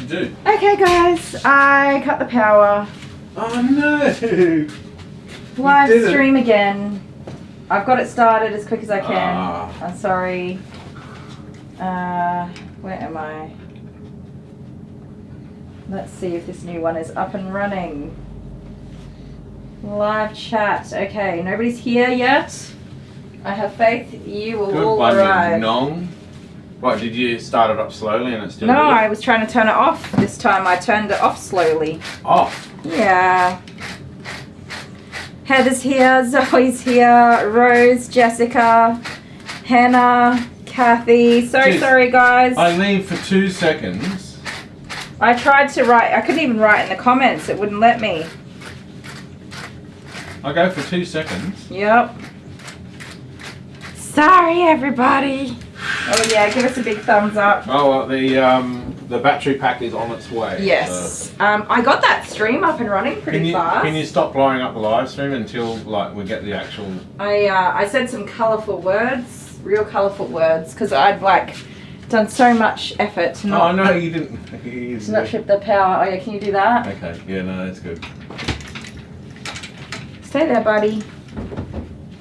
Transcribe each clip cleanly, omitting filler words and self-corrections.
you do? Okay, guys, I cut the power. Oh no! Live stream again. I've got it started as quick as I can. I'm sorry. Where am I? Let's see if this new one is up and running. Live chat. Okay, nobody's here yet. I have faith you will all arrive. Nong. What, did you start it up slowly and it still No, I was trying to turn it off. This time I turned it off slowly. Off? Yeah. Heather's here, Zoe's here, Rose, Jessica, Hannah, Kathy. So Jeez. Sorry, guys. I leave for 2 seconds. I tried to write. I couldn't even write in the comments. It wouldn't let me. I go for 2 seconds. Yep. Sorry, everybody. Oh yeah, give us a big thumbs up. Oh, well, the battery pack is on its way. Yes. So. I got that stream up and running pretty fast. Can you stop blowing up the live stream until like we get the actual? I said some colourful words, real colourful words, because I'd like done so much effort to not. Oh no, you didn't. To not trip the power. Oh yeah, can you do that? Okay. Yeah, no, that's good. Stay there, buddy.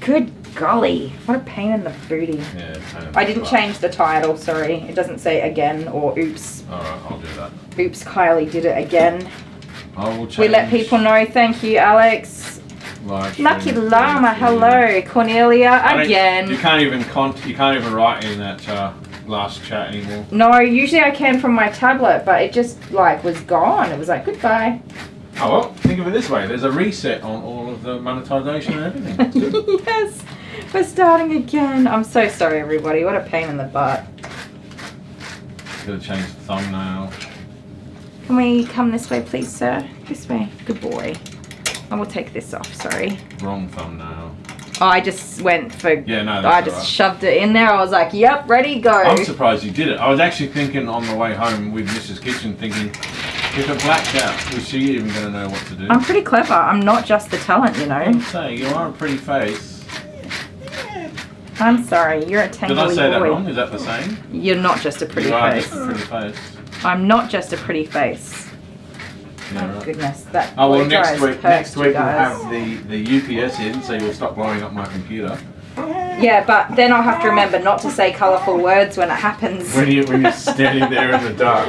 Good golly, what a pain in the booty. Yeah. I didn't change the title. Sorry, it doesn't say again or oops. All right, I'll do that. Oops, Kylie did it again. I will change. We let people know. Thank you, Alex. Lucky Llama, hello. Cornelia, again. You can't even write in that last chat anymore. No, usually I can from my tablet, but it just like was gone. It was like goodbye. Oh well, think of it this way. There's a reset on all of the monetization and everything. Yes, we're starting again. I'm so sorry, everybody. What a pain in the butt. Gotta change the thumbnail. Can we come this way, please, sir? This way. Good boy. I will take this off, sorry. Wrong thumbnail. Oh, I just went for... Yeah, no, that's I just shoved it in there. I was like, yep, ready, go. I'm surprised you did it. I was actually thinking on the way home with Mrs. Kitchen, thinking, if it blacked out, was she even going to know what to do? I'm pretty clever. I'm not just the talent, you know. I'm saying, you are a pretty face. I'm sorry, you're a tangly boy. Did I say that wrong? Is that the same? You're not just a pretty you are face. just a pretty face. I'm not just a pretty face. Yeah, oh right. Goodness, that. Oh well, next week we'll guys. have the UPS in, so you'll stop blowing up my computer. Yeah, but then I'll have to remember not to say colourful words when it happens. When you're standing there in the dark.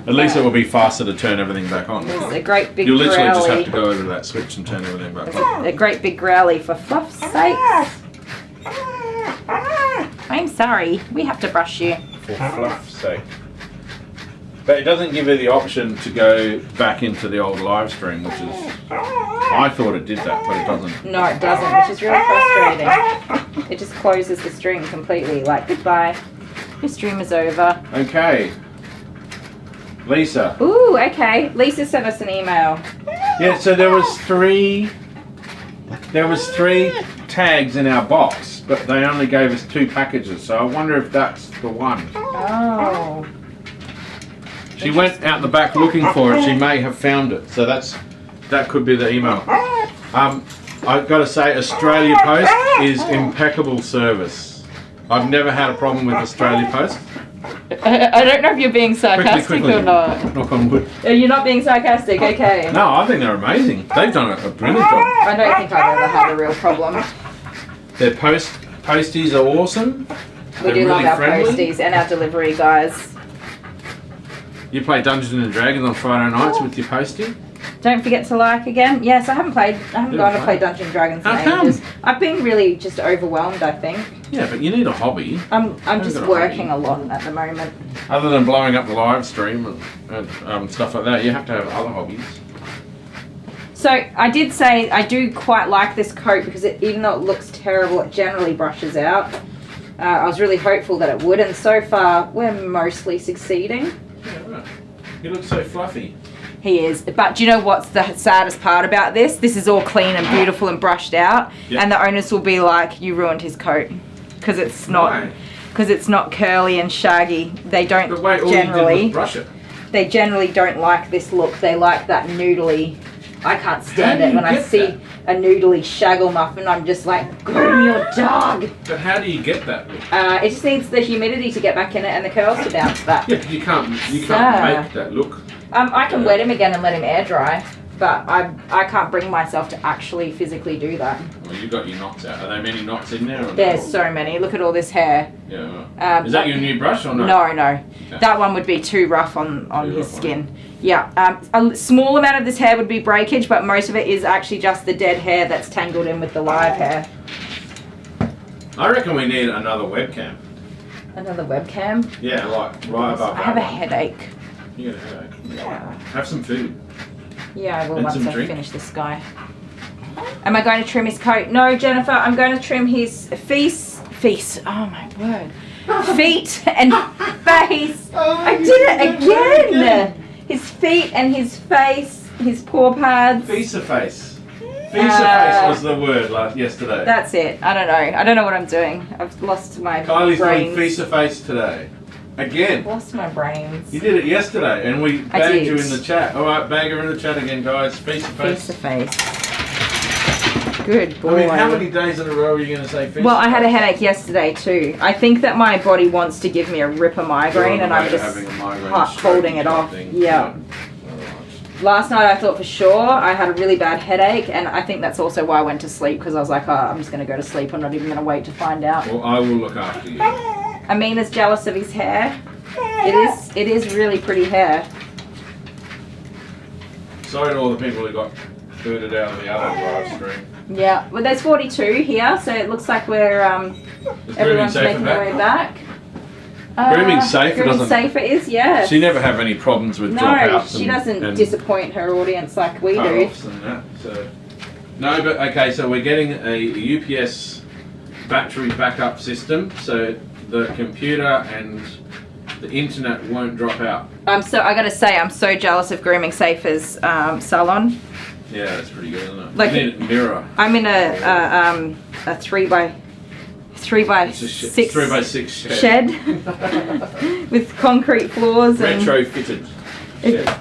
At least it will be faster to turn everything back on. There's a great big You'll literally growly. just have to go over to that switch and turn everything back on. A great big growly for fluff's sakes. I'm sorry, we have to brush you. For fluff's sake. But it doesn't give you the option to go back into the old live stream, which is... I thought it did that, but it doesn't. No, it doesn't, which is really frustrating. It just closes the stream completely, like, goodbye. Your stream is over. Okay. Lisa. Ooh, okay. Lisa sent us an email. Yeah, so there was three tags in our box, but they only gave us 2 packages, so I wonder if that's the one. Oh. She went out the back looking for it. She may have found it. So that could be the email. I've got to say, Australia Post is impeccable service. I've never had a problem with Australia Post. I don't know if you're being sarcastic quickly. or not. Knock on wood. You're not being sarcastic, okay. No, I think they're amazing. They've done a brilliant job. I don't think I've ever had a real problem. Their posties are awesome. We do love our posties and our delivery, guys. You play Dungeons and Dragons on Friday nights with your postie? Don't forget to like again. Yes, I haven't gone to play Dungeons and Dragons in ages. I've been really just overwhelmed, I think. Yeah, but you need a hobby. I'm just working a lot at the moment. Other than blowing up the live stream and stuff like that, you have to have other hobbies. So I did say I do quite like this coat because even though it looks terrible, it generally brushes out. I was really hopeful that it would, and so far we're mostly succeeding. Yeah, right. He looks so fluffy. He is. But do you know what's the saddest part about this? This is all clean and beautiful and brushed out. Yep. And the owners will be like, you ruined his coat. Because it's not curly and shaggy. They don't generally brush it. They generally don't like this look. They like that noodly. I can't stand it when I see a noodly shaggle muffin. I'm just like, groom your dog. But how do you get that look? It just needs the humidity to get back in it and the curls to bounce back. Yeah, you can't make that look. I can wet him again and let him air dry, but I can't bring myself to actually physically do that. Well, you got your knots out. Are there many knots in there? Or There's no? so many. Look at all this hair. Yeah. Right. Is that your new brush or no? No. Okay. That one would be too rough on Too his rough, skin. Yeah. A small amount of this hair would be breakage, but most of it is actually just the dead hair that's tangled in with the live hair. I reckon we need another webcam. Another webcam. Yeah, like right above I have a that one. headache. You got a headache. Yeah. Have some food. Yeah, I will And once some I drink. finish this guy. Am I going to trim his coat? No, Jennifer, I'm going to trim his feet. Oh my word. Feet and face. I did it again. His feet and his face, his paw pads. Fisa face. Fisa face was the word yesterday. That's it. I don't know what I'm doing. I've lost my Kylie's brains. doing Fisa face today. Again. I've lost my brains. You did it yesterday and we bagged you did. in the chat. Alright, bag her in the chat again, guys. Fisa Face to face. face. Good boy. I mean, how many days in a row are you going to say Fisa Well, I had a face? headache yesterday too. I think that my body wants to give me a ripper migraine, and I'm just having a migraine, holding it stroke off. thing. Yeah. Last night I thought for sure I had a really bad headache, and I think that's also why I went to sleep, because I was like, oh, I'm just going to go to sleep. I'm not even going to wait to find out. Well, I will look after you. Amina's jealous of his hair. It is really pretty hair. Sorry to all the people who got booted out of the other live stream. Yeah, well, there's 42 here, so it looks like we're Is everyone's Grooming making their way back. Grooming safer, Grooming doesn't safer is, yeah. She never have any problems with No, dropouts. she doesn't and disappoint her audience like we do. cut-offs and that. So no, but okay. So we're getting a UPS battery backup system, so the computer and the internet won't drop out. I gotta say, I'm so jealous of Grooming Safer's salon. Yeah, that's pretty good, isn't it? Like- You need a mirror. I'm in a 3x6 It's 3x6 shed with concrete floors and Retrofitted.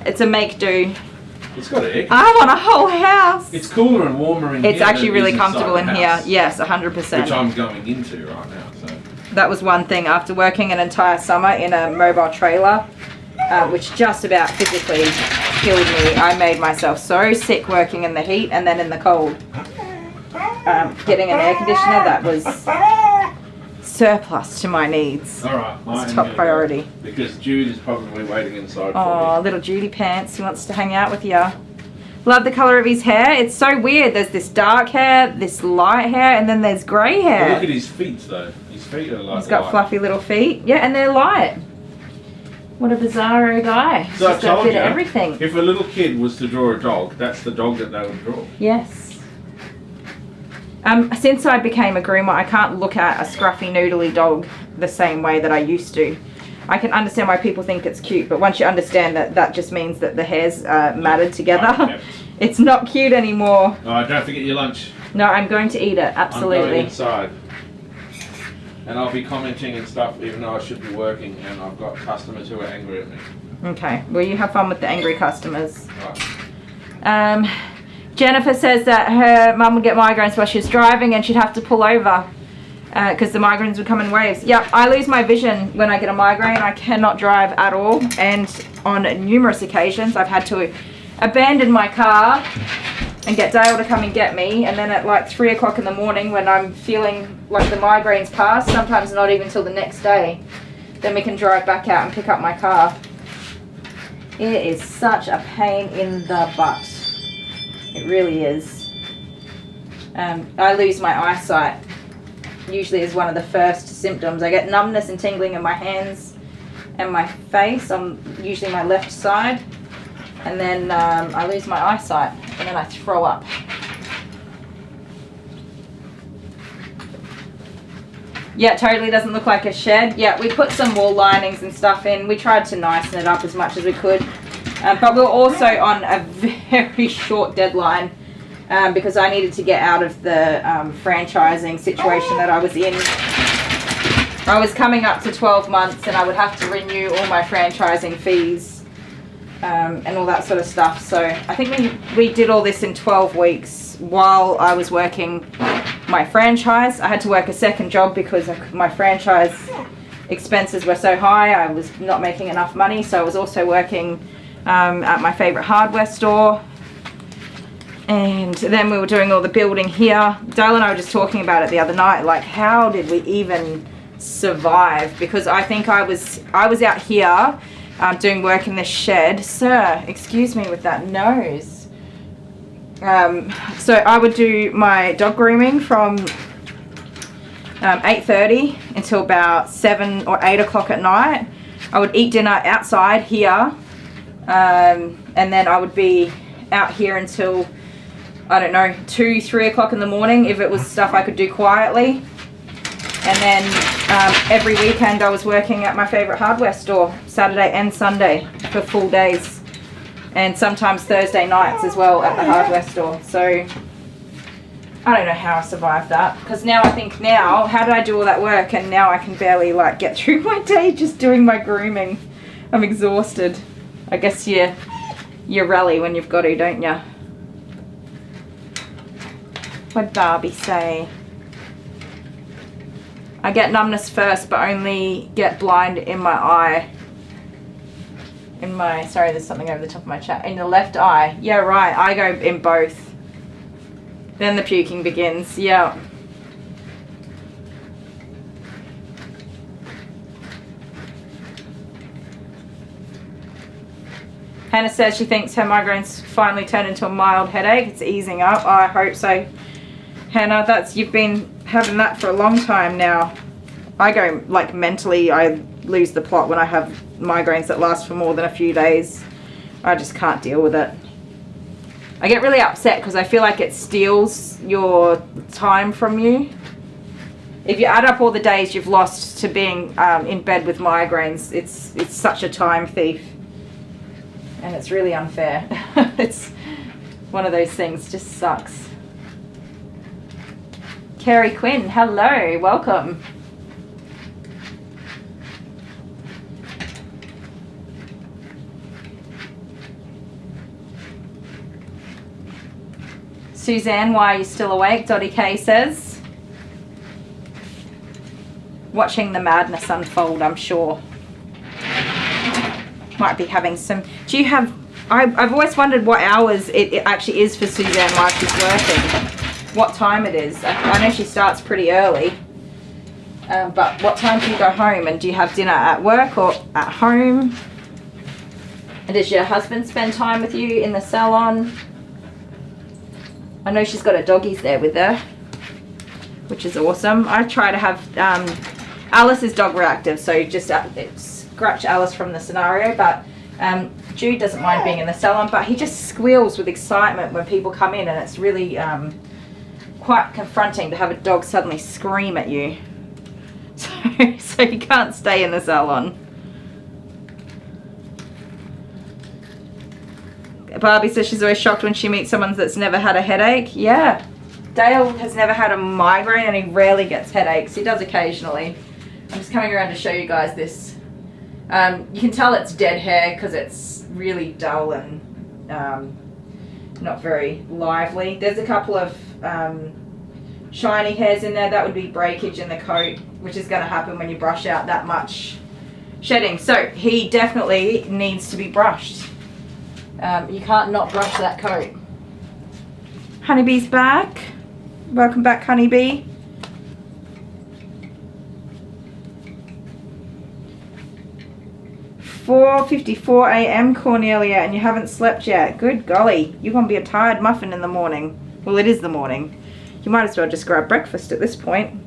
it's a make do. It's got air. I want a whole house. It's cooler and warmer in here. It's actually than it really is inside comfortable the in here. house, Yes, 100%. which I'm going into right now. So That was one thing after working an entire summer in a mobile trailer, which just about physically killed me. I made myself so sick working in the heat and then in the cold. Getting an air conditioner, that was surplus to my needs. all right, It's top priority. because Jude is probably waiting inside Oh, for little Judy Pants, he wants to hang out with you. Love the colour of his hair. It's so weird. There's this dark hair, this light hair, and then there's grey me. But hair. look at his feet though. His feet are like. He's got light. fluffy little feet. Yeah, and they're light. What a bizarro guy. He's So I just a told bit you, of everything. if a little kid was to draw a dog, that's the dog that they would draw. Yes. Since I became a groomer, I can't look at a scruffy noodly dog the same way that I used to. I can understand why people think it's cute, but once you understand that, that just means that the hair's matted together. Right, It's not cute anymore. All right, don't forget your lunch. No, I'm going to eat it, I'm going absolutely. inside. And I'll be commenting and stuff even though I should be working and I've got customers who are angry at me. Okay, well, you have fun with the angry customers. Right. Jennifer says that her mum would get migraines while she was driving and she'd have to pull over because the migraines would come in waves. Yep, I lose my vision when I get a migraine. I cannot drive at all, and on numerous occasions I've had to abandon my car and get Dale to come and get me, and then at like 3 o'clock in the morning when I'm feeling like the migraines pass, sometimes not even till the next day, then we can drive back out and pick up my car. It is such a pain in the butt. It really is. I lose my eyesight. Usually is one of the first symptoms. I get numbness and tingling in my hands and my face on usually my left side, and then I lose my eyesight and then I throw up. Yeah, it totally doesn't look like a shed. Yeah, we put some wall linings and stuff in. We tried to nicen it up as much as we could. But we were also on a very short deadline because I needed to get out of the franchising situation that I was in. I was coming up to 12 months and I would have to renew all my franchising fees and all that sort of stuff. So I think we did all this in 12 weeks while I was working my franchise. I had to work a second job because my franchise expenses were so high. I was not making enough money, so I was also working at my favorite hardware store. And then we were doing all the building here. Dale and I were just talking about it the other night, like how did we even survive? Because I think I was out here doing work in this shed. Sir, excuse me with that nose. So I would do my dog grooming from 8:30 until about 7 or 8 o'clock at night. I would eat dinner outside here, and then I would be out here until, I don't know, 2, 3 o'clock in the morning if it was stuff I could do quietly. And then every weekend I was working at my favorite hardware store, Saturday and Sunday for full days. And sometimes Thursday nights as well at the hardware store. So I don't know how I survived that. Because now I think now, how did I do all that work and now I can barely like get through my day just doing my grooming. I'm exhausted. I guess you rally when you've got to, don't you? What'd Barbie say? I get numbness first, but only get blind in my eye. Sorry, there's something over the top of my chat. In the left eye. Yeah, right. I go in both. Then the puking begins. Yeah. Hannah says she thinks her migraines finally turned into a mild headache. It's easing up. Oh, I hope so. Hannah, you've been having that for a long time now. I go, like, mentally, I lose the plot when I have migraines that last for more than a few days. I just can't deal with it. I get really upset because I feel like it steals your time from you. If you add up all the days you've lost to being in bed with migraines, it's such a time thief. And it's really unfair. It's one of those things, just sucks. Kerry Quinn, hello, welcome. Suzanne, why are you still awake? Dottie K says. Watching the madness unfold, I'm sure. Might be having some... Do you have... I've always wondered what hours it actually is for Suzanne while she's working. What time it is. I know she starts pretty early. But what time do you go home? And do you have dinner at work or at home? And does your husband spend time with you in the salon? I know she's got her doggies there with her, which is awesome. I try to have... Alice is dog reactive, so just scratch Alice from the scenario, but Jude doesn't mind being in the salon, but he just squeals with excitement when people come in, and it's really quite confronting to have a dog suddenly scream at you. So you can't stay in the salon. Barbie says she's always shocked when she meets someone that's never had a headache. Yeah, Dale has never had a migraine and he rarely gets headaches. He does occasionally. I'm just coming around to show you guys this. You can tell it's dead hair because it's really dull and not very lively. There's a couple of shiny hairs in there. That would be breakage in the coat, which is going to happen when you brush out that much shedding. So he definitely needs to be brushed. You can't not brush that coat. Honeybee's back. Welcome back, Honeybee. "4:54 a.m. Cornelia, and you haven't slept yet. Good golly, you're gonna be a tired muffin in the morning." Well, it is the morning. You might as well just grab breakfast at this point.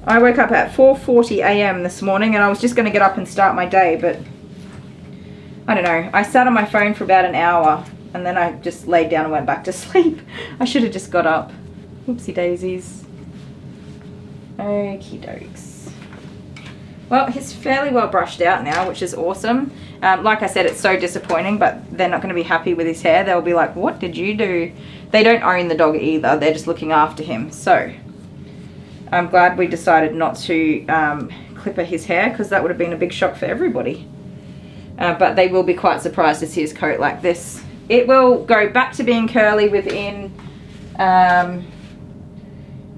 I woke up at 4:40 a.m. this morning, and I was just going to get up and start my day, but I don't know. I sat on my phone for about an hour, and then I just laid down and went back to sleep. I should have just got up. Oopsie daisies. Okie dokes. Well, he's fairly well brushed out now, which is awesome. Like I said, it's so disappointing, but they're not going to be happy with his hair. They'll be like, "What did you do?" They don't own the dog either. They're just looking after him. So I'm glad we decided not to clipper his hair, because that would have been a big shock for everybody. But they will be quite surprised to see his coat like this. it will go back to being curly within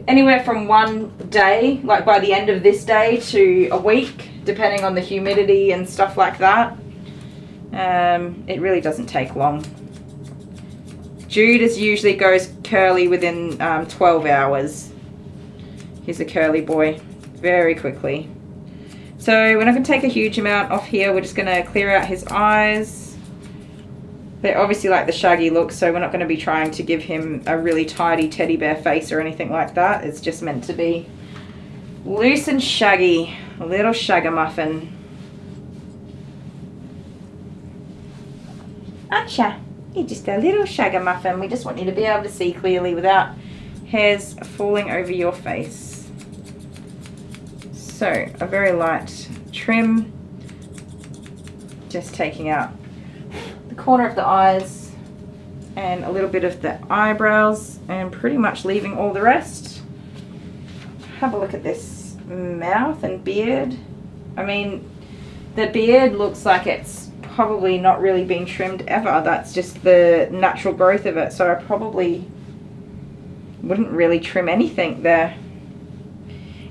anywhere from 1 day, like by the end of this day, to a week, depending on the humidity and stuff like that. It really doesn't take long. Jude usually goes curly within 12 hours. He's a curly boy, very quickly. So we're not going to take a huge amount off here. We're just going to clear out his eyes. They obviously like the shaggy look, so we're not going to be trying to give him a really tidy teddy bear face or anything like that. It's just meant to be loose and shaggy, a little shagamuffin. Acha, you're just a little shagamuffin. We just want you to be able to see clearly without hairs falling over your face. So a very light trim, just taking out the corner of the eyes and a little bit of the eyebrows and pretty much leaving all the rest. Have a look at this mouth and beard. I mean, the beard looks like it's probably not really been trimmed ever. That's just the natural growth of it, so I probably wouldn't really trim anything there.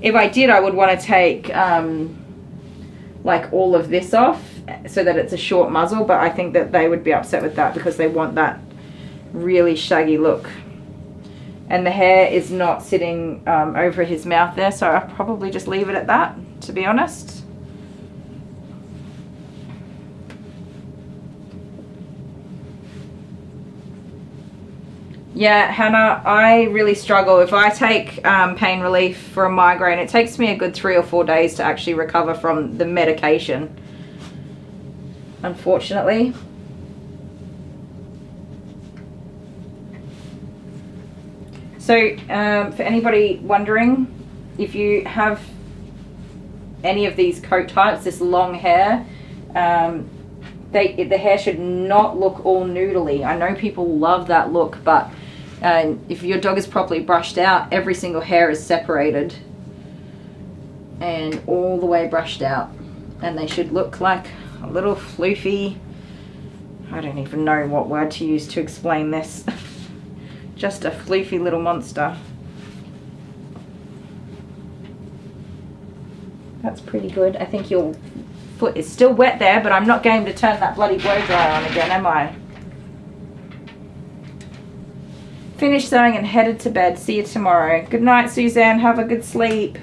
If I did, I would want to take like all of this off so that it's a short muzzle, but I think that they would be upset with that because they want that really shaggy look. And the hair is not sitting over his mouth there, so I'll probably just leave it at that, to be honest. Yeah, Hannah, I really struggle. If I take pain relief for a migraine, it takes me a good 3 or 4 days to actually recover from the medication, unfortunately. So for anybody wondering, if you have any of these coat types, this long hair, the hair should not look all noodly. I know people love that look, but if your dog is properly brushed out, every single hair is separated and all the way brushed out, and they should look like a little floofy, I don't even know what word to use to explain this, just a floofy little monster. That's pretty good. I think your foot is still wet there, but I'm not going to turn that bloody blow dryer on again, am I? Finished sewing and headed to bed. See you tomorrow. Good night, Suzanne. Have a good sleep.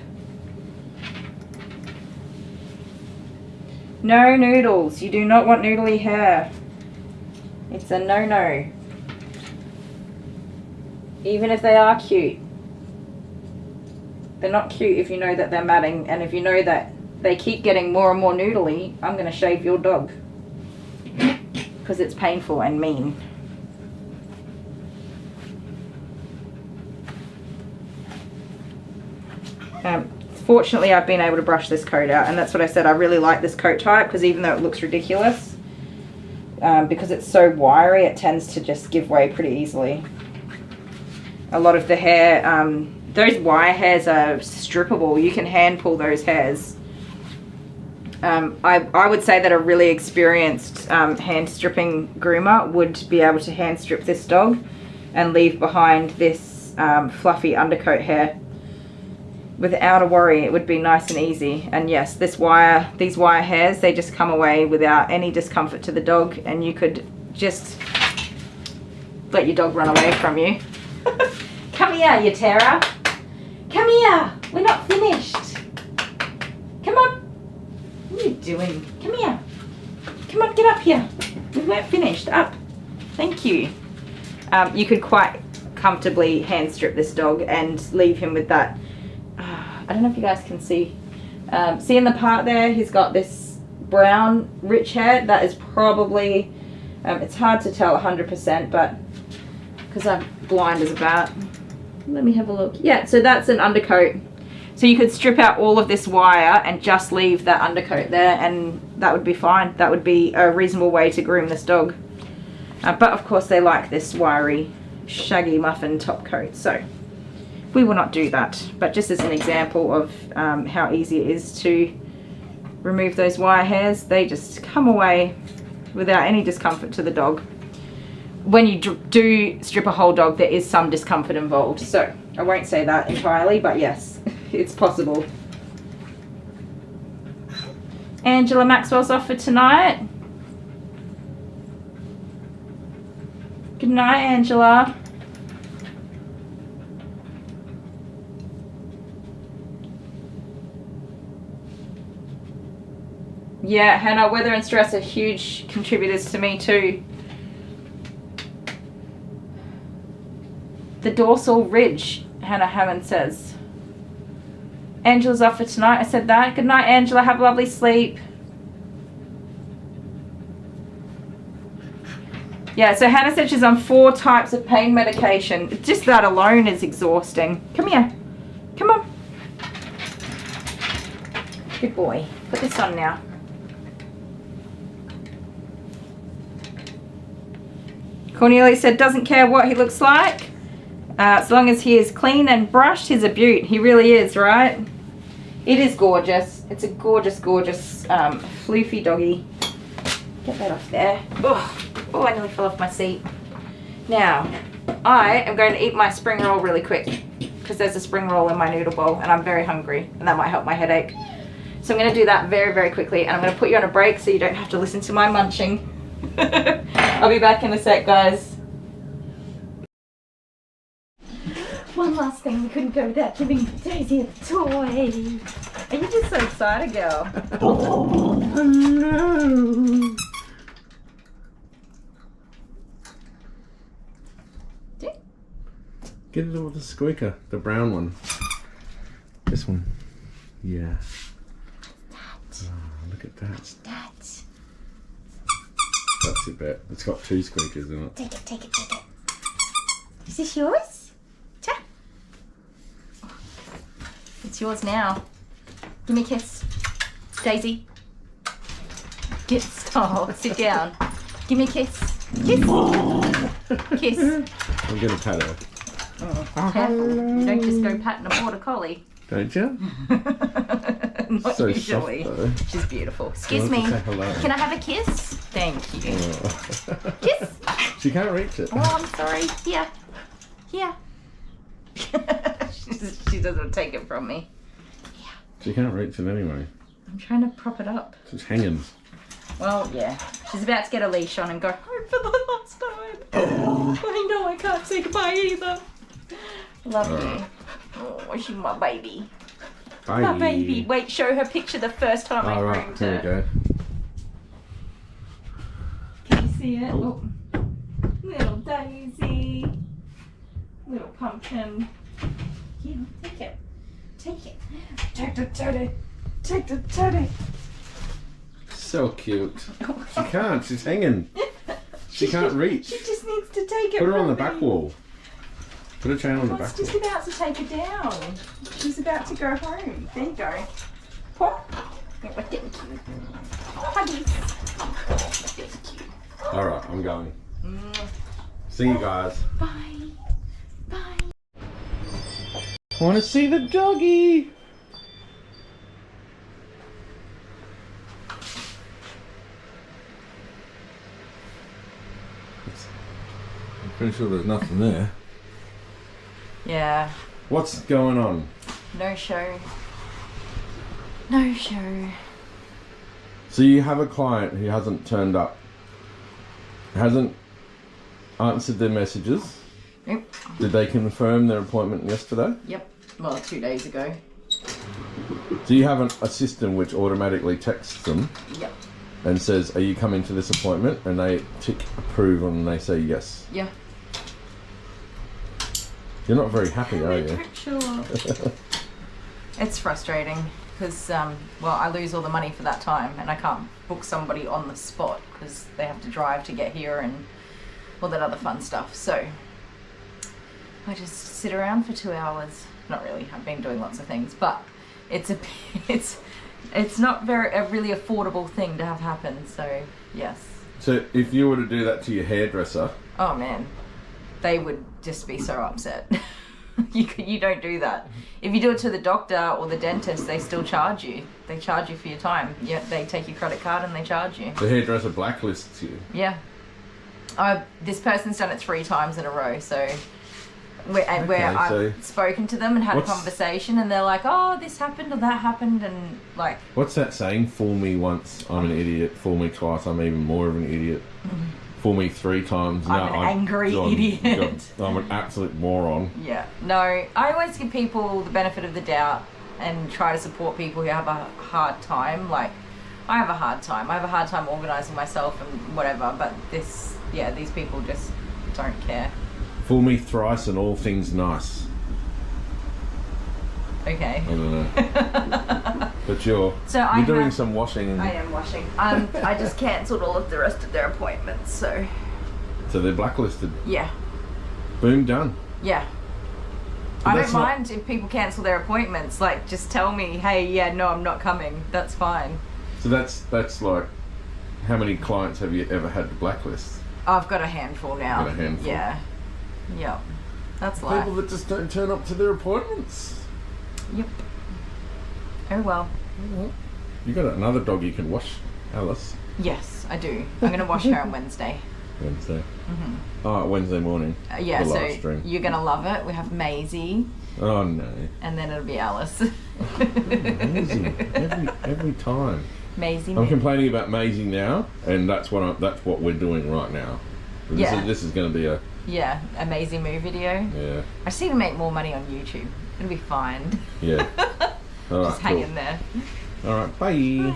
No noodles. You do not want noodly hair. It's a no-no. Even if they are cute. They're not cute if you know that they're matting, and if you know that they keep getting more and more noodly, I'm going to shave your dog. Because it's painful and mean. Fortunately, I've been able to brush this coat out, and that's what I said. I really like this coat type because even though it looks ridiculous, because it's so wiry, it tends to just give way pretty easily. A lot of the hair, those wire hairs are strippable. You can hand pull those hairs. I would say that a really experienced hand stripping groomer would be able to hand strip this dog and leave behind this fluffy undercoat hair without a worry. It would be nice and easy. And yes, these wire hairs, they just come away without any discomfort to the dog, and you could just let your dog run away from you. Come here, you terror. Come here. We're not finished. Come on. What are you doing? Come here. Come on, get up here. We weren't finished. Up. Thank you. You could quite comfortably hand strip this dog and leave him with that. I don't know if you guys can see. See in the part there, he's got this brown, rich hair. That is probably, it's hard to tell 100%, but because I'm blind as a bat. Let me have a look. Yeah, so that's an undercoat. So you could strip out all of this wire and just leave that undercoat there, and that would be fine. That would be a reasonable way to groom this dog. But of course they like this wiry, shaggy muffin top coat, so we will not do that. But just as an example of how easy it is to remove those wire hairs, they just come away without any discomfort to the dog. when you do strip a whole dog, there is some discomfort involved. So I won't say that entirely, but yes, it's possible. Angela Maxwell's off for tonight. Good night, Angela. Yeah, Hannah, weather and stress are huge contributors to me too. The dorsal ridge, Hannah Hammond says. Angela's off for tonight. I said that. Good night, Angela. Have a lovely sleep. Yeah, so Hannah said she's on 4 types of pain medication. Just that alone is exhausting. Come here. Come on. Good boy. Put this on now. Cornelia said doesn't care what he looks like. As long as he is clean and brushed, he's a beaut. He really is, right? It is gorgeous. It's a gorgeous, gorgeous floofy doggy. Get that off there. Oh, I nearly fell off my seat. Now, I am going to eat my spring roll really quick because there's a spring roll in my noodle bowl and I'm very hungry and that might help my headache. So I'm going to do that very, very quickly and I'm going to put you on a break so you don't have to listen to my munching. I'll be back in a sec, guys. One last thing, we couldn't go without giving Daisy a toy. Are you just so excited, girl? Oh no! Get it with the squeaker, the brown one. This one. Yeah. Oh, look at that. That's That's it, bet. It's got 2 squeakers in it. take it, take it, take it. Is this yours? Ta. It's yours now. Give me a kiss. Daisy. Get sit down. Give me a kiss. Kiss. Kiss. I'm gonna pat her. Careful. You don't just go patting a border collie. Don't you? Not So usually. soft though. She's beautiful. Excuse I me. want to say hello. Can I have a kiss? Thank you. Oh. Kiss. She can't reach it. Oh, I'm sorry. Here. Here. She doesn't take it from me. She can't reach it anyway. I'm trying to prop it up. She's hanging. Well, yeah. She's about to get a leash on and go home for the last time. I know I can't say goodbye either. Love you. Oh, she's my baby. Bye. My baby. Wait, show her picture the first time I Alright, groomed here we her. go. Can you see it? Oh. Little Daisy. Little pumpkin. Here, take it. Take it. Take the teddy. Take the teddy. So cute. She can't, she's hanging. She can't reach. She just needs to take it. Put her on the from back me. wall. Put her chain on the I was back just wall. about to take her down. She's about to go home. There you go. Pop. Oh, thank you. Huggies. That's cute. Alright, I'm going. See you guys. Bye. Bye. I want to see the doggy. I'm pretty sure there's nothing there. Yeah. What's going on? No show. No show. So you have a client who hasn't turned up, hasn't answered their messages. Yep. Did they confirm their appointment yesterday? Yep. Well, 2 days ago. Do you have a system which automatically texts them Yep. and says, are you coming to this appointment? And they tick approve and they say yes. Yeah. You're not very happy, are you? Sure. It's frustrating because, well, I lose all the money for that time and I can't book somebody on the spot because they have to drive to get here and all that other fun stuff. So I just sit around for 2 hours. Not really. I've been doing lots of things, but it's not a really affordable thing to have happen. So yes. So if you were to do that to your hairdresser, Oh man, they would just be so upset. You don't do that. If you do it to the doctor or the dentist, they still charge you. They charge you for your time. Yeah, they take your credit card and they charge you. the hairdresser blacklists you. Yeah. This person's done it 3 times in a row, so where I've spoken to them and had a conversation, and they're like, oh, this happened or that happened, and like... What's that saying? Fool me once, I'm an idiot. Fool me twice, I'm even more of an idiot. Fool me 3 times, I'm an angry idiot. I'm an absolute moron. Yeah. No, I always give people the benefit of the doubt and try to support people who have a hard time. Like, I have a hard time. I have a hard time organising myself and whatever, but these people just don't care. Fool me thrice and all things nice. Okay. I don't know. But you're doing some washing. And... I am washing. I just cancelled all of the rest of their appointments, so... So they're blacklisted? Yeah. Boom, done. Yeah. I don't mind if people cancel their appointments. Like, just tell me, hey, yeah, no, I'm not coming. That's fine. So that's like, how many clients have you ever had to blacklist? I've got a handful now. Got a handful. Yeah. Yep. That's life. People that just don't turn up to their appointments. Yep. Oh well. You got another dog you can wash, Alice? Yes, I do. I'm going to wash her on Wednesday. Wednesday. Oh, Wednesday morning. Yeah, the so live stream. You're going to love it. We have Maisie. Oh no. And then it'll be Alice. Maisie. Every time. Maisie. I'm complaining about Maisie now, and that's what we're doing right now. This is going to be a amazing move video. Yeah. I just need to make more money on YouTube. It'll be fine. Yeah. All right, just hang in there. All right, bye.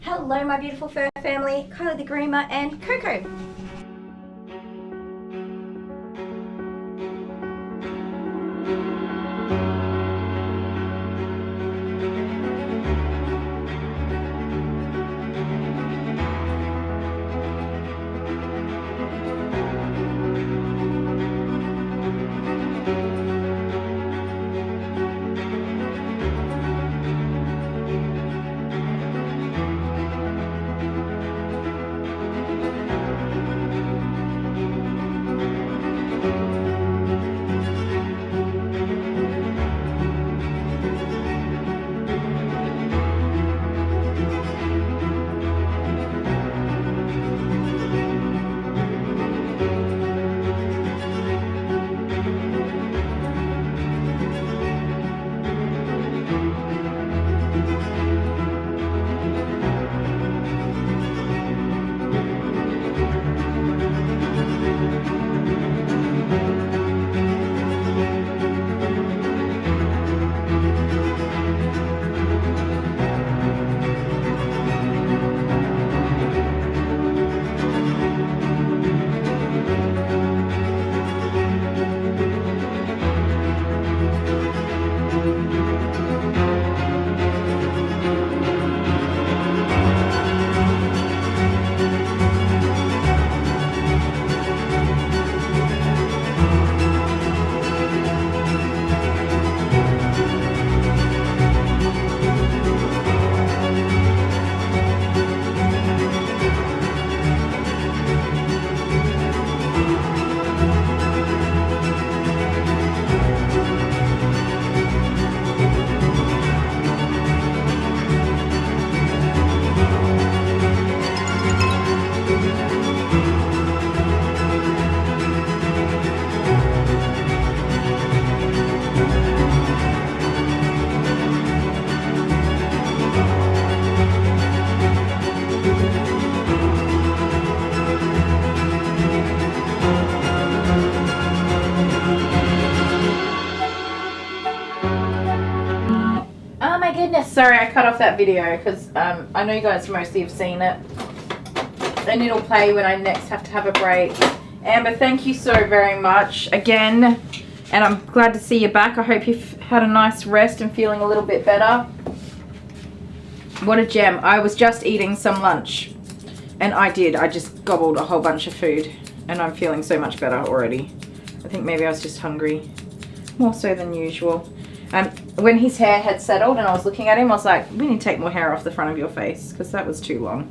Hello, my beautiful fur family, Kylie the Groomer and Coco. Sorry, I cut off that video because I know you guys mostly have seen it. And it'll play when I next have to have a break. Amber, thank you so very much again. And I'm glad to see you back. I hope you've had a nice rest and feeling a little bit better. What a gem. I was just eating some lunch. And I just gobbled a whole bunch of food. And I'm feeling so much better already. I think maybe I was just hungry. More so than usual. When his hair had settled and I was looking at him, I was like, we need to take more hair off the front of your face because that was too long.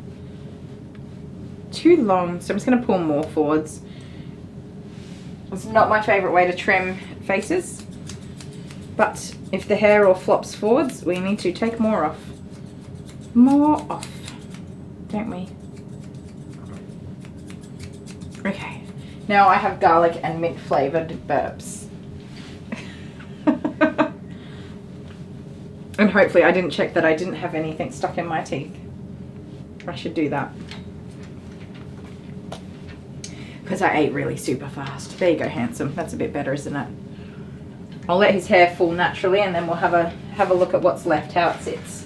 Too long. So I'm just going to pull more forwards. It's not my favourite way to trim faces. But if the hair all flops forwards, we need to take more off. More off. Don't we? Okay, now I have garlic and mint flavoured burps. And hopefully I didn't check that I didn't have anything stuck in my teeth. I should do that. Because I ate really super fast. There you go, handsome. That's a bit better, isn't it? I'll let his hair fall naturally and then we'll have a look at what's left, how it sits.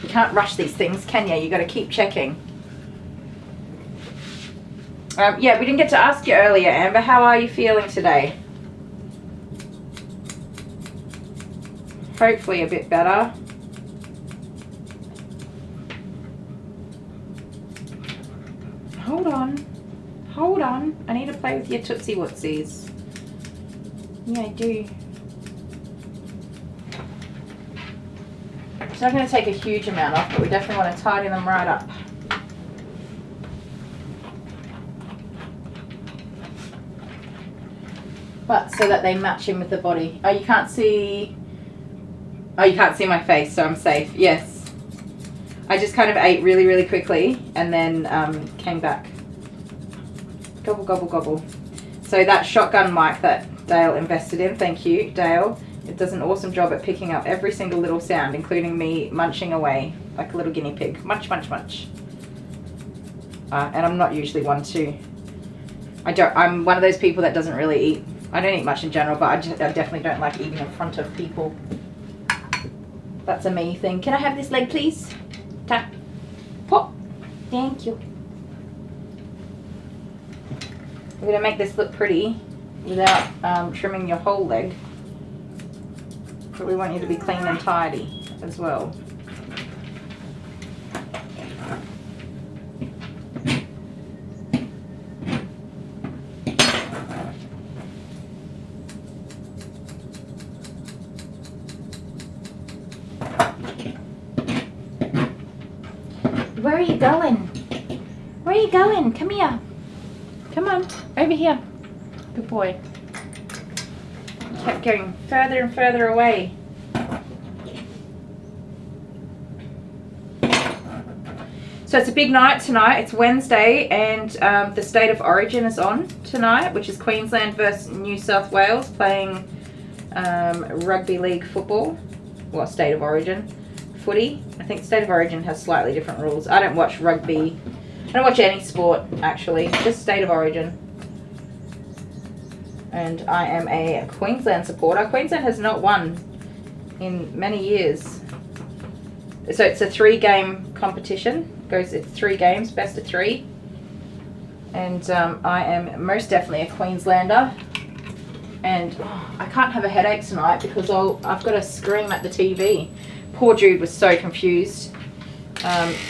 You can't rush these things, can you? You got to keep checking. Yeah, we didn't get to ask you earlier, Amber. How are you feeling today? Hopefully a bit better. Hold on. Hold on. I need to play with your Tootsie Wootsies. Yeah, I do. It's not going to take a huge amount off, but we definitely want to tidy them right up. But so that they match in with the body. Oh, you can't see... Oh, you can't see my face, so I'm safe. Yes. I just kind of ate really, really quickly and then came back. Gobble, gobble, gobble. So that shotgun mic that Dale invested in, thank you, Dale. It does an awesome job at picking up every single little sound, including me munching away like a little guinea pig. Munch, munch, munch. And I'm not usually one to... I'm one of those people that doesn't really eat. I don't eat much in general, but I definitely don't like eating in front of people. That's a me thing. Can I have this leg, please? Tap. Pop. Thank you. We're going to make this look pretty without trimming your whole leg. But we want you to be clean and tidy as well. Where are you going? Where are you going? Come here. Come on, over here. Good boy. Kept going further and further away. So it's a big night tonight. It's Wednesday and the State of Origin is on tonight, which is Queensland versus New South Wales playing rugby league football. Well, State of Origin. Footy. I think State of Origin has slightly different rules. I don't watch rugby. I don't watch any sport, actually. Just State of Origin. And I am a Queensland supporter. Queensland has not won in many years. So it's a 3-game competition. It's 3 games, best of 3. And I am most definitely a Queenslander. And I can't have a headache tonight because I've got to scream at the TV. Poor Jude was so confused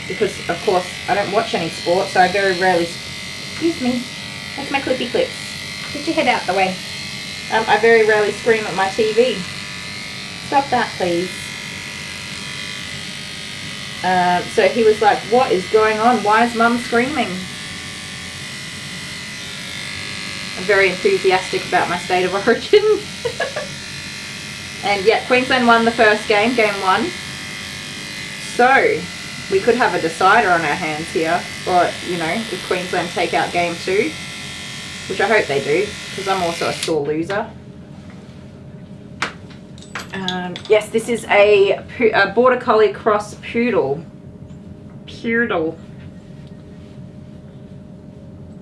because, of course, I don't watch any sport, so I very rarely... Excuse me. That's my clippy clips. Get your head out the way. I very rarely scream at my TV. Stop that, please. So he was like, what is going on? Why is Mum screaming? I'm very enthusiastic about my State of Origin. And yeah, Queensland won the first game, game 1. So, we could have a decider on our hands here. Or, you know, if Queensland take out game 2. Which I hope they do, because I'm also a sore loser. Yes, this is a Border Collie Cross Poodle. Poodle.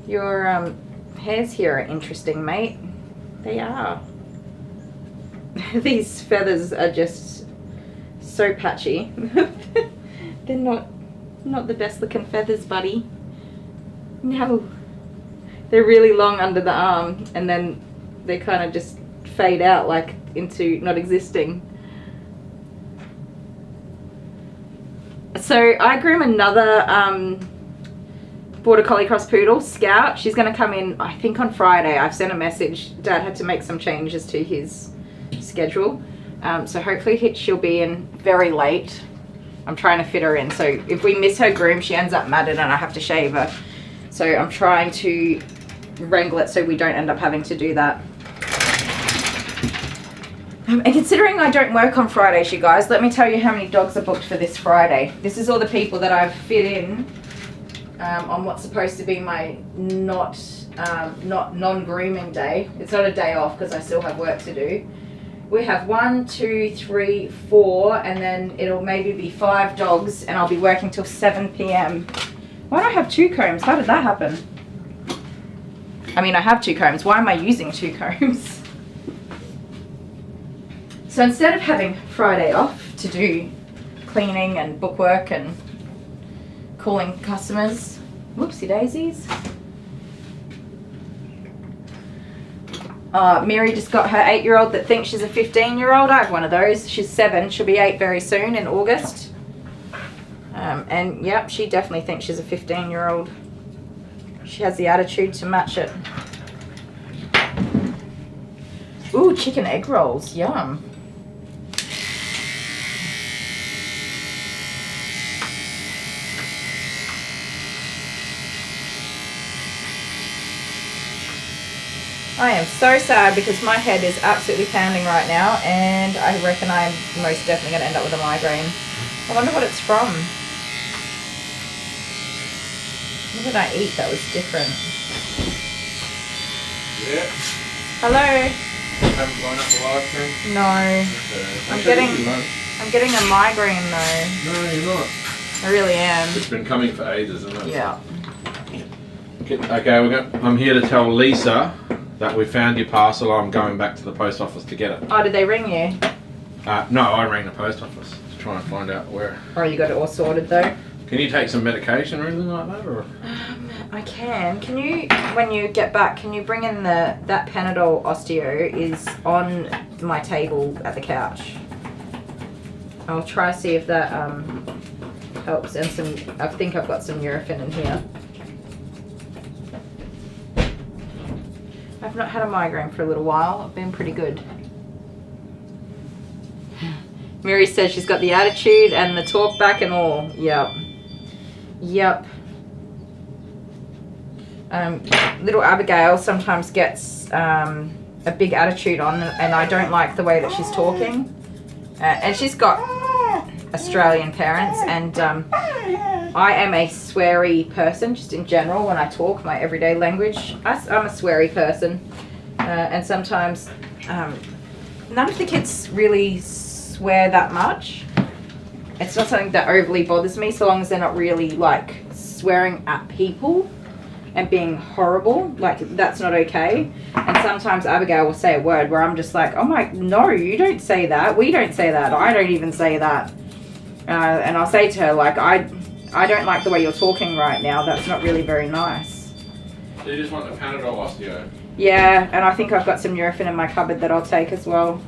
Your hairs here are interesting, mate. They are. These feathers are just so patchy. They're not the best looking feathers, buddy. No. They're really long under the arm and then they kind of just fade out like into not existing. So I groom another Border Collie Cross Poodle, Scout. She's going to come in, I think, on Friday. I've sent a message. Dad had to make some changes to his schedule. So hopefully she'll be in very late. I'm trying to fit her in. So if we miss her groom, she ends up matted and I have to shave her. So I'm trying to wrangle it so we don't end up having to do that. And considering I don't work on Fridays, you guys, let me tell you how many dogs are booked for this Friday. This is all the people that I've fit in on what's supposed to be my not non-grooming day. It's not a day off because I still have work to do. We have 1, 2, 3, 4, and then it'll maybe be 5 dogs, and I'll be working till 7 p.m. Why do I have 2 combs? How did that happen? I mean, I have 2 combs. Why am I using 2 combs? So instead of having Friday off to do cleaning and bookwork and calling customers, whoopsie daisies. Mary just got her 8-year-old that thinks she's a 15-year-old. I have one of those. She's 7. She'll be 8 very soon in August. And yep, she definitely thinks she's a 15-year-old. She has the attitude to match it. Ooh, chicken egg rolls. Yum. I am so sad because my head is absolutely pounding right now, and I reckon I'm most definitely going to end up with a migraine. I wonder what it's from. What did I eat that was different? Yeah. Hello? Haven't gone up the live stream? No. Okay. I'm getting a migraine though. No, you're not. I really am. It's been coming for ages, isn't it? Yeah. Okay, I'm here to tell Lisa that we found your parcel. I'm going back to the post office to get it. Oh, did they ring you? No, I rang the post office to try and find out where. Oh, you got it all sorted though? Can you take some medication or anything like that? Or? I can. Can you, when you get back, can you bring in that Panadol Osteo is on my table at the couch. I'll try to see if that helps, and I think I've got some Nurofen in here. I've not had a migraine for a little while. I've been pretty good. Mary says she's got the attitude and the talk back and all. Yep. Yep. Little Abigail sometimes gets a big attitude on, and I don't like the way that she's talking. And she's got Australian parents, and I am a sweary person just in general when I talk my everyday language. I'm a sweary person, and sometimes none of the kids really swear that much. It's not something that overly bothers me so long as they're not really like swearing at people and being horrible. Like, that's not okay. And sometimes Abigail will say a word where I'm just like, oh my, no, you don't say that. We don't say that. I don't even say that. And I'll say to her, like, I don't like the way you're talking right now. That's not really very nice. So you just want the Panadol Osteo? Yeah, and I think I've got some Nurofen in my cupboard that I'll take as well.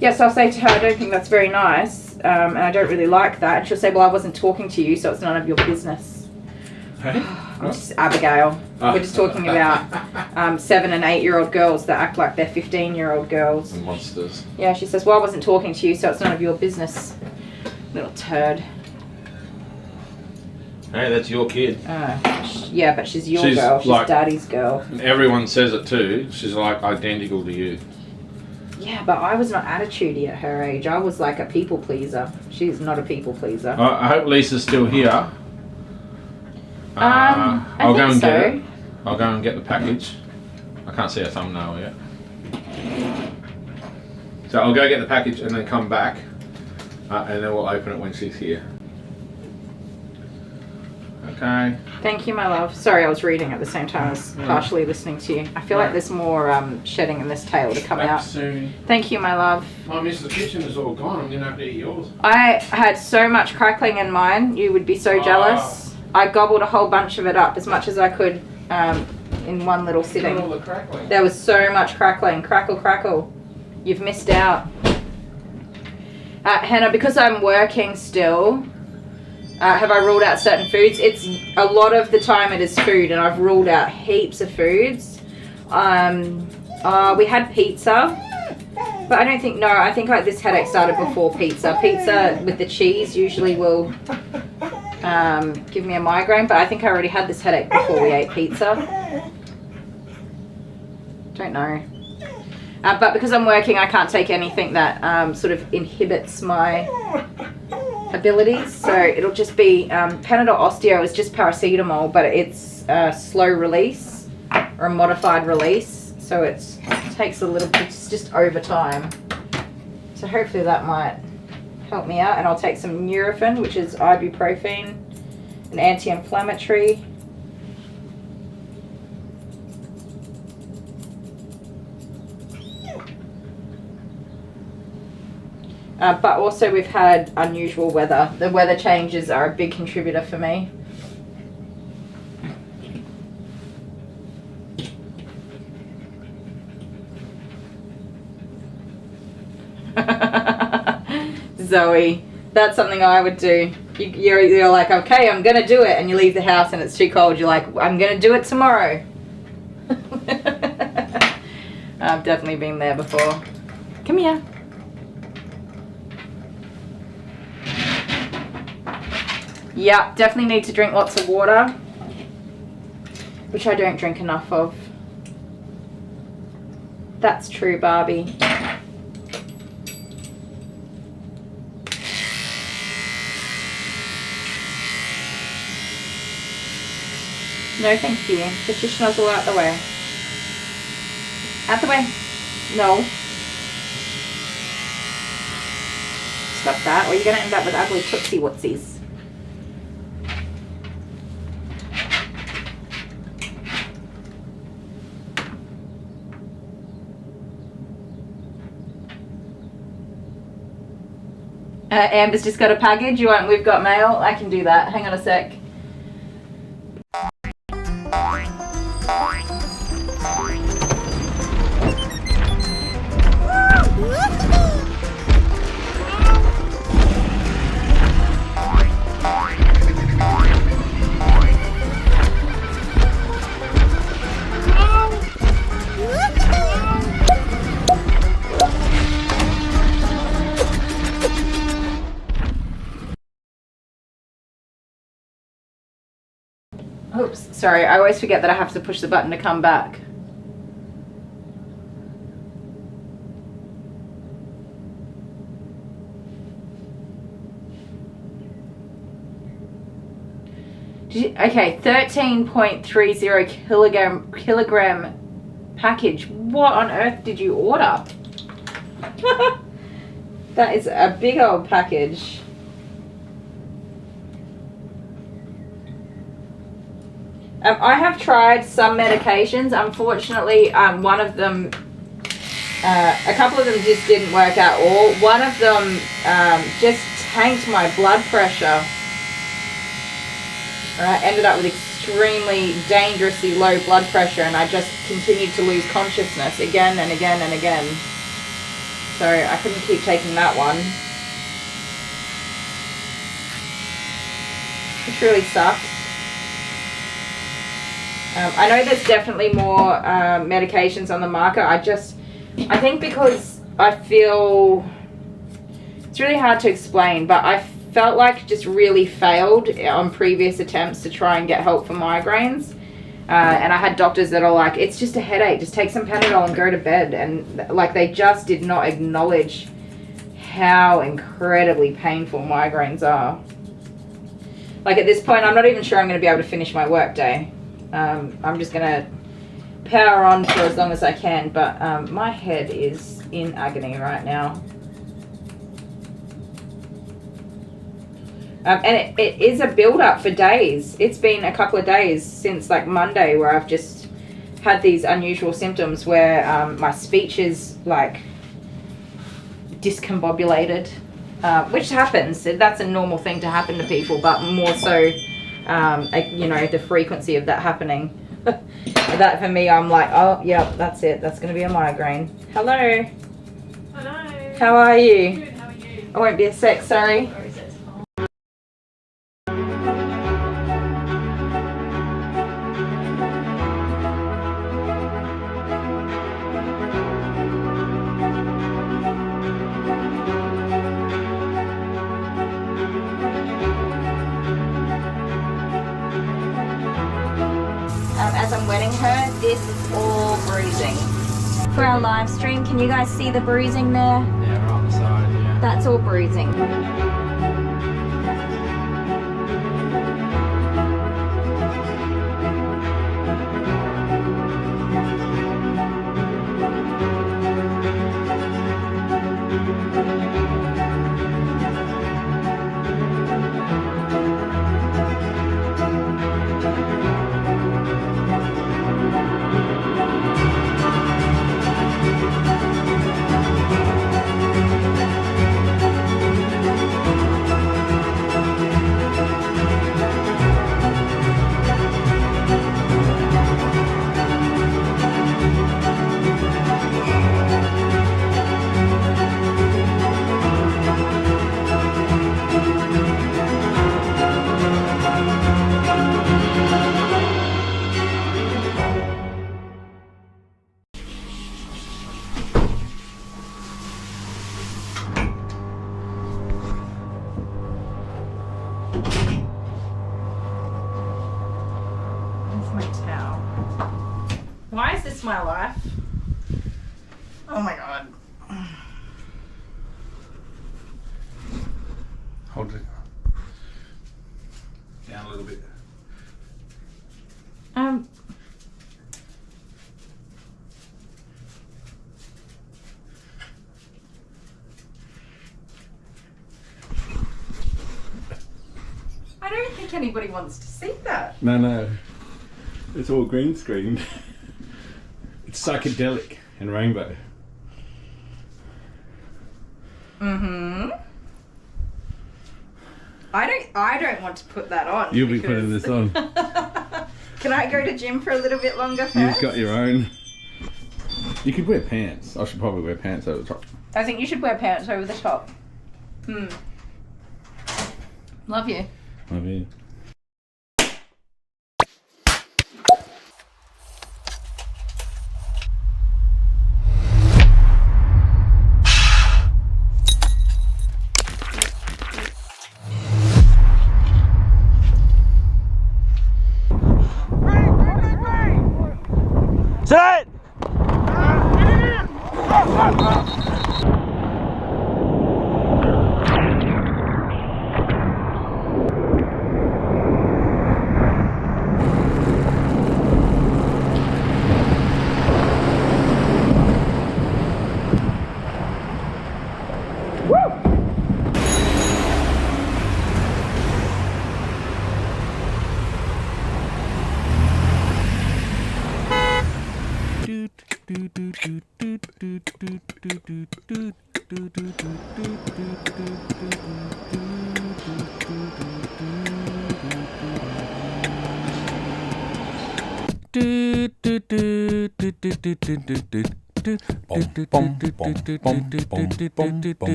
Yes, I'll say to her, I don't think that's very nice, and I don't really like that. And she'll say, well, I wasn't talking to you, so it's none of your business. Hey? I'm just Abigail. We're just talking about 7 and 8-year-old girls that act like they're 15-year-old girls. The monsters. Yeah, she says, well, I wasn't talking to you, so it's none of your business. Little turd. Hey, that's your kid. Yeah, but she's your girl. She's like, daddy's girl. And everyone says it too. She's like identical to you. Yeah, but I was not attitudey at her age. I was like a people pleaser. She's not a people pleaser. I hope Lisa's still here. I'll go and get it. I'll go and get the package. I can't see a thumbnail yet. So I'll go get the package and then come back, and then we'll open it when she's here. Okay. Thank you, my love. Sorry, I was reading at the same time as partially listening to you. I feel like there's more shedding in this tail to come out. Soon. Thank you, my love. Oh, Miss, the kitchen is all gone. I'm going to have to eat yours. I had so much crackling in mine. You would be so jealous. I gobbled a whole bunch of it up as much as I could in one little sitting. Look at all the crackling. There was so much crackling. Crackle, crackle. You've missed out. Hannah, because I'm working still, have I ruled out certain foods? It's a lot of the time it is food, and I've ruled out heaps of foods. We had pizza, but I don't think, no, I think this headache started before pizza. Pizza with the cheese usually will give me a migraine, but I think I already had this headache before we ate pizza. Don't know. But because I'm working, I can't take anything that sort of inhibits my abilities. So it'll just be Panadol Osteo is just paracetamol, but it's slow release or a modified release. So it takes a little bit, it's just over time. So hopefully that might help me out. And I'll take some Nurofen, which is ibuprofen, an anti-inflammatory. But also we've had unusual weather. The weather changes are a big contributor for me. Zoe, that's something I would do. You're like, okay, I'm gonna do it, and you leave the house and it's too cold. You're like, I'm gonna do it tomorrow. I've definitely been there before. Come here. Yeah, definitely need to drink lots of water, which I don't drink enough of. That's true, Barbie. No, thank you. Get your schnozzle out the way. Out the way. No. Stop that, or you're going to end up with ugly Tootsie Wootsies. Amber's just got a package. You want? We've got mail. I can do that. Hang on a sec. Oops, sorry, I always forget that I have to push the button to come back. Okay, 13.30 kilogram package. What on earth did you order? That is a big old package. I have tried some medications. Unfortunately, one of them, a couple of them just didn't work at all. One of them just tanked my blood pressure. I ended up with extremely dangerously low blood pressure, and I just continued to lose consciousness again and again and again. So I couldn't keep taking that one, which really sucked. I know there's definitely more medications on the market. I think because I feel, it's really hard to explain, but I felt like just really failed on previous attempts to try and get help for migraines. And I had doctors that are like, it's just a headache, just take some Panadol and go to bed. And like, they just did not acknowledge how incredibly painful migraines are. Like at this point, I'm not even sure I'm going to be able to finish my work day. I'm just gonna power on for as long as I can, but my head is in agony right now. And it is a build-up for days. It's been a couple of days since like Monday where I've just had these unusual symptoms where my speech is like discombobulated, which happens. That's a normal thing to happen to people, but more so you know, the frequency of that happening. That for me, I'm like, oh, yeah, that's it. That's going to be a migraine. Hello. Hello. How are you? Good, how are you? I won't be a sec, sorry. As I'm wetting her, this is all bruising. for our live stream. Can you guys see the bruising there? Yeah, right on the side, yeah. That's all bruising. Why is this my life? Oh my god. Hold it down a little bit. I don't think anybody wants to see that. No. It's all green screened. It's psychedelic and rainbow. Mm-hmm. I don't want to put that on. You'll be putting this on. Can I go to gym for a little bit longer first? You've got your own. You could wear pants. I should probably wear pants over the top. I think you should wear pants over the top. Love you. Love you. Set!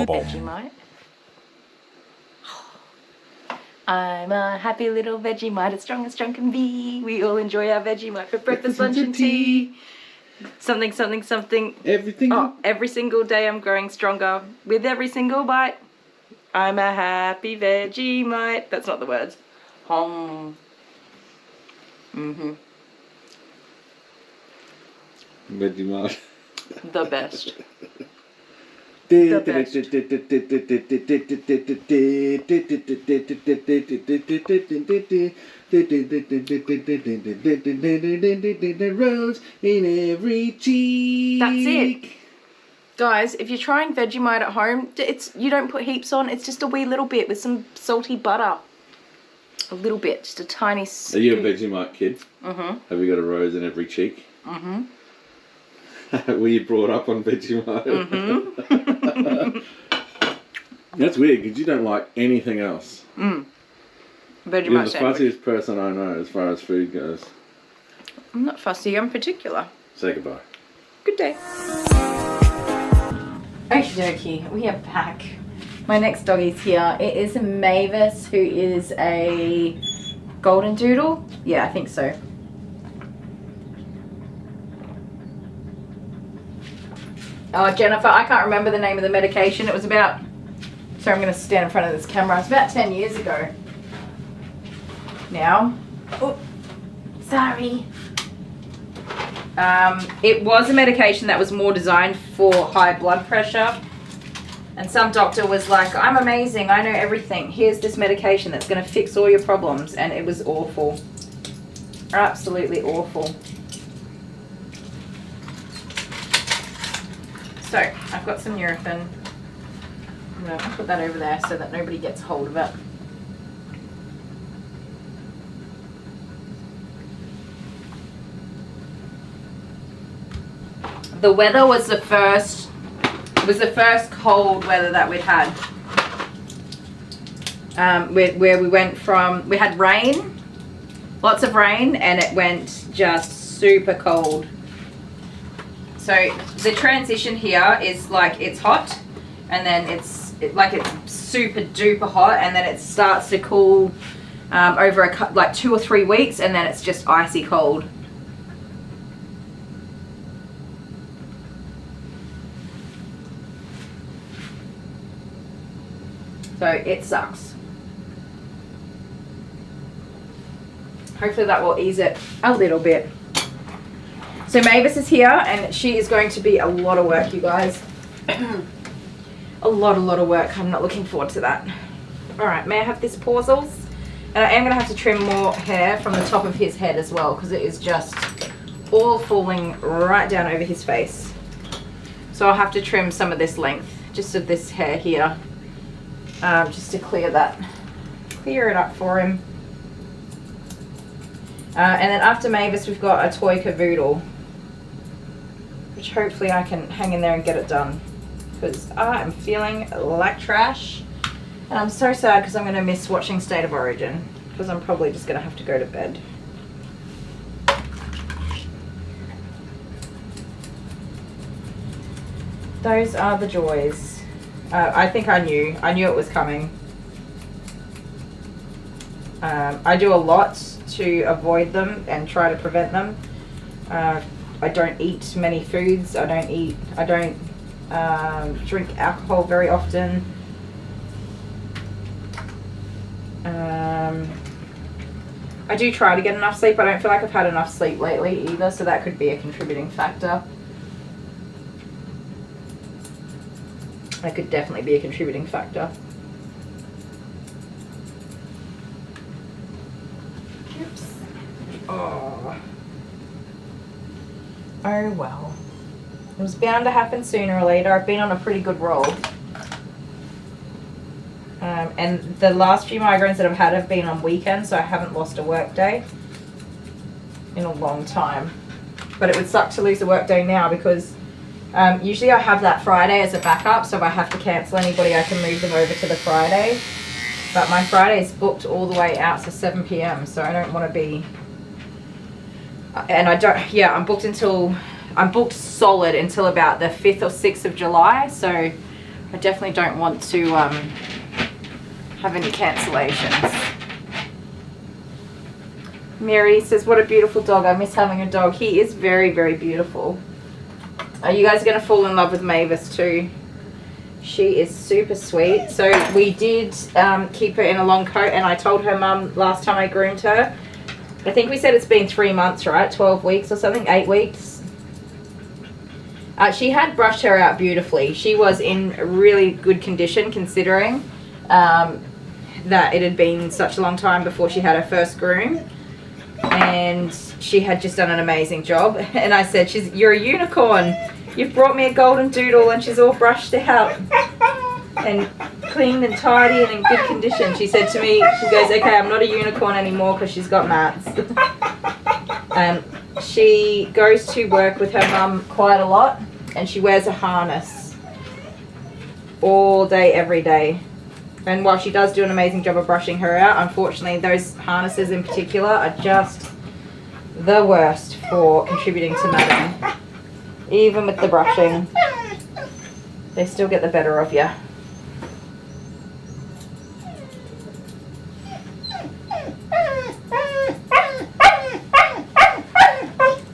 Vegemite. I'm a happy little Vegemite, as strong can be. We all enjoy our Vegemite for breakfast, lunch and tea. Something. Everything. Oh, every single day I'm growing stronger with every single bite. I'm a happy Vegemite. That's not the words. Vegemite. The best. Rose in every cheek. That's it. Guys, if you're trying Vegemite at home, you don't put heaps on. It's just a wee little bit with some salty butter. A little bit, just a tiny scoop. Are you a Vegemite kid? Mm-hmm. Have you got a rose in every cheek? Mm-hmm. Were you brought up on Vegemite? Mm-hmm. That's weird because you don't like anything else. Vegemite You're the sandwich. fussiest person I know as far as food goes. I'm not fussy, I'm particular. Say goodbye. Good day. Okie dokie, we are back. My next doggy's here. It is Mavis, who is a golden doodle. Yeah, I think so. Oh, Jennifer, I can't remember the name of the medication. It was about, sorry, I'm going to stand in front of this camera. It's about 10 years ago now. Oh, sorry. It was a medication that was more designed for high blood pressure. And some doctor was like, I'm amazing, I know everything. Here's this medication that's going to fix all your problems. And it was awful. Absolutely awful. So, I've got some Nurofen. I'm going to put that over there so that nobody gets hold of it. The weather was the first cold weather that we'd had. Where we went from, we had rain, lots of rain, and it went just super cold. So the transition here is like it's hot, and then it's super duper hot, and then it starts to cool over like 2 or 3 weeks, and then it's just icy cold. So it sucks. Hopefully that will ease it a little bit. So Mavis is here, and she is going to be a lot of work, you guys. a lot of work. I'm not looking forward to that. All right, may I have this Pausels? And I am going to have to trim more hair from the top of his head as well, because it is just all falling right down over his face. So I'll have to trim some of this length, just of this hair here, just to clear it up for him. And then after Mavis, we've got a toy cavoodle, which hopefully I can hang in there and get it done, because I'm feeling like trash. And I'm so sad because I'm going to miss watching State of Origin, because I'm probably just going to have to go to bed. Those are the joys. I think I knew it was coming. I do a lot to avoid them and try to prevent them. I don't eat many foods. I don't drink alcohol very often. I do try to get enough sleep. I don't feel like I've had enough sleep lately either, so that could be a contributing factor. That could definitely be a contributing factor. Oops. Oh well. It was bound to happen sooner or later. I've been on a pretty good roll. And the last few migraines that I've had have been on weekends, so I haven't lost a work day in a long time. But it would suck to lose a work day now, because usually I have that Friday as a backup, so if I have to cancel anybody, I can move them over to the Friday. But my Friday is booked all the way out to 7 p.m, so I don't want to be... And I don't... Yeah, I'm booked solid until about the 5th or 6th of July, so I definitely don't want to have any cancellations. Mary says, what a beautiful dog. I miss having a dog. He is very, very beautiful. You guys are going to fall in love with Mavis too. She is super sweet. So we did keep her in a long coat, and I told her mum last time I groomed her, I think we said it's been 3 months, right? 12 weeks or something, 8 weeks. She had brushed her out beautifully. She was in really good condition, considering that it had been such a long time before she had her first groom. And she had just done an amazing job. And I said, you're a unicorn. You've brought me a golden doodle, and she's all brushed out and clean and tidy and in good condition. She said to me, she goes, okay, I'm not a unicorn anymore because she's got mats. She goes to work with her mum quite a lot, and she wears a harness all day, every day. And while she does do an amazing job of brushing her out, unfortunately those harnesses in particular are just the worst for contributing to matting. Even with the brushing, they still get the better of you.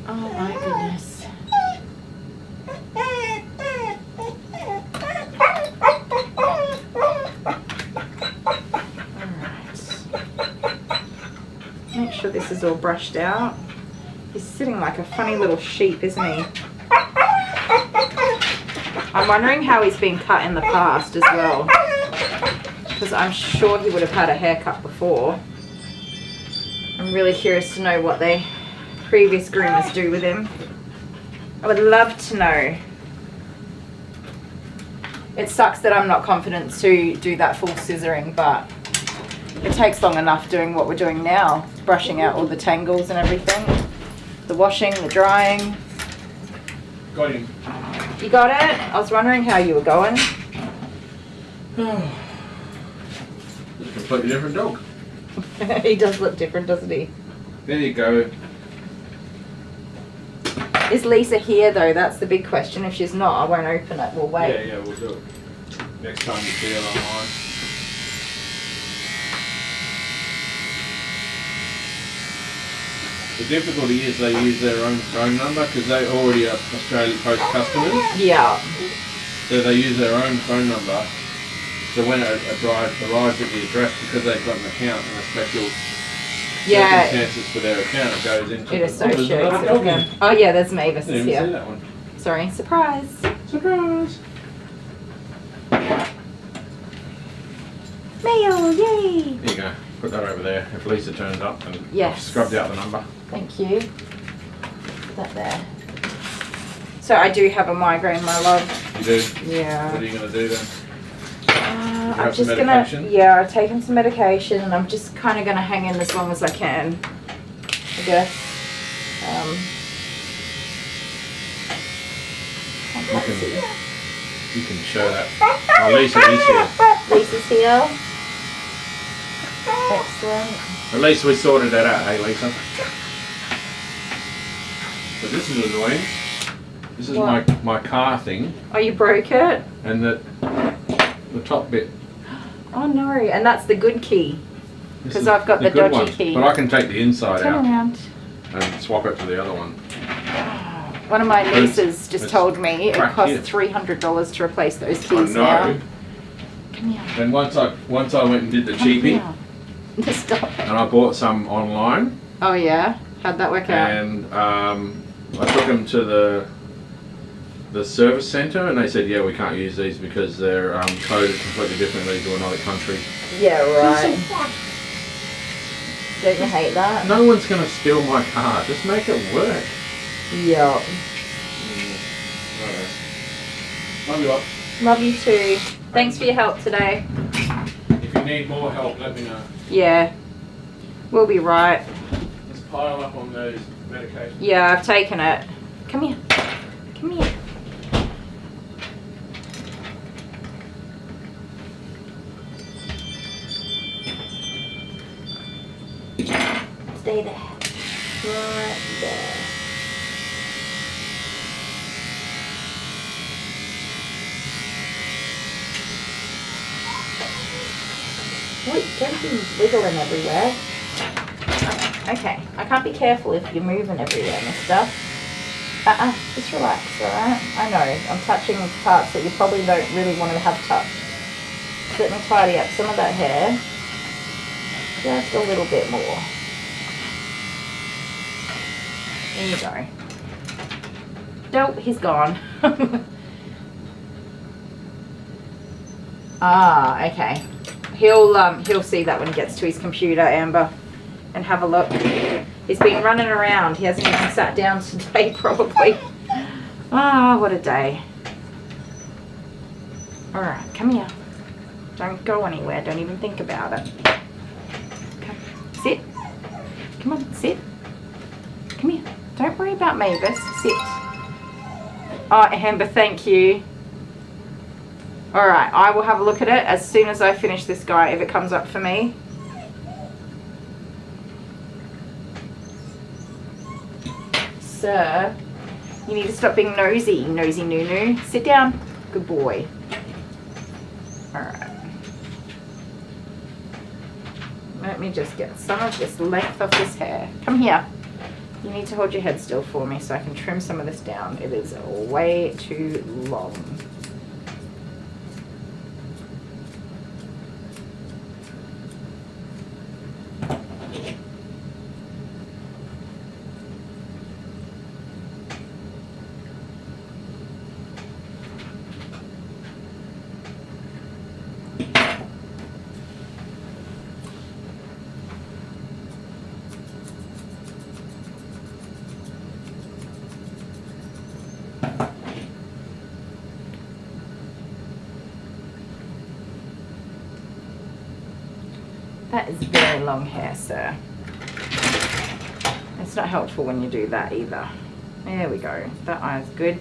Oh my goodness. this is all brushed out. He's sitting like a funny little sheep, isn't he? I'm wondering how he's been cut in the past as well. Because I'm sure he would have had a haircut before. I'm really curious to know what they previous groomers do with him. I would love to know. It sucks that I'm not confident to do that full scissoring, but it takes long enough doing what we're doing now. Brushing out all the tangles and everything. The washing, the drying. Got him. You got it? I was wondering how you were going. It's a completely different dog. He does look different, doesn't he? There you go. Is Lisa here though? That's the big question. If she's not, I won't open it. We'll wait. Yeah, we'll do it. Next time you see it online. The difficulty is they use their own phone number because they already are Australia Post customers. Yeah. So they use their own phone number. So when it arrives at the address, because they've got an account and a special circumstances for their account, it goes into It associates there's another it dog again. in. Oh yeah, there's Mavis Didn't is even see here. that one. Sorry, surprise. Surprise! Mail, yay! There you go. Put that over there. If Lisa turns up, and Yes. I've scrubbed out the number. Thank you. Put that there. So I do have a migraine, my love. You do? Yeah. What are you going to do then? I'm have some just medication? yeah, I've taken some medication and I'm just kind of gonna hang in as long as I can, I guess. You can show that. Oh, Lisa is here. Lisa's here. Excellent. At least we sorted that out, hey Lisa? But this is annoying. This is What? my car thing, Oh, you broke it? and the top bit. Oh no, and that's the good key. This 'Cause is I've got the good dodgy one. key. But I can take the inside Turn out around. and swap it to the other one. One of my But it's- nieces just it's told me it cracked costs here. $300 to replace those I keys know. now. Come here. And once I went and did the Come cheapie, here. Stop. and I bought some online, Oh yeah? How'd that work out? and I took them to the service centre, and they said, yeah, we can't use these because they're coded completely differently to another country. Yeah, right. Don't you hate that? No one's going to steal my car. Just make it work. Yeah. Love you lot. Love you too. Thanks for your help today. If you need more help, let me know. Yeah. We'll be right. Let's pile up on those medications. Yeah, I've taken it. Come here. Come here. Stay there. Right there. Wait, don't be wiggling everywhere. Okay, I can't be careful if you're moving everywhere, mister. Just relax, alright? I know, I'm touching parts that you probably don't really want to have touched. Let me tidy up some of that hair. Just a little bit more. There you go. Nope, he's gone. Ah, okay. He'll see that when he gets to his computer, Amber, and have a look. He's been running around. He hasn't even sat down today, probably. Ah, what a day. All right, come here. Don't go anywhere. Don't even think about it. Come, sit. Come on, sit. Come here. Don't worry about Mavis. Sit. Oh, Amber, thank you. Alright, I will have a look at it as soon as I finish this guy, if it comes up for me. Sir, you need to stop being nosy, nosy noo-noo. Sit down. Good boy. Alright. Let me just get some of this length of this hair. Come here. You need to hold your head still for me so I can trim some of this down. It is way too long. That is very long hair, sir. It's not helpful when you do that either. There we go. That eye's good.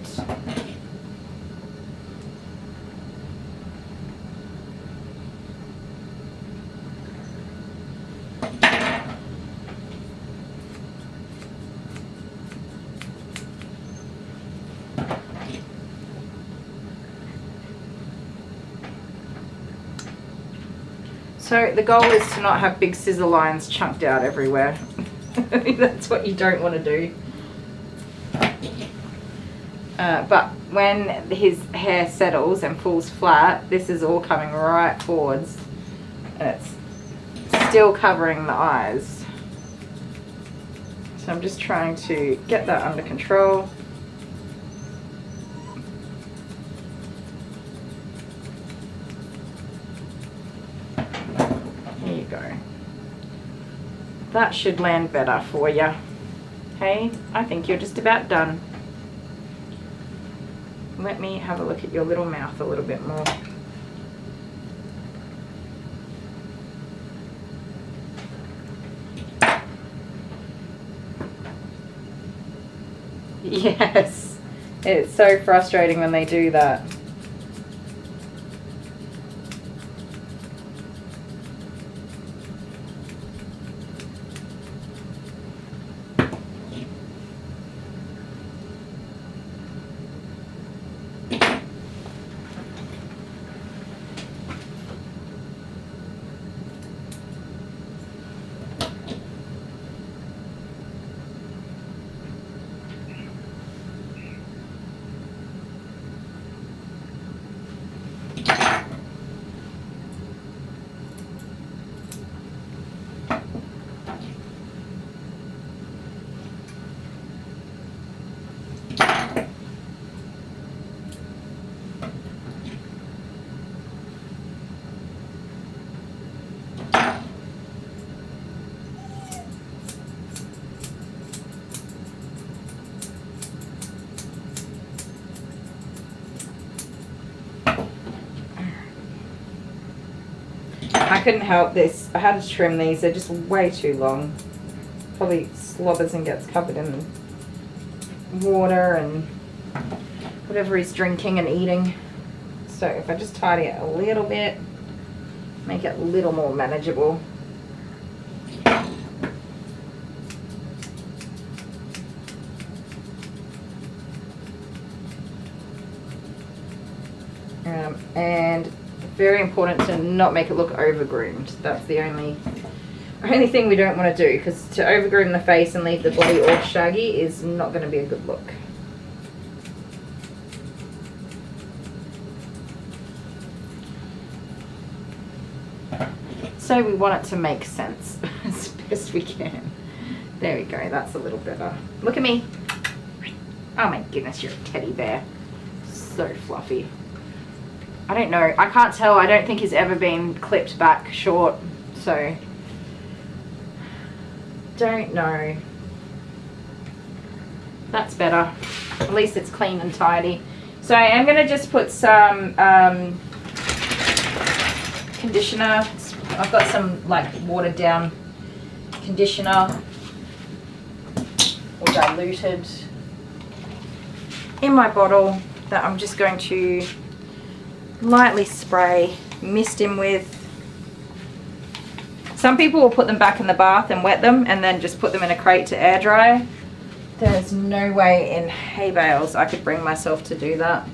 So the goal is to not have big scissor lines chunked out everywhere. That's what you don't want to do. But when his hair settles and falls flat, this is all coming right forwards. And it's still covering the eyes. So I'm just trying to get that under control. There you go. That should land better for you. Okay, I think you're just about done. Let me have a look at your little mouth a little bit more. Yes, it's so frustrating when they do that. I couldn't help this. I had to trim these. They're just way too long. Probably slobbers and gets covered in water and whatever he's drinking and eating. So if I just tidy it a little bit, make it a little more manageable. And very important to not make it look over-groomed. That's the only thing we don't want to do, because to over-groom the face and leave the body all shaggy is not going to be a good look. So we want it to make sense as best we can. There we go, that's a little better. Look at me. Oh my goodness, you're a teddy bear. So fluffy. I don't know. I can't tell. I don't think he's ever been clipped back short. So, don't know. That's better. At least it's clean and tidy. So I am going to just put some conditioner. I've got some like watered down conditioner or diluted in my bottle that I'm just going to lightly spray, mist him with. Some people will put them back in the bath and wet them and then just put them in a crate to air dry. There's no way in hay bales I could bring myself to do that.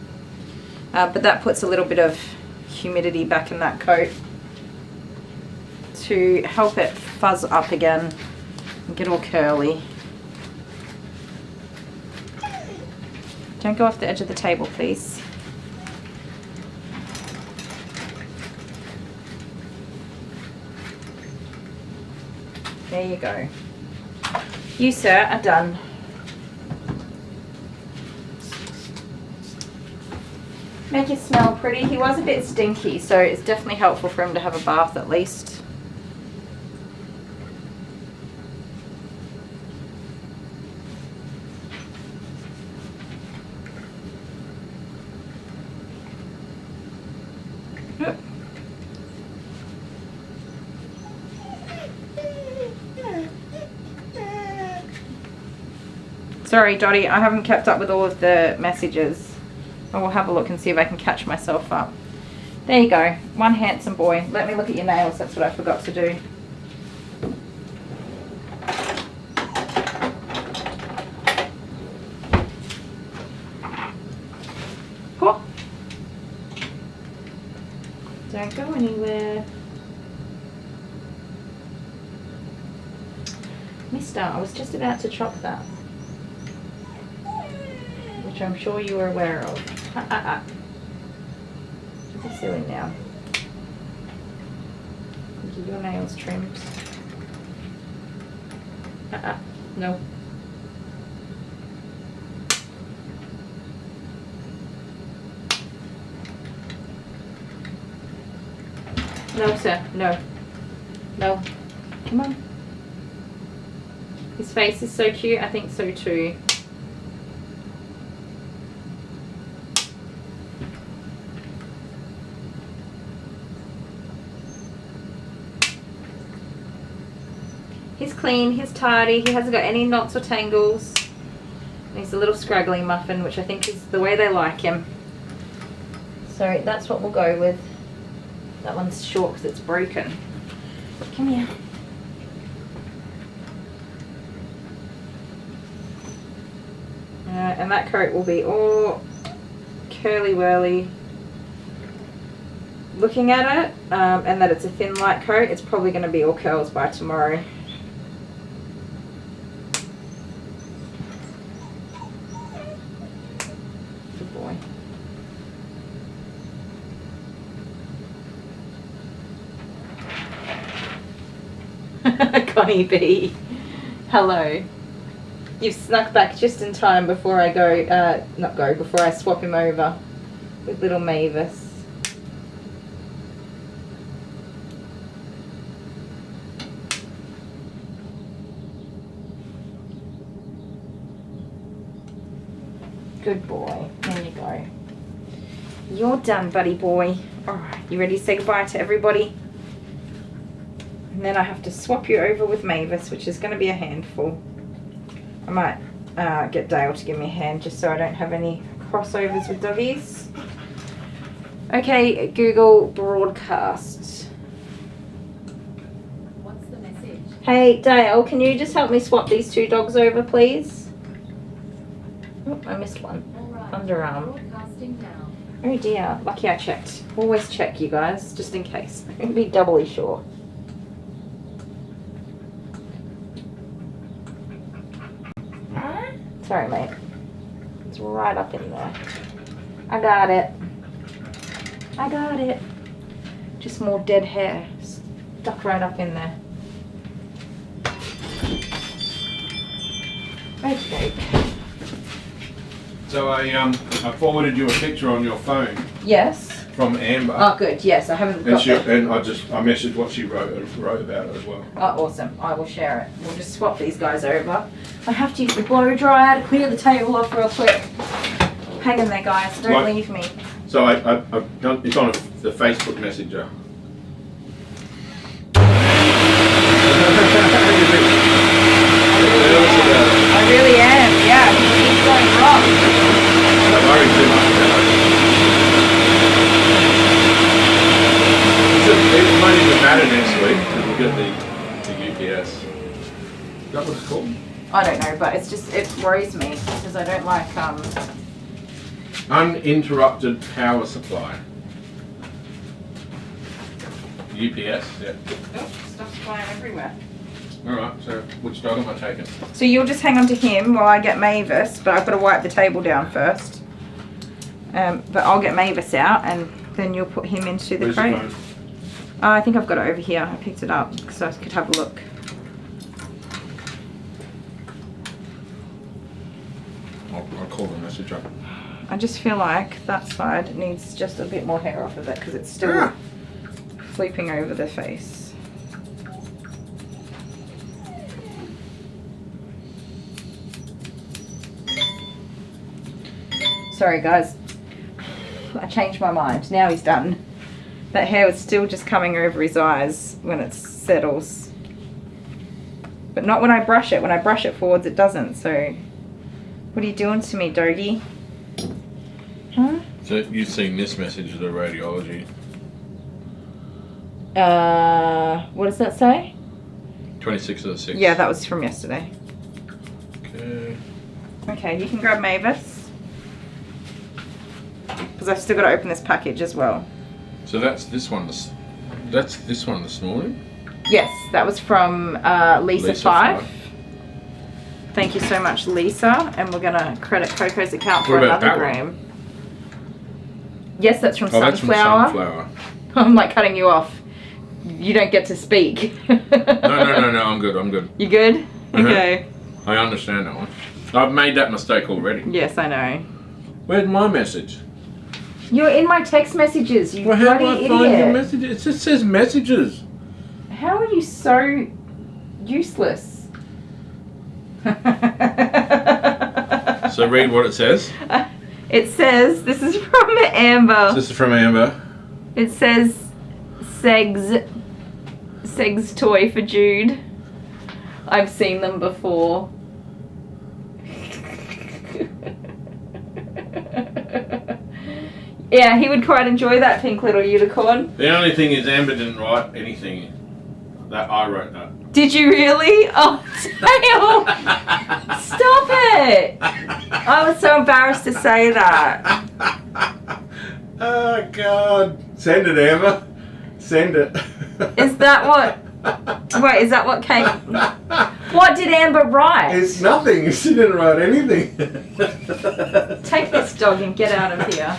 But that puts a little bit of humidity back in that coat to help it fuzz up again and get all curly. Don't go off the edge of the table, please. There you go. You, sir, are done. Make it smell pretty. He was a bit stinky, so it's definitely helpful for him to have a bath at least. Yep. Sorry, Dottie, I haven't kept up with all of the messages. I will have a look and see if I can catch myself up. There you go. One handsome boy. Let me look at your nails. That's what I forgot to do. Cool. Don't go anywhere. Mister, I was just about to chop that. Which I'm sure you are aware of. Don't be silly now. Get your nails trimmed. No. No, sir. No. No. Come on. His face is so cute. I think so too. He's clean, he's tidy, he hasn't got any knots or tangles. And he's a little scraggly muffin, which I think is the way they like him. So that's what we'll go with. That one's short because it's broken. Come here. And that coat will be all curly whirly. Looking at it, and that it's a thin light coat, it's probably going to be all curls by tomorrow. Good boy. Connie B. Hello. You've snuck back just in time before I before I swap him over with little Mavis. Good boy. There you go. You're done, buddy boy. Alright, you ready to say goodbye to everybody? And then I have to swap you over with Mavis, which is going to be a handful. I might get Dale to give me a hand just so I don't have any crossovers with doggies. Okay, Google broadcast. What's the message? Hey Dale, can you just help me swap these two dogs over, please? Oh, I missed one. Alright. Underarm. Broadcasting now. Oh dear, lucky I checked. Always check, you guys, just in case. Be doubly sure. Sorry, mate. It's right up in there. I got it. I got it. Just more dead hair stuck right up in there. Okay. So I forwarded you a picture on your phone Yes. from Amber. Oh, good. Yes, I haven't got that. And I messaged what she wrote about it as well. Oh, awesome. I will share it. We'll just swap these guys over. I have to use the blow dryer to clear the table off real quick. Hang in there, guys. Don't What? leave me. So I've done, it's on the Facebook Messenger. I really am. Yeah, he's going wrong. Don't worry too much about it. It won't even matter next week because we'll get the UPS. Is that what it's called? I don't know, but it worries me because I don't like Uninterrupted power supply. UPS, yeah. oh, stuff's flying everywhere. Alright, so which dog am I taking? So you'll just hang on to him while I get Mavis, but I've got to wipe the table down first. But I'll get Mavis out and then you'll put him into the Where's crate. your phone? I think I've got it over here. I picked it up so I could have a look. I'll call the messenger. I just feel like that side needs just a bit more hair off of it because it's still sleeping over the face. Sorry guys, I changed my mind. Now he's done. That hair was still just coming over his eyes when it settles. But not when I brush it. When I brush it forwards it doesn't, so... What are you doing to me, doggy? Huh? So you've seen this message of the radiology. What does that say? 26th of the 6th. Yeah, that was from yesterday. Okay. Okay, you can grab Mavis. Because I've still got to open this package as well. So that's this one. That's this one this morning. Yes, that was from Lisa 5. Thank you so much, Lisa. And we're going to credit Coco's account for another gram. Yes, that's from Sunflower. That's from Sunflower. I'm like cutting you off. You don't get to speak. No, I'm good. You good? Okay. I understand that one. I've made that mistake already. Yes, I know. Where's my message? You're in my text messages, you Well, how do bloody I find idiot. your messages? It just says messages. How are you so useless? So read what it says. It says, this is from Amber. This is from Amber. It says, Seg's toy for Jude. I've seen them before. Yeah, he would quite enjoy that pink little unicorn. The only thing is Amber didn't write anything. That I wrote that. Did you really? Oh, Dale! Stop it! I was so embarrassed to say that. Oh God! Send it, Amber. Send it. Is that what? Wait, is that what came? What did Amber write? It's nothing. She didn't write anything. Take this dog and get out of here.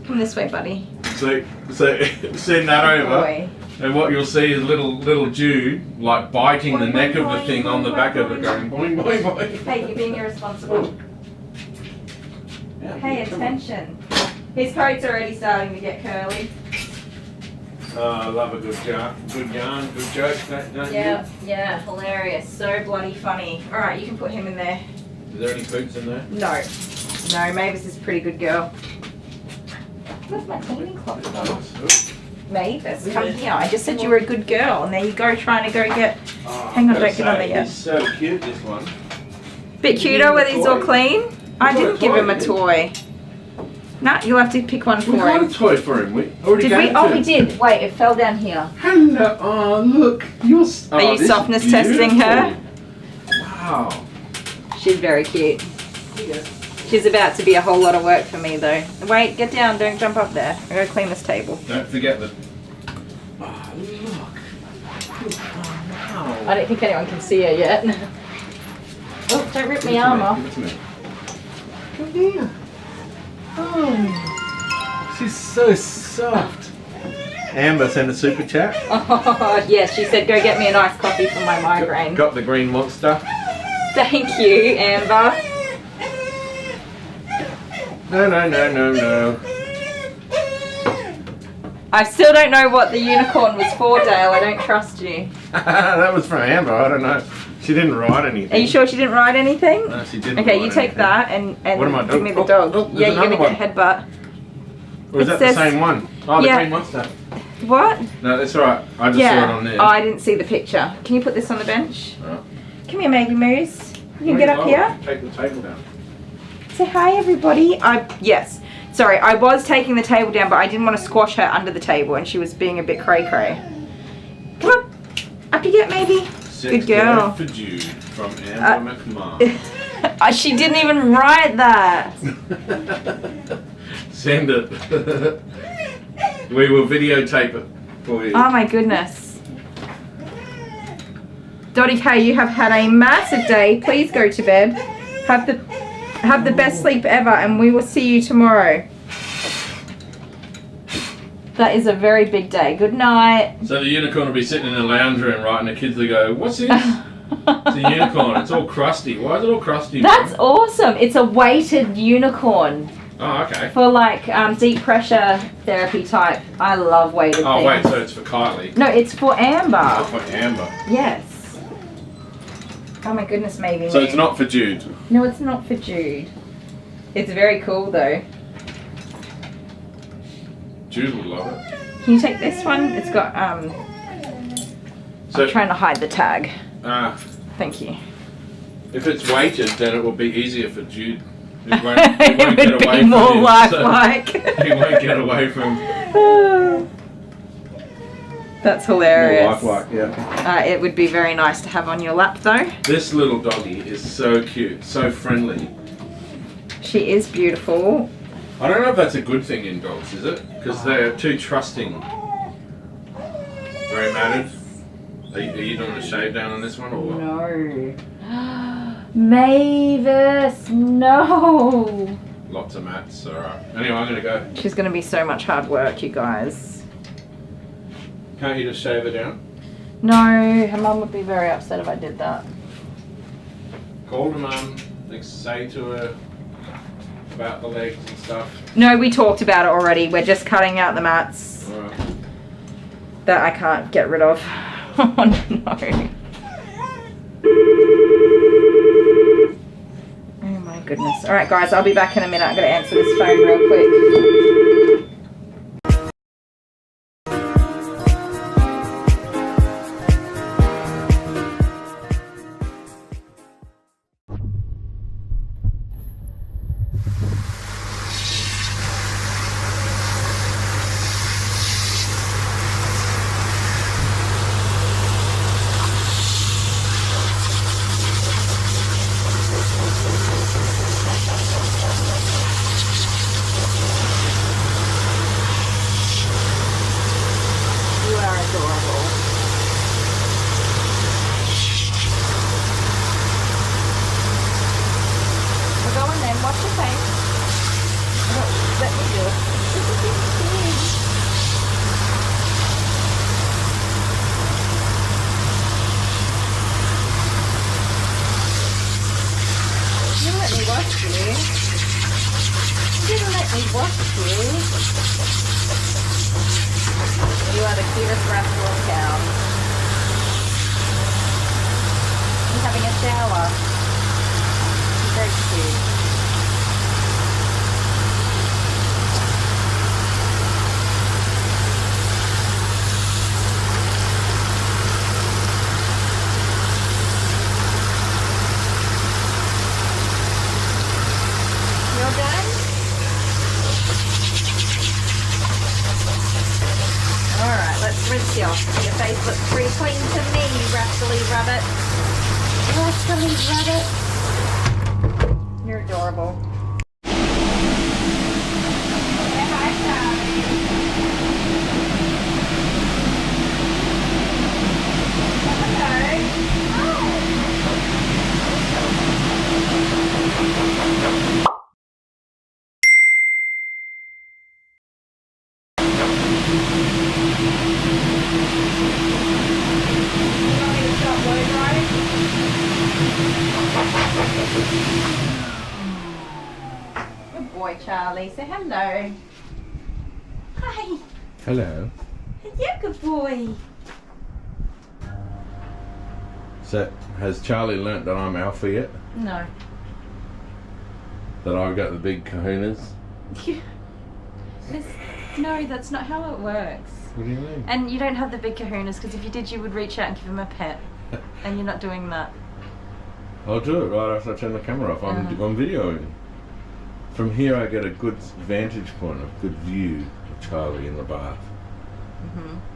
Come this way, buddy. So send that over. Boy. And what you'll see is little Jude like biting the neck of the thing on the back of it, going boing boing boing. Hey, you're being irresponsible. Pay attention. His coat's already starting to get curly. Oh, I love a good yarn, good joke, don't Yeah, yeah, hilarious. So bloody funny. Alright, you can put him in there. you? Is there any poops in there? No. No, Mavis is a pretty good girl. Where's my cleaning cloth gone? Mavis, come here. I just said you were a good girl, and there you go, trying to go get... Hang on, don't get on there yet. He's so cute, this one. Bit cuter when he's all clean. I didn't give him a toy. No, you'll have to pick one for We got a him. toy for him. We already Did we? gave it Oh, to we him. did. Wait, it fell down here. Hello. Oh, look. Are you softness testing her? Wow. She's very cute. She's about to be a whole lot of work for me, though. Wait, get down. Don't jump up there. I gotta clean this table. Don't forget the... Oh, look. Wow. I don't think anyone can see her yet. Oh, don't rip my arm off. Give it to me. Come here. Oh, she's so soft. Amber sent a super chat. Oh, yes, she said go get me a nice coffee for my migraine. Got the green monster. Thank you, Amber. No. I still don't know what the unicorn was for, Dale. I don't trust you. That was from Amber. I don't know. She didn't write anything. Are you sure she didn't write anything? No, she didn't. Okay, write you take anything. that and What am I give me doing? the dog. Oh, Yeah, you're another gonna get headbutt. Or is It that says- the same one? Oh, the Yeah. green monster. What? No, that's alright. I just saw it on there. Oh, I didn't see the picture. Can you put this on the bench? Oh. Come here, Maggie Moose. You can get up here. Take the table down. Say hi, everybody. Yes. Sorry, I was taking the table down, but I didn't want to squash her under the table, and she was being a bit cray-cray. Come on. Up you get, maybe. Good girl. For Jude from Amber McMahon. She didn't even write that. Send it. We will videotape it for you. Oh my goodness. Dottie K, you have had a massive day. Please go to bed. Have the best sleep ever, and we will see you tomorrow. That is a very big day. Good night. So the unicorn will be sitting in the lounge room, right, and the kids will go, "What's this?" It's a unicorn. It's all crusty. Why is it all crusty? That's Mum? awesome. It's a weighted unicorn. Oh, okay. For like deep pressure therapy type. I love weighted Oh, things. wait, so it's for Kylie. No, it's for Amber. Oh, for Amber. Yes. Oh my goodness, maybe. So it's not for Jude. No, it's not for Jude. It's very cool though. Jude would love it. Can you take this one? It's got So, I'm trying to hide the tag. if Thank you. it's weighted, then it will be easier for Jude. He won't It get would away be from more him, lifelike. So he won't get away from That's hilarious. more lifelike, yeah. It would be very nice to have on your lap though. This little doggy is so cute, so friendly. She is beautiful. I don't know if that's a good thing in dogs, is it? Because they're too trusting. Very matted. Are you doing a shave down on this one or what? No. Mavis, no. Lots of mats, alright. Anyway, I'm gonna go. She's going to be so much hard work, you guys. Can't you just shave her down? No, her mum would be very upset if I did that. Call her mum, say to her about the legs and stuff. No, we talked about it already. We're just cutting out the mats Alright. that I can't get rid of. Oh no. Oh my goodness. Alright guys, I'll be back in a minute. I'm going to answer this phone real quick. You are adorable. Well, go on then, wash your face. No, let me do it. You let me wash you. You didn't let me wash you. You are the cutest rascal in town. He's having a shower. He's very cute. You're done? Alright, let's rinse you off. Your face looks pretty clean to me, you rascally rabbit. Rascally rabbit. You're adorable. Say hi, Charlie. Good boy, Charlie. Say hello. Hi. Hello. Yeah, good boy. So, has Charlie learnt that I'm alpha yet? No. That I've got the big kahunas? No, that's not how it works. What do you mean? And you don't have the big kahunas because if you did, you would reach out and give him a pet. And you're not doing that. I'll do it right after I turn the camera off. I'm videoing. From here I get a good vantage point, a good view of Charlie in the bath.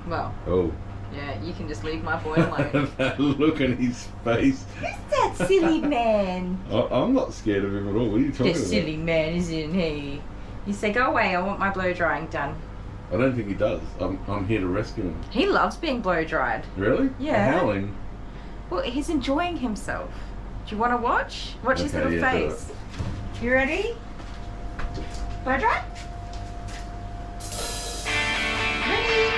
Well, Oh. yeah, you can just leave my boy alone. That look in his face. Who's that silly man? I'm not scared of him at all. What are you talking The about? silly man, isn't he? You say, go away, I want my blow drying done. I don't think he does. I'm here to rescue him. He loves being blow dried. Really? Yeah. Howling. Well, he's enjoying himself. Do you want to watch? Watch his Okay, little yeah, do face. You ready? Blow dry? Ready?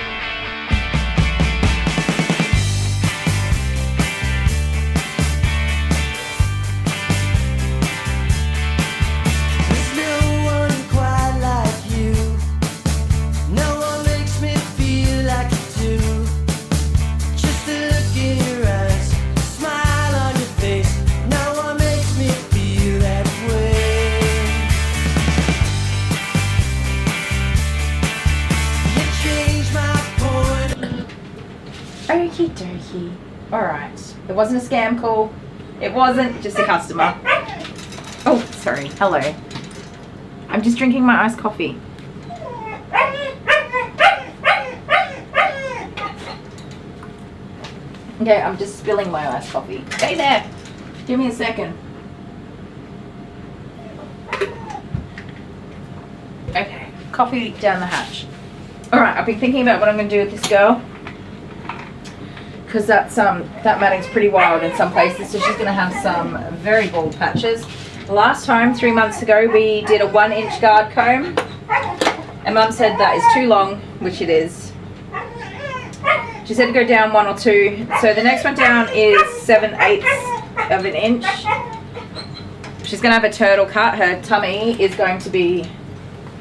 There's no one quite Okie dokie. Alright. It wasn't a scam call. It wasn't, just a customer. Oh, sorry. Hello. I'm just drinking my iced coffee. Okay, I'm just spilling my iced coffee. Stay there. Give me a second. Okay, coffee down the hatch. Alright, I've been thinking about what I'm going to do with this girl. Because that matting's pretty wild in some places, so she's going to have some very bald patches. Last time, 3 months ago, we did a 1-inch guard comb. And Mum said that is too long, which it is. She said to go down 1 or 2. So the next one down is 7/8 of an inch. She's going to have a turtle cut. Her tummy is going to be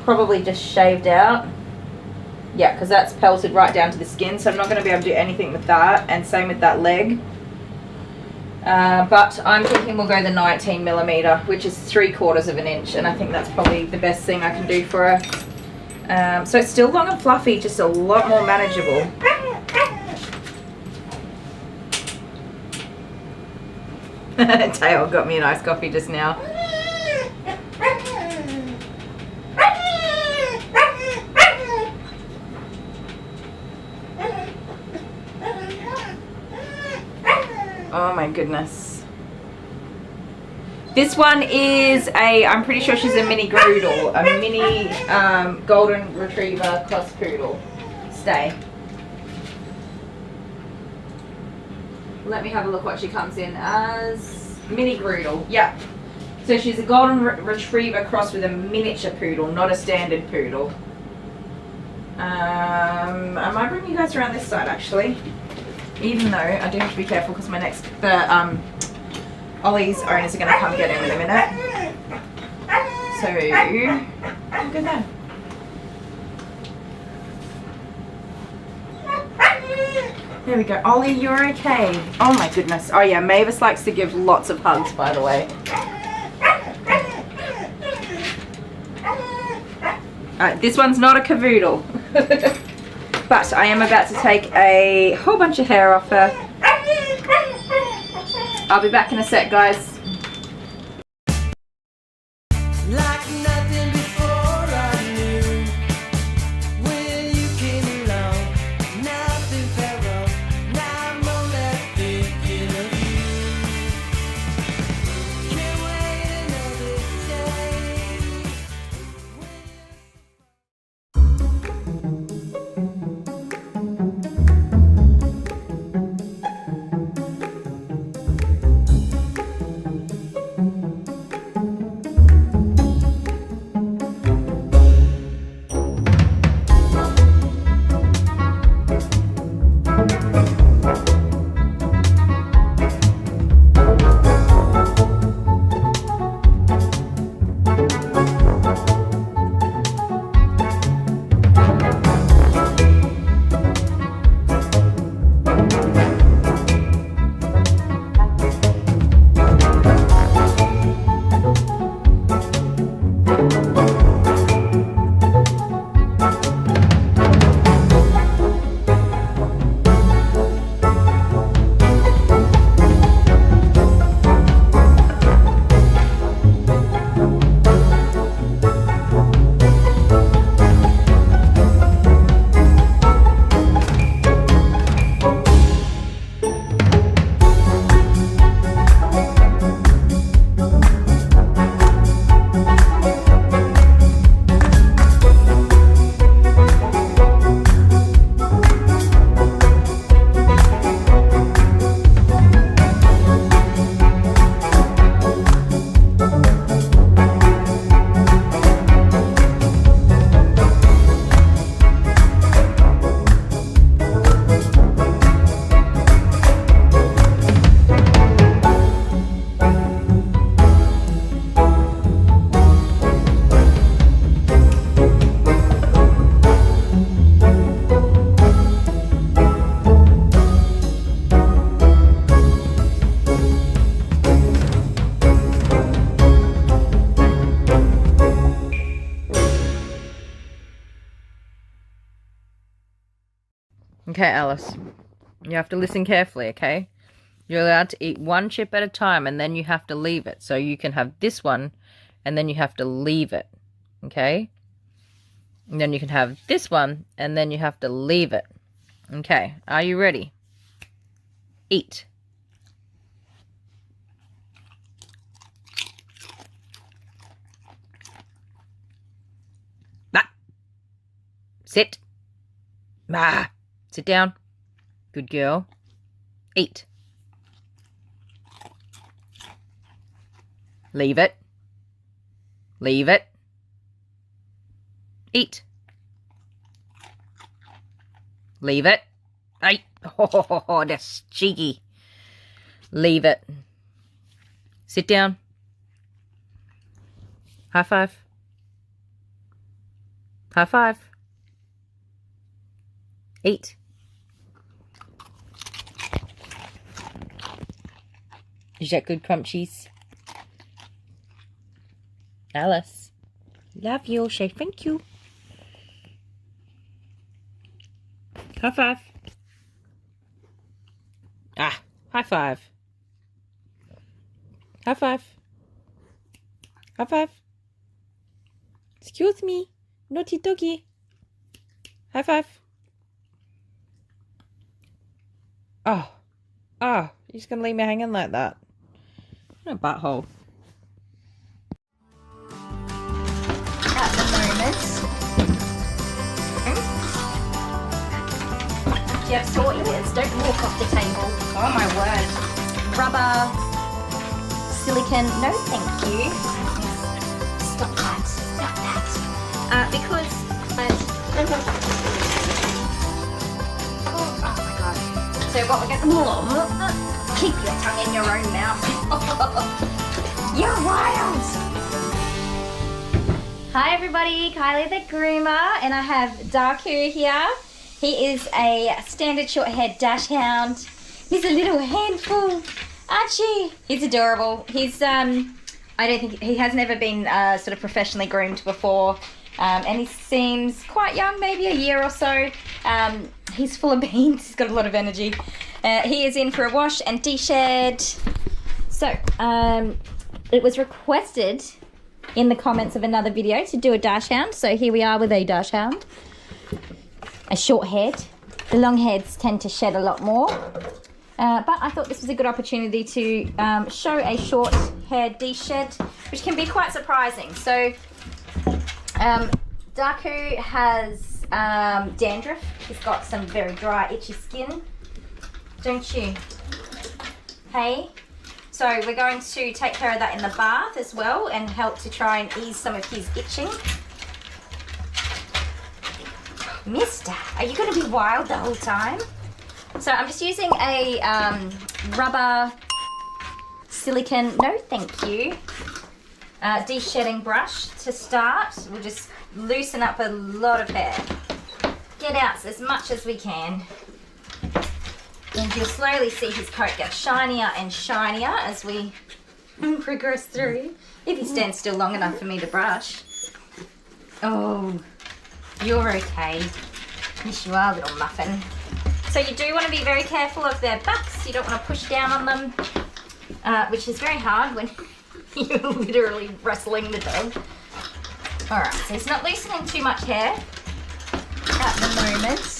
probably just shaved out. Yeah, because that's pelted right down to the skin, so I'm not going to be able to do anything with that. And same with that leg. But I'm thinking we'll go the 19mm, which is 3/4 of an inch, and I think that's probably the best thing I can do for her. So it's still long and fluffy, just a lot more manageable. Tail got me an iced coffee just now. Oh my goodness. This one is I'm pretty sure she's a mini Groodle, a mini golden retriever cross poodle. Stay. Let me have a look what she comes in as. Mini Groodle, yeah. So she's a golden retriever crossed with a miniature poodle, not a standard poodle. I might bring you guys around this side actually. Even though I do have to be careful because Ollie's owners are going to come get him in a minute. So, I'm good now. There we go. Ollie, you're okay. Oh my goodness. Oh yeah, Mavis likes to give lots of hugs, by the way. This one's not a cavoodle. But I am about to take a whole bunch of hair off her. I'll be back in a sec, guys. Like nothing before I knew. When you came along, nothing felt wrong. Now I'm only thinking of you. Can't wait another Okay, Alice. You have to listen carefully, okay? You're allowed to eat one chip at a time, and then you have to leave it. So you can have this one, and then you have to leave it, okay? And then you can have this one, and then you have to leave it. Okay, are you ready? Eat. Ah. Sit. Ah. Sit down. Good girl. Eat. Leave it. Leave it. Eat. Leave it. Ay. Oh, that's cheeky. Leave it. Sit down. High five. High five. Eat. Is that good, Crunchies? Alice. Love you. Say thank you. High five. Ah, high five. High five. High five. Excuse me. Naughty doggy. High five. Oh. Oh, you're just going to leave me hanging like that. What a butthole. At the moment. Do you have salt ears? Don't walk off the table. Oh my word. Rubber, silicone, no thank you. Stop that, stop that. Because oh my god. So what we're going to keep your tongue in your own mouth. You're wild. Hi everybody, Kylie the Groomer, and I have Darku here. He is a standard short-haired dachshund. He's a little handful, Archie. He's adorable. He's I don't think he has never been sort of professionally groomed before, and he seems quite young, maybe a year or so. He's full of beans. He's got a lot of energy. He is in for a wash and deshed. So it was requested in the comments of another video to do a dachshund. So here we are with a dachshund. A short head. The long heads tend to shed a lot more. But I thought this was a good opportunity to show a short hair deshed, which can be quite surprising. So Darku has dandruff. He's got some very dry, itchy skin. Don't you? Hey? So we're going to take care of that in the bath as well and help to try and ease some of his itching. Mister, are you going to be wild the whole time? So I'm just using a rubber silicone, no thank you, de-shedding brush to start. We'll just loosen up a lot of hair. Get out as much as we can. And you'll slowly see his coat get shinier and shinier as we progress through. If he stands still long enough for me to brush. Oh, you're okay. Yes, you are, little muffin. So you do want to be very careful of their backs. You don't want to push down on them, which is very hard when you're literally wrestling the dog. Alright, so he's not loosening too much hair at the moment.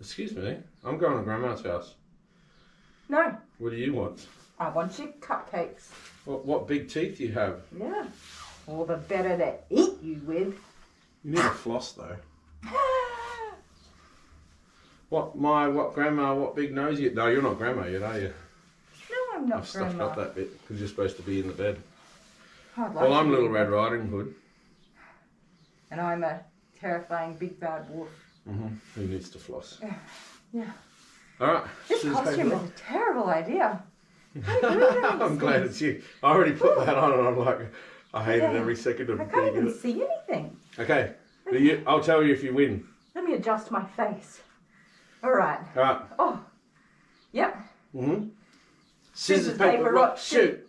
Excuse me, I'm going to Grandma's house. No, What do you want? I want your cupcakes. What big teeth you have? Yeah. All the better to eat you with. You need a floss though. What grandma, what big nose you... No, you're not grandma yet, are you? No, I'm not I've stuffed grandma. up that bit because you're supposed to be in the bed. I'd like Well, I'm to be. Little Red Riding Hood. And I'm a terrifying big bad wolf. Who needs to floss? Yeah. Alright. This scissors, costume paper, is a terrible idea. rock. I'm glad it's you. I already put that on and I'm like, I hate it every second of I can't doing even it. see anything. Okay. I'll tell you if you win. Let me adjust my face. All right. Alright. Oh. Yep. Scissors, paper, rock, shoot.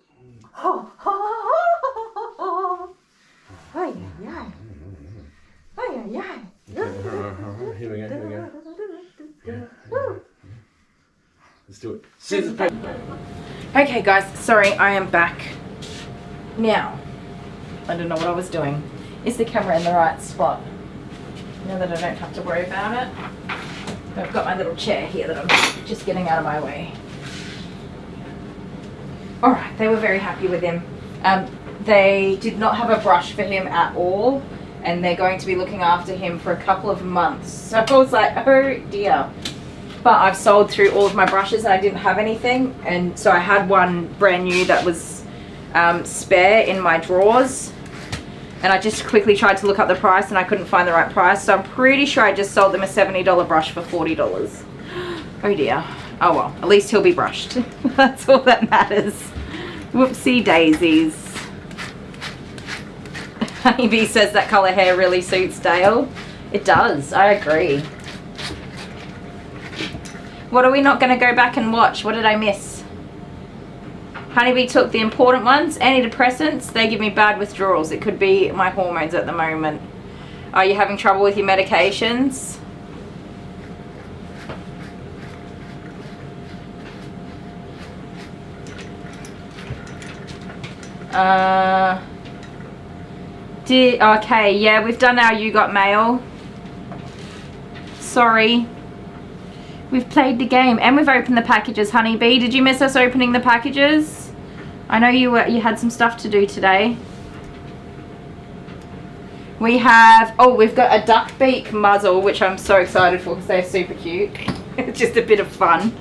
Oh. Ay, ay. Ay, ay, ay. Alright, here we go. Let's do it. Scissors, paper. Okay, guys. Sorry, I am back. Now, I don't know what I was doing. Is the camera in the right spot? Now that I don't have to worry about it. I've got my little chair here that I'm just getting out of my way. Alright, they were very happy with him. They did not have a brush for him at all, and they're going to be looking after him for a couple of months. So I was like, oh dear. But I've sold through all of my brushes and I didn't have anything, and so I had one brand new that was spare in my drawers. And I just quickly tried to look up the price and I couldn't find the right price. So I'm pretty sure I just sold them a $70 brush for $40. Oh dear. Oh well, at least he'll be brushed. That's all that matters. Whoopsie daisies. Honeybee says that colour hair really suits Dale. It does, I agree. What are we not going to go back and watch? What did I miss? Honeybee took the important ones. Antidepressants, they give me bad withdrawals. It could be my hormones at the moment. Are you having trouble with your medications? Okay, yeah, we've done our You Got Mail. Sorry. We've played the game and we've opened the packages, Honeybee. Did you miss us opening the packages? I know you had some stuff to do today. We have, we've got a duck beak muzzle, which I'm so excited for because they're super cute. It's just a bit of fun.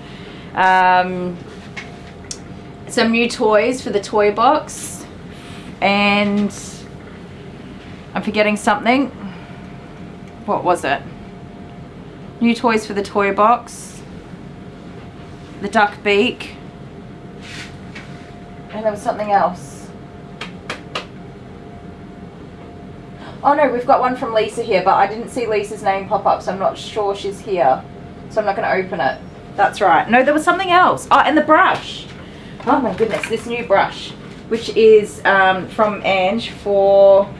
Some new toys for the toy box. And I'm forgetting something. What was it? New toys for the toy box. The duck beak. And there was something else. Oh no, we've got one from Lisa here, but I didn't see Lisa's name pop up, so I'm not sure she's here. So I'm not going to open it. That's right. No, there was something else. Oh, and the brush. Oh my goodness, this new brush, which is from Ange for,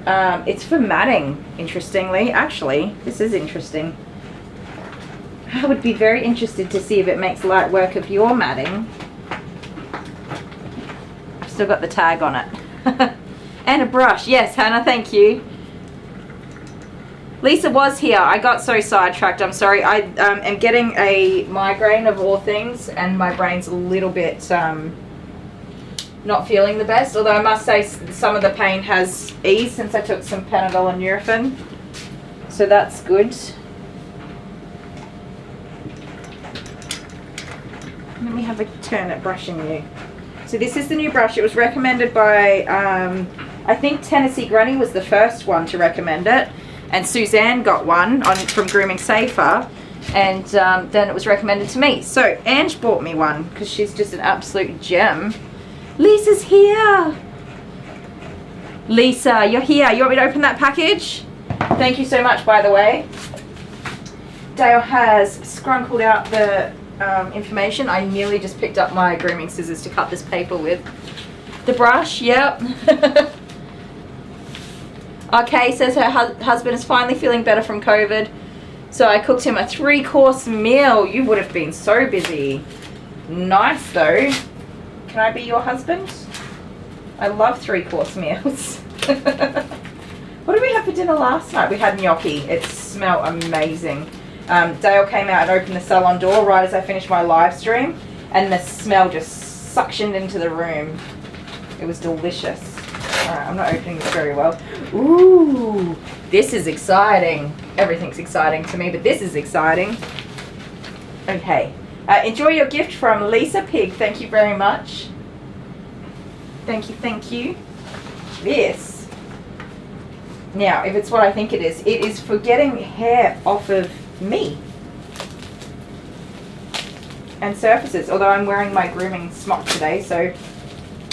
it's for matting, interestingly. Actually, this is interesting. I would be very interested to see if it makes light work of your matting. I've still got the tag on it. And a brush. Yes, Hannah, thank you. Lisa was here. I got so sidetracked. I'm sorry. I am getting a migraine of all things, and my brain's a little bit not feeling the best. Although I must say some of the pain has eased since I took some Panadol and Nurofen. So that's good. Let me have a turn at brushing you. So this is the new brush. It was recommended by, I think Tennessee Granny was the first one to recommend it. And Suzanne got one from Grooming Safer. And then it was recommended to me. So Ange bought me one because she's just an absolute gem. Lisa's here. Lisa, you're here. You want me to open that package? Thank you so much, by the way. Dale has scrunkled out the information. I nearly just picked up my grooming scissors to cut this paper with. The brush, yep. Okay, says her husband is finally feeling better from COVID. So I cooked him a 3-course meal. You would have been so busy. Nice though. Can I be your husband? I love 3-course meals. What did we have for dinner last night? We had gnocchi. It smelled amazing. Dale came out and opened the salon door right as I finished my live stream, and the smell just suctioned into the room. It was delicious. Alright, I'm not opening this very well. Ooh, this is exciting. Everything's exciting to me, but this is exciting. Okay. Enjoy your gift from Lisa Pig. Thank you very much. Thank you, thank you. This. Now, if it's what I think it is for getting hair off of me. And surfaces, although I'm wearing my grooming smock today, so,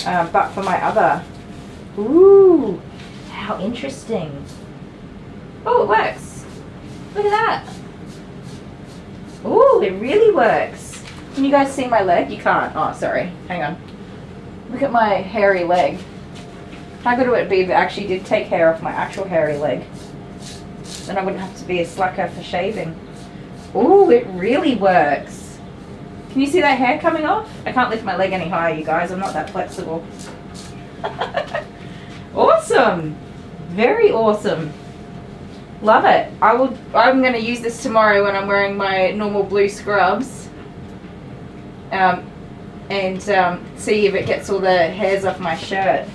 but for my other. Ooh, how interesting. Oh, it works. Look at that. Ooh, it really works. Can you guys see my leg? You can't. Oh, sorry. Hang on. Look at my hairy leg. How good would it be if it actually did take hair off my actual hairy leg? Then I wouldn't have to be a slacker for shaving. Ooh, it really works. Can you see that hair coming off? I can't lift my leg any higher, you guys. I'm not that flexible. Awesome. Very awesome. Love it. I'm going to use this tomorrow when I'm wearing my normal blue scrubs. And see if it gets all the hairs off my shirt.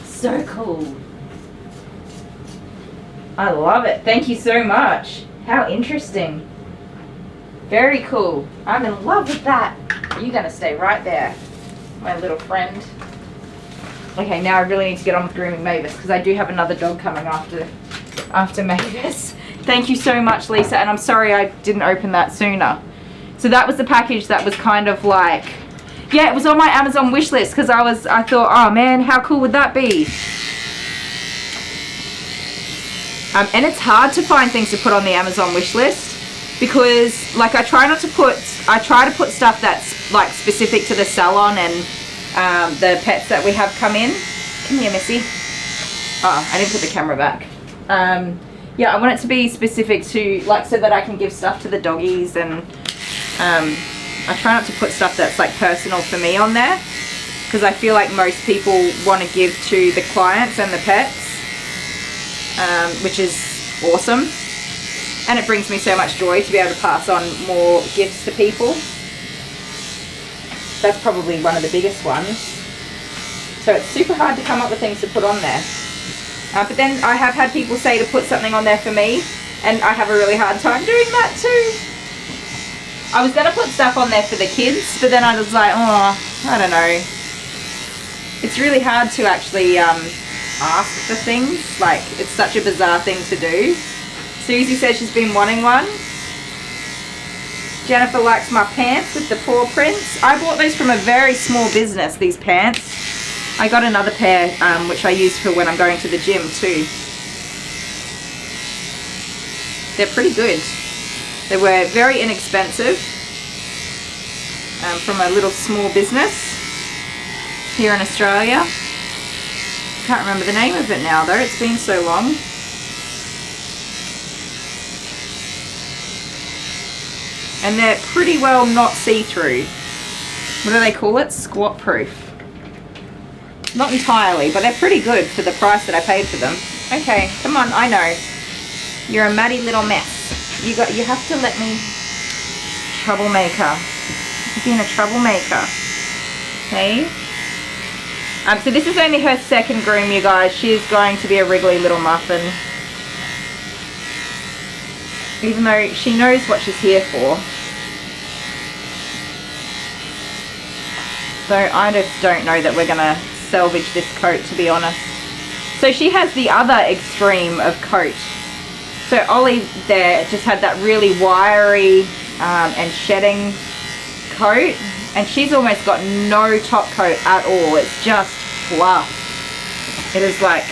So cool. I love it. Thank you so much. How interesting. Very cool. I'm in love with that. You're going to stay right there, my little friend. Okay, now I really need to get on with grooming Mavis because I do have another dog coming after Mavis. Thank you so much, Lisa, and I'm sorry I didn't open that sooner. So that was the package that was kind of like, yeah, it was on my Amazon wish list because I thought, oh man, how cool would that be? And it's hard to find things to put on the Amazon wish list because like I try to put stuff that's like specific to the salon and the pets that we have come in. Come here, Missy. Oh, I didn't put the camera back. Yeah, I want it to be specific to, like, so that I can give stuff to the doggies, and I try not to put stuff that's like personal for me on there because I feel like most people want to give to the clients and the pets, which is awesome, and it brings me so much joy to be able to pass on more gifts to people. That's probably one of the biggest ones. So it's super hard to come up with things to put on there. But then I have had people say to put something on there for me, and I have a really hard time doing that too. I was going to put stuff on there for the kids, but then I was like, oh, I don't know. It's really hard to actually ask for things. Like, it's such a bizarre thing to do. Susie says she's been wanting one. Jennifer likes my pants with the paw prints. I bought those from a very small business, these pants. I got another pair, which I use for when I'm going to the gym too. They're pretty good. They were very inexpensive from a little small business here in Australia. Can't remember the name of it now though, it's been so long. And they're pretty well not see-through. What do they call it? Squat proof. Not entirely, but they're pretty good for the price that I paid for them. Okay, come on, I know. You're a muddy little mess. You have to let me... Troublemaker. You're being a troublemaker. Okay? So this is only her second groom, you guys. She is going to be a wriggly little muffin. Even though she knows what she's here for. So I just don't know that we're going to salvage this coat, to be honest. So she has the other extreme of coat. So Ollie there just had that really wiry and shedding coat, and she's almost got no top coat at all. It's just fluff. It is like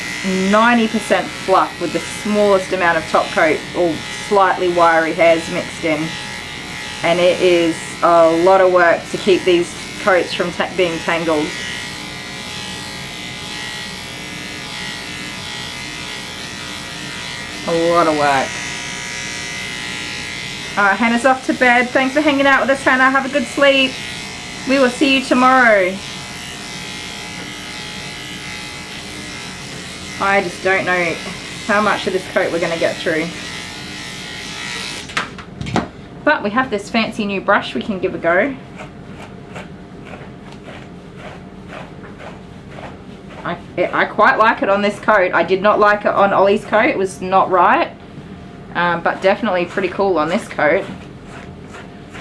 90% fluff with the smallest amount of top coat, all slightly wiry hairs mixed in, and it is a lot of work to keep these coats from being tangled. A lot of work. Alright, Hannah's off to bed. Thanks for hanging out with us, Hannah. Have a good sleep. We will see you tomorrow. I just don't know how much of this coat we're going to get through. But we have this fancy new brush we can give a go. I quite like it on this coat. I did not like it on Ollie's coat. It was not right. But definitely pretty cool on this coat.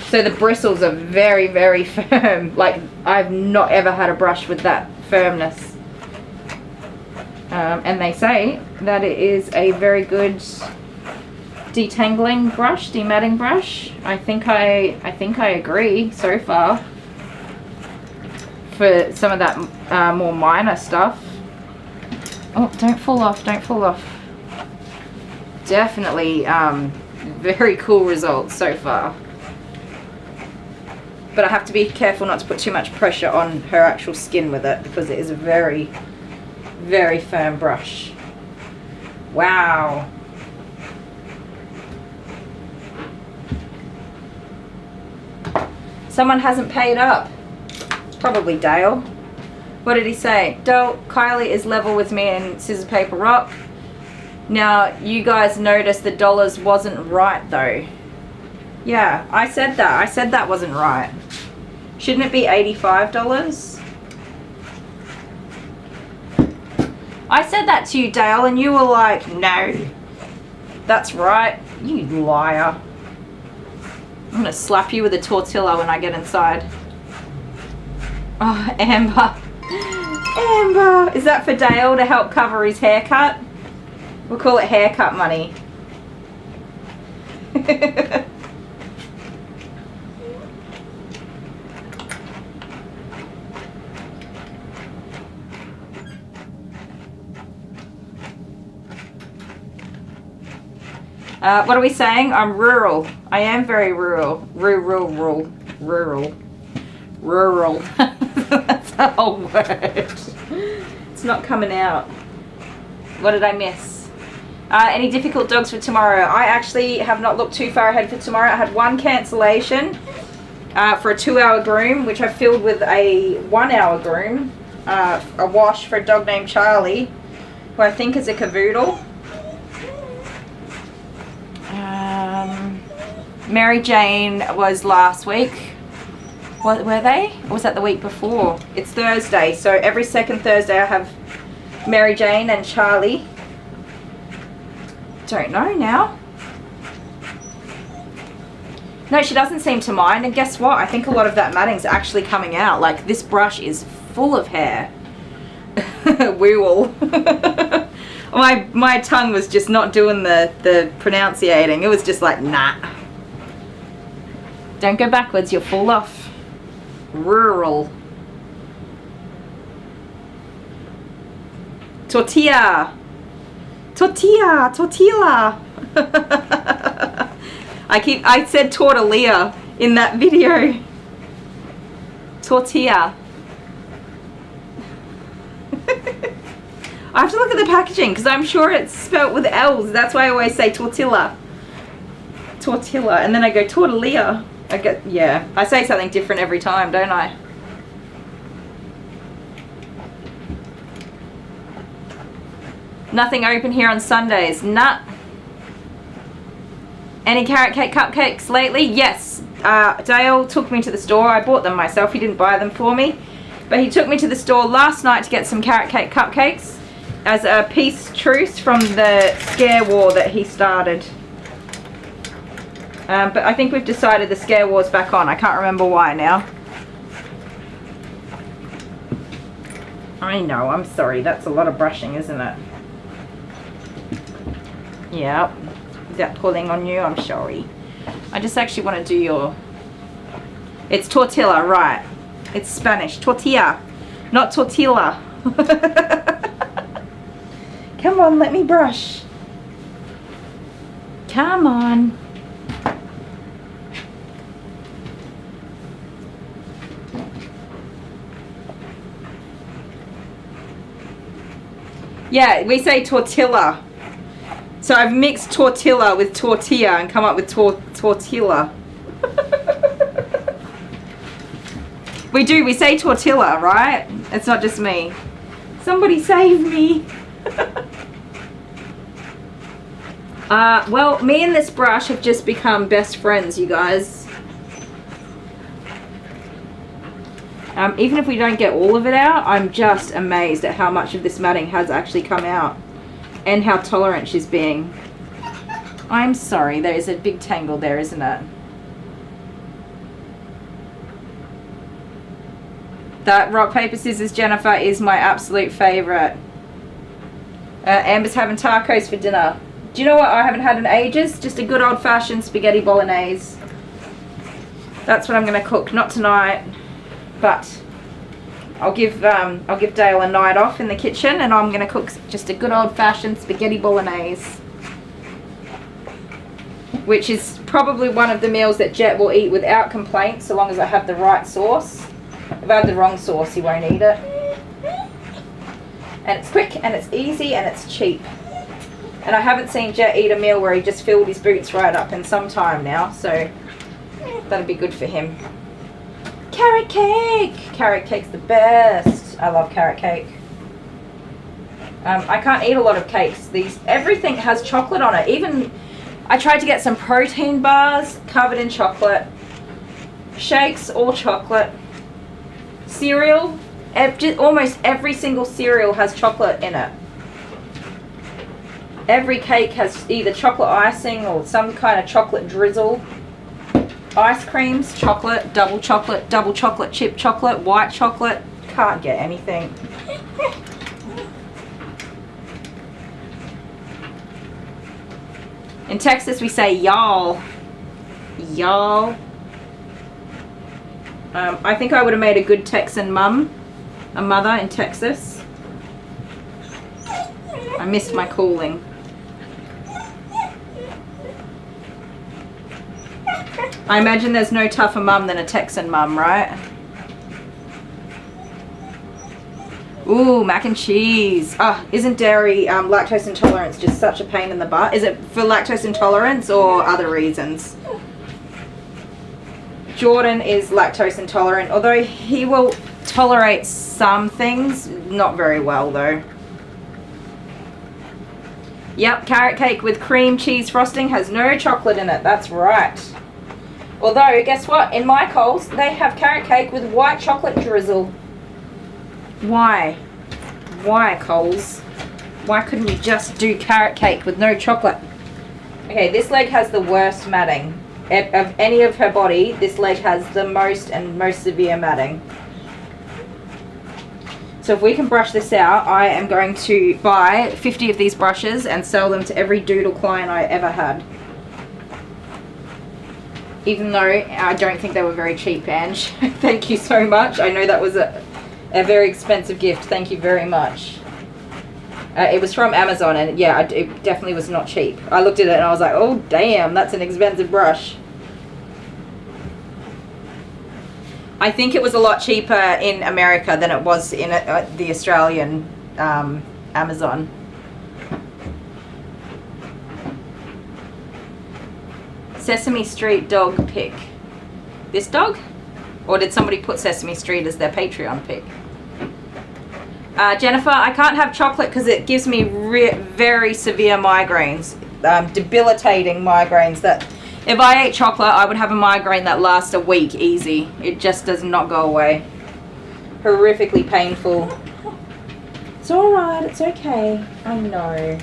So the bristles are very, very firm. Like, I've not ever had a brush with that firmness. And they say that it is a very good detangling brush, dematting brush. I think I agree so far. For some of that more minor stuff. Oh, don't fall off, don't fall off. Definitely very cool results so far. But I have to be careful not to put too much pressure on her actual skin with it, because it is a very, very firm brush. Wow. Someone hasn't paid up. Probably Dale. What did he say? Dale, Kylie is level with me in scissors, paper, rock. Now, you guys noticed the dollars wasn't right though. Yeah, I said that. I said that wasn't right. Shouldn't it be $85? I said that to you, Dale, and you were like, no. That's right. You liar. I'm going to slap you with a tortilla when I get inside. Oh, Amber. Amber. Is that for Dale to help cover his haircut? We'll call it haircut money. What are we saying? I'm rural. I am very rural. Rural. That's a whole word. It's not coming out. What did I miss? Any difficult dogs for tomorrow? I actually have not looked too far ahead for tomorrow. I had one cancellation for a 2-hour groom, which I filled with a 1-hour groom. A wash for a dog named Charlie, who I think is a cavoodle. Mary Jane was last week. What were they? Or was that the week before? It's Thursday, so every second Thursday I have Mary Jane and Charlie. Don't know now. No, she doesn't seem to mind, and guess what? I think a lot of that matting's actually coming out. Like, this brush is full of hair. Weewall. My tongue was just not doing the pronunciating. It was just like, nah. Don't go backwards, you'll fall off. Rural. Tortilla. Tortilla. Tortilla. I said tortilla in that video. Tortilla. I have to look at the packaging because I'm sure it's spelt with L's. That's why I always say tortilla. Tortilla. And then I go tortilla. Yeah, I say something different every time, don't I? Nothing open here on Sundays. Nah. Any carrot cake cupcakes lately? Yes. Dale took me to the store. I bought them myself. He didn't buy them for me. But he took me to the store last night to get some carrot cake cupcakes as a peace truce from the scare war that he started. But I think we've decided the scare war's back on. I can't remember why now. I know, I'm sorry. That's a lot of brushing, isn't it? Yep. Is that pulling on you? I'm sorry. I just actually want to do your... It's tortilla, right. It's Spanish. Tortilla. Not tortilla. Come on, let me brush. Come on. Yeah, we say tortilla. So I've mixed tortilla with tortilla and come up with tortilla. We say tortilla, right? It's not just me. Somebody save me. Well, me and this brush have just become best friends, you guys. Even if we don't get all of it out, I'm just amazed at how much of this matting has actually come out and how tolerant she's being. I'm sorry, there is a big tangle there, isn't it? That rock, paper, scissors, Jennifer, is my absolute favourite. Amber's having tacos for dinner. Do you know what I haven't had in ages? Just a good old-fashioned spaghetti bolognese. That's what I'm going to cook. Not tonight, but I'll give Dale a night off in the kitchen, and I'm going to cook just a good old-fashioned spaghetti bolognese, which is probably one of the meals that Jet will eat without complaint, so long as I have the right sauce. If I have the wrong sauce, he won't eat it. And it's quick, and it's easy, and it's cheap. And I haven't seen Jet eat a meal where he just filled his boots right up in some time now, so that'll be good for him. Carrot cake! Carrot cake's the best. I love carrot cake. I can't eat a lot of cakes. Everything has chocolate on it. Even I tried to get some protein bars covered in chocolate. Shakes, all chocolate. Cereal, almost every single cereal has chocolate in it. Every cake has either chocolate icing or some kind of chocolate drizzle. Ice creams, chocolate, double chocolate chip chocolate, white chocolate. Can't get anything. In Texas we say y'all. Y'all. I think I would have made a good Texan a mother in Texas. I missed my calling. I imagine there's no tougher mum than a Texan mum, right? Ooh, mac and cheese. Isn't dairy lactose intolerance just such a pain in the butt? Is it for lactose intolerance or other reasons? Jordan is lactose intolerant, although he will tolerate some things, not very well though. Yep, carrot cake with cream cheese frosting has no chocolate in it, that's right. Although, guess what? In my Coles, they have carrot cake with white chocolate drizzle. Why? Why, Coles? Why couldn't you just do carrot cake with no chocolate? Okay, this leg has the worst matting. Of any of her body, this leg has the most severe matting. So if we can brush this out, I am going to buy 50 of these brushes and sell them to every doodle client I ever had. Even though I don't think they were very cheap, Ange. Thank you so much. I know that was a very expensive gift. Thank you very much. It was from Amazon, and yeah, it definitely was not cheap. I looked at it and I was like, oh damn, that's an expensive brush. I think it was a lot cheaper in America than it was in the Australian Amazon. Sesame Street dog pic. This dog? Or did somebody put Sesame Street as their Patreon pic? Jennifer, I can't have chocolate because it gives me very severe migraines. Debilitating migraines that if I ate chocolate, I would have a migraine that lasts a week easy. It just does not go away. Horrifically painful. It's alright, it's okay. I know.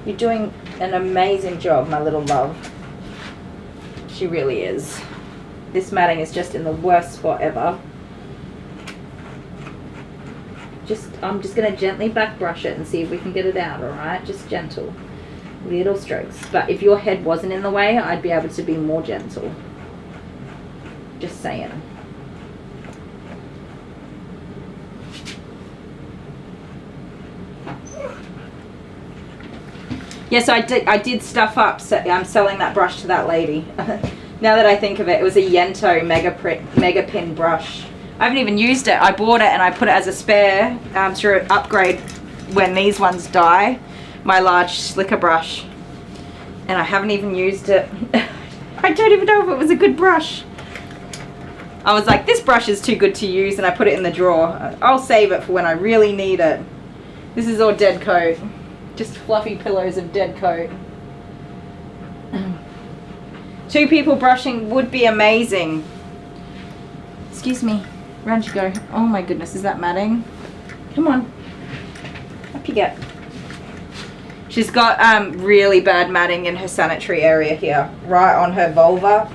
You're doing an amazing job, my little love. She really is. This matting is just in the worst spot ever. I'm just going to gently back brush it and see if we can get it out, alright? Just gentle. Little strokes. But if your head wasn't in the way, I'd be able to be more gentle. Just saying. Yes, I did stuff up. I'm selling that brush to that lady. Now that I think of it, it was a Yento Mega Pin brush. I haven't even used it. I bought it and I put it as a spare through an upgrade when these ones die. My large slicker brush. And I haven't even used it. I don't even know if it was a good brush. I was like, this brush is too good to use, and I put it in the drawer. I'll save it for when I really need it. This is all dead coat. Just fluffy pillows of dead coat. 2 people brushing would be amazing. Excuse me. Round you go. Oh my goodness, is that matting? Come on. Up you get. She's got really bad matting in her sanitary area here, right on her vulva.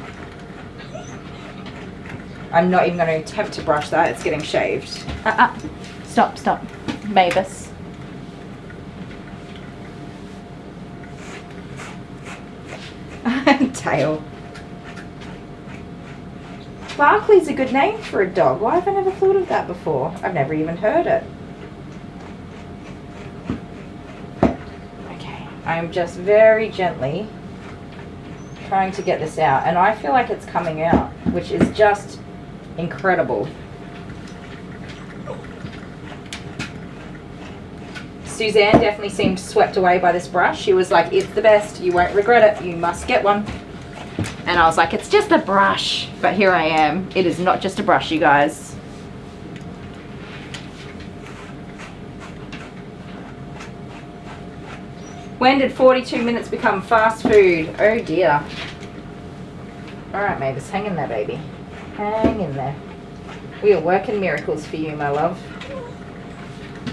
I'm not even going to attempt to brush that. It's getting shaved. Stop, stop. Mavis. Tail. Barkley's a good name for a dog. Why have I never thought of that before? I've never even heard it. Okay, I'm just very gently trying to get this out, and I feel like it's coming out, which is just incredible. Suzanne definitely seemed swept away by this brush. She was like, it's the best, you won't regret it, you must get one. And I was like, it's just a brush. But here I am. It is not just a brush, you guys. When did 42 minutes become fast food? Oh dear. Alright, Mavis, hang in there, baby. Hang in there. We are working miracles for you, my love.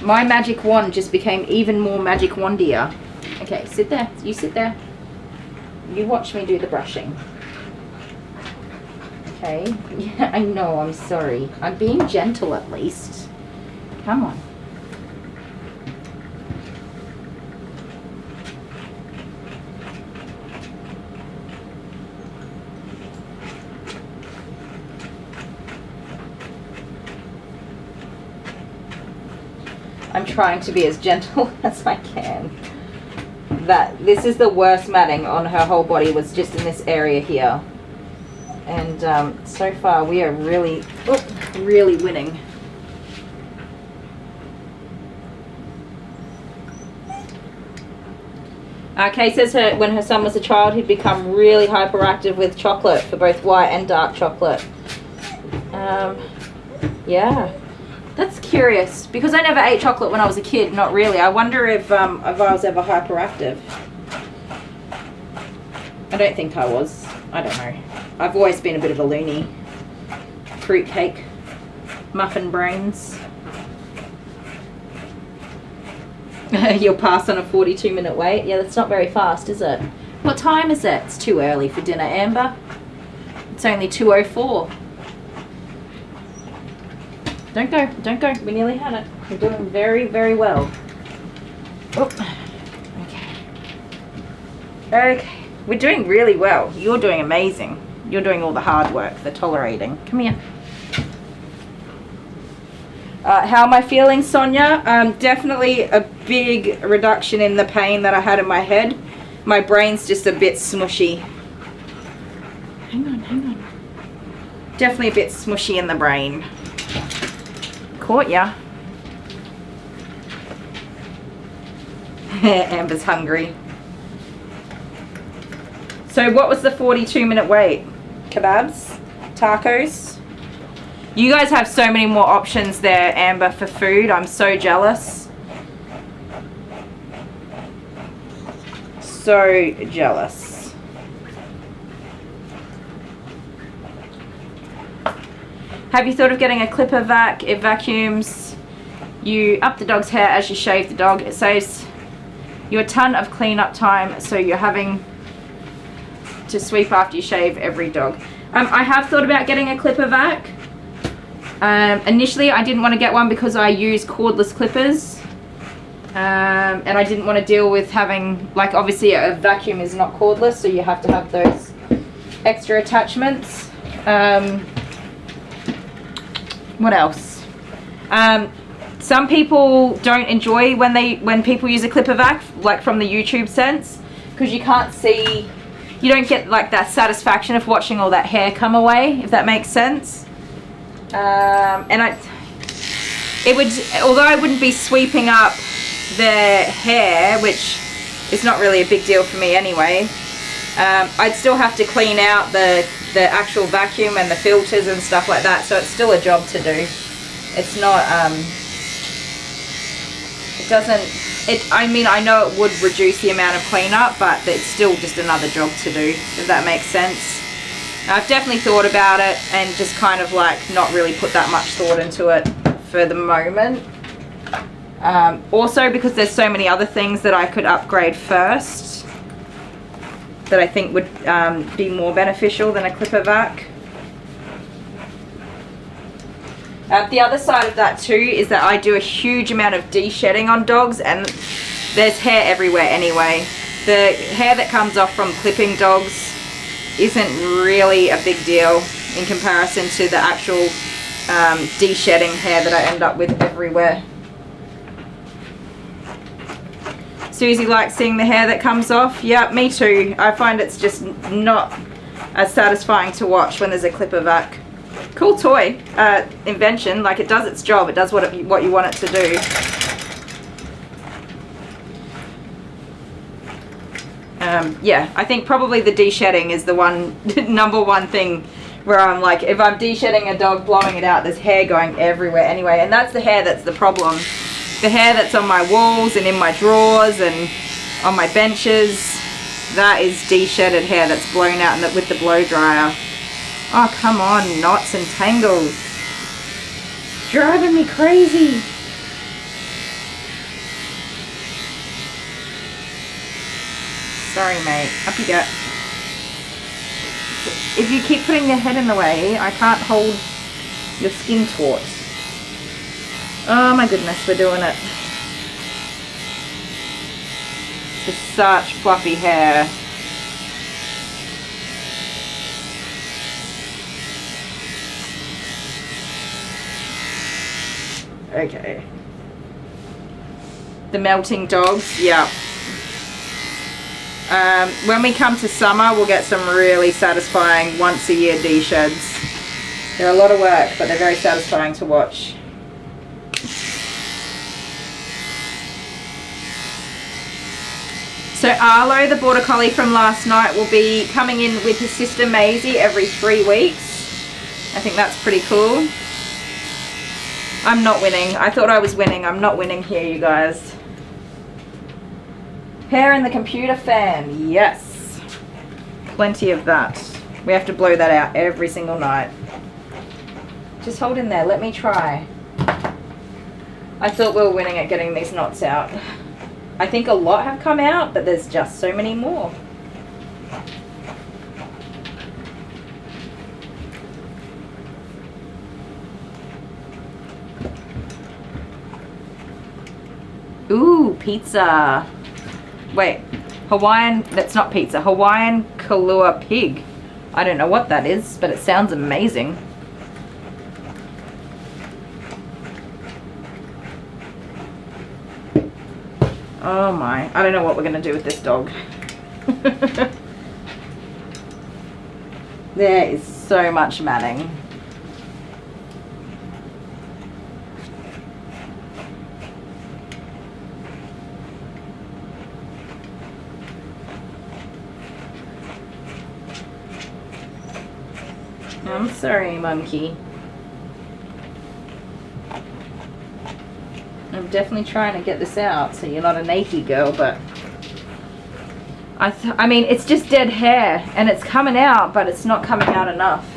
My magic wand just became even more magic wandier. Okay, sit there. You sit there. You watch me do the brushing. Okay. Yeah, I know, I'm sorry. I'm being gentle at least. Come on. I'm trying to be as gentle as I can. This is the worst matting on her whole body, was just in this area here. And so far we are really, really winning. Kay says when her son was a child, he'd become really hyperactive with chocolate, for both white and dark chocolate. Yeah. That's curious, because I never ate chocolate when I was a kid, not really. I wonder if I was ever hyperactive. I don't think I was. I don't know. I've always been a bit of a loony. Fruitcake. Muffin brains. You'll pass on a 42-minute wait? Yeah, that's not very fast, is it? What time is it? It's too early for dinner, Amber. It's only 2:04. Don't go, don't go. We nearly had it. We're doing very, very well. Oh, okay. Okay, we're doing really well. You're doing amazing. You're doing all the hard work, the tolerating. Come here. How am I feeling, Sonia? Definitely a big reduction in the pain that I had in my head. My brain's just a bit smushy. Hang on, hang on. Definitely a bit smushy in the brain. Caught ya. Amber's hungry. So what was the 42-minute wait? Kebabs? Tacos? You guys have so many more options there, Amber, for food. I'm so jealous. So jealous. Have you thought of getting a clipper vac? It vacuums. You up the dog's hair as you shave the dog. It saves you a ton of cleanup time, so you're having to sweep after you shave every dog. I have thought about getting a clipper vac. Initially I didn't want to get one because I use cordless clippers, and I didn't want to deal with having, like, obviously a vacuum is not cordless, so you have to have those extra attachments. What else? Some people don't enjoy when people use a clipper vac, like from the YouTube sense, because you can't see, you don't get like that satisfaction of watching all that hair come away, if that makes sense. And although I wouldn't be sweeping up the hair, which is not really a big deal for me anyway, I'd still have to clean out the actual vacuum and the filters and stuff like that, so it's still a job to do. It's not, it doesn't I mean, I know it would reduce the amount of cleanup, but it's still just another job to do, if that makes sense. I've definitely thought about it and just kind of like not really put that much thought into it for the moment. Also because there's so many other things that I could upgrade first that I think would be more beneficial than a clipper vac. The other side of that too is that I do a huge amount of de-shedding on dogs, and there's hair everywhere anyway. The hair that comes off from clipping dogs isn't really a big deal in comparison to the actual de-shedding hair that I end up with everywhere. Susie likes seeing the hair that comes off. Yeah, me too. I find it's just not as satisfying to watch when there's a clipper vac. Cool toy invention. Like, it does its job. It does what you want it to do. Yeah, I think probably the de-shedding is the number one thing where I'm like, if I'm de-shedding a dog, blowing it out, there's hair going everywhere anyway, and that's the hair that's the problem. The hair that's on my walls and in my drawers and on my benches, that is de-shedded hair that's blown out with the blow dryer. Oh, come on, knots and tangles. Driving me crazy. Sorry, mate. Up you go. If you keep putting your head in the way, I can't hold your skin taut. Oh my goodness, we're doing it. Just such fluffy hair. Okay. The melting dogs, yeah. When we come to summer, we'll get some really satisfying once a year de-sheds. They're a lot of work, but they're very satisfying to watch. So Arlo, the border collie from last night, will be coming in with his sister Maisie every 3 weeks. I think that's pretty cool. I'm not winning. I thought I was winning. I'm not winning here, you guys. Hair in the computer fan. Yes. Plenty of that. We have to blow that out every single night. Just hold in there. Let me try. I thought we were winning at getting these knots out. I think a lot have come out, but there's just so many more. Ooh, pizza. Wait, Hawaiian, that's not pizza. Hawaiian Kahlua pig. I don't know what that is, but it sounds amazing. Oh my, I don't know what we're going to do with this dog. There is so much matting. I'm sorry, monkey. I'm definitely trying to get this out so you're not a naked girl, but I mean, it's just dead hair and it's coming out, but it's not coming out enough.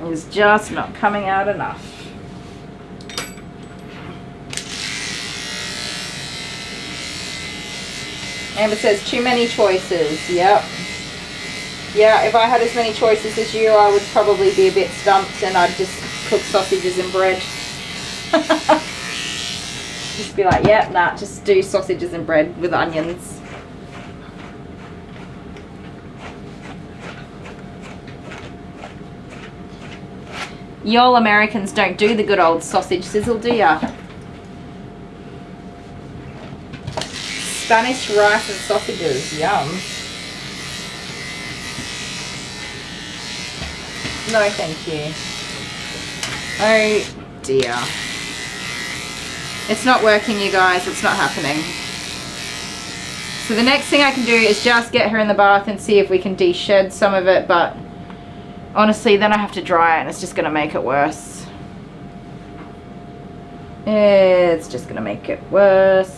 It's just not coming out enough. Amber says too many choices. Yep. Yeah, if I had as many choices as you, I would probably be a bit stumped and I'd just cook sausages and bread. Just be like, yep, nah, just do sausages and bread with onions. Y'all Americans don't do the good old sausage sizzle, do ya? Spanish rice and sausages, yum. No, thank you. Oh dear. It's not working, you guys. It's not happening. So the next thing I can do is just get her in the bath and see if we can de-shed some of it, but honestly, then I have to dry it and it's just going to make it worse. It's just gonna make it worse.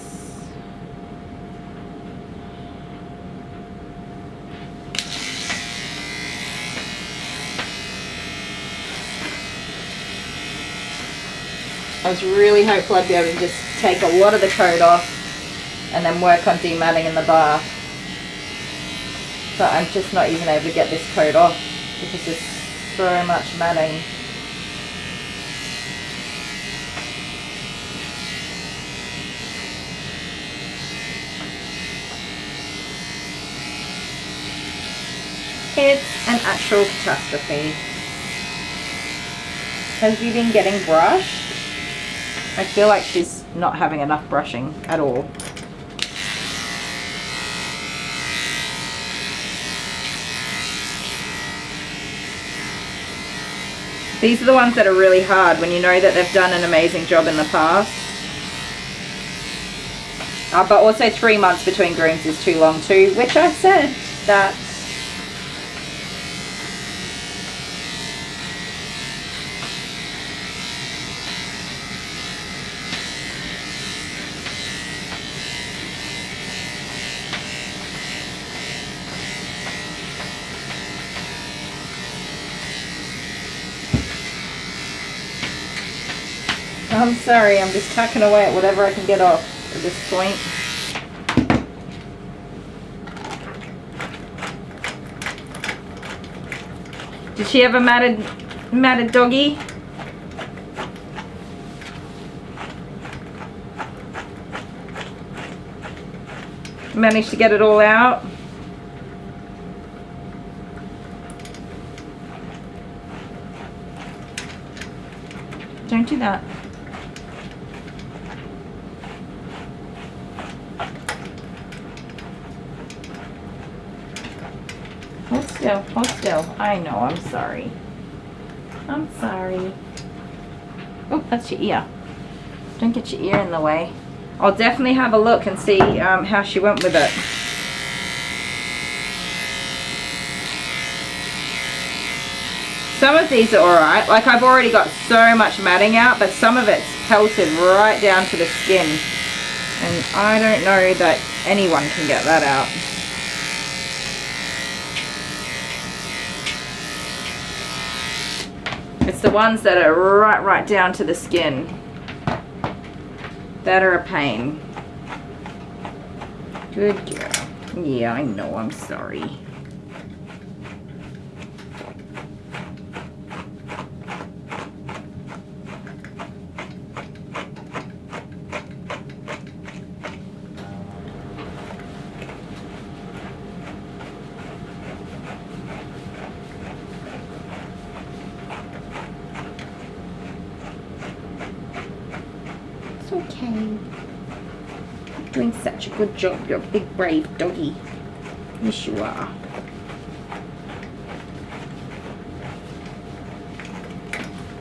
I was really hopeful I'd be able to just take a lot of the coat off and then work on dematting in the bath. But I'm just not even able to get this coat off because there's so much matting. It's an actual catastrophe. Has you been getting brushed? I feel like she's not having enough brushing at all. These are the ones that are really hard when you know that they've done an amazing job in the past. But also 3 months between grooms is too long too, which I said that. I'm sorry, I'm just tucking away at whatever I can get off at this point. Did she have a matted doggy? Managed to get it all out? Don't do that. Hold still. I know, I'm sorry. I'm sorry. Oh, that's your ear. Don't get your ear in the way. I'll definitely have a look and see how she went with it. Some of these are alright. Like, I've already got so much matting out, but some of it's pelted right down to the skin. And I don't know that anyone can get that out. It's the ones that are right down to the skin that are a pain. Good girl. Yeah, I know, I'm sorry. Okay. You're doing such a good job. You're a big, brave doggy. Yes, you are.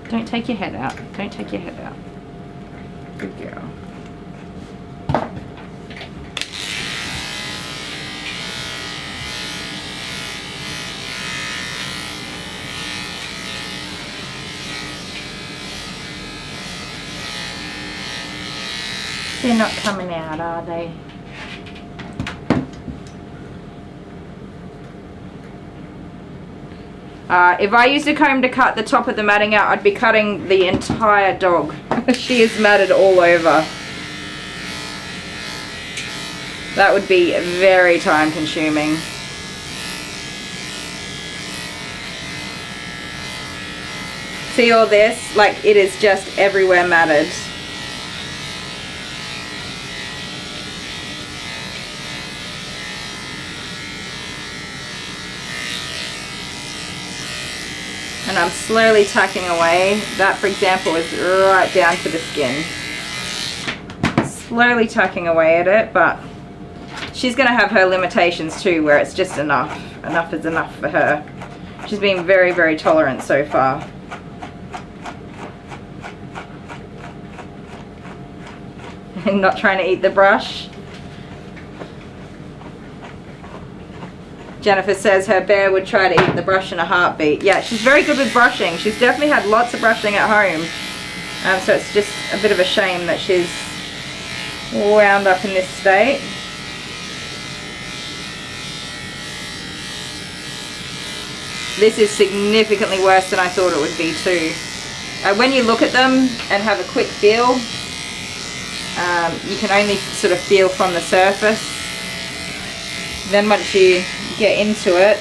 Don't take your head out. Don't take your head out. Good girl. They're not coming out, are they? If I used a comb to cut the top of the matting out, I'd be cutting the entire dog. She is matted all over. That would be very time consuming. See all this? Like, it is just everywhere matted. And I'm slowly tucking away. That, for example, is right down to the skin. Slowly tucking away at it, but she's going to have her limitations too, where it's just enough. Enough is enough for her. She's been very, very tolerant so far. And not trying to eat the brush. Jennifer says her bear would try to eat the brush in a heartbeat. Yeah, she's very good with brushing. She's definitely had lots of brushing at home. So it's just a bit of a shame that she's wound up in this state. This is significantly worse than I thought it would be too. When you look at them and have a quick feel, you can only sort of feel from the surface. Then once you get into it,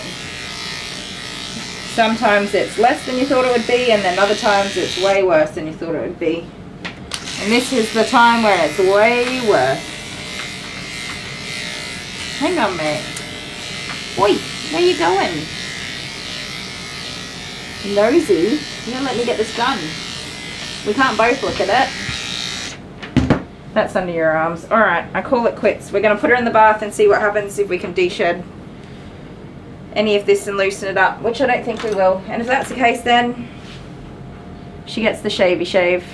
sometimes it's less than you thought it would be, and then other times it's way worse than you thought it would be. And this is the time where it's way worse. Hang on, mate. Oi, where you going? Nosy, you gonna let me get this done? We can't both look at it. That's under your arms. Alright, I call it quits. We're gonna put her in the bath and see what happens, if we can de-shed any of this and loosen it up, which I don't think we will. And if that's the case, then she gets the shavy shave.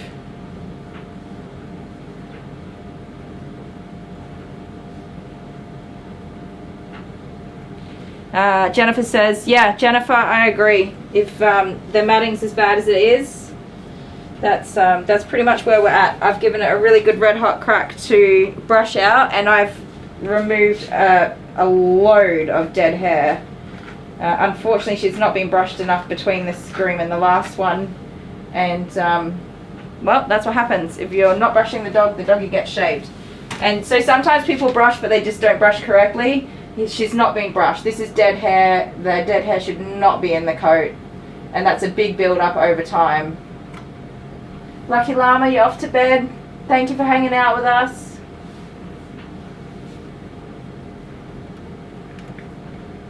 Jennifer says, yeah, Jennifer, I agree. If the matting's as bad as it is, that's pretty much where we're at. I've given it a really good red hot crack to brush out, and I've removed a load of dead hair. Unfortunately, she's not been brushed enough between this groom and the last one, and well, that's what happens. If you're not brushing the doggy gets shaved. And so sometimes people brush, but they just don't brush correctly. She's not being brushed. This is dead hair. The dead hair should not be in the coat, and that's a big build up over time. Lucky Llama, you're off to bed. Thank you for hanging out with us.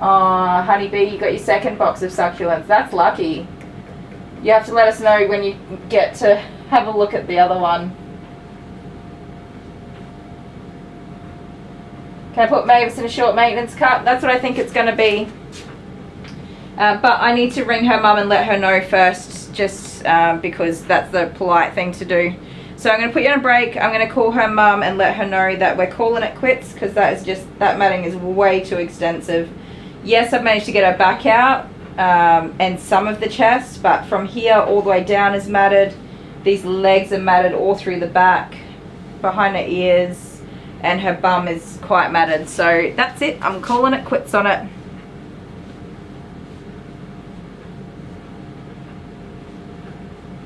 Oh, honeybee, you got your second box of succulents. That's lucky. You have to let us know when you get to have a look at the other one. Can I put Mavis in a short maintenance cup? That's what I think it's going to be. But I need to ring her mum and let her know first, just because that's the polite thing to do. So I'm going to put you on a break. I'm going to call her mum and let her know that we're calling it quits, because that matting is way too extensive. Yes, I've managed to get her back out and some of the chest, but from here all the way down is matted. These legs are matted all through the back, behind her ears, and her bum is quite matted. So that's it. I'm calling it quits on it.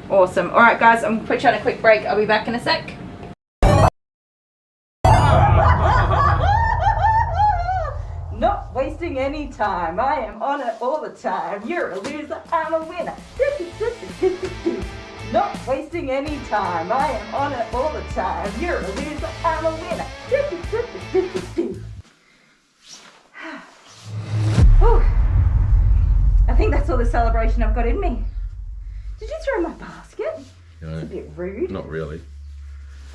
Awesome. Alright guys, I'm going to put you on a quick break. I'll be back in a sec. Not wasting any time. I am on it all the time. You're a loser, I'm a winner. Not wasting any time. I am on it all the time. You're a loser, I'm a winner. Whew. I think that's all the celebration I've got in me. Did you throw my basket? No, it's a bit rude. Not really.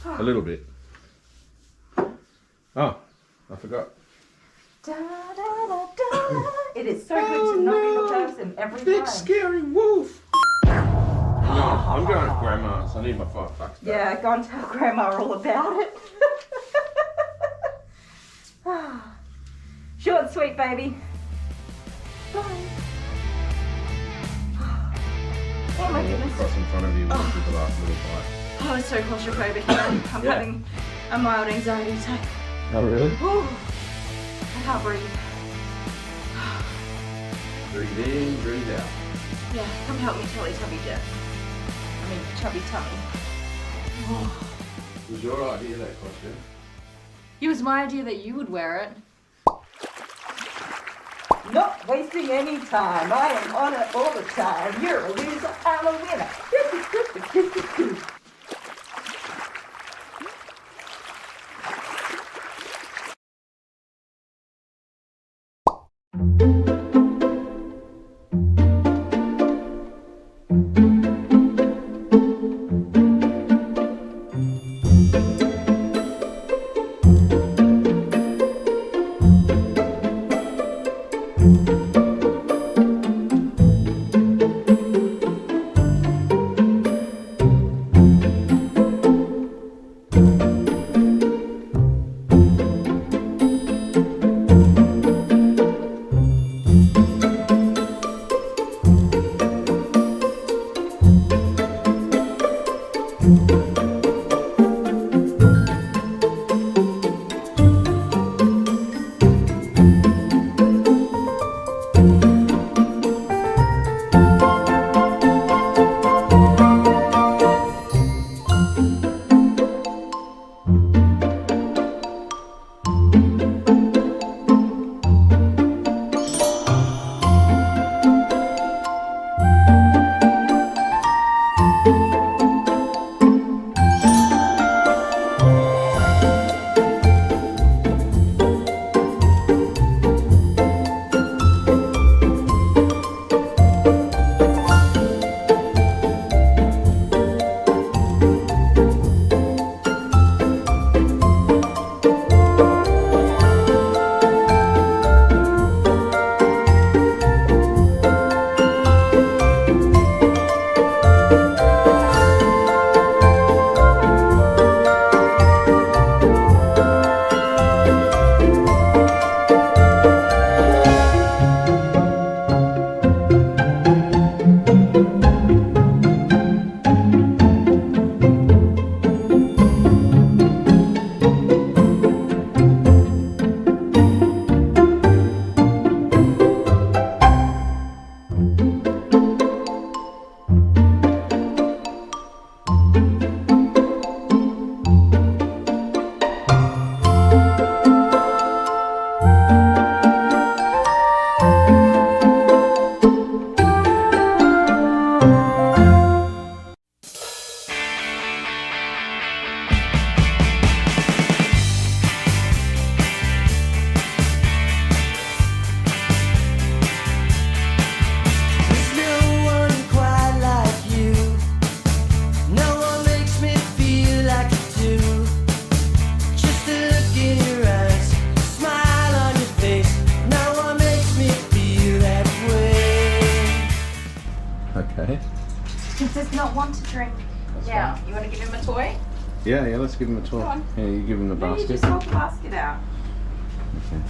A little bit. Oh, I forgot. Da, da, da, da. It is so good to not be the person every time. Big scary wolf. No, I'm going to Grandma's. I need my $5 back. Yeah, go and tell Grandma all about it. Short and sweet, baby. Bye. Oh my goodness. Across in front of you with the last little bite. Oh, it's so claustrophobic. I'm having a mild anxiety attack. Oh, really? Ooh. I can't breathe. Breathe in, breathe out. Yeah, come help me, Teletubby Jet. I mean, Chubby Tummy. Oh. It was your idea, that costume. It was my idea that you would wear it. Not wasting any time. I am on it all the time. You're a loser, I'm a winner. Okay. He does not want to drink. Yeah. You want to give him a toy? Yeah, let's give him a toy. Go on. Yeah, you give him the No, you basket. just hold the basket out. Okay.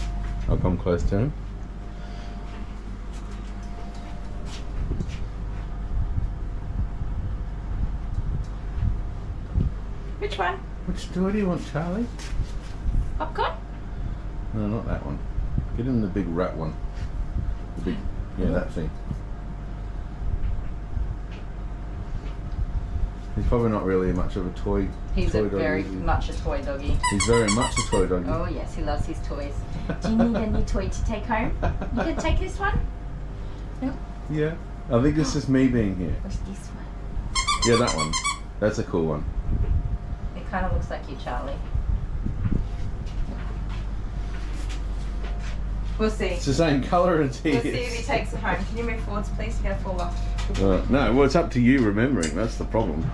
I'll come close to him. Which one? Which toy do you want, Charlie? Popcorn? No, not that one. Get him the big rat one. The big, yeah, that thing. He's probably not really much of a toy. He's toy a doggy, very is he? much a toy doggy. He's very much a toy doggy. Oh yes, he loves his toys. Do you need a new toy to take home? You can take this one? Yeah. I think it's just me being here. What's this one? Yeah, that one. That's a cool one. It kind of looks like you, Charlie. We'll see. It's the same colour as he We'll see if is. he takes it home. Can you move forwards, please? You're going to fall off. No, well, it's up to you remembering. That's the problem.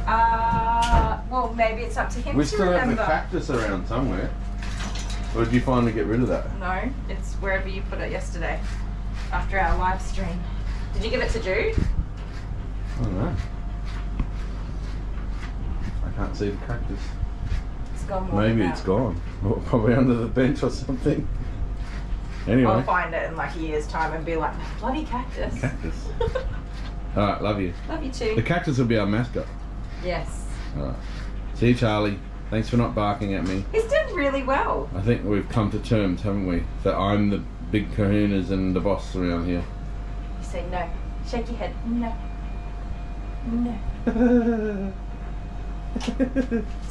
Well, maybe it's up to him We to still have remember. the cactus around somewhere. Or did you finally get rid of that? No, it's wherever you put it yesterday, after our live stream. Did you give it to Jude? I don't know. I can't see the cactus. It's gone. Maybe it's gone. Or probably under the bench or something. Anyway. I'll find it in like a year's time and be like, bloody cactus. Cactus. Alright, love you. Love you too. The cactus will be our mascot. Yes. Alright. See you, Charlie. Thanks for not barking at me. He's doing really well. I think we've come to terms, haven't we? That I'm the big kahunas and the boss around here. You say no. Shake your head. No. No.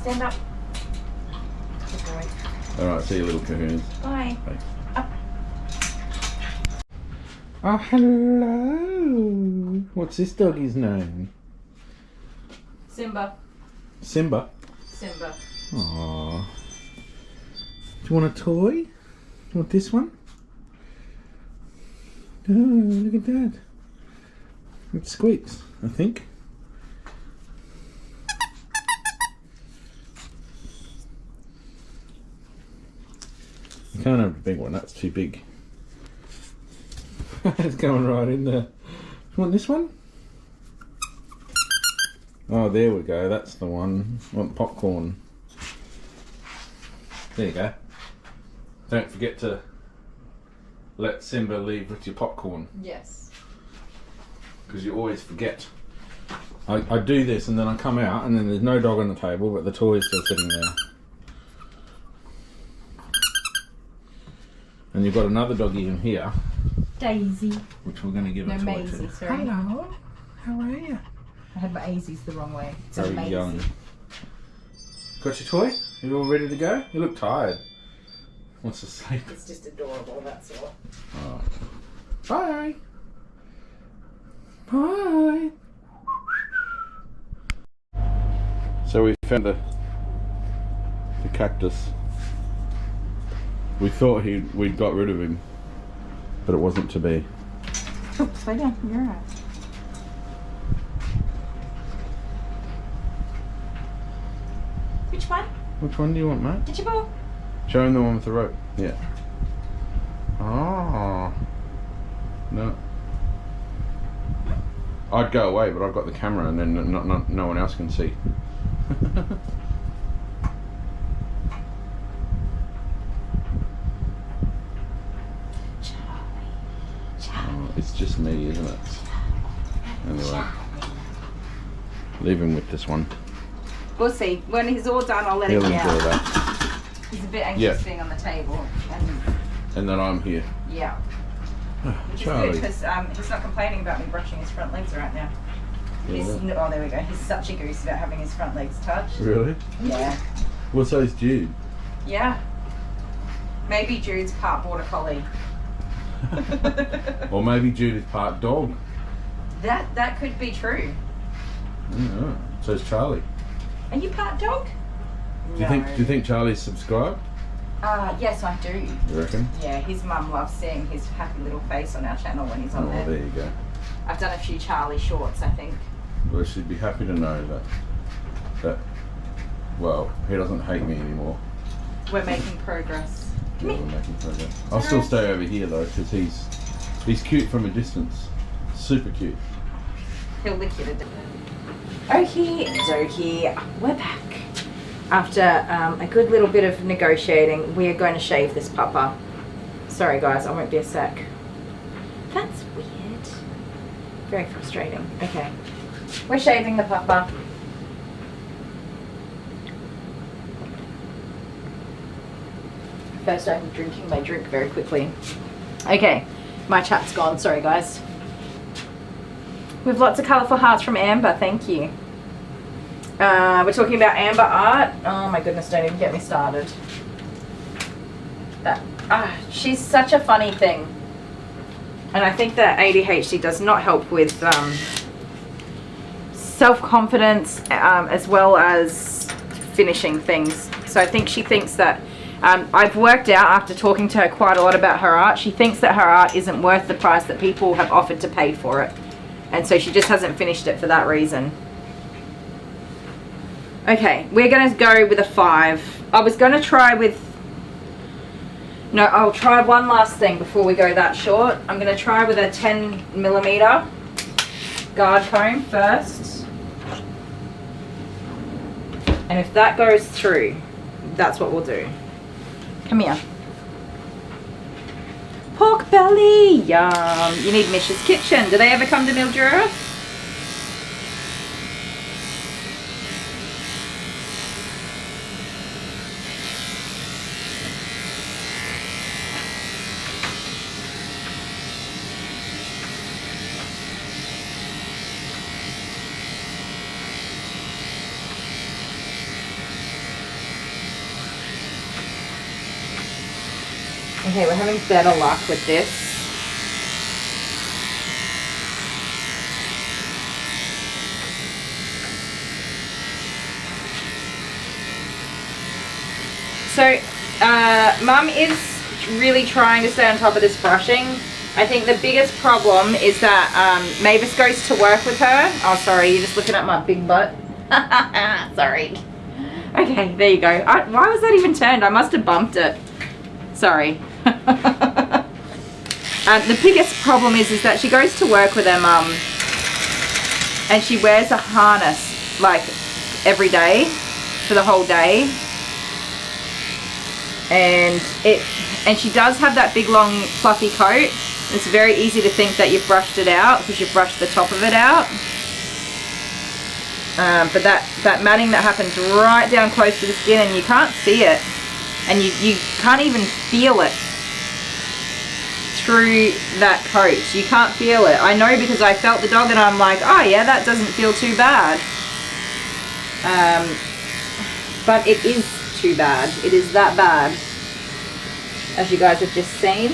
Stand up. Good boy. Alright, see you, little kahunas. Bye. Bye. Up. Oh, hello. What's this doggy's name? Simba. Simba. Simba. Aww. Do you want a toy? You want this one? Oh, look at that. It squeaks, I think. You can't have a big one, that's too big. It's going right in there. You want this one? Oh, there we go, that's the one. I want popcorn. There you go. Don't forget to let Simba leave with your popcorn, Yes. because you always forget. I do this and then I come out and then there's no dog on the table, but the toy is still sitting there. And you've got another doggy in here, Daisy. which we're going to give No, a toy Maisie, to. sorry. Hello, how are you? I had my Azies the wrong way. It's Very amazing. young. Got your toy? You all ready to go? You look tired. Wants to sleep. It's just adorable, that's all. Oh. Bye. Bye. So we found the cactus. We thought we'd got rid of him, but it wasn't to be. Oops, lay down. You're right. Which one? Which one do you want, mate? Get your ball. Show him the one with the rope. Yeah. Oh. No. I'd go away, but I've got the camera, and then no one else can see. Oh, it's just me, isn't it? Anyway, leave him with this one. We'll see. When he's all done, I'll let He'll him enjoy out. that. He's a bit anxious Yeah. being on the table. And And then I'm here. yeah. Which is good Charlie. because he's not complaining about me brushing his front legs right now. He's, Yeah. oh, there we go. He's such a goose about having his front legs touched. Really? Yeah. Well, so's Jude. Yeah. Maybe Jude's part border collie. Or maybe Jude is part dog. That could be true. Yeah. So's Charlie. Are you part dog? Do you think Charlie's subscribed? Yes, I do. You reckon? Yeah, his mum loves seeing his happy little face on our channel when he's on Oh, there. there you go. I've done a few Charlie shorts, I think. Well, she'd be happy to know that. Well, he doesn't hate me anymore. We're making progress. Come Yeah, here. we're making progress. I'll still stay over here though, because he's cute from a distance. super cute. He'll lick you to death. Okie dokie, we're back. After a good little bit of negotiating, we are going to shave this pupper. Sorry guys, I won't be a sec. That's weird. Very frustrating. Okay. We're shaving the pupper. First I'm drinking my drink very quickly. Okay, my chat's gone. Sorry guys. We have lots of colourful hearts from Amber, thank you. We're talking about Amber art. Oh my goodness, don't even get me started. She's such a funny thing. And I think that ADHD does not help with self-confidence as well as finishing things. So I think she thinks that, I've worked out after talking to her quite a lot about her art, she thinks that her art isn't worth the price that people have offered to pay for it. And so she just hasn't finished it for that reason. Okay, we're going to go with a 5. I was going to try with... No, I'll try one last thing before we go that short. I'm going to try with a 10mm guard comb first. And if that goes through, that's what we'll do. Come here. Pork belly, yum. You need Mish's Kitchen. Do they ever come to Mildura? Okay, we're having better luck with this. So, Mum is really trying to stay on top of this brushing. I think the biggest problem is that Mavis goes to work with her. Oh, sorry, you're just looking at my big butt. Sorry. Okay, there you go. Why was that even turned? I must have bumped it. Sorry. The biggest problem is that she goes to work with her mum and she wears a harness like every day for the whole day, and she does have that big long fluffy coat. It's very easy to think that you've brushed it out because you've brushed the top of it out, but that matting that happens right down close to the skin and you can't see it, and you can't even feel it through that coat. You can't feel it. I know because I felt the dog and I'm like, oh yeah, that doesn't feel too bad. But it is too bad. It is that bad, as you guys have just seen.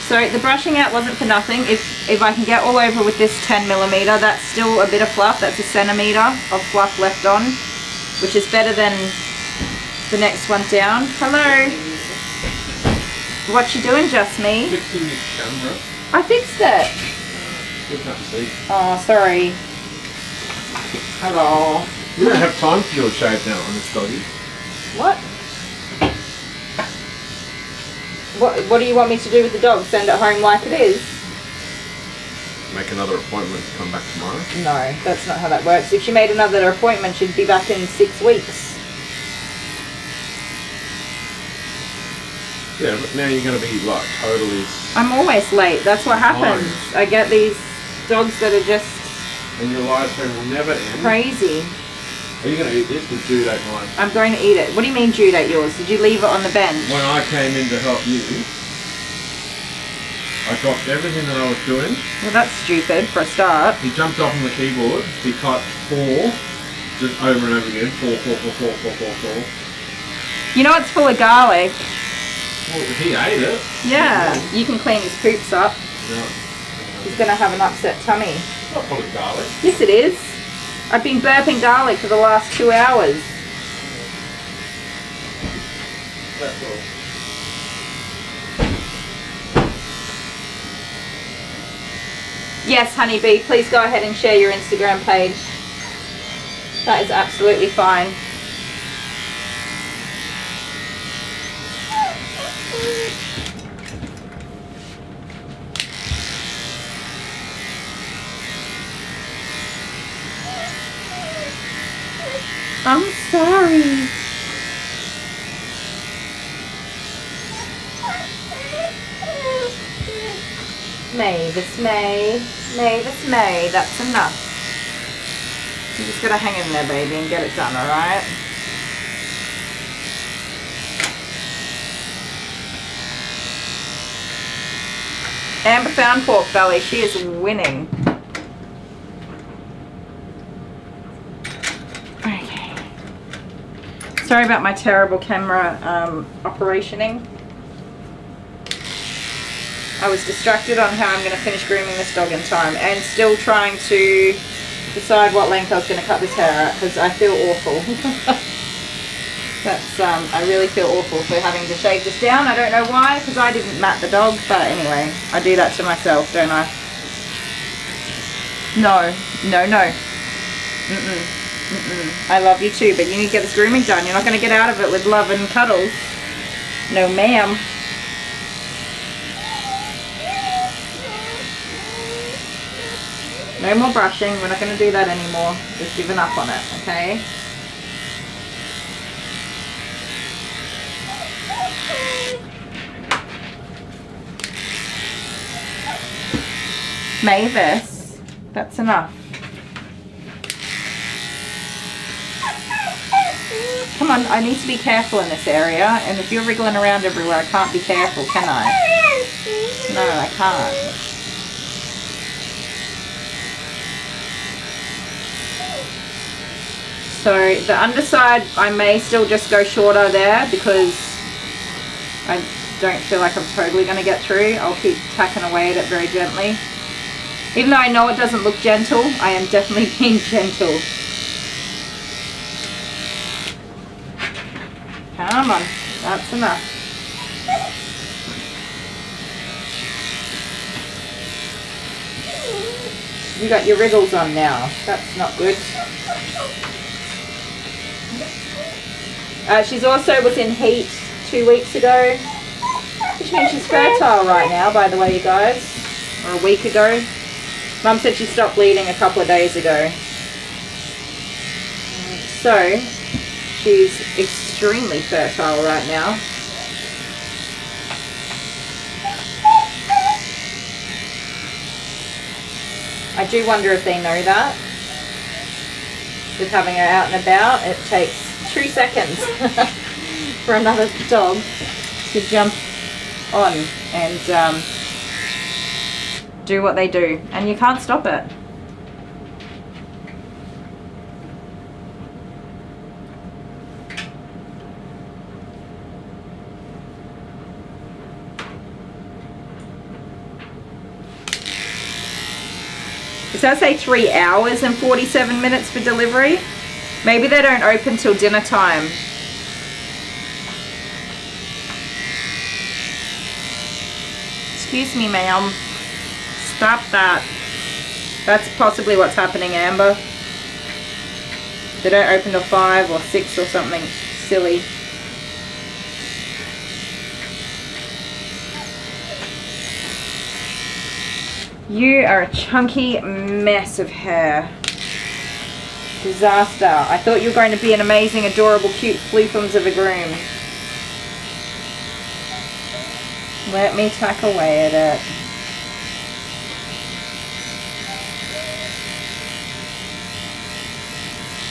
So the brushing out wasn't for nothing. If I can get all over with this 10mm, that's still a bit of fluff. That's a centimetre of fluff left on, which is better than the next one down. Hello. What you doing, Just Me? Fixing this camera. I fixed it. You can't see. Oh, sorry. Hello. You don't have time to do a shave now on this doggy. What? What do you want me to do with the dog? Send it home like it is? Make another appointment to come back tomorrow. No, that's not how that works. If she made another appointment, she'd be back in 6 weeks. Yeah, but now you're going to be like totally... I'm always late. That's what happens. I get these dogs that are just And your live stream will never end. crazy. Are you going to eat this with due date night? I'm going to eat it. What do you mean due date yours? Did you leave it on the bench? When I came in to help you, I dropped everything that I was doing. Well, that's stupid for a start. He jumped off on the keyboard. He typed 4, just over and over again. 4, 4, 4, 4, 4, 4, 4. You know it's full of garlic. Well, he ate it. Yeah, you can clean his poops up. No. He's going to have an upset tummy. It's not full of garlic. Yes, it is. I've been burping garlic for the last 2 hours. That's all. Yes, honeybee, please go ahead and share your Instagram page. That is absolutely fine. I'm sorry. Mavis May. Mavis May. That's enough. You just gotta hang in there, baby, and get it done, alright? Amber found pork belly. She is winning. Okay. Sorry about my terrible camera operationing. I was distracted on how I'm going to finish grooming this dog in time, and still trying to decide what length I was going to cut this hair at, because I feel awful. That's I really feel awful for having to shave this down. I don't know why, because I didn't mat the dog, but anyway, I do that to myself, don't I? No, no, no. I love you too, but you need to get this grooming done. You're not going to get out of it with love and cuddles. No, ma'am. No more brushing. We're not going to do that anymore. Just giving up on it, okay? Mavis, that's enough. Come on, I need to be careful in this area, and if you're wriggling around everywhere, I can't be careful, can I? No, I can't. So the underside, I may still just go shorter there because I don't feel like I'm totally going to get through. I'll keep tacking away at it very gently. Even though I know it doesn't look gentle, I am definitely being gentle. Come on, that's enough. You got your wriggles on now. That's not good. She's also was in heat 2 weeks ago, which means she's fertile right now, by the way, you guys. Or a week ago. Mum said she stopped bleeding a couple of days ago. So, she's extremely fertile right now. I do wonder if they know that. With having her out and about, it takes 2 seconds for another dog to jump on and do what they do, and you can't stop it. Does that say 3 hours and 47 minutes for delivery? Maybe they don't open till dinner time. Excuse me, ma'am. Stop that. That's possibly what's happening, Amber. They don't open till 5 or 6 or something silly. You are a chunky mess of hair. Disaster. I thought you were going to be an amazing, adorable, cute floofums of a groom. Let me tack away at it.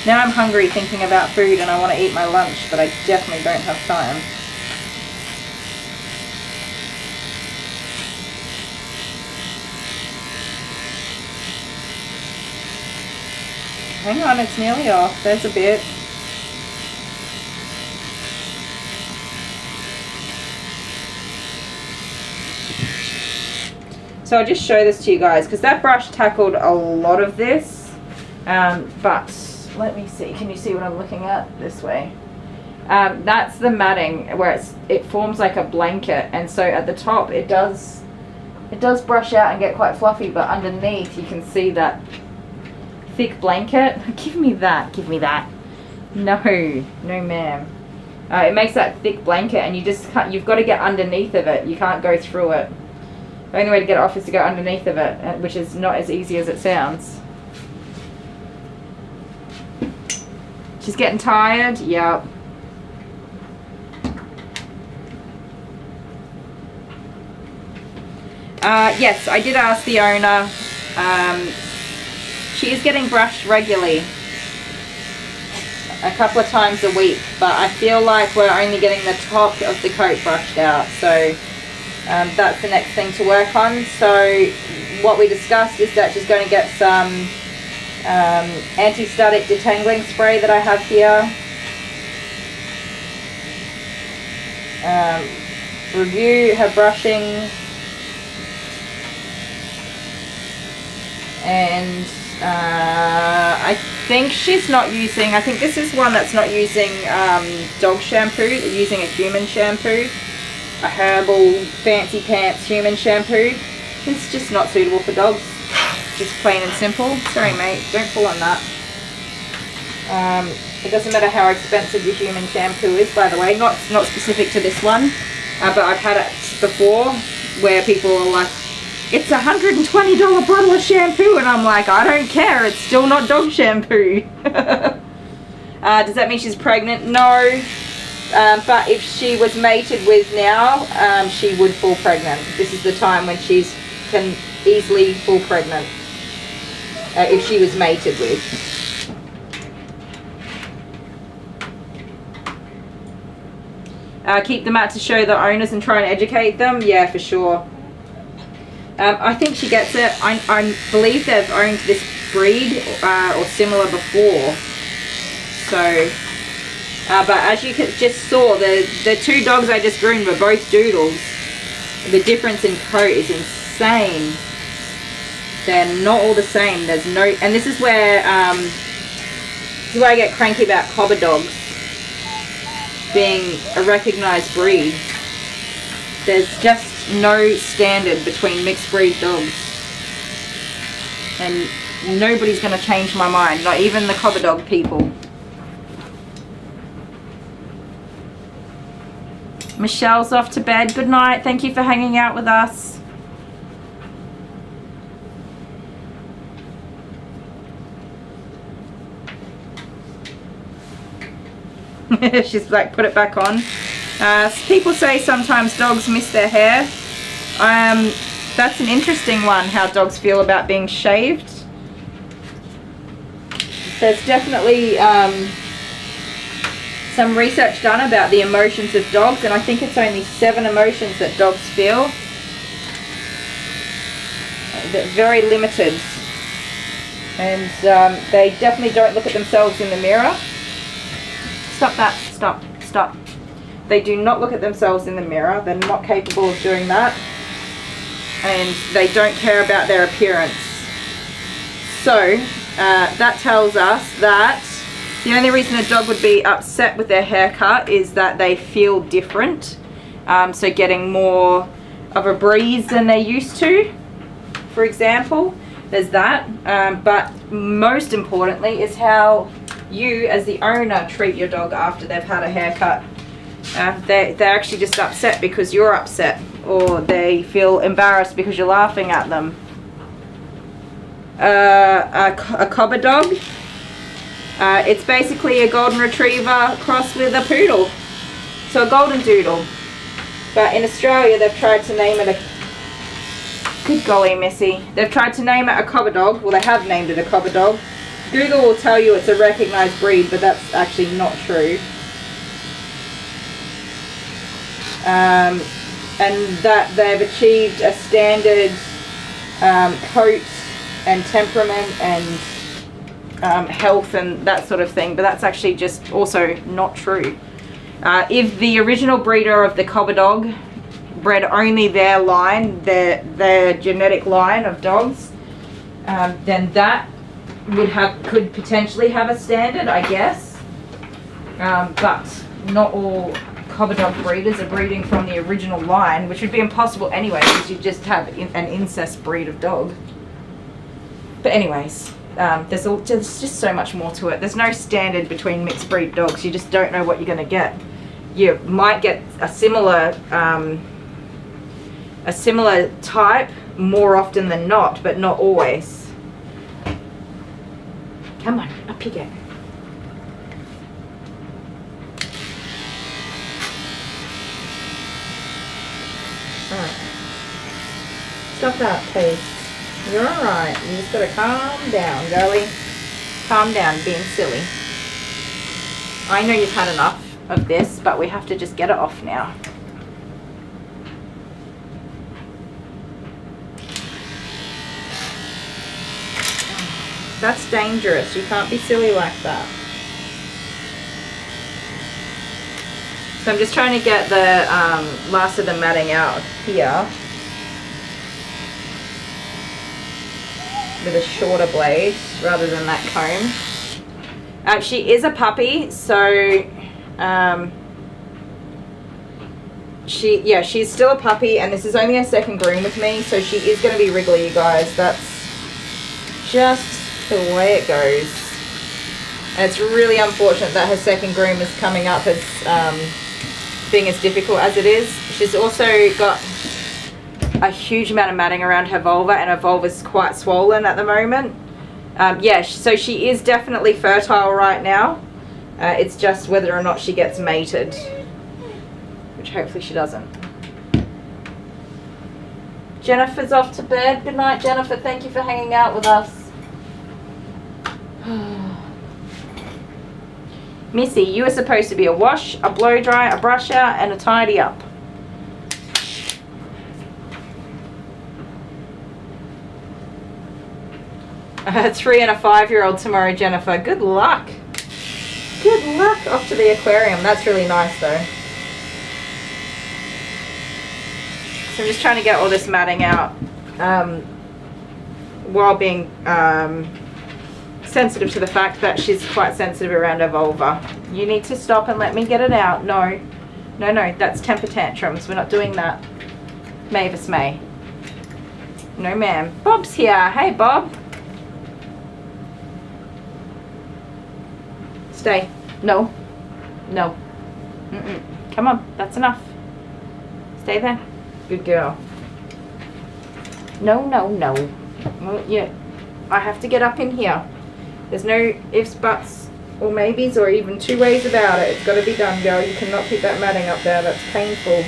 Now I'm hungry thinking about food and I want to eat my lunch, but I definitely don't have time. Hang on, it's nearly off. There's a bit. So I'll just show this to you guys because that brush tackled a lot of this. But let me see. Can you see what I'm looking at? This way. That's the matting where it forms like a blanket, and so at the top it does brush out and get quite fluffy, but underneath you can see that thick blanket. Give me that. Give me that. No, no, ma'am. It makes that thick blanket, and you've got to get underneath of it. You can't go through it. The only way to get it off is to go underneath of it, which is not as easy as it sounds. She's getting tired. Yep. Yes, I did ask the owner. She is getting brushed regularly, a couple of times a week, but I feel like we're only getting the top of the coat brushed out, so that's the next thing to work on. So what we discussed is that she's going to get some anti-static detangling spray that I have here. Review her brushing, and I think she's not using, I think this is one that's not using dog shampoo, they're using a human shampoo, a herbal fancy pants human shampoo. It's just not suitable for dogs, just plain and simple. Sorry mate, don't pull on that. It doesn't matter how expensive your human shampoo is, by the way, not specific to this one, but I've had it before where people are like, it's a $120 bottle of shampoo, and I'm like, I don't care, it's still not dog shampoo. Does that mean she's pregnant? No, but if she was mated with now, she would fall pregnant. This is the time when she can easily fall pregnant, if she was mated with. Keep them out to show the owners and try and educate them. Yeah, for sure. I think she gets it. I believe they've owned this breed or similar before. So, but as you just saw, the two dogs I just groomed were both doodles. The difference in coat is insane. They're not all the same. There's no, and this is where I get cranky about cobber dogs being a recognized breed. There's just no standard between mixed breed dogs, and nobody's going to change my mind, not even the cobber dog people. Michelle's off to bed. Good night. Thank you for hanging out with us. She's like, put it back on. People say sometimes dogs miss their hair. That's an interesting one, how dogs feel about being shaved. There's definitely some research done about the emotions of dogs, and I think it's only 7 emotions that dogs feel. They're very limited, and they definitely don't look at themselves in the mirror. Stop that. Stop. Stop. They do not look at themselves in the mirror. They're not capable of doing that. And they don't care about their appearance. So, that tells us that the only reason a dog would be upset with their haircut is that they feel different. So getting more of a breeze than they used to, for example. There's that. But most importantly is how you as the owner treat your dog after they've had a haircut. They're actually just upset because you're upset, or they feel embarrassed because you're laughing at them. A cobber dog, it's basically a golden retriever crossed with a poodle, so a golden doodle. But in Australia they've tried to name it a, good golly Missy, they've tried to name it a cobber dog. Well, they have named it a cobber dog. Google will tell you it's a recognized breed, but that's actually not true. And that they've achieved a standard coat and temperament and health and that sort of thing, but that's actually just also not true. If the original breeder of the cobber dog bred only their line, their genetic line of dogs, then that could potentially have a standard, I guess. But not all cobber dog breeders are breeding from the original line, which would be impossible anyway because you just have an incest breed of dog. But anyways, there's just so much more to it. There's no standard between mixed breed dogs. You just don't know what you're going to get. You might get a similar type more often than not, but not always. Come on, up you go. Stop that, please. You're alright. You just gotta calm down, girlie. Calm down, being silly. I know you've had enough of this, but we have to just get it off now. That's dangerous. You can't be silly like that. So I'm just trying to get the last of the matting out here with a shorter blade rather than that comb. She is a puppy, so she's still a puppy, and this is only her second groom with me, so she is going to be wriggly, you guys. That's just the way it goes. And it's really unfortunate that her second groom is coming up as being as difficult as it is. She's also got a huge amount of matting around her vulva, and her vulva is quite swollen at the moment. Yeah, so she is definitely fertile right now. It's just whether or not she gets mated, which hopefully she doesn't. Jennifer's off to bed. Good night, Jennifer. Thank you for hanging out with us. Missy, you are supposed to be a wash, a blow dry, a brush out, and a tidy up. A 3 and a 5-year-old tomorrow, Jennifer. Good luck. Good luck off to the aquarium. That's really nice though. So I'm just trying to get all this matting out while being sensitive to the fact that she's quite sensitive around her vulva. You need to stop and let me get it out. No, no, no, that's temper tantrums. We're not doing that. Mavis May. No ma'am. Bob's here. Hey Bob. Stay. No. No. Mm-mm. Come on, that's enough. Stay there. Good girl. No, no, no. Well, yeah. I have to get up in here. There's no ifs, buts, or maybes, or even two ways about it. It's got to be done, girl. You cannot keep that matting up there. That's painful.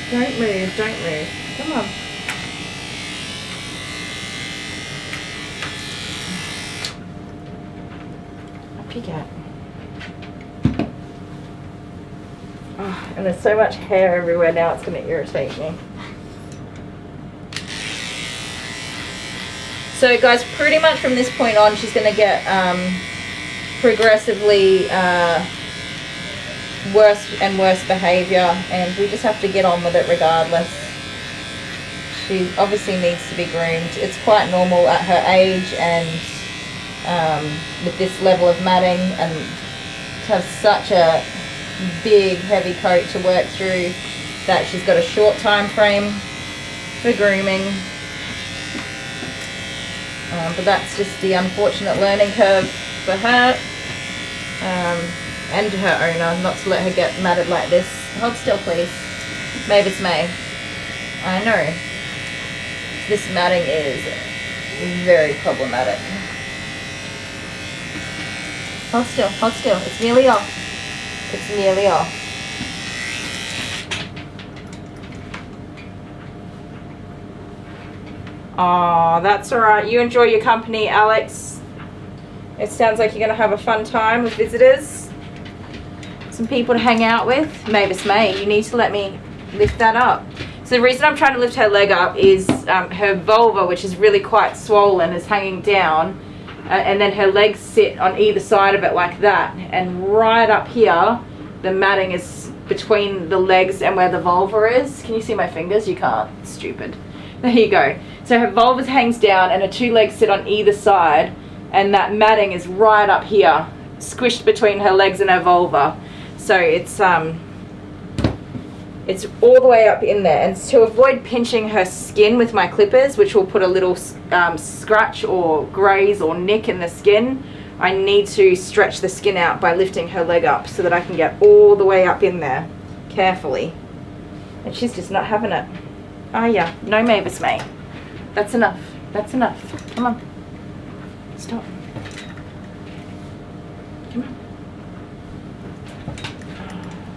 Don't move, don't move. Come on. Up you get. Oh, and there's so much hair everywhere now, it's going to irritate me. So guys, pretty much from this point on, she's going to get progressively worse and worse behavior, and we just have to get on with it regardless. She obviously needs to be groomed. It's quite normal at her age, and with this level of matting, and to have such a big heavy coat to work through, that she's got a short time frame for grooming. But that's just the unfortunate learning curve for her and her owner, not to let her get matted like this. Hold still please. Mavis May. I know. This matting is very problematic. Hold still, hold still. It's nearly off. It's nearly off. Aw, that's alright. You enjoy your company, Alex. It sounds like you're going to have a fun time with visitors. Some people to hang out with. Mavis May, you need to let me lift that up. So the reason I'm trying to lift her leg up is her vulva, which is really quite swollen, is hanging down. And then her legs sit on either side of it like that, and right up here the matting is between the legs and where the vulva is. Can you see my fingers? You can't. It's stupid. There you go. So her vulva hangs down and her two legs sit on either side, and that matting is right up here, squished between her legs and her vulva. So it's all the way up in there, and to avoid pinching her skin with my clippers, which will put a little scratch or graze or nick in the skin, I need to stretch the skin out by lifting her leg up so that I can get all the way up in there carefully. And she's just not having it. Oh yeah, no Mavis May. That's enough. That's enough. Come on. Stop. Come on.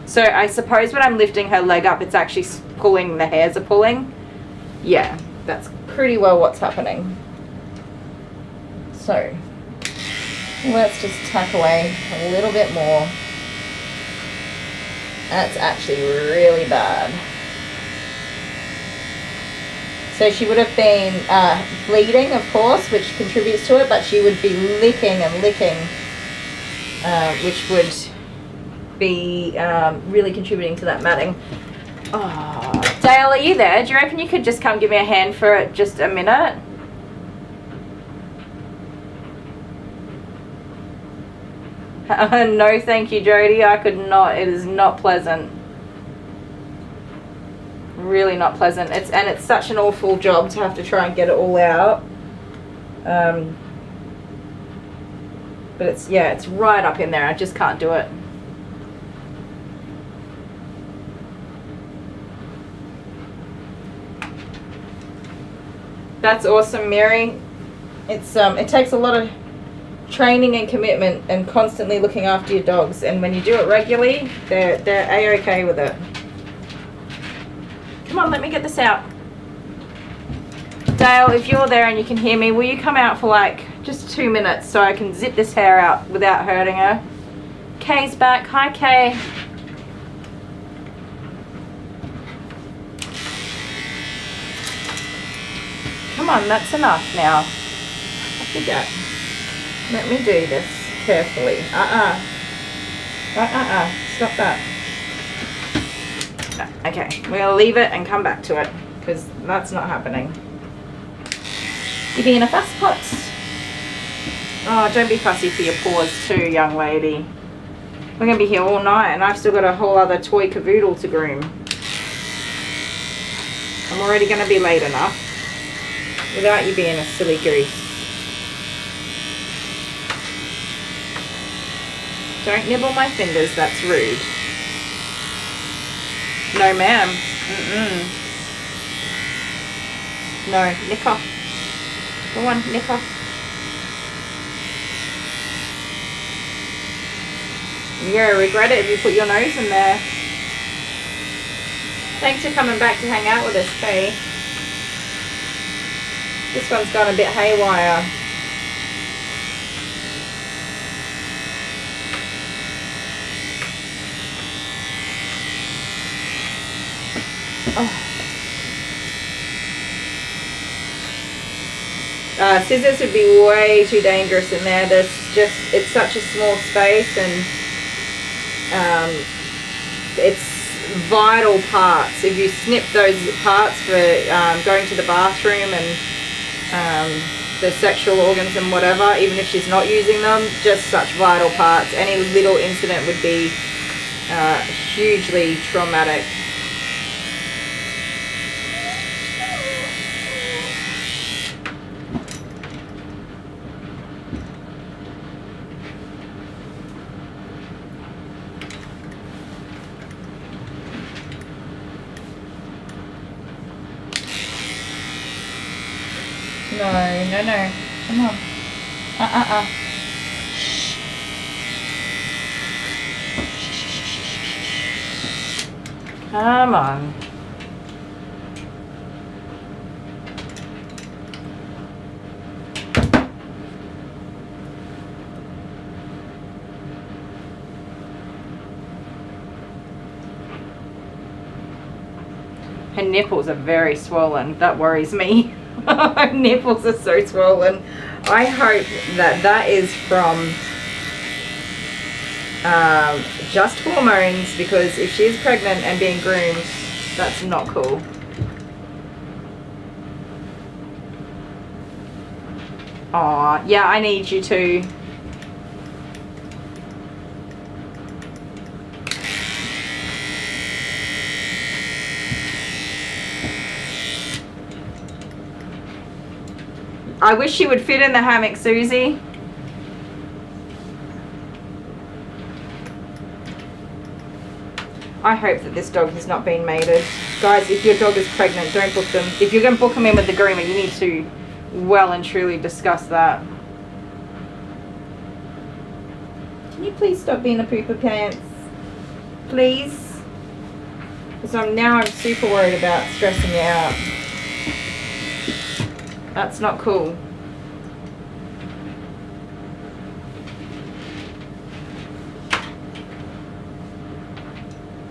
So I suppose when I'm lifting her leg up, it's actually pulling, the hairs are pulling. Yeah, that's pretty well what's happening. So let's just tuck away a little bit more. That's actually really bad. So she would have been bleeding, of course, which contributes to it, but she would be licking and licking, which would be really contributing to that matting. Oh. Dale, are you there? Do you reckon you could just come give me a hand for just a minute? No, thank you, Jody. I could not. It is not pleasant. Really not pleasant. It's such an awful job to have to try and get it all out. But it's right up in there. I just can't do it. That's awesome, Mary. It takes a lot of training and commitment and constantly looking after your dogs, and when you do it regularly, they're a-okay with it. Come on, let me get this out. Dale, if you're there and you can hear me, will you come out for like just 2 minutes so I can zip this hair out without hurting her? Kay's back. Hi, Kay. Come on, that's enough now. Off you go. Let me do this carefully. Stop that. Okay, we'll leave it and come back to it because that's not happening. You're being a fuss pot. Oh, don't be fussy for your paws too, young lady. We're going to be here all night and I've still got a whole other toy cavoodle to groom. I'm already going to be late enough without you being a silly goose. Don't nibble my fingers, that's rude. No, ma'am. No, nick off. Go on, nick off. You're going to regret it if you put your nose in there. Thanks for coming back to hang out with us, Kay. This one's gone a bit haywire. Scissors would be way too dangerous in there. It's such a small space, and it's vital parts. If you snip those parts for going to the bathroom and the sexual organs and whatever, even if she's not using them, just such vital parts. Any little incident would be hugely traumatic. No. Come on. Come on. Her nipples are very swollen. That worries me. Her nipples are so swollen. I hope that is from just hormones, because if she is pregnant and being groomed, that's not cool. Aw, yeah, I need you to. I wish she would fit in the hammock, Susie. I hope that this dog has not been mated. Guys, if your dog is pregnant, don't book them. If you're going to book them in with the groomer, you need to well and truly discuss that. Can you please stop being a pooper pants? Please? Because I'm super worried about stressing you out. That's not cool.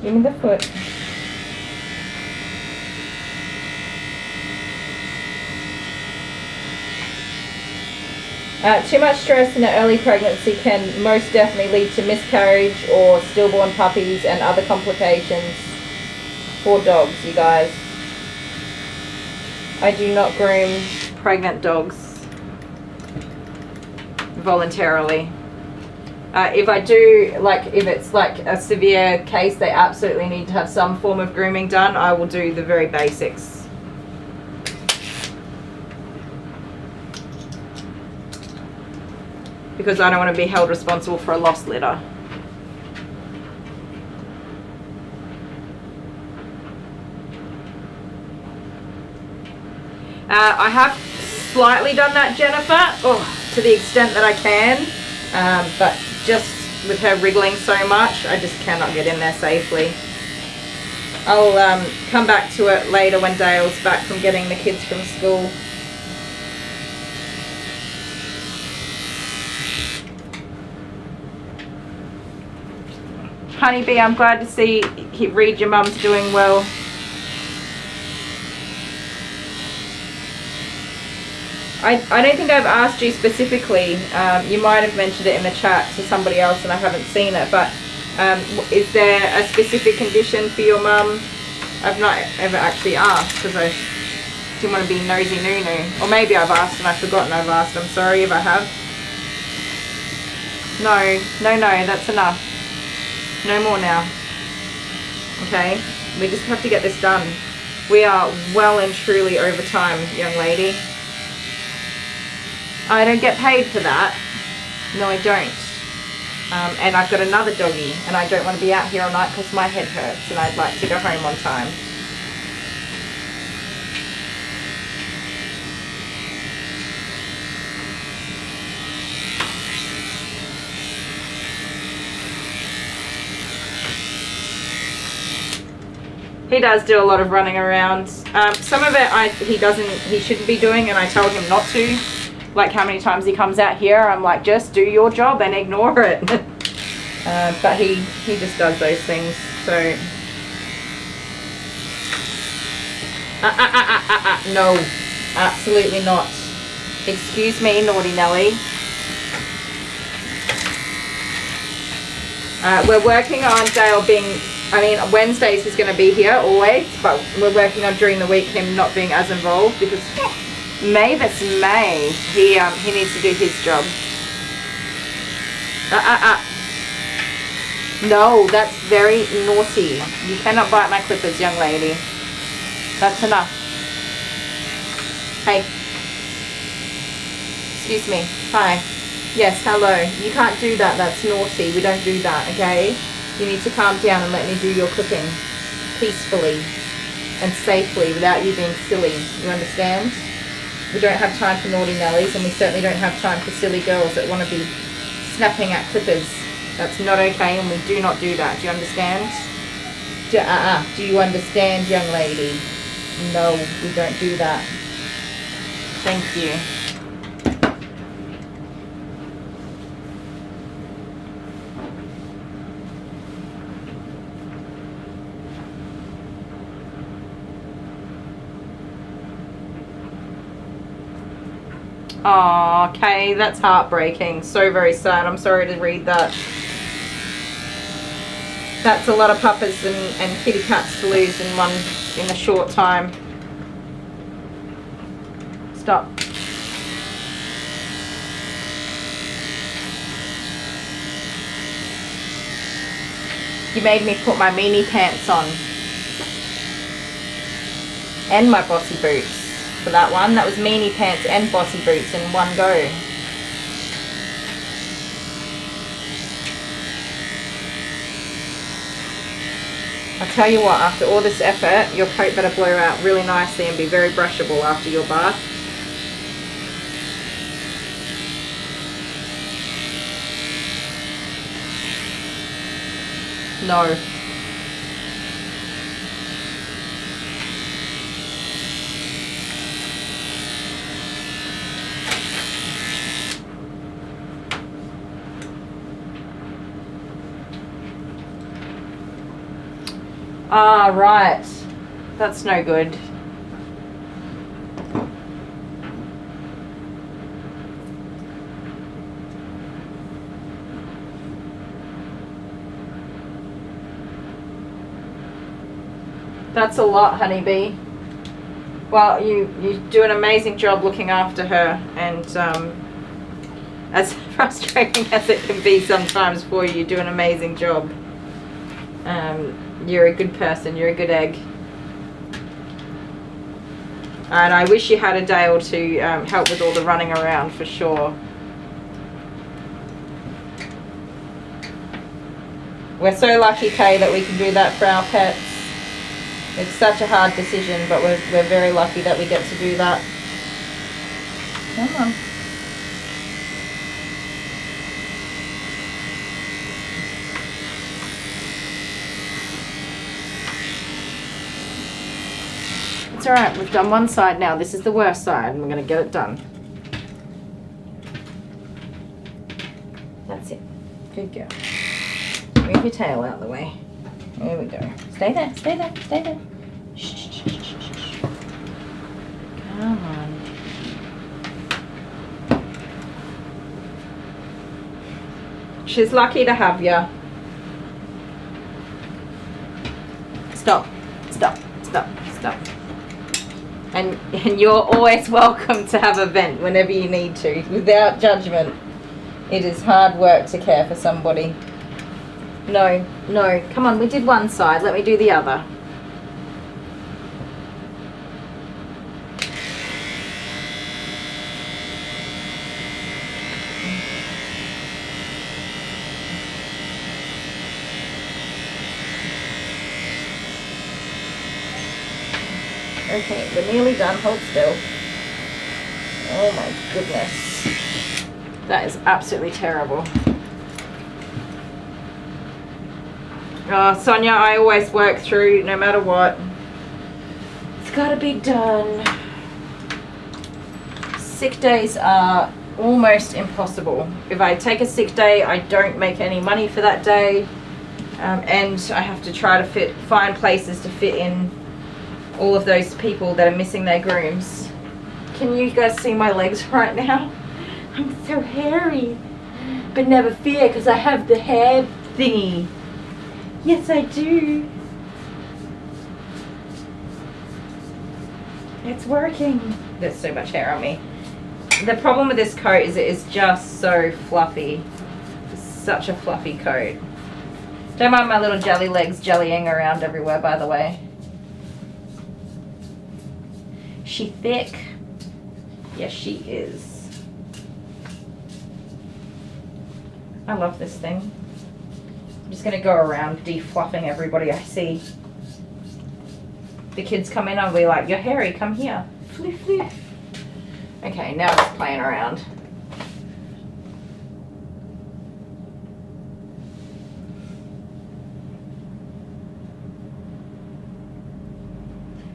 Give me the foot. Too much stress in an early pregnancy can most definitely lead to miscarriage or stillborn puppies and other complications for dogs, you guys. I do not groom pregnant dogs voluntarily. If I do, like if it's like a severe case, they absolutely need to have some form of grooming done, I will do the very basics. Because I don't want to be held responsible for a lost litter. I have slightly done that, Jennifer, to the extent that I can, but just with her wriggling so much, I just cannot get in there safely. I'll come back to it later when Dale's back from getting the kids from school. Honeybee, I'm glad to see read your mum's doing well. I don't think I've asked you specifically. You might have mentioned it in the chat to somebody else and I haven't seen it, but is there a specific condition for your mum? I've not ever actually asked because I didn't want to be nosy noo-noo. Or maybe I've asked and I've forgotten I've asked. I'm sorry if I have. No, that's enough. No more now. Okay? We just have to get this done. We are well and truly over time, young lady. I don't get paid for that. No, I don't. And I've got another doggy, and I don't want to be out here all night because my head hurts, and I'd like to go home on time. He does do a lot of running around. Some of it he shouldn't be doing, and I told him not to. Like how many times he comes out here, I'm like, just do your job and ignore it. But he just does those things, so. No, absolutely not. Excuse me, naughty Nelly. We're working on Dale being, Wednesdays he's going to be here always, but we're working on during the week him not being as involved because Mavis May, he needs to do his job. No, that's very naughty. You cannot bite my clippers, young lady. That's enough. Hey. Excuse me. Hi. Yes, hello. You can't do that. That's naughty. We don't do that, okay? You need to calm down and let me do your cooking peacefully and safely without you being silly. You understand? We don't have time for naughty Nellies, and we certainly don't have time for silly girls that want to be snapping at clippers. That's not okay, and we do not do that. Do you understand? Do you understand, young lady? No, we don't do that. Thank you. Aw, Kay, that's heartbreaking. So very sad. I'm sorry to read that. That's a lot of puppies and kitty cats to lose in a short time. Stop. You made me put my meanie pants on. And my bossy boots. For that one, that was meanie pants and bossy boots in one go. I tell you what, after all this effort, your coat better blow out really nicely and be very brushable after your bath. No. Ah, right. That's no good. That's a lot, honeybee. Well, you do an amazing job looking after her, and as frustrating as it can be sometimes for you, you do an amazing job. You're a good person, you're a good egg. And I wish you had a day or two help with all the running around for sure. We're so lucky, Kay, that we can do that for our pets. It's such a hard decision, but we're very lucky that we get to do that. Come on. It's alright, we've done one side now. This is the worst side, and we're going to get it done. That's it. Good girl. Move your tail out of the way. There we go. Stay there, stay there, stay there. Shh, shh, shh, shh, shh. Come on. She's lucky to have you. Stop, stop, stop, stop. And you're always welcome to have a vent whenever you need to, without judgment. It is hard work to care for somebody. No, no, come on, we did one side, let me do the other. Okay, we're nearly done, hold still. Oh my goodness. That is absolutely terrible. Oh, Sonia, I always work through no matter what. It's gotta be done. Sick days are almost impossible. If I take a sick day, I don't make any money for that day. And I have to try to find places to fit in all of those people that are missing their grooms. Can you guys see my legs right now? I'm so hairy. But never fear, because I have the hair thingy. Yes, I do. It's working. There's so much hair on me. The problem with this coat is it is just so fluffy. It's such a fluffy coat. Don't mind my little jelly legs jellying around everywhere, by the way. She thick? Yes, she is. I love this thing. I'm just gonna go around defluffing everybody I see. The kids come in, I'll be like, "You're hairy, come here." Fliff, fliff. Okay, now it's playing around.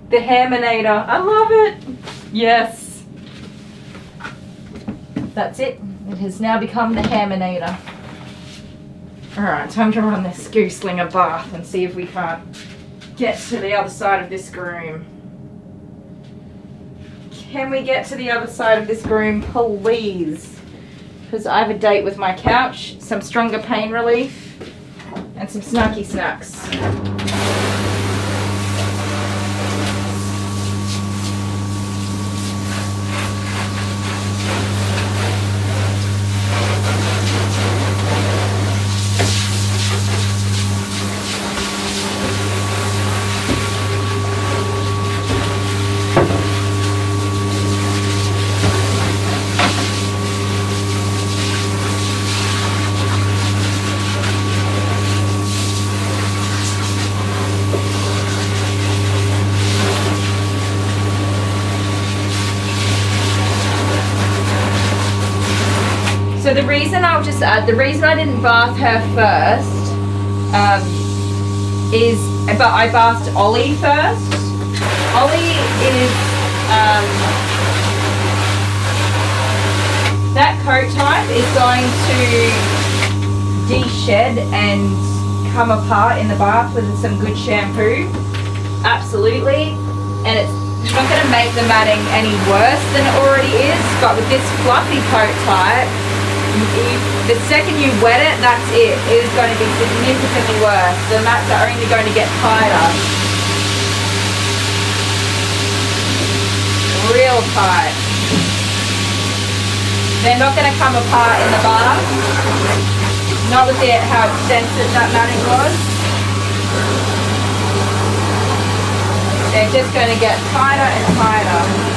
The Hairminator. I love it. Yes. That's it. It has now become the Hairminator. Alright, time to run this goosling a bath and see if we can't get to the other side of this groom. Can we get to the other side of this groom, please? Because I have a date with my couch, some stronger pain relief, and some snacky snacks. So the reason I'll just add, the reason I didn't bath her first is, but I bathed Ollie first. Ollie is, that coat type is going to de-shed and come apart in the bath with some good shampoo. Absolutely. And it's not going to make the matting any worse than it already is, but with this fluffy coat type, the second you wet it, that's it. It is going to be significantly worse. The mats are only going to get tighter. Real tight. They're not going to come apart in the bath. Not with how extensive that matting was. They're just going to get tighter and tighter.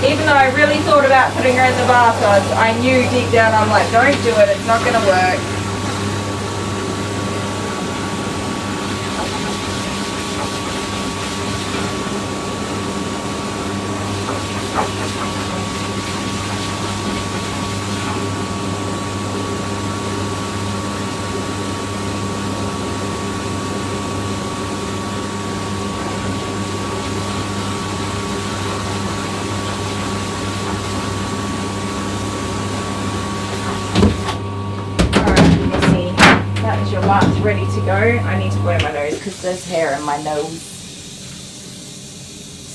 Even though I really thought about putting her in the bath, I knew deep down, I'm like, don't do it, it's not going to work. Your mark's ready to go. I need to blow my nose because there's hair in my nose.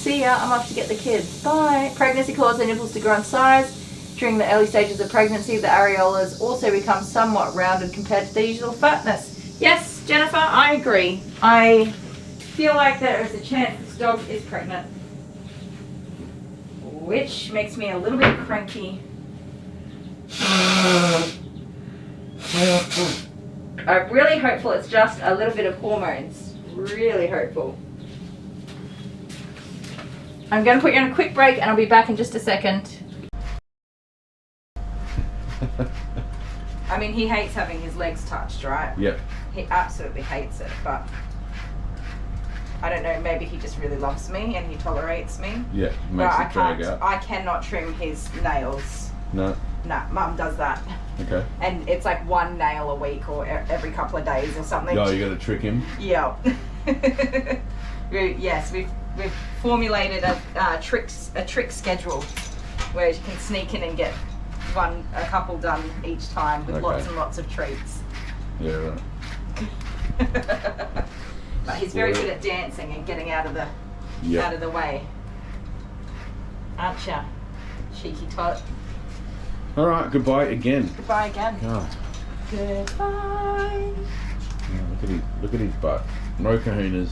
See ya, I'm off to get the kids. Bye. Pregnancy causes the nipples to grow in size. During the early stages of pregnancy, the areolas also become somewhat rounded compared to the usual fatness. Yes, Jennifer, I agree. I feel like there is a chance this dog is pregnant. Which makes me a little bit cranky. I'm really hopeful it's just a little bit of hormones. Really hopeful. I'm going to put you on a quick break and I'll be back in just a second. I mean, he hates having his legs touched, right? Yeah. He absolutely hates it, but I don't know, maybe he just really loves me and he tolerates me. Yeah, but makes it drag out. I cannot trim his nails. No. Nah, Mum does that. Okay. And it's like one nail a week or every couple of days or something. Oh, you got to trick him? Yeah. Yes, we've formulated a trick schedule where you can sneak in and get a couple done each time with lots and lots of treats. Yeah, right. But he's very good at dancing and getting out of the way. Aren't ya? Cheeky tot. All right, goodbye again. Goodbye again. God. Goodbye. Yeah, look at his butt. No kahunas.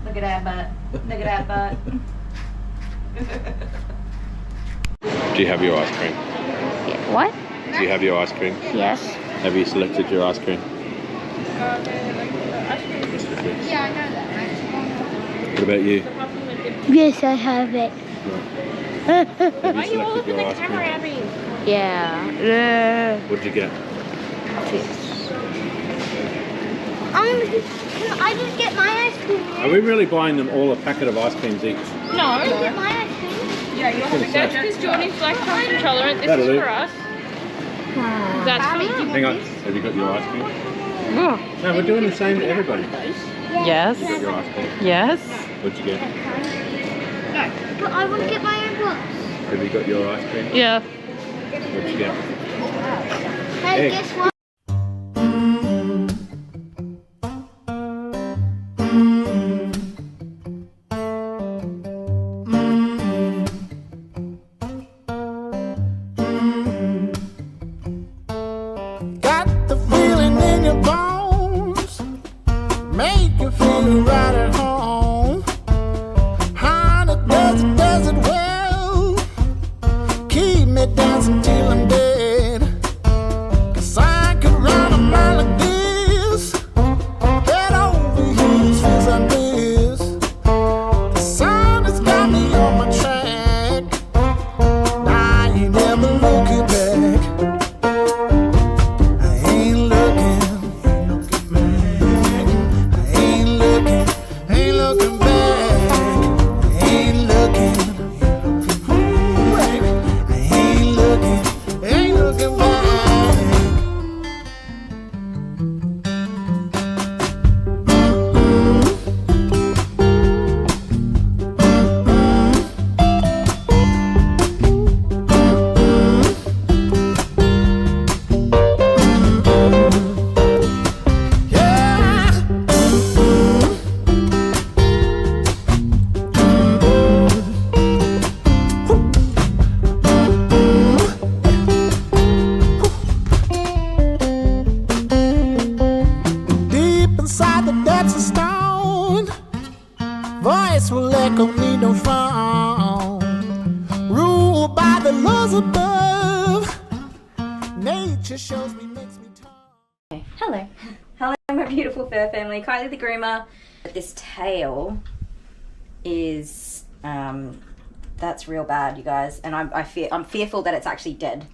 Look at that butt. Look at that butt. Do you have your ice cream? What? Do you have your ice cream? Yes. Have you selected your ice cream? Yeah, I know that. What about you? Yes, I have it. Have you selected your ice cream? Yeah. What'd you get? Can I just get my ice cream? Are we really buying them all a packet of ice creams each? No. Can I get my ice cream? Yeah, you're having that because Jordan's lactose intolerant. This That'll is do. for us. That's for you. Hang on. Have you got your ice cream? Oh. No, we're doing the same to everybody. Yes. You got your ice cream? Yes. What'd you get? But I want to get my own box. Have you got your ice cream? Yeah. What'd you get? Hey, Egg. guess what? Got the feeling in your bones, make you feel right at home. Honey, does it well, keep me dancing till I'm dead. 'Cause I could run a mile like this, head over heels, feels like this. The sun has got me on my track, I ain't never looking back. echo me no frown. Ruled by the laws above. Nature shows me, makes me talk. Hello. Hello, my beautiful fur family. Kylie the Groomer. This tail is, that's real bad, you guys. And I'm fearful that it's actually dead.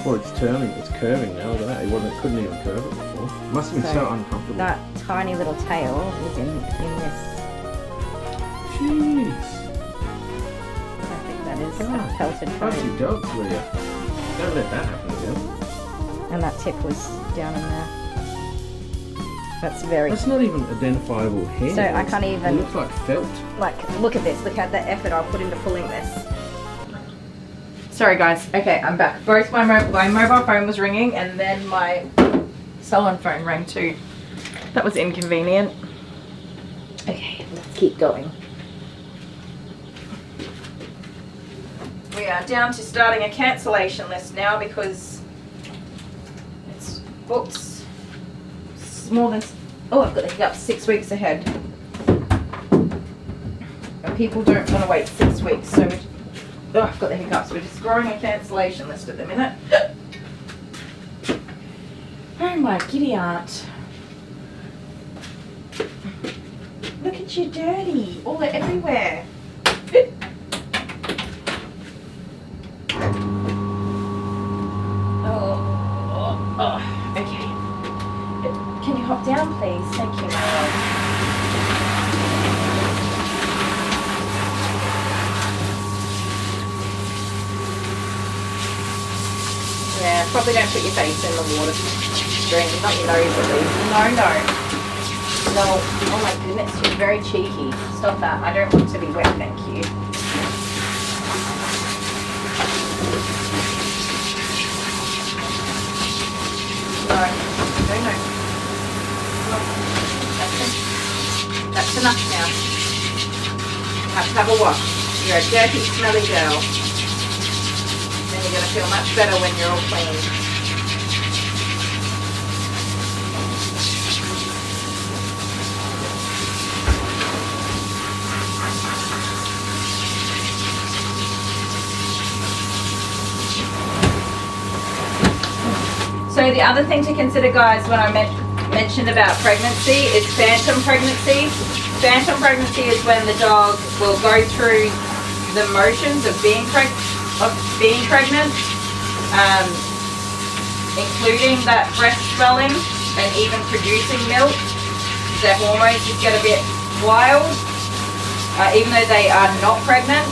Well, it's turning, it's curving now. Look at that. It couldn't even curve it before. It must have been so uncomfortable. That tiny little tail was in this. Jeez. I think that is a pelted How's coat. your dog, Leah? Don't let that happen again. And that tip was down in there. That's very... That's not even identifiable hair. So I can't even... It looks like felt. Like, look at this. Look at the effort I put into pulling this. Sorry guys. Okay, I'm back. Both my mobile phone was ringing and then my salon phone rang too. That was inconvenient. Okay, let's keep going. We are down to starting a cancellation list now because it's booked more than... Oh, I've got the hiccups 6 weeks ahead. And people don't want to wait 6 weeks, so we... Oh, I've got the hiccups. We're just growing a cancellation list at the minute. Oh my giddy aunt. Look at you dirty. All everywhere. Oh, okay. Can you hop down, please? Thank you, my love. Yeah, probably don't put your face in the water stream, not your nose at least. No. No, oh my goodness, you're very cheeky. Stop that, I don't want to be wet, thank you. No. That's enough now. You have to have a wash. You're a dirty, smelly girl. Then you're going to feel much better when you're all clean. So the other thing to consider, guys, when I mentioned about pregnancy is phantom pregnancy. Phantom pregnancy is when the dog will go through the motions of being pregnant, including that breast swelling and even producing milk. Their hormones just get a bit wild, even though they are not pregnant.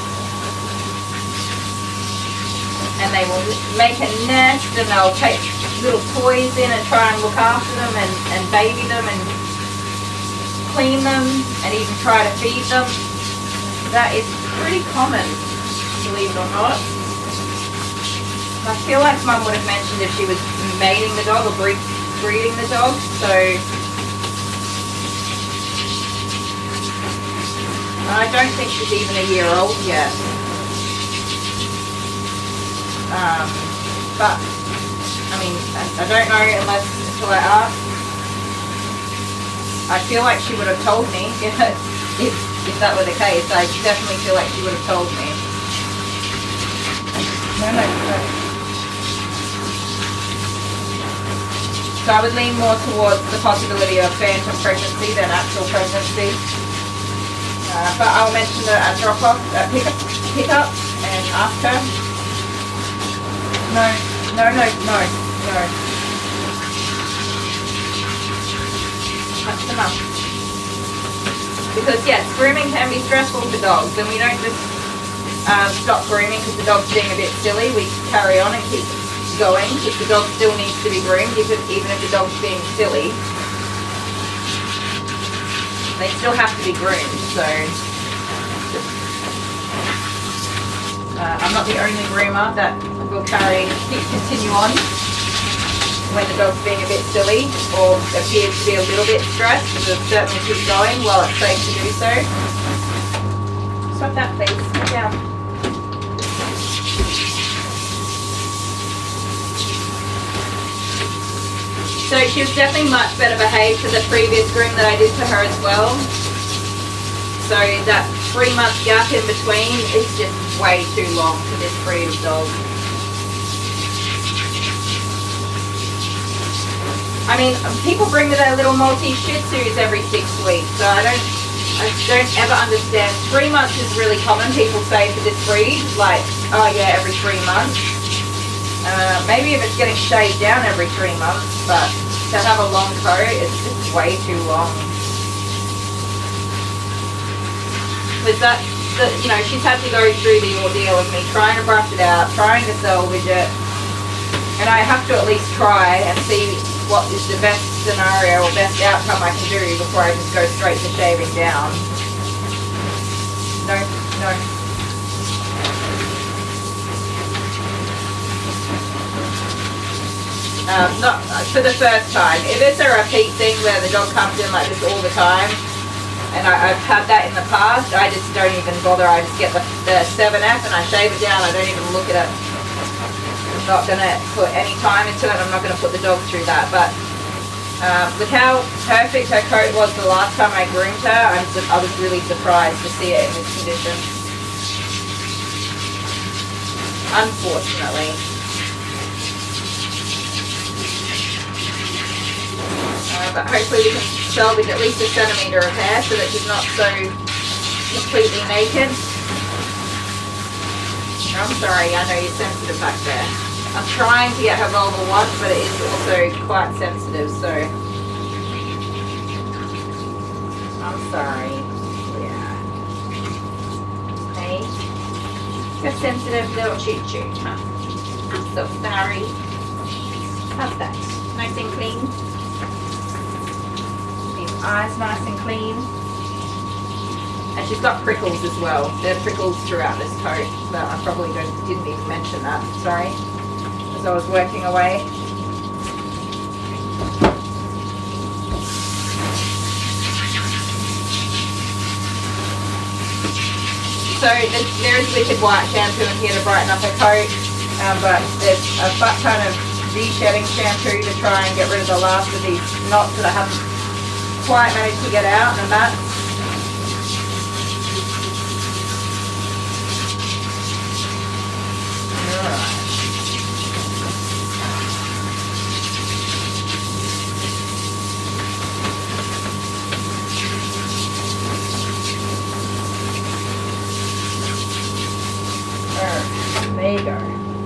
And they will make a nest and they'll take little toys in and try and look after them and baby them and clean them and even try to feed them. That is pretty common, believe it or not. I feel like Mum would have mentioned if she was mating the dog or breeding the dog, so I don't think she's even a year old yet. But I mean, I don't know until I ask. I feel like she would have told me if that were the case. I definitely feel like she would have told me. No. So I would lean more towards the possibility of phantom pregnancy than actual pregnancy. But I'll mention it at drop off, pick up, and ask her. No. That's the mum. Because yes, grooming can be stressful for dogs, and we don't just stop grooming because the dog's being a bit silly. We carry on and keep going because the dog still needs to be groomed, even if the dog's being silly. They still have to be groomed, so I'm not the only groomer that will continue on when the dog's being a bit silly or appears to be a little bit stressed, but certainly keep going while it's safe to do so. Stop that, please. Sit down. So she was definitely much better behaved to the previous groom that I did to her as well. So that 3-month gap in between is just way too long for this breed of dog. I mean, people bring me their little Maltese Shih Tzus every 6 weeks, so I don't ever understand. 3 months is really common, people say, for this breed, like, oh yeah, every 3 months. Maybe if it's getting shaved down every 3 months, but to have a long coat, it's just way too long. With that, she's had to go through the ordeal of me trying to brush it out, trying to salvage it, and I have to at least try and see what is the best scenario or best outcome I can do before I just go straight to shaving down. No. Not for the first time. If it's a repeat thing where the dog comes in like this all the time, and I've had that in the past, I just don't even bother. I just get the 7F and I shave it down. I don't even look at it. I'm not going to put any time into it. I'm not going to put the dog through that. But look how perfect her coat was the last time I groomed her. I was really surprised to see it in this condition. Unfortunately. But hopefully we can salvage at least a centimetre of hair so that she's not so completely naked. I'm sorry, I know you're sensitive back there. I'm trying to get her vulva washed, but it is also quite sensitive, so I'm sorry. Yeah. Hey, you're sensitive little choo-choo, huh? I'm so sorry. How's that? Nice and clean? Eyes nice and clean. And she's got prickles as well. There are prickles throughout this coat, but I probably didn't even mention that, sorry, as I was working away. So there is liquid white shampoo in here to brighten up her coat, but there's a butt ton of de-shedding shampoo to try and get rid of the last of these knots that I haven't quite managed to get out, and that. Alright. There you go.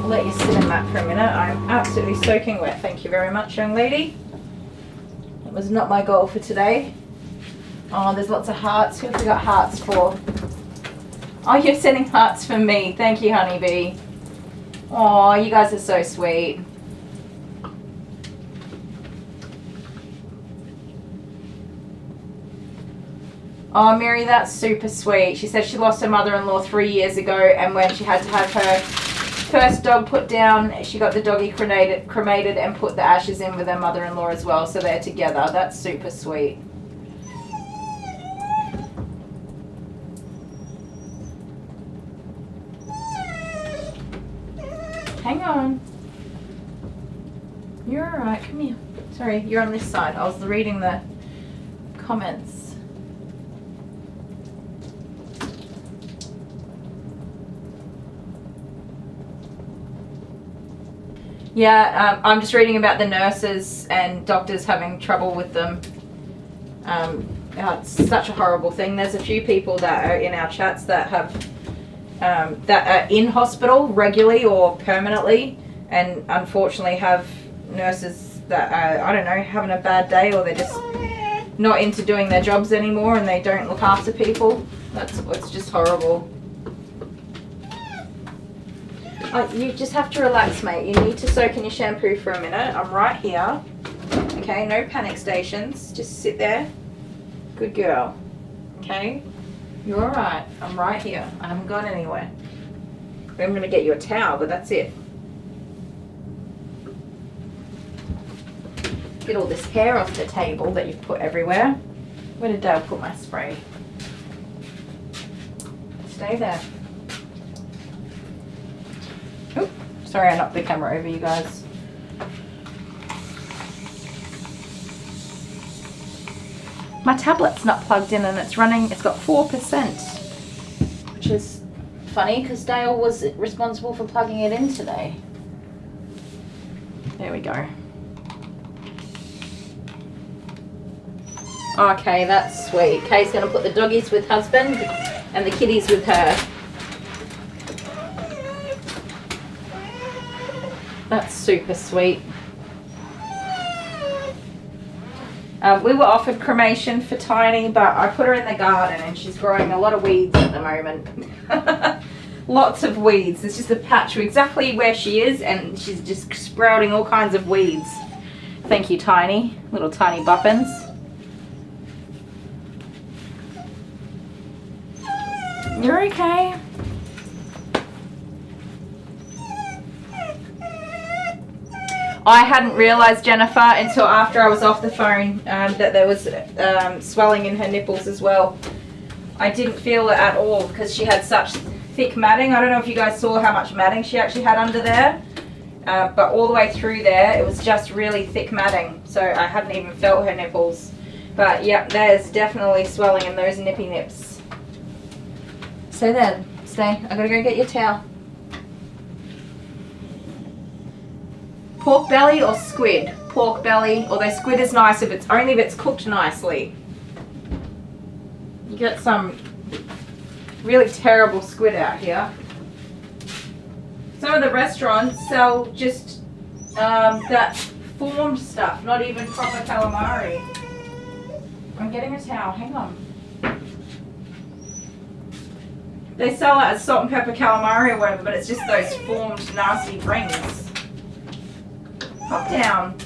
I'll let you sit in on that for a minute. I'm absolutely soaking wet. Thank you very much, young lady. That was not my goal for today. Oh, there's lots of hearts. Who have we got hearts for? Oh, you're sending hearts for me. Thank you, honeybee. Oh, you guys are so sweet. Oh, Mary, that's super sweet. She said she lost her mother-in-law 3 years ago, and when she had to have her first dog put down, she got the doggy cremated and put the ashes in with her mother-in-law as well, so they're together. That's super sweet. Hang on. You're alright, come here. Sorry, you're on this side. I was reading the comments. Yeah, I'm just reading about the nurses and doctors having trouble with them. It's such a horrible thing. There's a few people that are in our chats that have that are in hospital regularly or permanently, and unfortunately have nurses that are, I don't know, having a bad day, or they're just not into doing their jobs anymore and they don't look after people. It's just horrible. You just have to relax, mate. You need to soak in your shampoo for a minute. I'm right here. Okay, no panic stations. Just sit there. Good girl. Okay? You're alright. I'm right here. I haven't gone anywhere. I'm going to get you a towel, but that's it. Get all this hair off the table that you've put everywhere. Where did Dale put my spray? Stay there. Oop, sorry I knocked the camera over, you guys. My tablet's not plugged in and it's running, it's got 4%, which is funny because Dale was responsible for plugging it in today. There we go. Okay, that's sweet. Kay's gonna put the doggies with husband and the kitties with her. That's super sweet. We were offered cremation for Tiny, but I put her in the garden and she's growing a lot of weeds at the moment. Lots of weeds. There's just a patch exactly where she is and she's just sprouting all kinds of weeds. Thank you, Tiny. Little tiny buppins. You're okay. I hadn't realised, Jennifer, until after I was off the phone that there was swelling in her nipples as well. I didn't feel it at all because she had such thick matting. I don't know if you guys saw how much matting she actually had under there, but all the way through there it was just really thick matting, so I hadn't even felt her nipples. But yep, there's definitely swelling in those nippy nips. Stay there, stay. I gotta go get your towel. Pork belly or squid? Pork belly, although squid is nice if it's cooked nicely. You get some really terrible squid out here. Some of the restaurants sell just that formed stuff, not even proper calamari. I'm getting a towel, hang on. They sell it as salt and pepper calamari or whatever, but it's just those formed nasty rings. Hop down.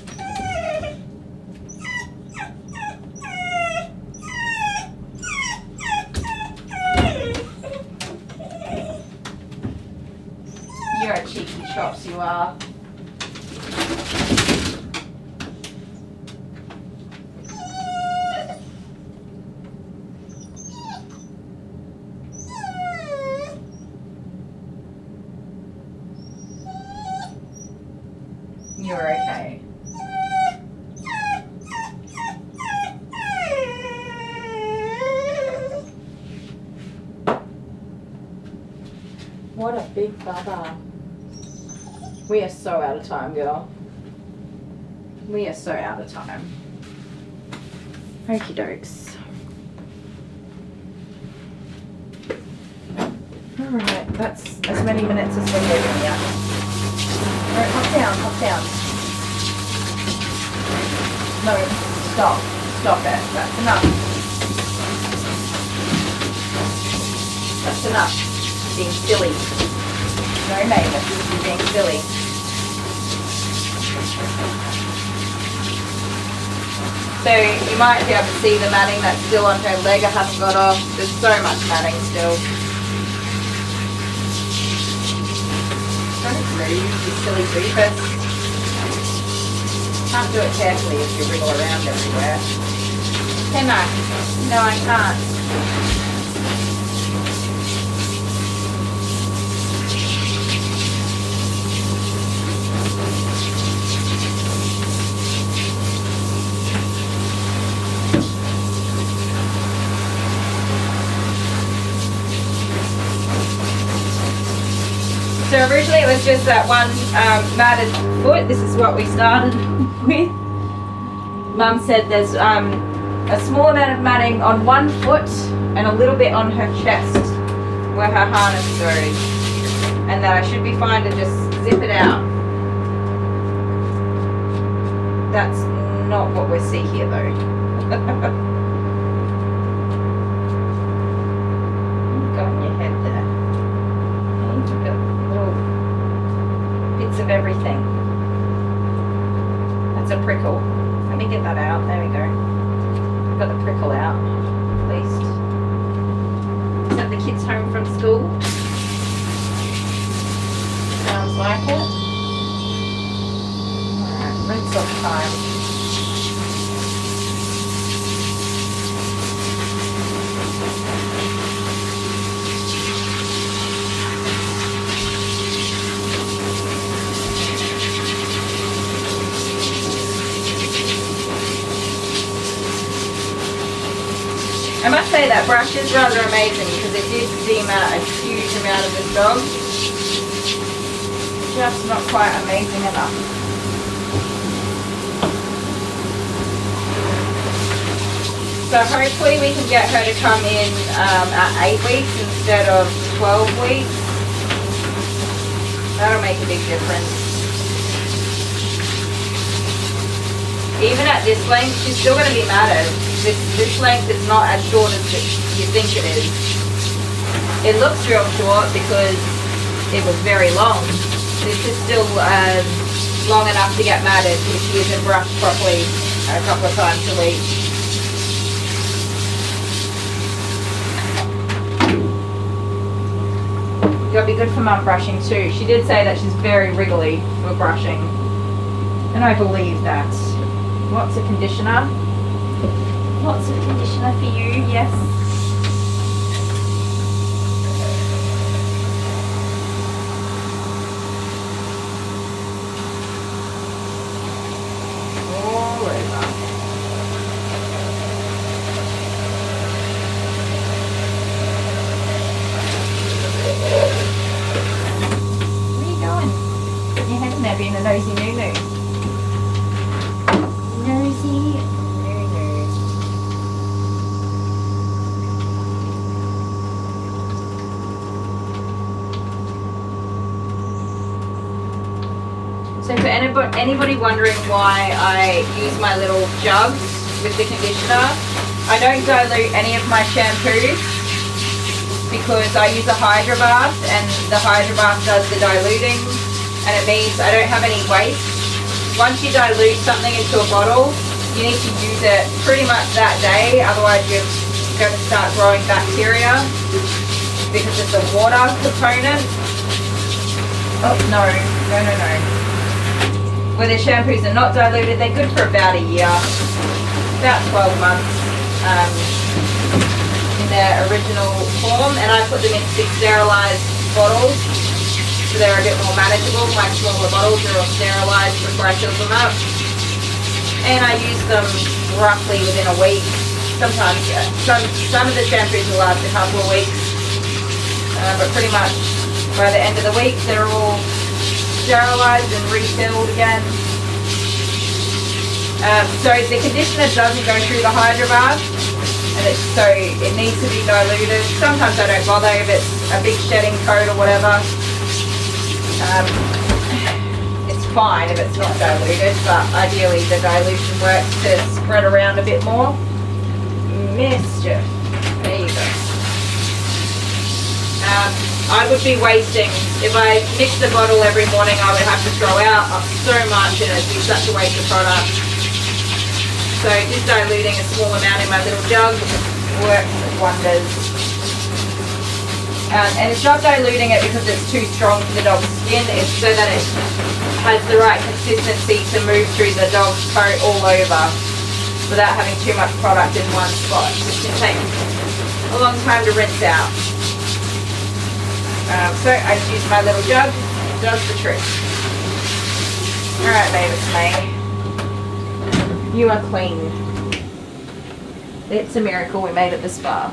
You're a cheeky chops, you are. You're okay. What a big baba. We are so out of time, girl. We are so out of time. Okie dokes. Alright, that's as many minutes as we're getting yet. down, hop down. No, stop. Stop it. That's enough. That's enough. Being silly. No, mate, that's just being silly. So you might be able to see the matting that's still on her leg. I haven't got off. There's so much matting still. Trying to move, you silly goofus. Can't do it carefully if you wriggle around everywhere. Can I? No, I can't. So originally it was just that one matted foot. This is what we started with. Mum said there's a small amount of matting on one foot and a little bit on her chest where her harness goes. And that I should be fine to just zip it out. That's not what we see here though. Go on your head there. You've got little bits of everything. That's a prickle. Let me get that out. There we go. Got the prickle out, at least. Is that the kids home from school? Sounds like it. Alright, rinse off time. I must say that brush is rather amazing because it did steam out a huge amount of this dog. Just not quite amazing enough. So hopefully we can get her to come in at 8 weeks instead of 12 weeks. That'll make a big difference. Even at this length, she's still going to be matted. This length is not as short as you think it is. It looks real short because it was very long. This is still long enough to get matted if she isn't brushed properly a couple of times a week. It'll be good for mum brushing too. She did say that she's very wriggly for brushing. And I believe that. Lots of conditioner. Lots of conditioner for you, yes. All over. Where are you going? Put your head in there being a nosy noo-noo. Nosy noo-noo. So for anybody wondering why I use my little jugs with the conditioner, I don't dilute any of my shampoos because I use a Hydro Bath and the Hydro Bath does the diluting and it means I don't have any waste. Once you dilute something into a bottle, you need to use it pretty much that day, otherwise you're going to start growing bacteria because it's a water component. Oh, no. Where the shampoos are not diluted, they're good for about a year, about 12 months in their original form, and I put them in 6 sterilised bottles, so they're a bit more manageable. My smaller bottles are all sterilised before I fill them up, and I use them roughly within a week. Sometimes, some of the shampoos will last a couple of weeks, but pretty much by the end of the week they're all sterilised and refilled again. So the conditioner doesn't go through the Hydro Bath, and so it needs to be diluted. Sometimes I don't bother if it's a big shedding coat or whatever. It's fine if it's not diluted, but ideally the dilution works to spread around a bit more. Mischief. There you go. I would be wasting, if I mix the bottle every morning, I would have to throw out so much and it'd be such a waste of product. So just diluting a small amount in my little jug works wonders. And it's not diluting it because it's too strong for the dog's skin, it's so that it has the right consistency to move through the dog's coat all over without having too much product in one spot. It can take a long time to rinse out. So I just use my little jug, it does the trick. Alright, Mavis May. You are clean. It's a miracle we made it this far.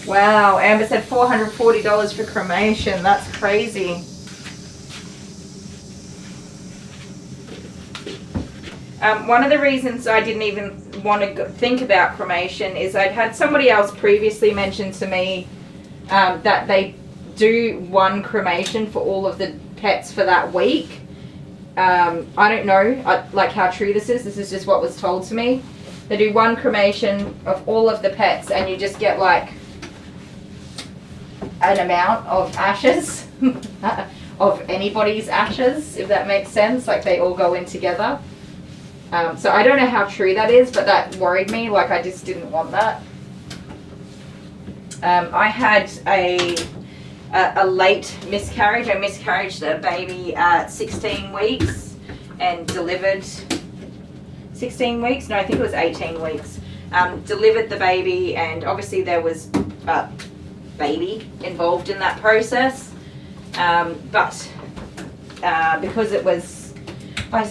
Wow, Amber said $440 for cremation. That's crazy. One of the reasons I didn't even want to think about cremation is I'd had somebody else previously mention to me that they do one cremation for all of the pets for that week. I don't know like how true this is. This is just what was told to me. They do one cremation of all of the pets and you just get like an amount of ashes of anybody's ashes, if that makes sense. Like they all go in together. So I don't know how true that is, but that worried me. Like I just didn't want that. I had a late miscarriage. I miscarried the baby at 16 weeks and delivered 16 weeks. No, I think it was 18 weeks. Delivered the baby, and obviously there was baby involved in that process, but because it was,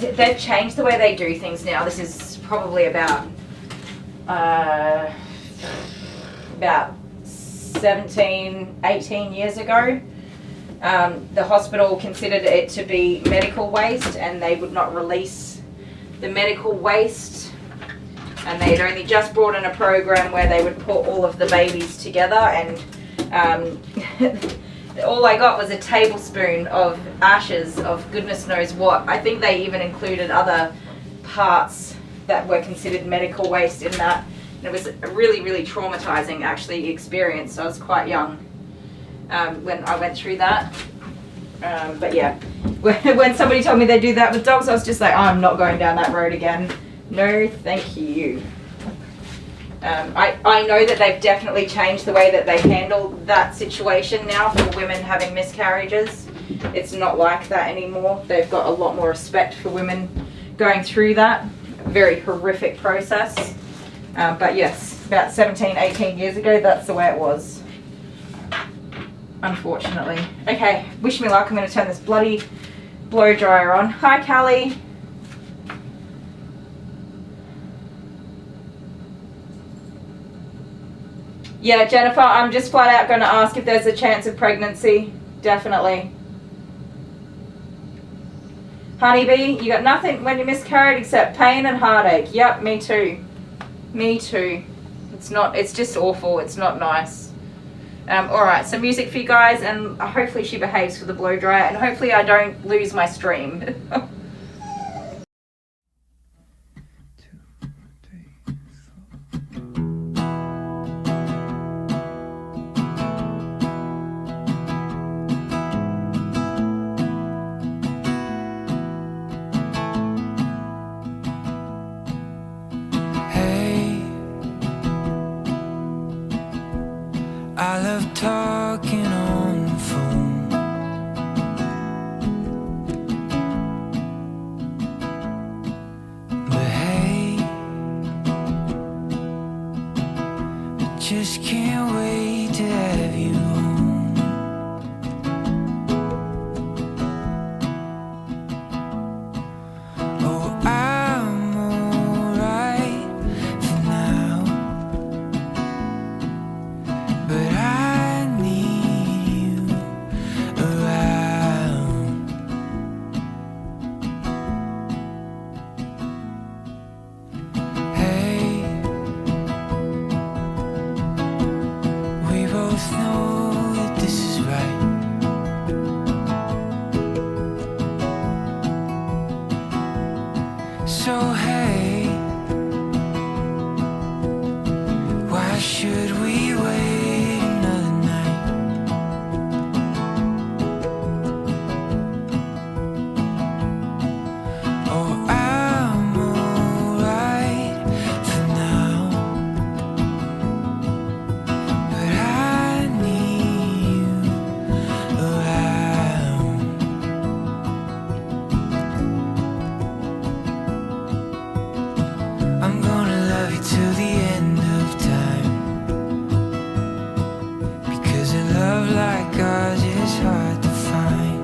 they've changed the way they do things now. This is probably about 17, 18 years ago. The hospital considered it to be medical waste and they would not release the medical waste, and they had only just brought in a program where they would put all of the babies together, and all I got was a tablespoon of ashes of goodness knows what. I think they even included other parts that were considered medical waste in that. And it was a really, really traumatizing actually experience. I was quite young when I went through that. But yeah, when somebody told me they do that with dogs, I was just like, I'm not going down that road again. No, thank you. I know that they've definitely changed the way that they handle that situation now for women having miscarriages. It's not like that anymore. They've got a lot more respect for women going through that very horrific process. But yes, about 17, 18 years ago, that's the way it was. Unfortunately. Okay, wish me luck. I'm going to turn this bloody blow dryer on. Hi, Kylie. Yeah, Jennifer, I'm just flat out going to ask if there's a chance of pregnancy. Definitely. Honeybee, you got nothing when you miscarried except pain and heartache. Yep, me too. Me too. It's just awful. It's not nice. Alright, some music for you guys, and hopefully she behaves for the blow dryer, and hopefully I don't lose my stream. I love talking on the phone. But hey, I just can't wait to have you home. Oh, I'm alright for now, but I need So hey, why should we wait another night? Oh, I'm alright for now, but I need you around. I'm gonna love you till the end of time, because a love like ours is hard to find.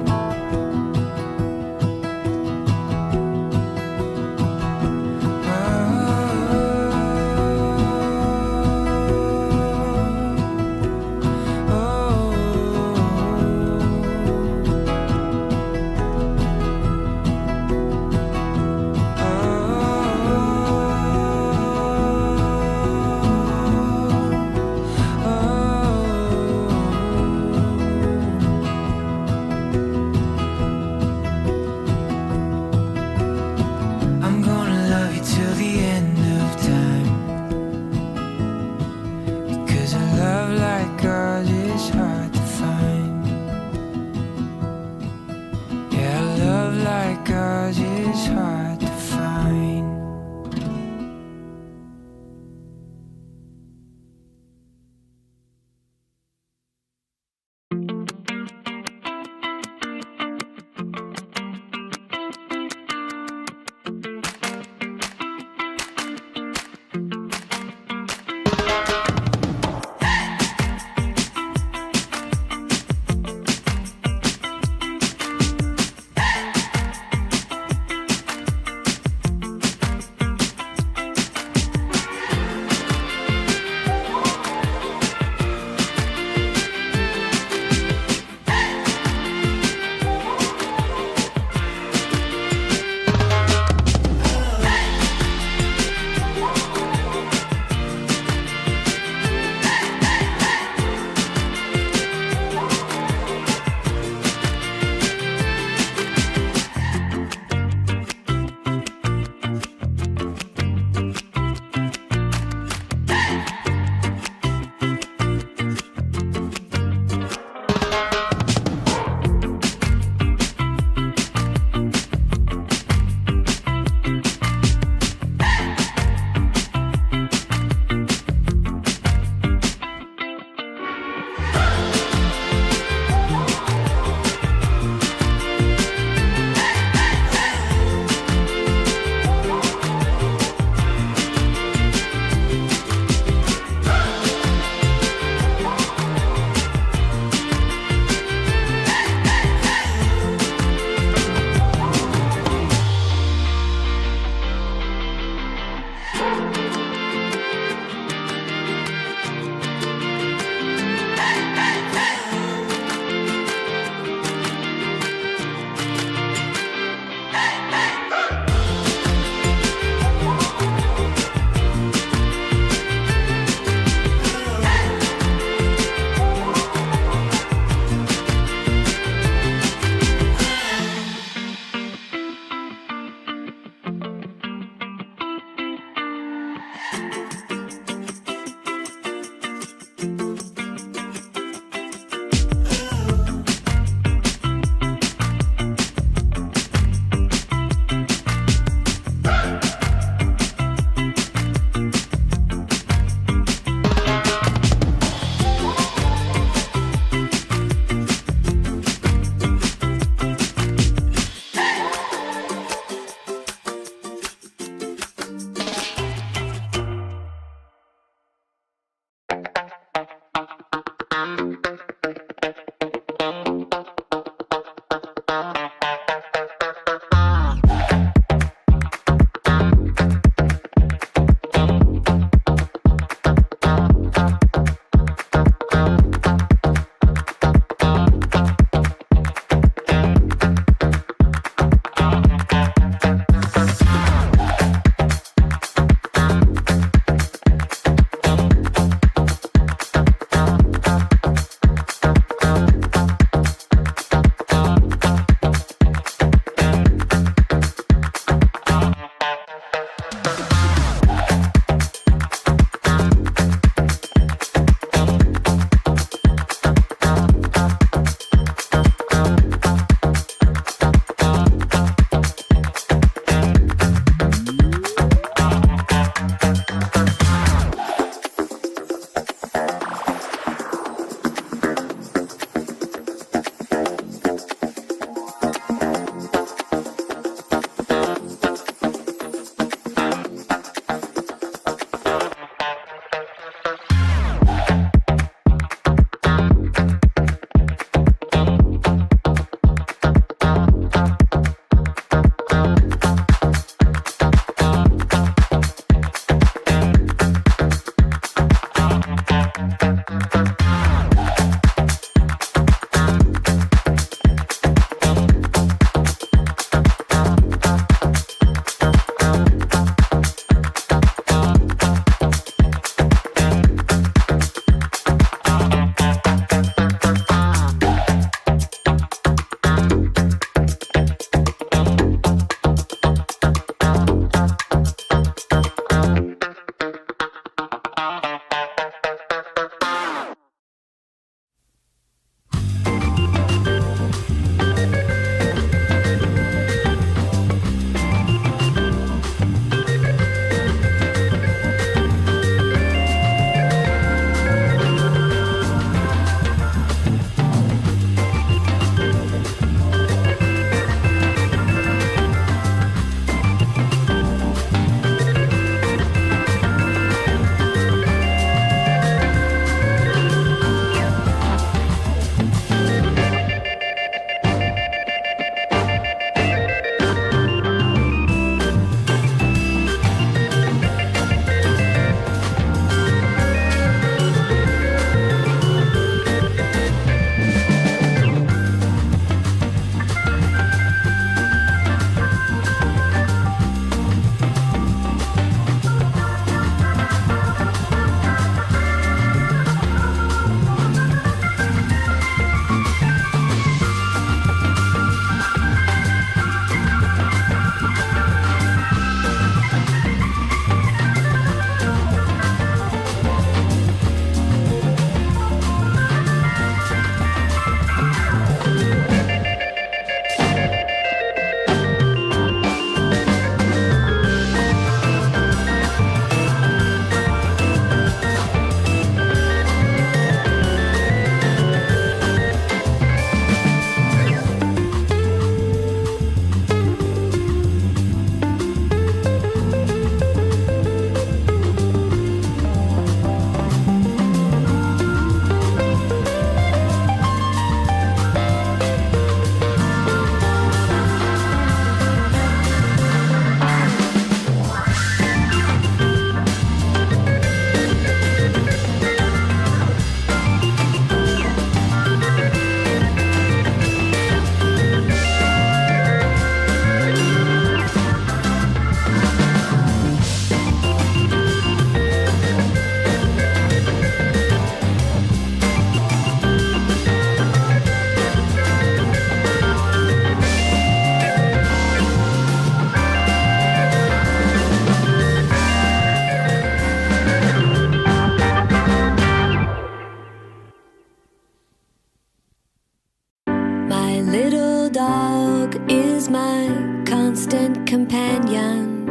companion.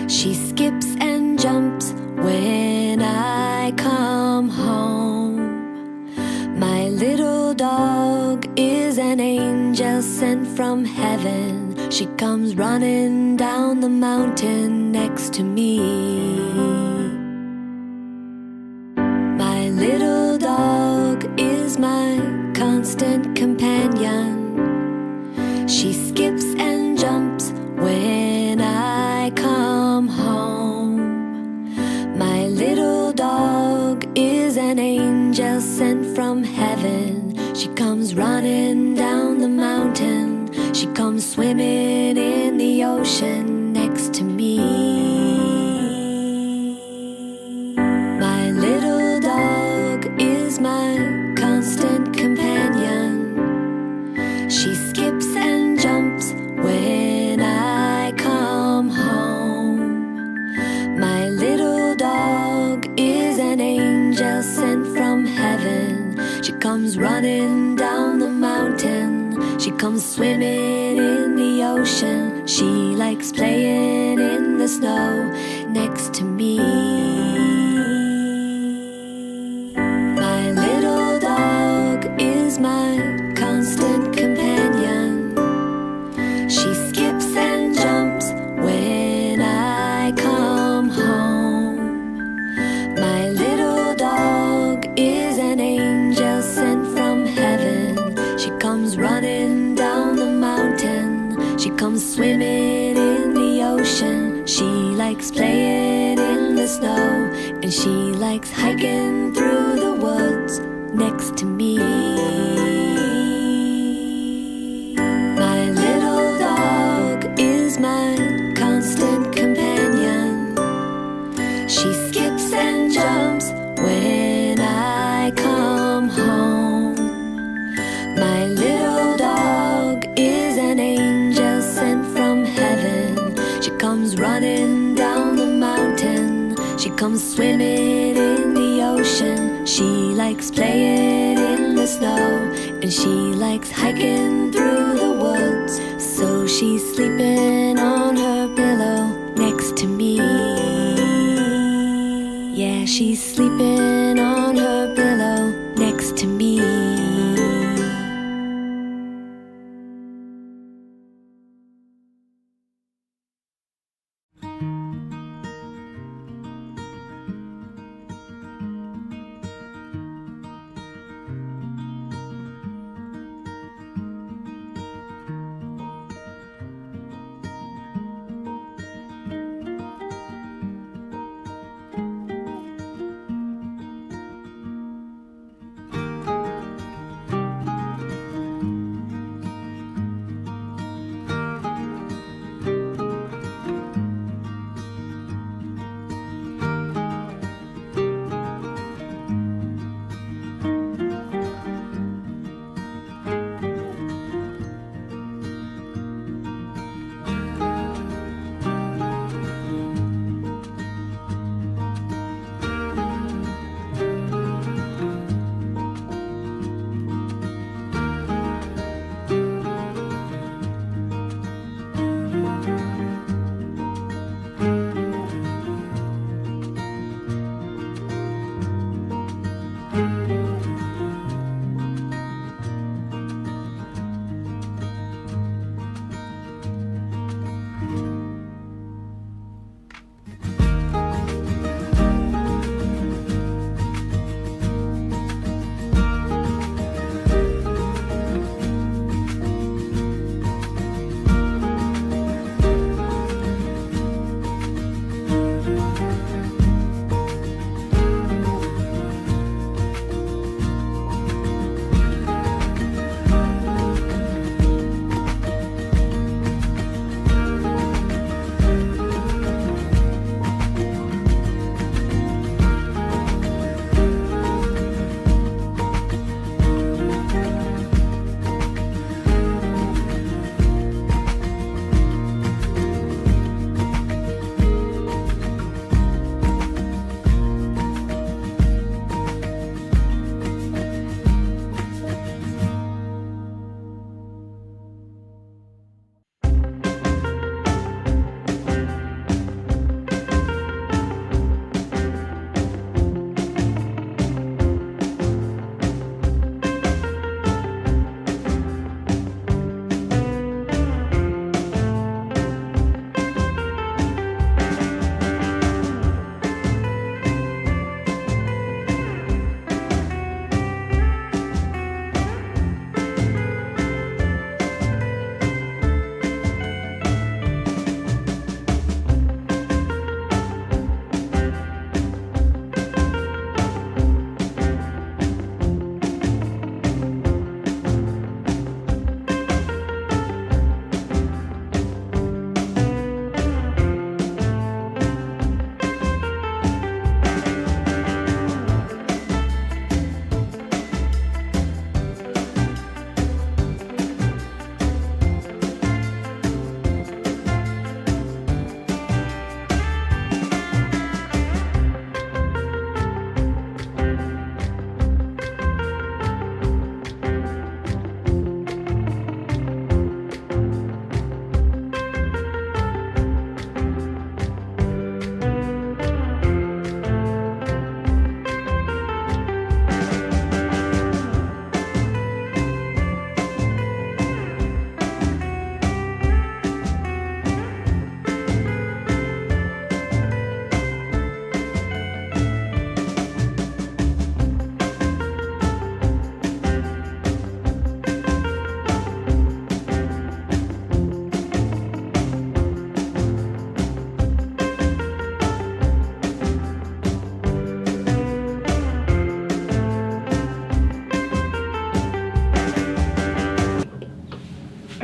She skips and jumps when I come home. My little dog is an angel sent from heaven. She comes running down the mountain next to me. My little dog is my constant companion. She skips and jumps when I come home. My little dog is an angel sent from heaven. She comes running down the mountain. She comes swimming in the ocean next to me. My little dog is my constant companion. She skips and jumps when I come home. My little dog is an angel sent from heaven. She comes running down the mountain. She comes swimming in the ocean. She likes playing in the snow next to me. My little dog is my constant companion. She skips and jumps when I come home. My little dog is an angel sent from heaven. She comes running down the mountain. She comes swimming in the ocean. She likes playing in the snow, and she likes hiking through the woods next to me. My little dog is my constant companion. She skips and jumps when I come home. My little dog is an angel sent from heaven. She comes running down the mountain. She comes swimming in the ocean. She likes playing in the snow, and she likes hiking through the woods. So she's sleeping on her pillow next to me. Yeah, she's sleeping on her pillow next to me.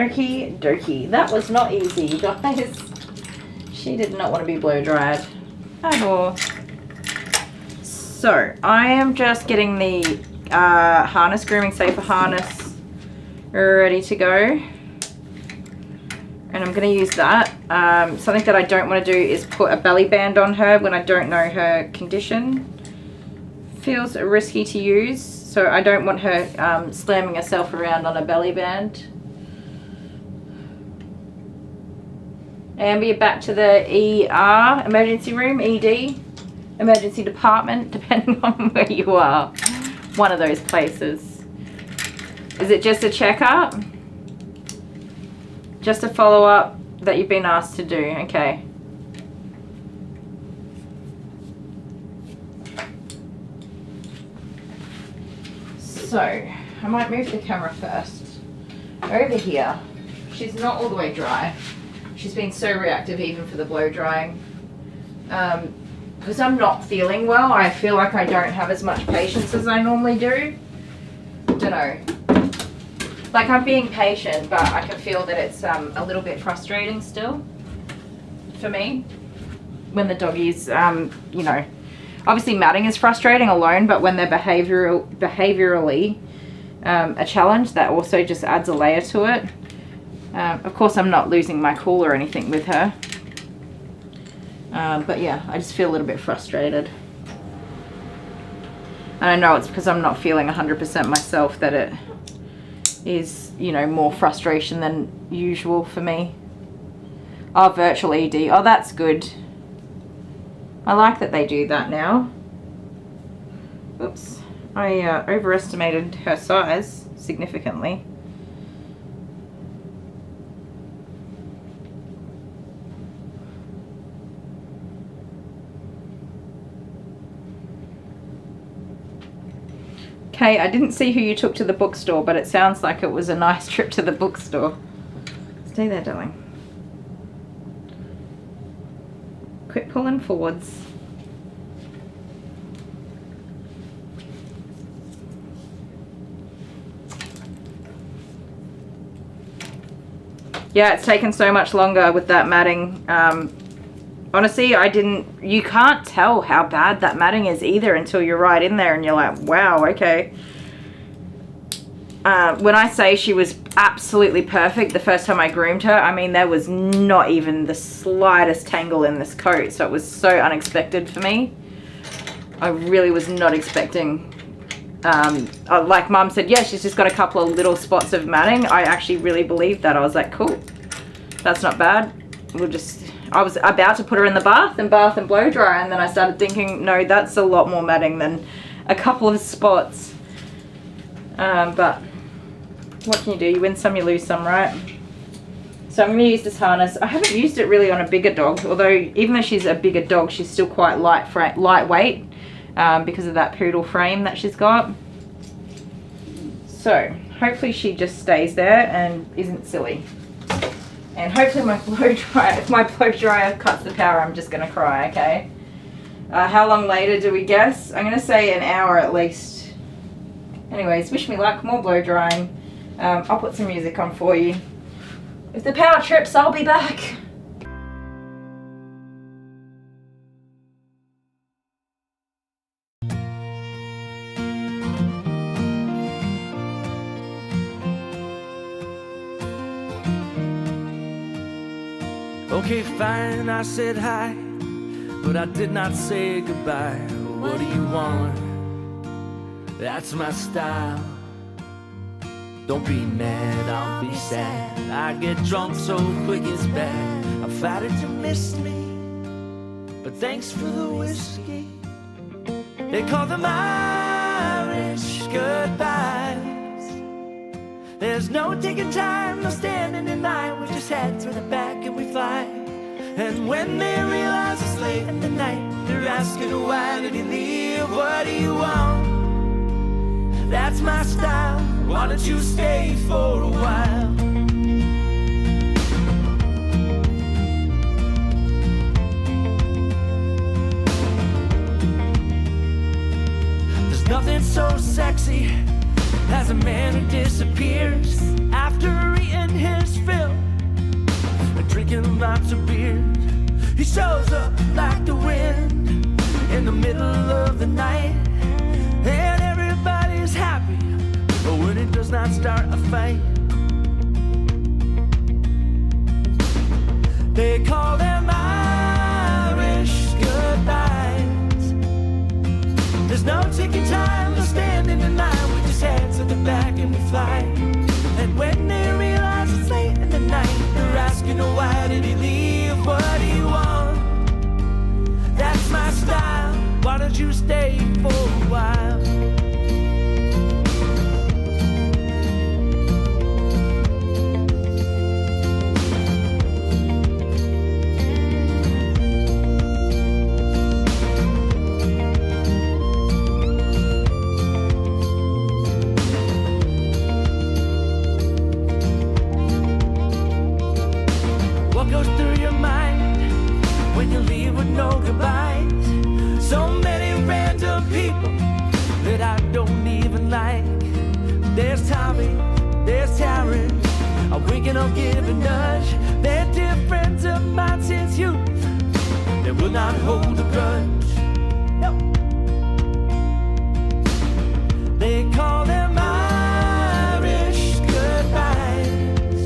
Okie dokie. That was not easy, you guys. She did not want to be blow dried at all. So I am just getting the harness, grooming safer harness ready to go. And I'm going to use that. Something that I don't want to do is put a belly band on her when I don't know her condition. Feels risky to use, so I don't want her slamming herself around on a belly band. And you're back to the ER, emergency room, ED, emergency department, depending on where you are. One of those places. Is it just a checkup? Just a follow-up that you've been asked to do, okay. So, I might move the camera first. Over here, she's not all the way dry. She's been so reactive even for the blow drying. Because I'm not feeling well, I feel like I don't have as much patience as I normally do. Don't know. Like, I'm being patient, but I can feel that it's a little bit frustrating still for me. When the doggies, you know, obviously matting is frustrating alone, but when they're behaviorally a challenge, that also just adds a layer to it. Of course, I'm not losing my cool or anything with her. But yeah, I just feel a little bit frustrated. And I know it's because I'm not feeling 100% myself that it is, you know, more frustration than usual for me. Oh, virtual ED. Oh, that's good. I like that they do that now. Oops. I overestimated her size significantly. Okay, I didn't see who you took to the bookstore, but it sounds like it was a nice trip to the bookstore. Stay there, darling. Quit pulling forwards. Yeah, it's taken so much longer with that matting. Honestly, you can't tell how bad that matting is either until you're right in there and you're like, wow, okay. When I say she was absolutely perfect the first time I groomed her, I mean, there was not even the slightest tangle in this coat. So it was so unexpected for me. I really was not expecting, like Mum said, yeah, she's just got a couple of little spots of matting. I actually really believed that. I was like, cool, that's not bad. I was about to put her in the bath and blow dry, and then I started thinking, no, that's a lot more matting than a couple of spots. But what can you do? You win some, you lose some, right? So I'm going to use this harness. I haven't used it really on a bigger dog, although even though she's a bigger dog, she's still quite lightweight because of that poodle frame that she's got. So hopefully she just stays there and isn't silly. And hopefully my blow dryer, if my blow dryer cuts the power, I'm just going to cry, okay? How long later do we guess? I'm going to say an hour at least. Anyways, wish me luck, more blow drying. I'll put some music on for you. If the power trips, I'll be back. Okay, fine, I said hi, but I did not say goodbye. What do you want? That's my style. Don't be mad, I'll be sad. I get drunk so quick it's bad. I'm flattered you missed me, but thanks for the whiskey. They call them Irish goodbyes. There's no taking time, no standing in line. We just head through the back and we fly. And when they realize it's late in the night, they're asking, why did he leave? What do you want? That's my style. Why don't you stay for a while? There's nothing so sexy as a man who disappears after eating his drinking lots of beer. He shows up like the wind in the middle of the night, and everybody's happy, but when it does not start a fight. They call them Irish goodbyes. There's no ticking time, no standing in line. We just head to the back and we fly. And when they realize it's late in the night, they're asking, oh, why did he leave? What do you want? That's my style. Why don't you stay for a while? What goes through your mind when you leave with no goodbyes? So many random people that I don't even like. There's Tommy, there's Taryn, a wink and I'll give a nudge. They're different to mine since youth. They will not hold a grudge. No. They call them Irish goodbyes.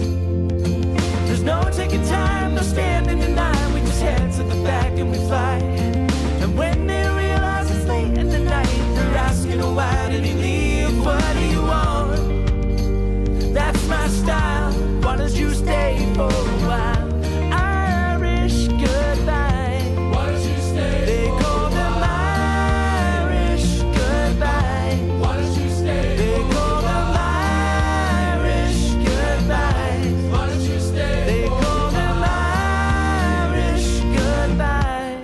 There's no taking time, no standing in line. We just head to the back and we fly. And when they realize it's late in the night, they're asking, oh, why did he leave? What do you want? That's my style. Why don't you stay for a while? Irish goodbye. Why don't you stay? They call them Irish goodbye. Why don't you stay? They call them Irish goodbye. Why don't you stay? They call them Irish goodbye.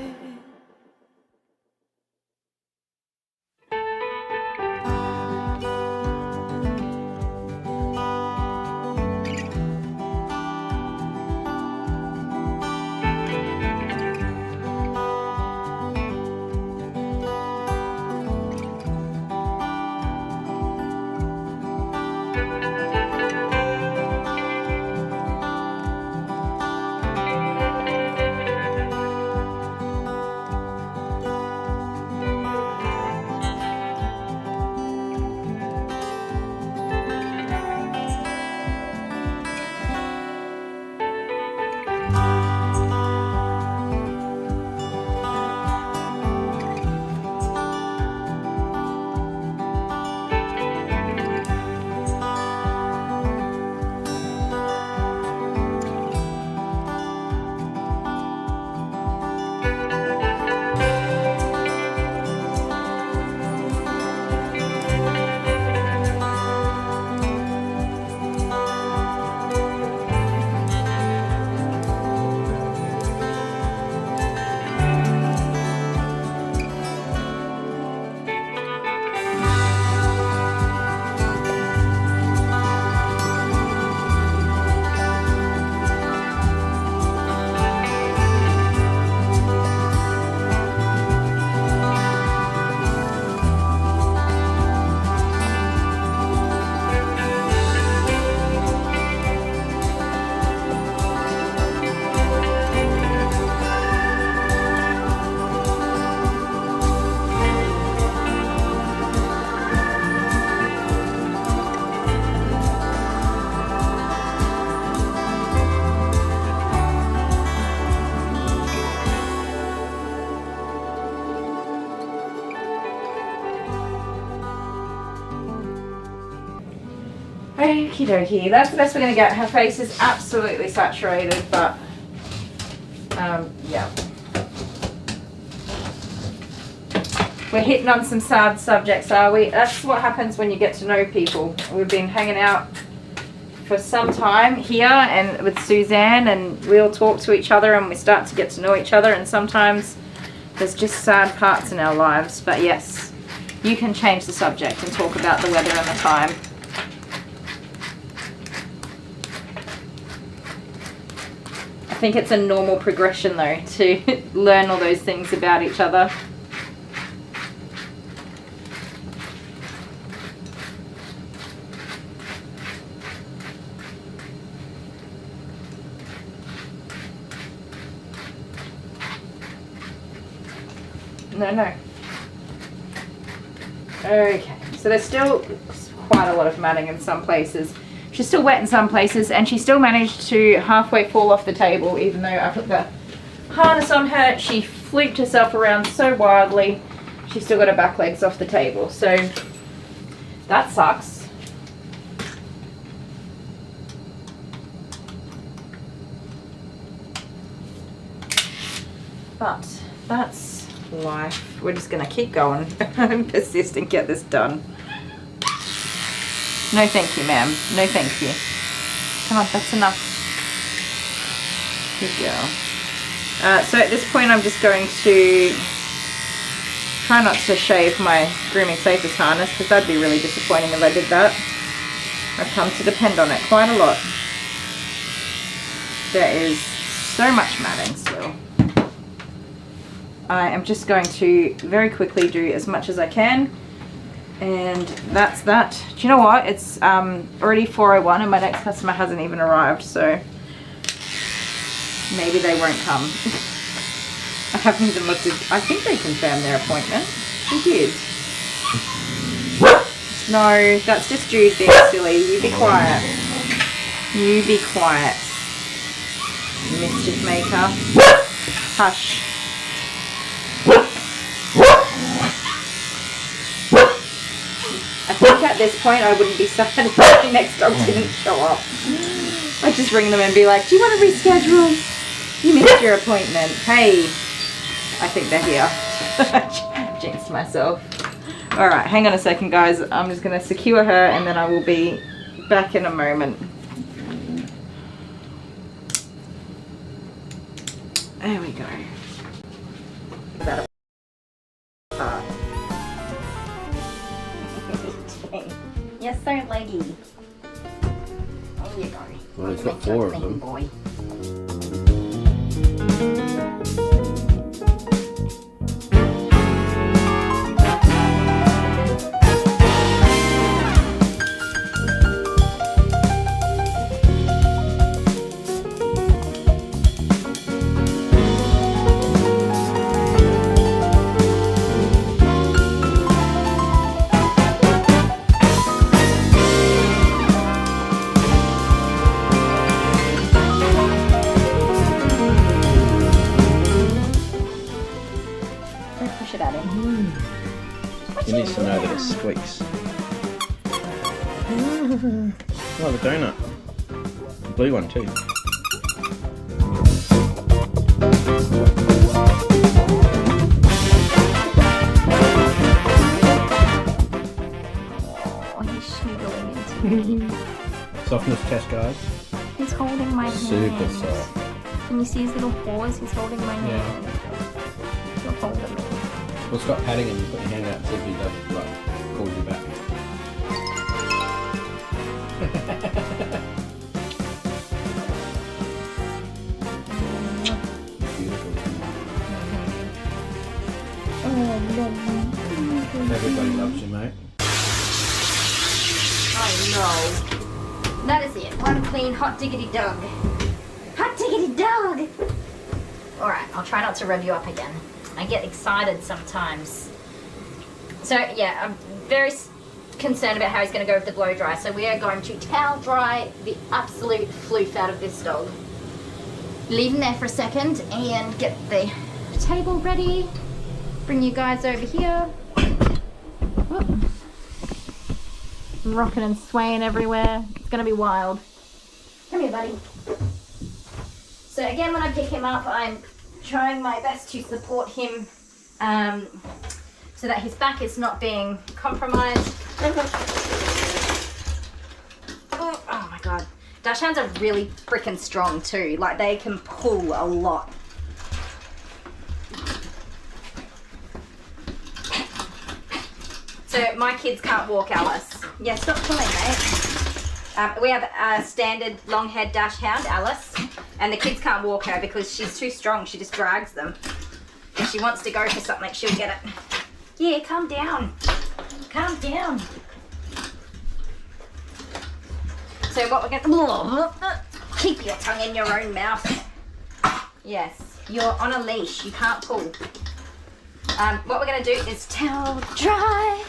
Okie dokie, that's the best we're gonna get. Her face is absolutely saturated, but yeah. We're hitting on some sad subjects, are we? That's what happens when you get to know people. We've been hanging out for some time here and with Suzanne, and we all talk to each other and we start to get to know each other, and sometimes there's just sad parts in our lives. But yes, you can change the subject and talk about the weather and the time. I think it's a normal progression though to learn all those things about each other. No. Okay, so there's still quite a lot of matting in some places. She's still wet in some places, and she still managed to halfway fall off the table, even though I put the harness on her. She flipped herself around so wildly, she's still got her back legs off the table. So that sucks. But that's life. We're just gonna keep going and persist and get this done. No thank you, ma'am. No thank you. Come on, that's enough. Good girl. So at this point I'm just going to try not to shave my grooming safest harness, because that'd be really disappointing if I did that. I've come to depend on it quite a lot. There is so much matting still. I am just going to very quickly do as much as I can, and that's that. Do you know what? It's already 4:01 and my next customer hasn't even arrived, so maybe they won't come. I haven't even looked at, I think they confirmed their appointment. She did. No, that's just Jude being silly. You be quiet. You be quiet. Mischief maker. Hush. I think at this point I wouldn't be sad if the next dog didn't show up. I'd just ring them and be like, do you want to reschedule? You missed your appointment. Hey, I think they're here. Jinxed myself. Alright, hang on a second guys. I'm just going to secure her and then I will be back in a moment. There we go. You're so leggy. There you go. Well, it's got 4 of them. Boy. He needs to know that it squeaks. Oh, the donut. The blue one too. Oh, he's sniggling into me. Softness test, guys. He's holding my hand. Super soft. Can you see his little paws? He's holding my hand. He'll hold me. Well, stop patting him and put your hand out and see if he doesn't like call you back. Beautiful. Everybody loves you, mate. Oh no. That is it. One clean hot diggity dog. Hot diggity dog! Alright, I'll try not to rev you up again. I get excited sometimes. So yeah, I'm very concerned about how he's going to go with the blow dry. So we are going to towel dry the absolute floof out of this dog. Leave him there for a second and get the table ready. Bring you guys over here. Whoop. I'm rocking and swaying everywhere. It's going to be wild. Come here, buddy. So again, when I pick him up, I'm trying my best to support him so that his back is not being compromised. Oh my god. Dachshunds are really freaking strong too. Like, they can pull a lot. So my kids can't walk Alice. Yeah, stop pulling, mate. We have a standard long-haired Dachshund, Alice, and the kids can't walk her because she's too strong. She just drags them. If she wants to go for something, she'll get it. Yeah, calm down. Calm down. So what we're going to... Keep your tongue in your own mouth. Yes, you're on a leash. You can't pull. What we're going to do is towel dry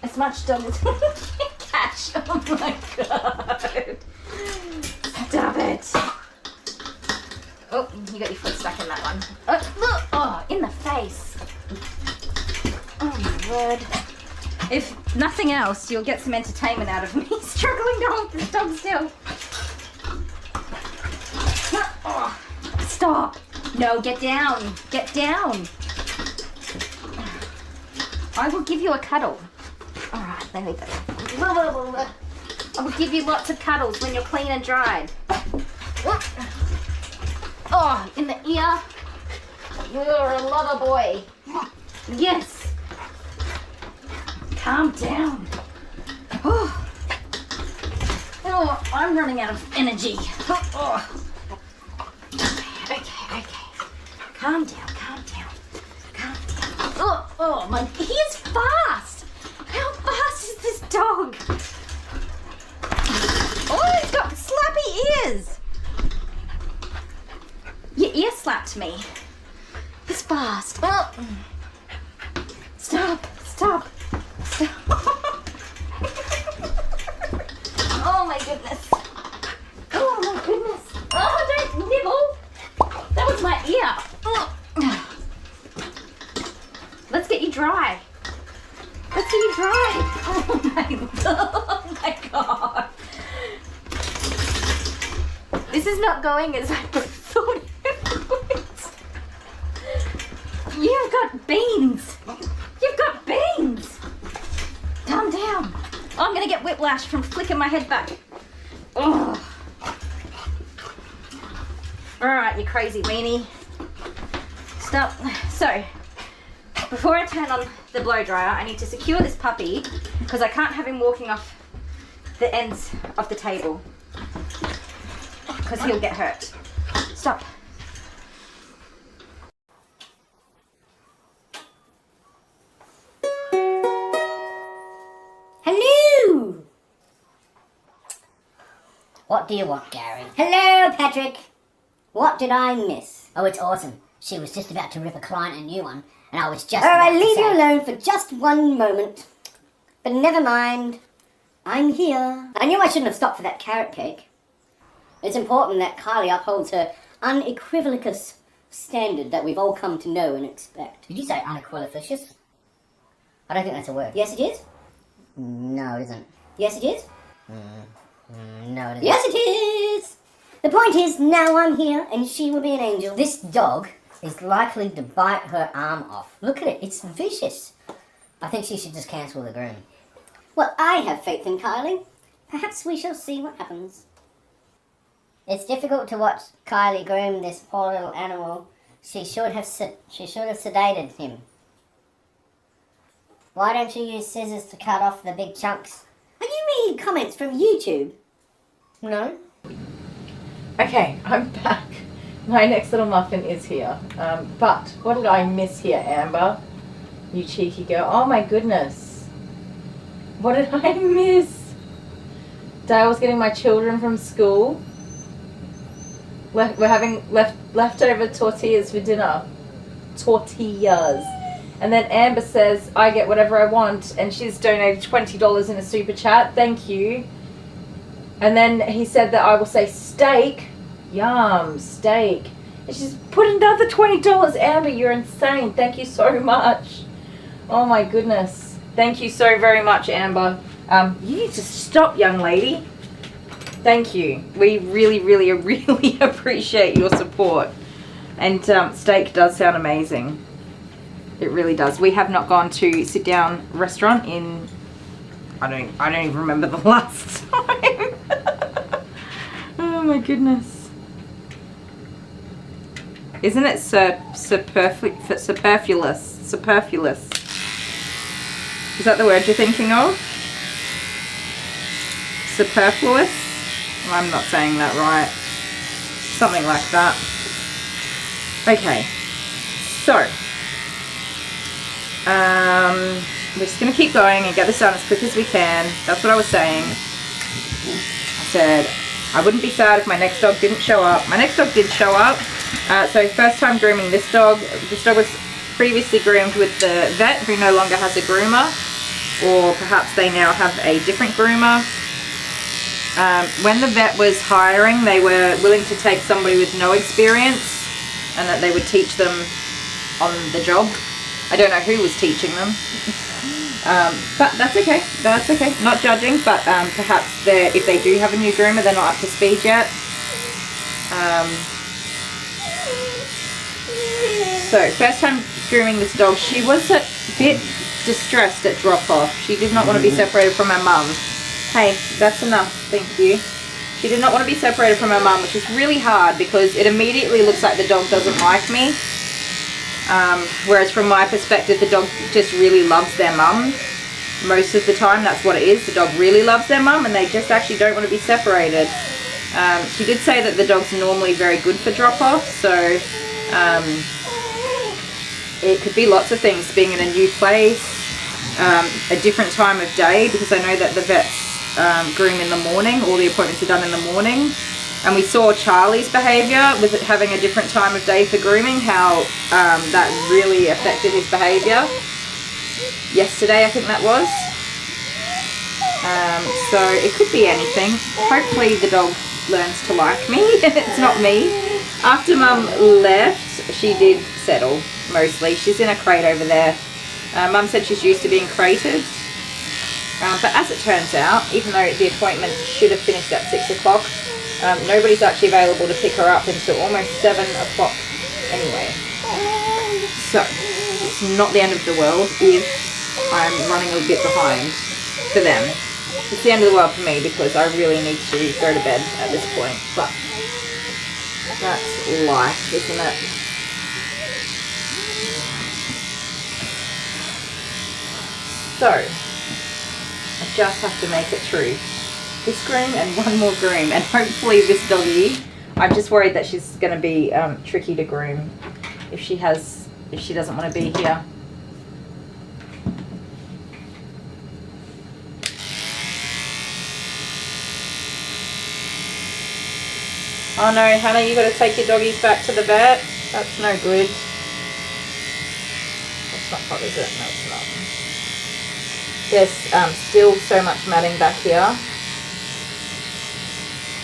as much dog as we can catch. Oh my god. Stop it. Oh, you got your foot stuck in that one. Oh, look! Oh, in the face. Oh my word. If nothing else, you'll get some entertainment out of me struggling to hold this dog still. Oh, stop. No, get down. Get down. I will give you a cuddle. Alright, there we go. I will give you lots of cuddles when you're clean and dried. Oh, in the ear. You're a lover boy. Yes. Calm down. Oh, I'm running out of energy. Oh. Okay. Calm down. Oh, he is fast. How fast is this dog? Oh, he's got slappy ears. Your ear slapped me. He's fast. Oh. Stop. Oh my goodness. Oh, don't nibble. That was my ear. Oh. Let's get you dry. Oh my god. This is not going as I thought it would. You've got beans. Calm down. Oh, I'm gonna get whiplash from flicking my head back. Oh. Alright, you crazy weenie. Stop. So, before I turn on the blow dryer, I need to secure this puppy because I can't have him walking off the ends of the table because he'll get hurt. Stop. Hello! What do you want, Gary? Hello, Patrick! What did I miss? Oh, it's awesome. She was just about to rip a client a new one, and I was just about to leave you alone for just one moment. But never mind. I'm here. I knew I shouldn't have stopped for that carrot cake. It's important that Kylie upholds her unequivocus standard that we've all come to know and expect. Did you say unequivocus? I don't think that's a word. Yes, it is. No, it isn't. Yes, it is. No, it isn't. Yes, it is. The point is, now I'm here, and she will be an angel. This dog is likely to bite her arm off. Look at it, it's vicious. I think she should just cancel the groom. Well, I have faith in Kylie. Perhaps we shall see what happens. It's difficult to watch Kylie groom this poor little animal. She should have sedated him. Why don't you use scissors to cut off the big chunks? Are you reading comments from YouTube? No? Okay, I'm back. My next little muffin is here. But what did I miss here, Amber? You cheeky girl. Oh my goodness. What did I miss? Dale's getting my children from school. We're having leftover tortillas for dinner. Tortillas. And then Amber says, I get whatever I want. And she's donated $20 in a super chat. Thank you. And then he said that I will say steak. Yum, steak. And she's put another $20. Amber, you're insane. Thank you so much. Oh my goodness. Thank you so very much, Amber. You need to stop, young lady. Thank you. We really appreciate your support. And steak does sound amazing. It really does. We have not gone to sit down restaurant in, I don't even remember the last time. Oh my goodness. Isn't it superfluous? Superfluous. Is that the word you're thinking of? Superfluous? I'm not saying that right. Something like that. Okay. So. We're just going to keep going and get this done as quick as we can. That's what I was saying. I said I wouldn't be sad if my next dog didn't show up. My next dog did show up. So first time grooming this dog. This dog was previously groomed with the vet who no longer has a groomer, or perhaps they now have a different groomer. When the vet was hiring, they were willing to take somebody with no experience and that they would teach them on the job. I don't know who was teaching them. But that's okay. That's okay. Not judging, but perhaps if they do have a new groomer, they're not up to speed yet. So, first time grooming this dog, she was a bit distressed at drop-off. She did not want to be separated from her mum. Hey, that's enough. Thank you. She did not want to be separated from her mum, which is really hard because it immediately looks like the dog doesn't like me. Whereas from my perspective, the dog just really loves their mum. Most of the time, that's what it is. The dog really loves their mum and they just actually don't want to be separated. She did say that the dog's normally very good for drop-off, so it could be lots of things, being in a new place, a different time of day, because I know that the vets groom in the morning, all the appointments are done in the morning. And we saw Charlie's behaviour with it having a different time of day for grooming, how that really affected his behaviour. Yesterday, I think that was. So it could be anything. Hopefully the dog learns to like me. It's not me. After Mum left, she did settle, mostly. She's in a crate over there. Mum said she's used to being crated. But as it turns out, even though the appointment should have finished at 6 o'clock, nobody's actually available to pick her up until almost 7 o'clock anyway. So, it's not the end of the world if I'm running a bit behind for them. It's the end of the world for me because I really need to go to bed at this point. But that's life, isn't it? So, I just have to make it through this groom and one more groom, and hopefully this doggy, I'm just worried that she's going to be tricky to groom if she doesn't want to be here. Oh no, Hannah, you got to take your doggies back to the vet. That's no good. That's not hot, is it? No, it's not. There's still so much matting back here.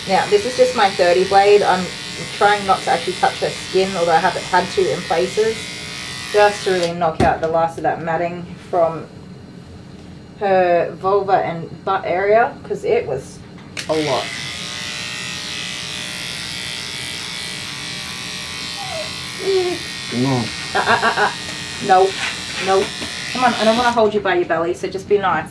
Now, this is just my 30 blade. I'm trying not to actually touch her skin, although I haven't had to in places, just to really knock out the last of that matting from her vulva and butt area, because it was a lot. Come on. No, no. Come on, I don't want to hold you by your belly, so just be nice.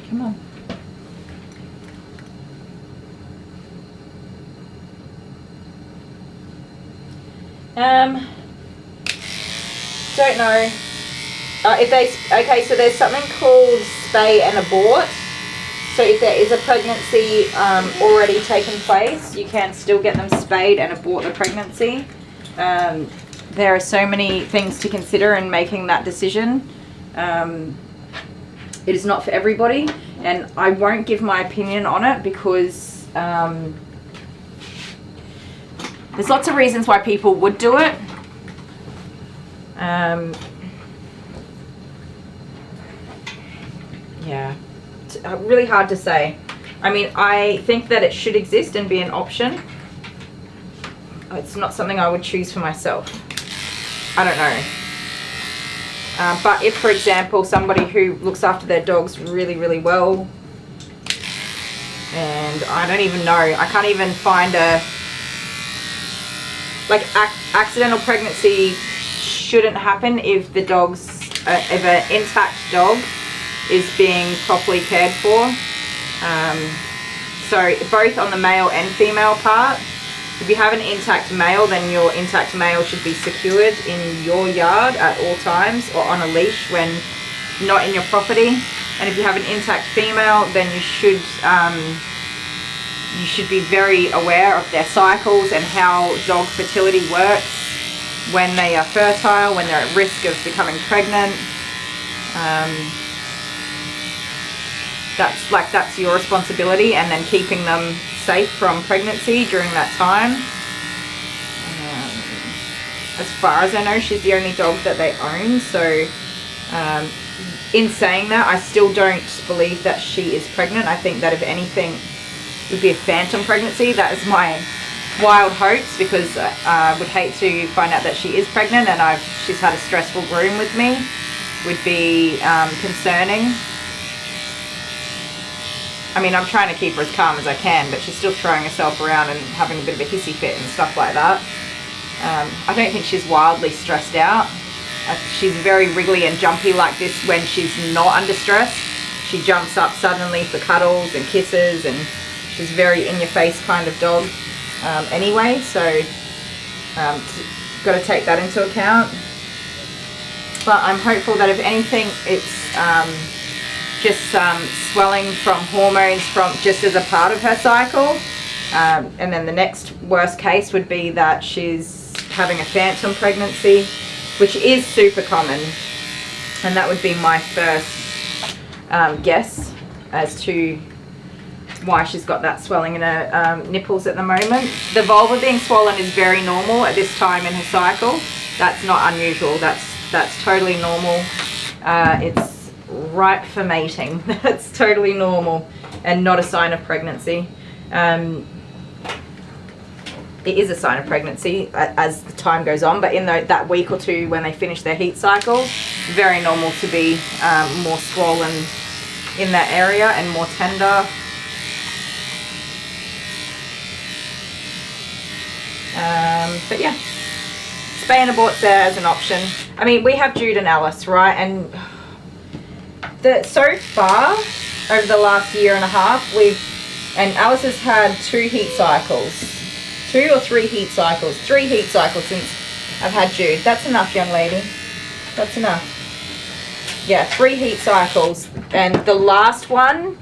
Come on. Don't know. Okay, so there's something called spay and abort. So if there is a pregnancy already taking place, you can still get them spayed and abort the pregnancy. There are so many things to consider in making that decision. It is not for everybody, and I won't give my opinion on it because there's lots of reasons why people would do it. Yeah, it's really hard to say. I mean, I think that it should exist and be an option. It's not something I would choose for myself. I don't know. But if, for example, somebody who looks after their dogs really, really well, and I don't even know, I can't even find a, like, accidental pregnancy shouldn't happen if the dog's, if an intact dog is being properly cared for. So both on the male and female part. If you have an intact male, then your intact male should be secured in your yard at all times, or on a leash when not in your property. And if you have an intact female, then you should be very aware of their cycles and how dog fertility works when they are fertile, when they're at risk of becoming pregnant. That's your responsibility, and then keeping them safe from pregnancy during that time. As far as I know, she's the only dog that they own, so in saying that, I still don't believe that she is pregnant. I think that if anything, it would be a phantom pregnancy. That is my wild hopes, because I would hate to find out that she is pregnant and she's had a stressful groom with me. Would be concerning. I mean, I'm trying to keep her as calm as I can, but she's still throwing herself around and having a bit of a hissy fit and stuff like that. I don't think she's wildly stressed out. She's very wriggly and jumpy like this when she's not under stress. She jumps up suddenly for cuddles and kisses, and she's a very in-your-face kind of dog anyway, so got to take that into account. But I'm hopeful that if anything, it's just swelling from hormones from just as a part of her cycle. And then the next worst case would be that she's having a phantom pregnancy, which is super common. And that would be my first guess as to why she's got that swelling in her nipples at the moment. The vulva being swollen is very normal at this time in her cycle. That's not unusual. That's totally normal. It's ripe for mating. That's totally normal and not a sign of pregnancy. It is a sign of pregnancy as the time goes on, but in that week or two when they finish their heat cycle, very normal to be more swollen in that area and more tender. But yeah, spay and abort's there as an option. I mean, we have Jude and Alice, right? And so far over the last year and a half, and Alice has had 2 heat cycles. 2 or 3 heat cycles. 3 heat cycles since I've had Jude. That's enough, young lady. That's enough. Yeah, 3 heat cycles. And the last one,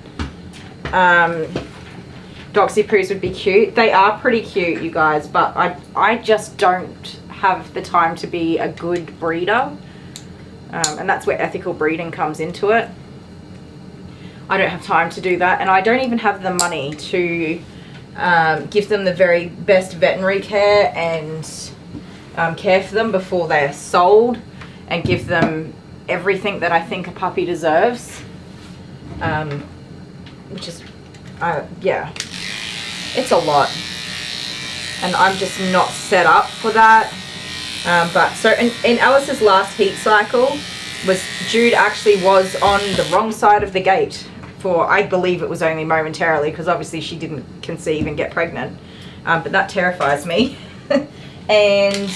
Doxy Poos would be cute. They are pretty cute, you guys, but I just don't have the time to be a good breeder. And that's where ethical breeding comes into it. I don't have time to do that, and I don't even have the money to give them the very best veterinary care and care for them before they're sold, and give them everything that I think a puppy deserves, which is yeah, it's a lot, and I'm just not set up for that. But so in Alice's last heat cycle, Jude actually was on the wrong side of the gate for, I believe it was only momentarily, because obviously she didn't conceive and get pregnant, but that terrifies me. And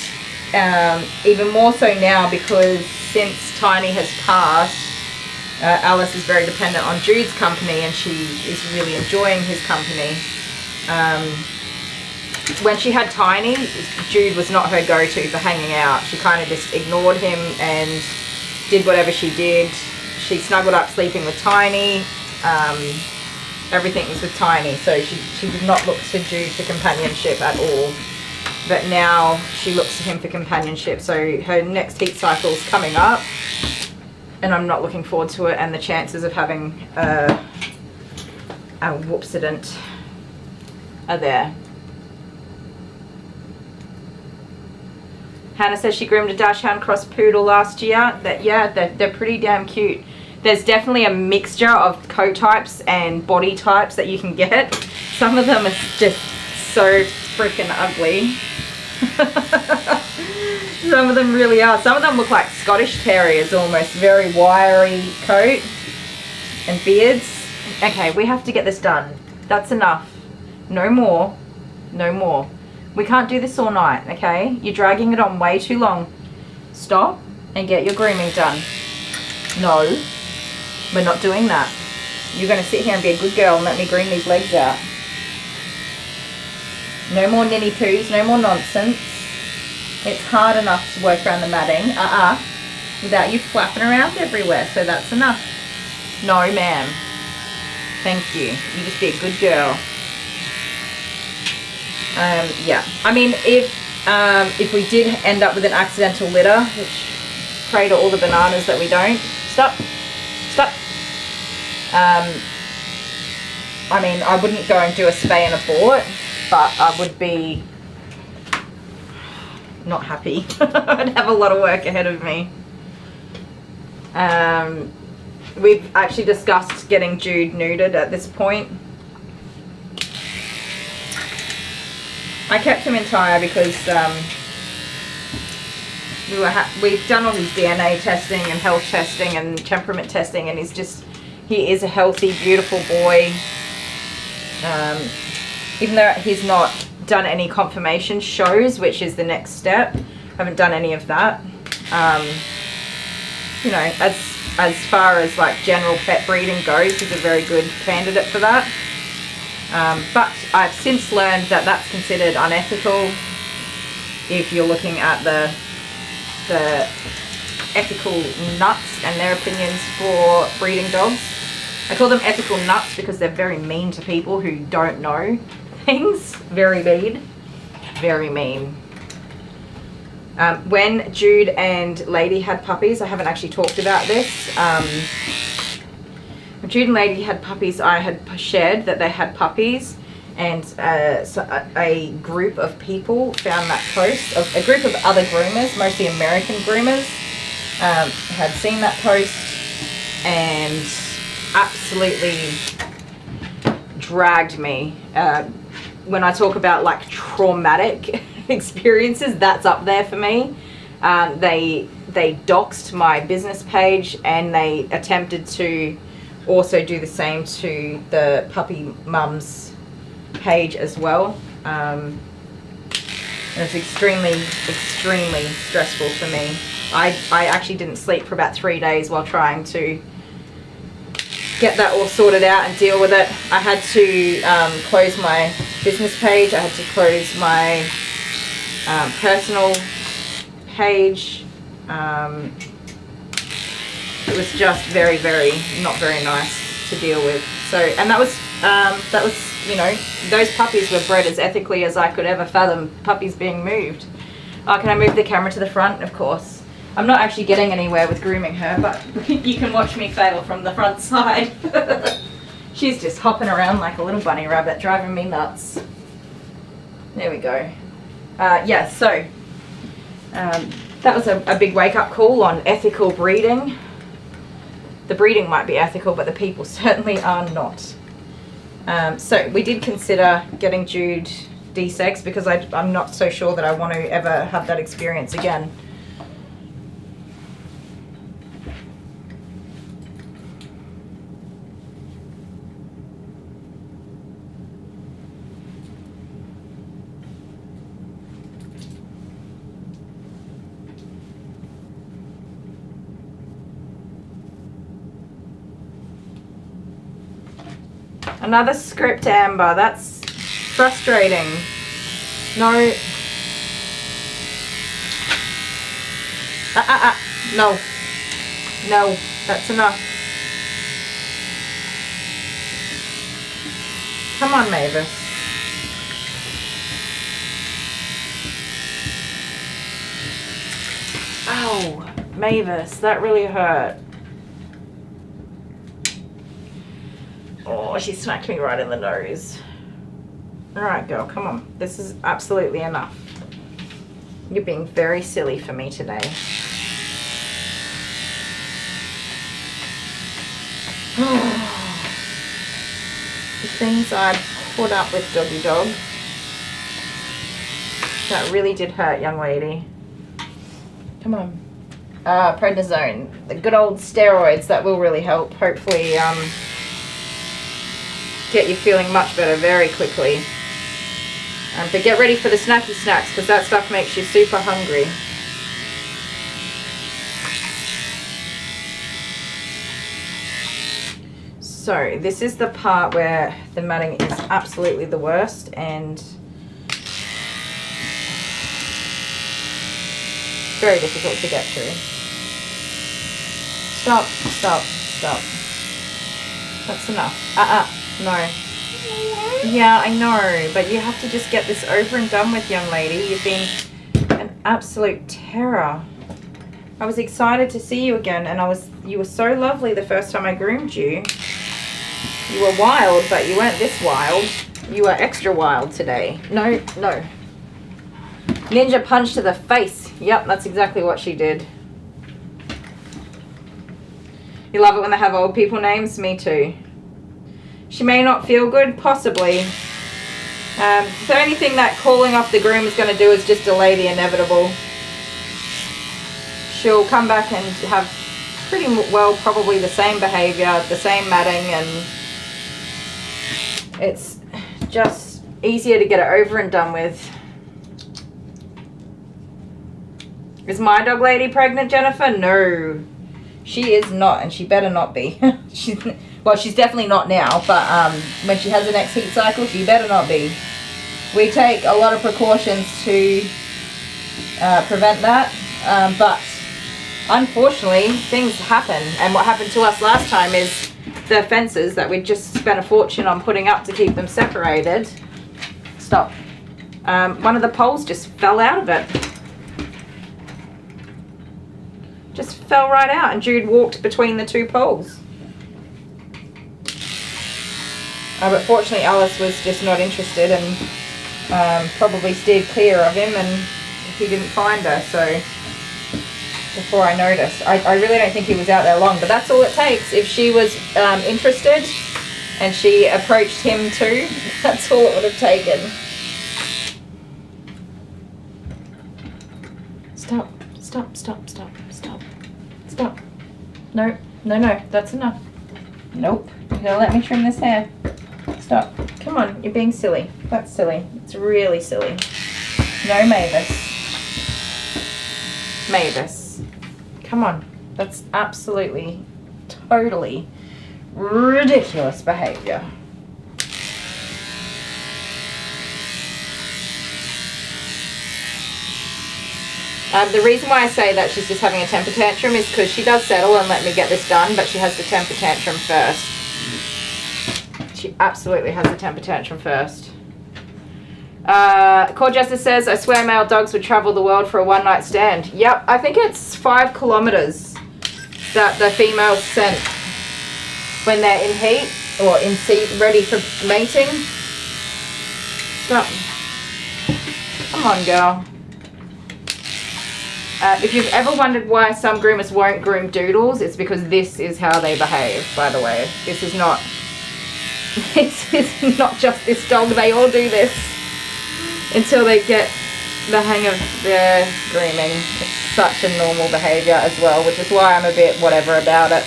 even more so now, because since Tiny has passed, Alice is very dependent on Jude's company, and she is really enjoying his company. When she had Tiny, Jude was not her go-to for hanging out. She kind of just ignored him and did whatever she did. She snuggled up sleeping with Tiny. Everything was with Tiny, so she did not look to Jude for companionship at all. But now she looks to him for companionship, so her next heat cycle is coming up, and I'm not looking forward to it, and the chances of having a whoopsident are there. Hannah says she groomed a dachshund cross poodle last year. They're pretty damn cute. There's definitely a mixture of coat types and body types that you can get. Some of them are just so freaking ugly. Some of them really are. Some of them look like Scottish Terriers almost. Very wiry coat and beards. Okay, we have to get this done. That's enough. No more. No more. We can't do this all night, okay? You're dragging it on way too long. Stop and get your grooming done. No, we're not doing that. You're going to sit here and be a good girl and let me groom these legs out. No more ninny poos, no more nonsense. It's hard enough to work around the matting, without you flapping around everywhere, so that's enough. No, ma'am. Thank you. You just be a good girl. Yeah, I mean, if we did end up with an accidental litter, which pray to all the bananas that we don't, Stop. Stop. I mean, I wouldn't go and do a spay and abort, but I would be not happy. I'd have a lot of work ahead of me. We've actually discussed getting Jude neutered at this point. I kept him entire because we've done all his DNA testing and health testing and temperament testing, and he is a healthy, beautiful boy. Even though he's not done any confirmation shows, which is the next step, I haven't done any of that. You know, as far as like general pet breeding goes, he's a very good candidate for that. But I've since learned that that's considered unethical if you're looking at the ethical nuts and their opinions for breeding dogs. I call them ethical nuts because they're very mean to people who don't know things. Very mean. Very mean. When Jude and Lady had puppies, I haven't actually talked about this. When Jude and Lady had puppies, I had shared that they had puppies, and so a group of people found that post. A group of other groomers, mostly American groomers, had seen that post and absolutely dragged me. When I talk about like traumatic experiences, that's up there for me. They doxed my business page, and they attempted to also do the same to the puppy mums page as well. And it's extremely stressful for me. I actually didn't sleep for about 3 days while trying to get that all sorted out and deal with it. I had to close my business page. I had to close my personal page. It was just very not very nice to deal with. So, and that was you know, those puppies were bred as ethically as I could ever fathom puppies being moved. Oh, can I move the camera to the front? Of course. I'm not actually getting anywhere with grooming her, but you can watch me fail from the front side. She's just hopping around like a little bunny rabbit, driving me nuts. There we go. Yeah, so that was a big wake-up call on ethical breeding. The breeding might be ethical, but the people certainly are not. So we did consider getting Jude de-sexed because I'm not so sure that I want to ever have that experience again. Another script, Amber. That's frustrating. No. No. No. That's enough. Come on, Mavis. Ow. Mavis, that really hurt. Oh, she smacked me right in the nose. Alright, girl, come on. This is absolutely enough. You're being very silly for me today. The things I put up with, doggy dog. That really did hurt, young lady. Come on. Prednisone. The good old steroids, that will really help. Hopefully, get you feeling much better very quickly. But get ready for the snacky snacks, because that stuff makes you super hungry. So this is the part where the matting is absolutely the worst, and very difficult to get through. Stop, stop, stop. That's enough. No. Yeah, I know, but you have to just get this over and done with, young lady. You've been an absolute terror. I was excited to see you again, and you were so lovely the first time I groomed you. You were wild, but you weren't this wild. You were extra wild today. No, no. Ninja punch to the face. Yep, that's exactly what she did. You love it when they have old people names? Me too. She may not feel good, possibly. The only thing that calling off the groom is going to do is just delay the inevitable. She'll come back and have pretty well probably the same behavior, the same matting, and it's just easier to get it over and done with. Is my dog lady pregnant, Jennifer? No, she is not, and she better not be. She's definitely not now, but when she has the next heat cycle, she better not be. We take a lot of precautions to prevent that, but unfortunately, things happen. And what happened to us last time is the fences that we just spent a fortune on putting up to keep them separated. Stop. One of the poles just fell out of it. Just fell right out, and Jude walked between the two poles. But fortunately Alice was just not interested and probably steered clear of him, and he didn't find her, so before I noticed. I really don't think he was out there long, but that's all it takes. If she was interested and she approached him too, that's all it would have taken. Stop, stop, stop, stop, stop, stop. No, no, no, that's enough. Nope, you're gonna let me trim this hair. Stop. Come on, you're being silly. That's silly. It's really silly. No, Mavis. Mavis. Come on. That's absolutely, totally ridiculous behavior. The reason why I say that she's just having a temper tantrum is because she does settle and let me get this done, but she has the temper tantrum first. She absolutely has the temper tantrum first. Court Justice says, I swear male dogs would travel the world for a one-night stand. Yep, I think it's 5 kilometers that the females sent when they're in heat or in seat ready for mating. Stop. Come on, girl. If you've ever wondered why some groomers won't groom doodles, it's because this is how they behave, by the way. This is not just this dog. They all do this until they get the hang of their grooming. It's such a normal behavior as well, which is why I'm a bit whatever about it.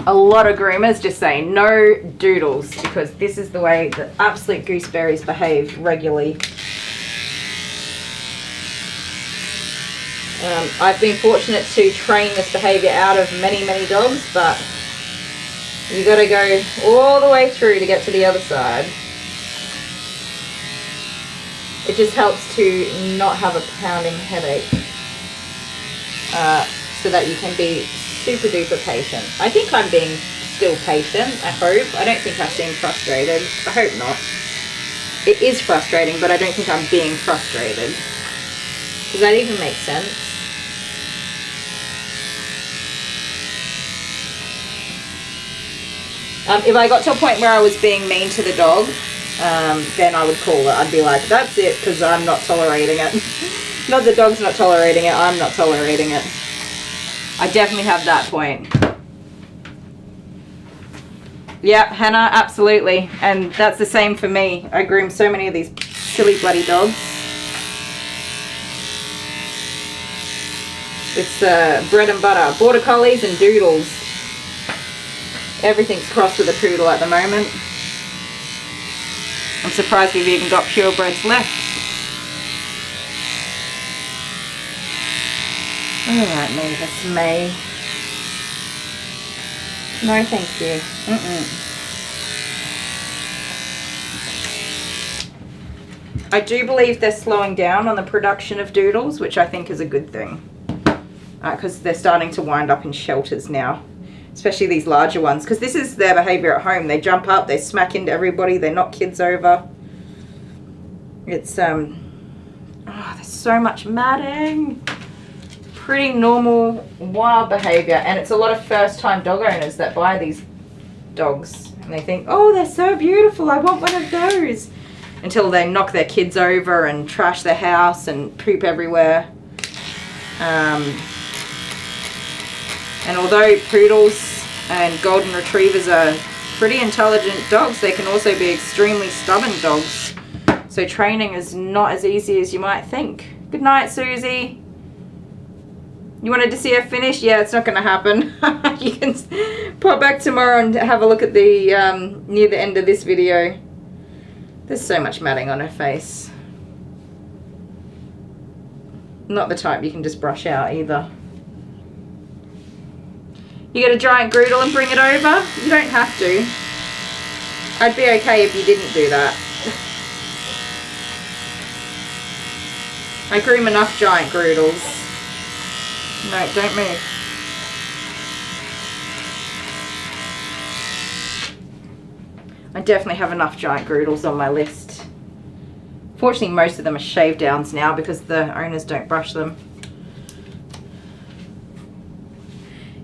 A lot of groomers just say no doodles because this is the way that absolute gooseberries behave regularly. I've been fortunate to train this behavior out of many, many dogs, but you got to go all the way through to get to the other side. It just helps to not have a pounding headache, so that you can be super duper patient. I think I'm being still patient, I hope. I don't think I seem frustrated. I hope not. It is frustrating, but I don't think I'm being frustrated. Does that even make sense? If I got to a point where I was being mean to the dog, then I would call it. I'd be like, that's it, because I'm not tolerating it. Not the dog's not tolerating it, I'm not tolerating it. I definitely have that point. Yeah, Hannah, absolutely. And that's the same for me. I groom so many of these silly bloody dogs. It's bread and butter. Border collies and doodles. Everything's crossed with a poodle at the moment. I'm surprised we've even got purebreds left. Alright, Mavis, May. No, thank you. I do believe they're slowing down on the production of doodles, which I think is a good thing. Because they're starting to wind up in shelters now. Especially these larger ones, because this is their behavior at home. They jump up, they smack into everybody, they knock kids over. It's, oh, there's so much matting. pretty normal wild behavior, and it's a lot of first-time dog owners that buy these dogs and they think, oh, they're so beautiful, I want one of those, until they knock their kids over and trash their house and poop everywhere. And although poodles and golden retrievers are pretty intelligent dogs, they can also be extremely stubborn dogs. So training is not as easy as you might think. Good night, Susie. You wanted to see her finish? Yeah, it's not going to happen. You can pop back tomorrow and have a look at the near the end of this video. There's so much matting on her face. Not the type you can just brush out either. You get a giant Groodle and bring it over? You don't have to. I'd be okay if you didn't do that. I groom enough giant Groodles. No, don't move. I definitely have enough giant Groodles on my list. Fortunately, most of them are shave downs now because the owners don't brush them.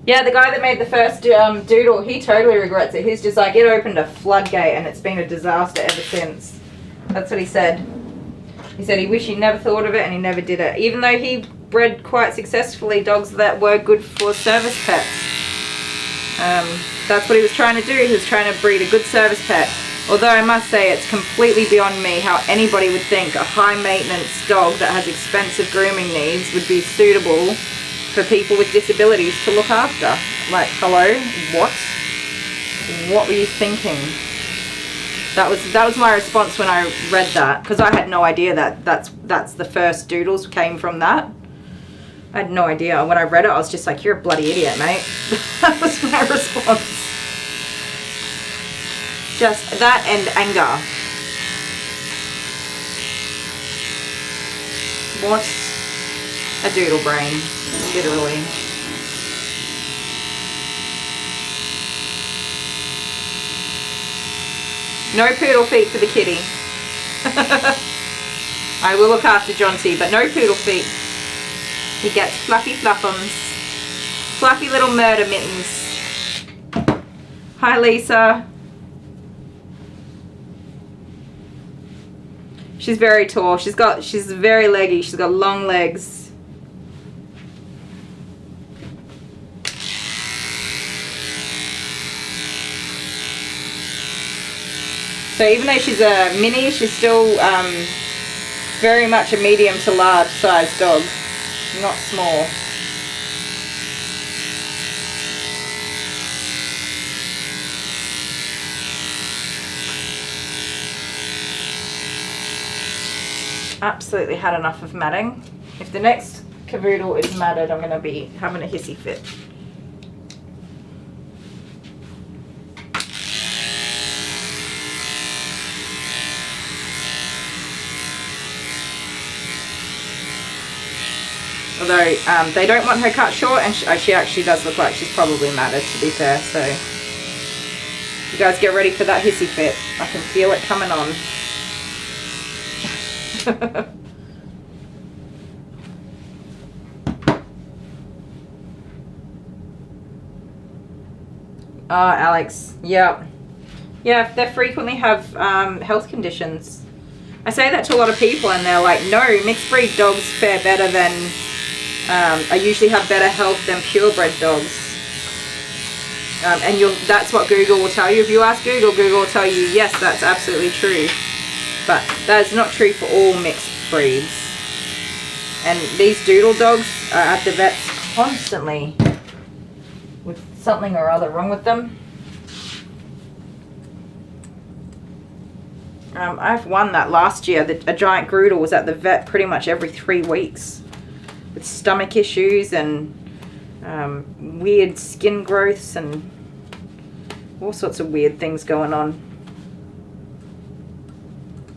Yeah, the guy that made the first doodle, he totally regrets it. He's just like, it opened a floodgate and it's been a disaster ever since. That's what he said. He said he wished he never thought of it and he never did it. Even though he bred quite successfully dogs that were good for service pets. That's what he was trying to do. He was trying to breed a good service pet. Although I must say it's completely beyond me how anybody would think a high maintenance dog that has expensive grooming needs would be suitable for people with disabilities to look after. Like, hello? What? What were you thinking? That was my response when I read that, because I had no idea that that's the first doodles came from that. I had no idea. When I read it, I was just like, you're a bloody idiot, mate. That was my response. Just that and anger. What a doodle brain, literally. No poodle feet for the kitty. I will look after John-T, but no poodle feet. He gets fluffy fluffums. Fluffy little murder mittens. Hi, Lisa. She's very tall. She's very leggy. She's got long legs. So even though she's a mini, she's still very much a medium to large sized dog. Not small. Absolutely had enough of matting. If the next cavoodle is matted, I'm going to be having a hissy fit. Although they don't want her cut short, and she actually does look like she's probably matted, to be fair. So you guys get ready for that hissy fit. I can feel it coming on. Oh, Alex, yeah, they frequently have health conditions. I say that to a lot of people and they're like, no, mixed breed dogs fare better than, I usually have better health than purebred dogs. And that's what Google will tell you. If you ask Google, Google will tell you, yes, that's absolutely true. But that is not true for all mixed breeds. And these doodle dogs are at the vets constantly with something or other wrong with them. I've won that last year. A giant Groodle was at the vet pretty much every 3 weeks with stomach issues and weird skin growths and all sorts of weird things going on.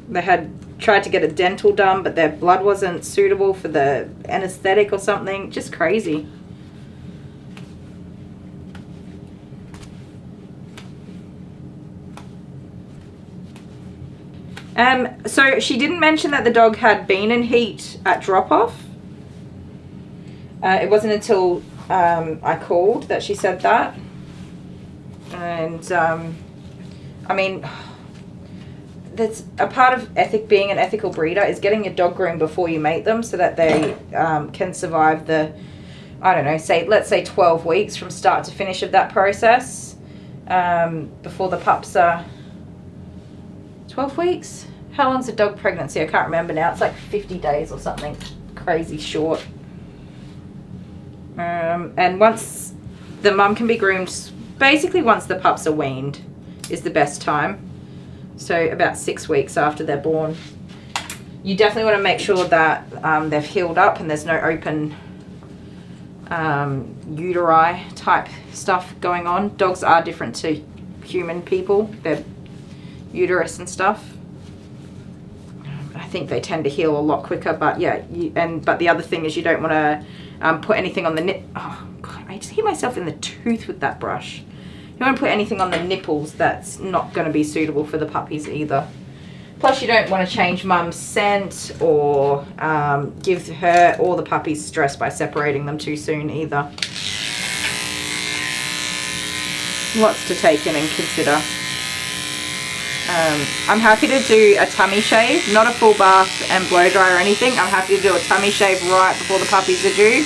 They had tried to get a dental done, but their blood wasn't suitable for the anesthetic or something. Just crazy. So she didn't mention that the dog had been in heat at drop-off. It wasn't until I called that she said that. And I mean, that's a part of being an ethical breeder is getting your dog groomed before you mate them so that they can survive the, I don't know, let's say 12 weeks from start to finish of that process before the pups are 12 weeks? How long's a dog pregnancy? I can't remember now. It's like 50 days or something crazy short. And once the mum can be groomed, basically once the pups are weaned is the best time. So about 6 weeks after they're born. You definitely want to make sure that they've healed up and there's no open uteri type stuff going on. Dogs are different to human people. Their uterus and stuff. I think they tend to heal a lot quicker, but yeah, but the other thing is you don't want to put anything on the nip. Oh God, I just hit myself in the tooth with that brush. You don't want to put anything on the nipples that's not going to be suitable for the puppies either. Plus, you don't want to change mum's scent or give her or the puppies stress by separating them too soon either. Lots to take in and consider. I'm happy to do a tummy shave, not a full bath and blow dry or anything. I'm happy to do a tummy shave right before the puppies are due.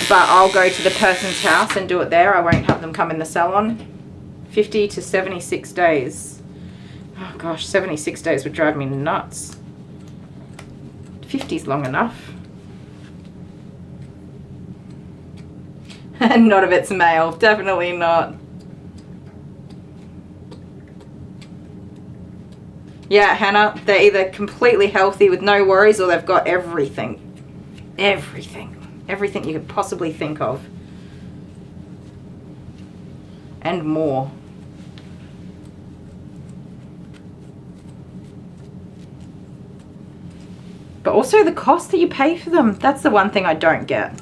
But I'll go to the person's house and do it there. I won't have them come in the salon. 50 to 76 days. Oh gosh, 76 days would drive me nuts. 50's long enough. And not if it's male, definitely not. Yeah, Hannah, they're either completely healthy with no worries or they've got everything. Everything you could possibly think of. And more. But also the cost that you pay for them. That's the one thing I don't get.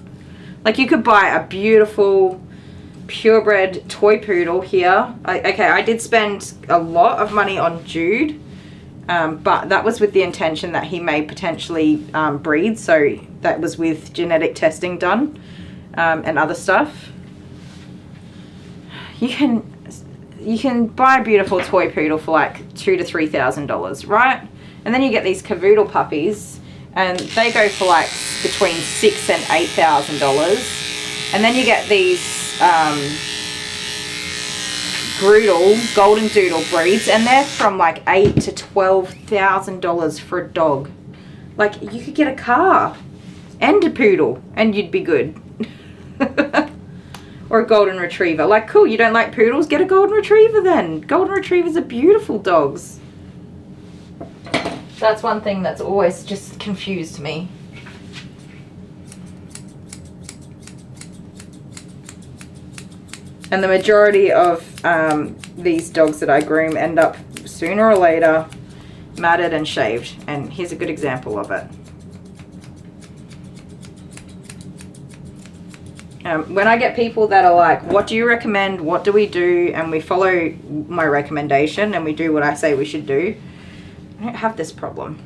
Like you could buy a beautiful purebred toy poodle here. Okay, I did spend a lot of money on Jude. But that was with the intention that he may potentially breed, so that was with genetic testing done and other stuff. You can buy a beautiful toy poodle for like $2,000 to $3,000, right? And then you get these cavoodle puppies, and they go for like between $6,000 and $8,000. And then you get these golden doodle breeds, and they're from like $8,000 to $12,000 for a dog. Like you could get a car and a poodle and you'd be good. Or a golden retriever. Like cool, you don't like poodles, get a golden retriever then. Golden retrievers are beautiful dogs. That's one thing that's always just confused me. And the majority of these dogs that I groom end up sooner or later matted and shaved. And here's a good example of it. When I get people that are like, what do you recommend? What do we do? And we follow my recommendation and we do what I say we should do. I don't have this problem.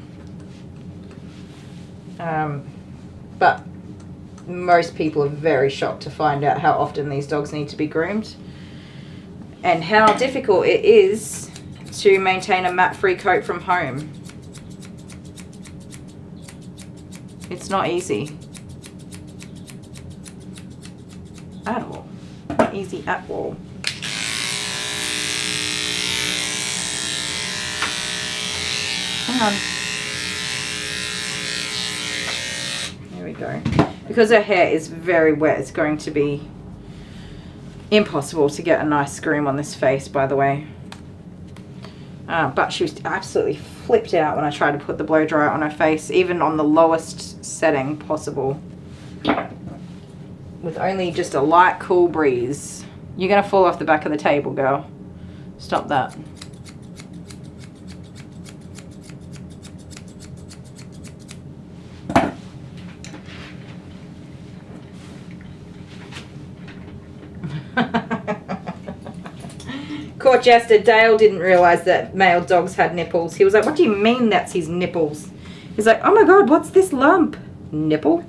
But most people are very shocked to find out how often these dogs need to be groomed and how difficult it is to maintain a mat-free coat from home. It's not easy at all. Not easy at all. Hang on. There we go. Because her hair is very wet, it's going to be impossible to get a nice groom on this face, by the way. But she was absolutely flipped out when I tried to put the blow dryer on her face, even on the lowest setting possible. With only just a light, cool breeze. You're going to fall off the back of the table, girl. Stop that. Court Jester, Dale didn't realise that male dogs had nipples. He was like, what do you mean that's his nipples? He's like, oh my god, what's this lump? Nipple?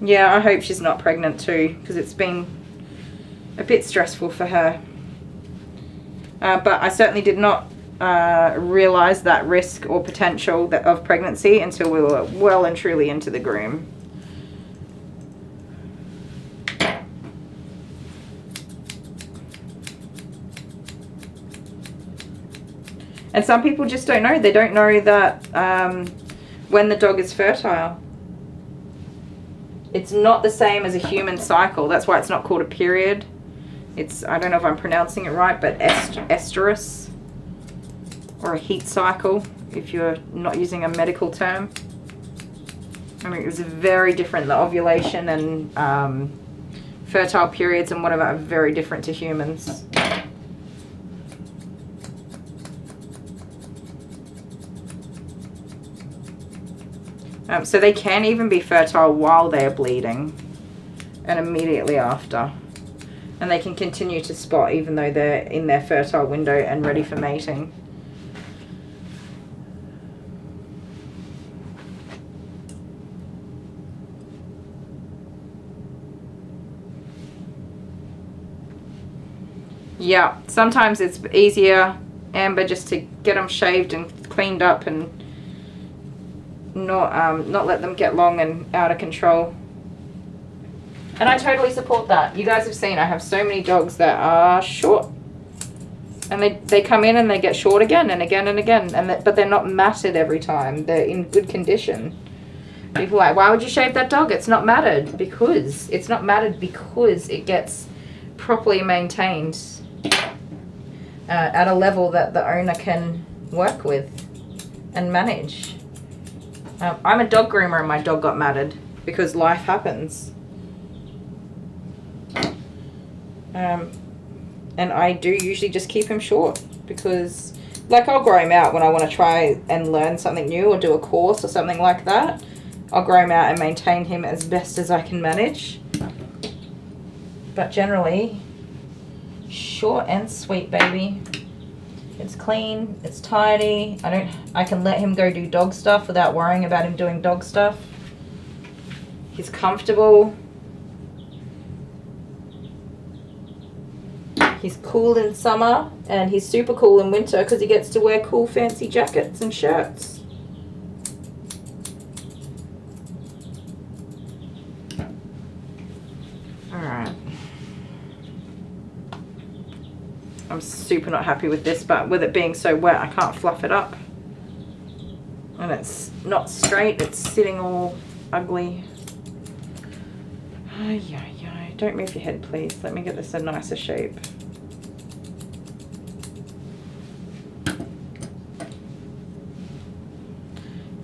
Yeah, I hope she's not pregnant too, because it's been a bit stressful for her. But I certainly did not realise that risk or potential of pregnancy until we were well and truly into the groom. And some people just don't know. They don't know that when the dog is fertile. It's not the same as a human cycle. That's why it's not called a period. It's, I don't know if I'm pronouncing it right, but estrus, or a heat cycle, if you're not using a medical term. I mean, it's very different. The ovulation and fertile periods and whatever are very different to humans. So they can even be fertile while they are bleeding and immediately after. And they can continue to spot even though they're in their fertile window and ready for mating. Yeah, sometimes it's easier, Amber, just to get them shaved and cleaned up and not let them get long and out of control. And I totally support that. You guys have seen I have so many dogs that are short, and they come in and they get short again and again and again, but they're not matted every time. They're in good condition. People are like, why would you shave that dog? It's not matted. Because it's not matted because it gets properly maintained at a level that the owner can work with and manage. I'm a dog groomer and my dog got matted because life happens. And I do usually just keep him short because, like, I'll grow him out when I want to try and learn something new or do a course or something like that. I'll grow him out and maintain him as best as I can manage. But generally, short and sweet, baby. It's clean, it's tidy. I can let him go do dog stuff without worrying about him doing dog stuff. He's comfortable. He's cool in summer and he's super cool in winter because he gets to wear cool fancy jackets and shirts. Alright. I'm super not happy with this, but with it being so wet, I can't fluff it up. And it's not straight, it's sitting all ugly. Ay, ay, ay. Don't move your head, please. Let me get this a nicer shape.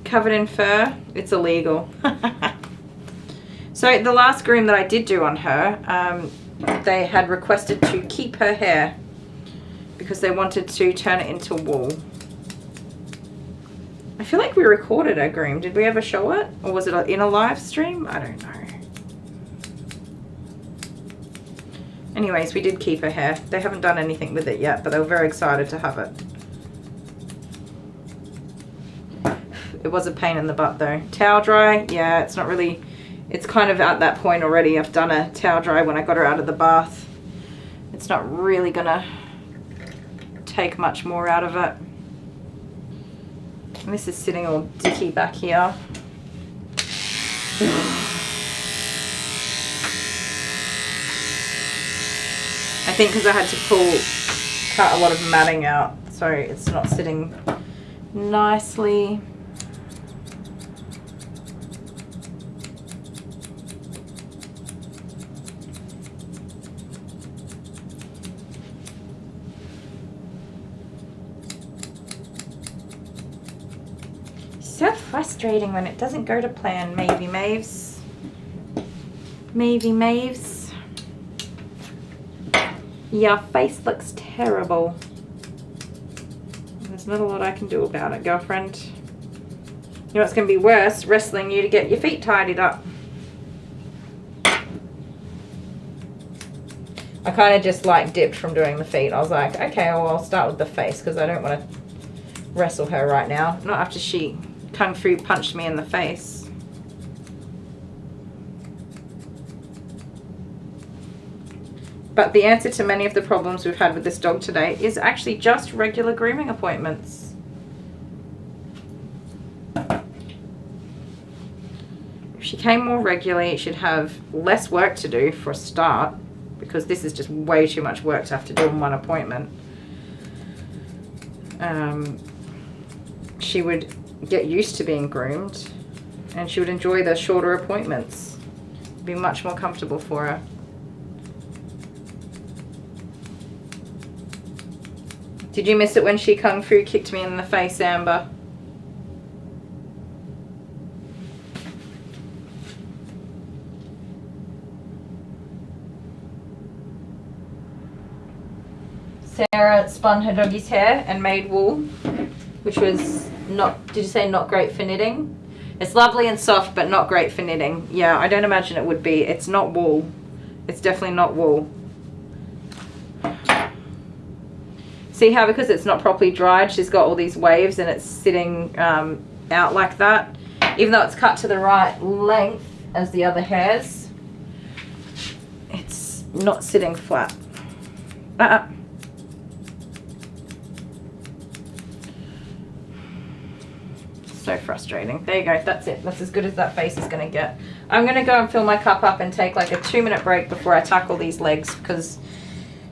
Covered in fur, it's illegal. So the last groom that I did do on her, they had requested to keep her hair because they wanted to turn it into wool. I feel like we recorded our groom. Did we ever show it? Or was it in a live stream? I don't know. Anyways, we did keep her hair. They haven't done anything with it yet, but they were very excited to have it. It was a pain in the butt though. Towel dry, yeah, it's not really, it's kind of at that point already. I've done a towel dry when I got her out of the bath. It's not really gonna take much more out of it. And this is sitting all dicky back here. I think because I had to cut a lot of matting out, so it's not sitting nicely. So frustrating when it doesn't go to plan, maybe Maves. Maybe Maves. Your face looks terrible. There's not a lot I can do about it, girlfriend. You know what's going to be worse? Wrestling you to get your feet tidied up. I kind of just like dipped from doing the feet. I was like, okay, well, I'll start with the face because I don't want to wrestle her right now. Not after she Kung Fu punched me in the face. But the answer to many of the problems we've had with this dog today is actually just regular grooming appointments. If she came more regularly, she'd have less work to do for a start, because this is just way too much work to have to do in one appointment. She would get used to being groomed, and she would enjoy the shorter appointments. Be much more comfortable for her. Did you miss it when she kung fu kicked me in the face, Amber? Sarah spun her doggy's hair and made wool, which was not, did you say not great for knitting? It's lovely and soft, but not great for knitting. Yeah, I don't imagine it would be. It's not wool. It's definitely not wool. See how, because it's not properly dried, she's got all these waves and it's sitting out like that. Even though it's cut to the right length as the other hairs, it's not sitting flat. So frustrating. There you go. That's it. That's as good as that face is going to get. I'm going to go and fill my cup up and take like a 2-minute break before I tackle these legs, because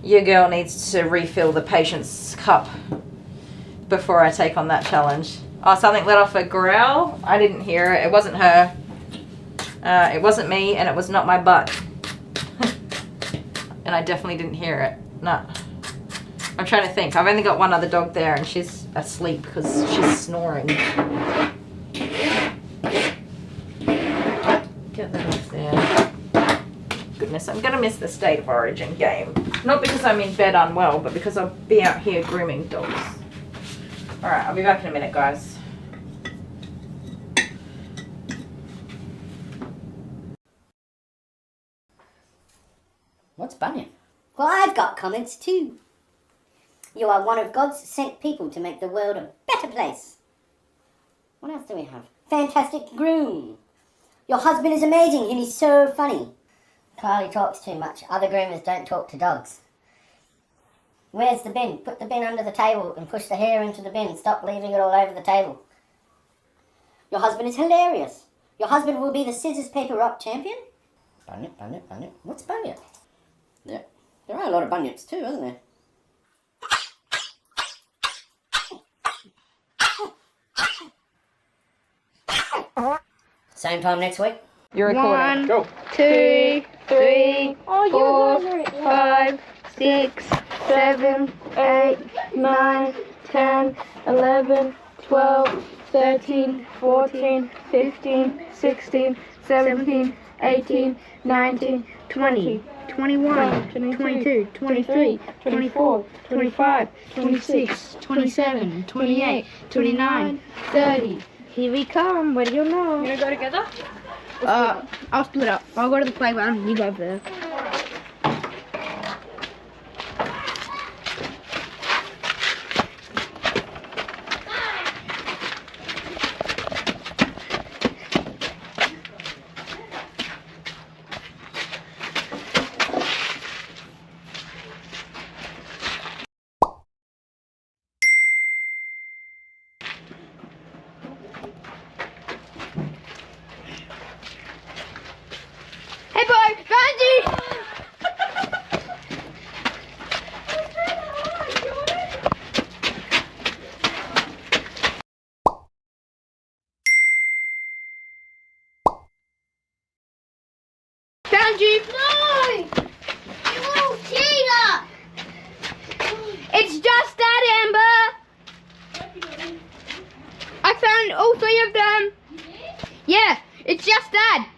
your girl needs to refill the patient's cup before I take on that challenge. Oh, something let off a growl. I didn't hear it. It wasn't her. It wasn't me, and it was not my butt. And I definitely didn't hear it. No. I'm trying to think. I've only got one other dog there, and she's asleep because she's snoring. Get that off there. Goodness, I'm gonna miss the State of Origin game. Not because I'm in bed unwell, but because I'll be out here grooming dogs. Alright, I'll be back in a minute, guys. What's Bunyan? Well, I've got comments too. You are one of God's sent people to make the world a better place. What else do we have? Fantastic groom. Your husband is amazing and he's so funny. Kylie talks too much. Other groomers don't talk to dogs. Where's the bin? Put the bin under the table and push the hair into the bin. Stop leaving it all over the table. Your husband is hilarious. Your husband will be the scissors, paper, rock champion? Bunyip, bunyip, bunyip. What's bunyip? Yeah, there are a lot of bunyips too, isn't there? Same time next week? You're recording. 1, 2, 3, 4, 5, 6, 7, 8, 9, 10, 11, 12, 13, 14, 15, 16, 17, 18, 19, 20, 21, 22, 23, 24, 25, 26, 27, 28, 29, 30. Here we come. Where do you know? You wanna go together? I'll split up. I'll go to the playground. You go over there. Hey boy, found you! Found you! No! You little cheater! It's just that, Amber! I found all 3 of them! Yeah, it's just that!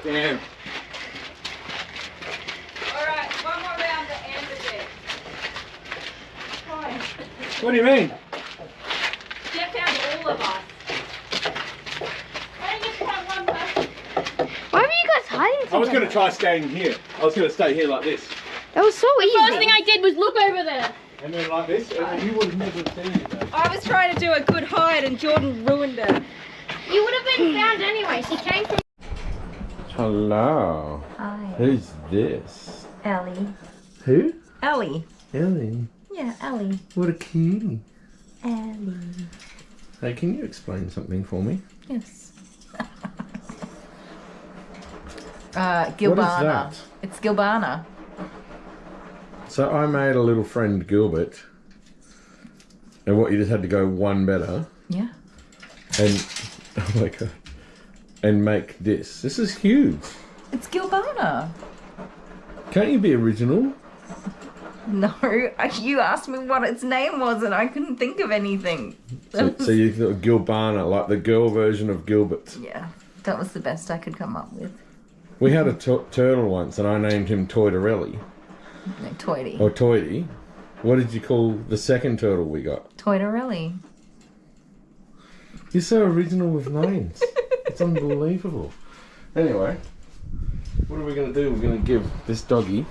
Damn. What do you mean? Jeff found all of us. I just found one person. Why were you guys hiding together? I was going to try staying here. I was going to stay here like this. That was so easy. First thing I did was look over there. And then like this, and you would have never seen it though. I was trying to do a good hide and Jordan ruined it. You would have been found anyway. She came from. Hello. Hi. Who's this? Ellie. Who? Ellie. Ellie. Yeah, Ellie. What a cutie. Ellie. Hey, can you explain something for me? Yes. Gilbana. What is that? It's Gilbana. So I made a little friend Gilbert, and what you just had to go one better, Yeah. and oh my god, and make this. This is huge. It's Gilbana. Can't you be original? No, you asked me what its name was and I couldn't think of anything. So you thought Gilbana, like the girl version of Gilbert. Yeah, that was the best I could come up with. We had a turtle once, and I named him Toidarelli. No, Toity. Or Toity. What did you call the second turtle we got? Toidarelli. You're so original with names. It's unbelievable. Anyway, what are we going to do? We're going to give this doggy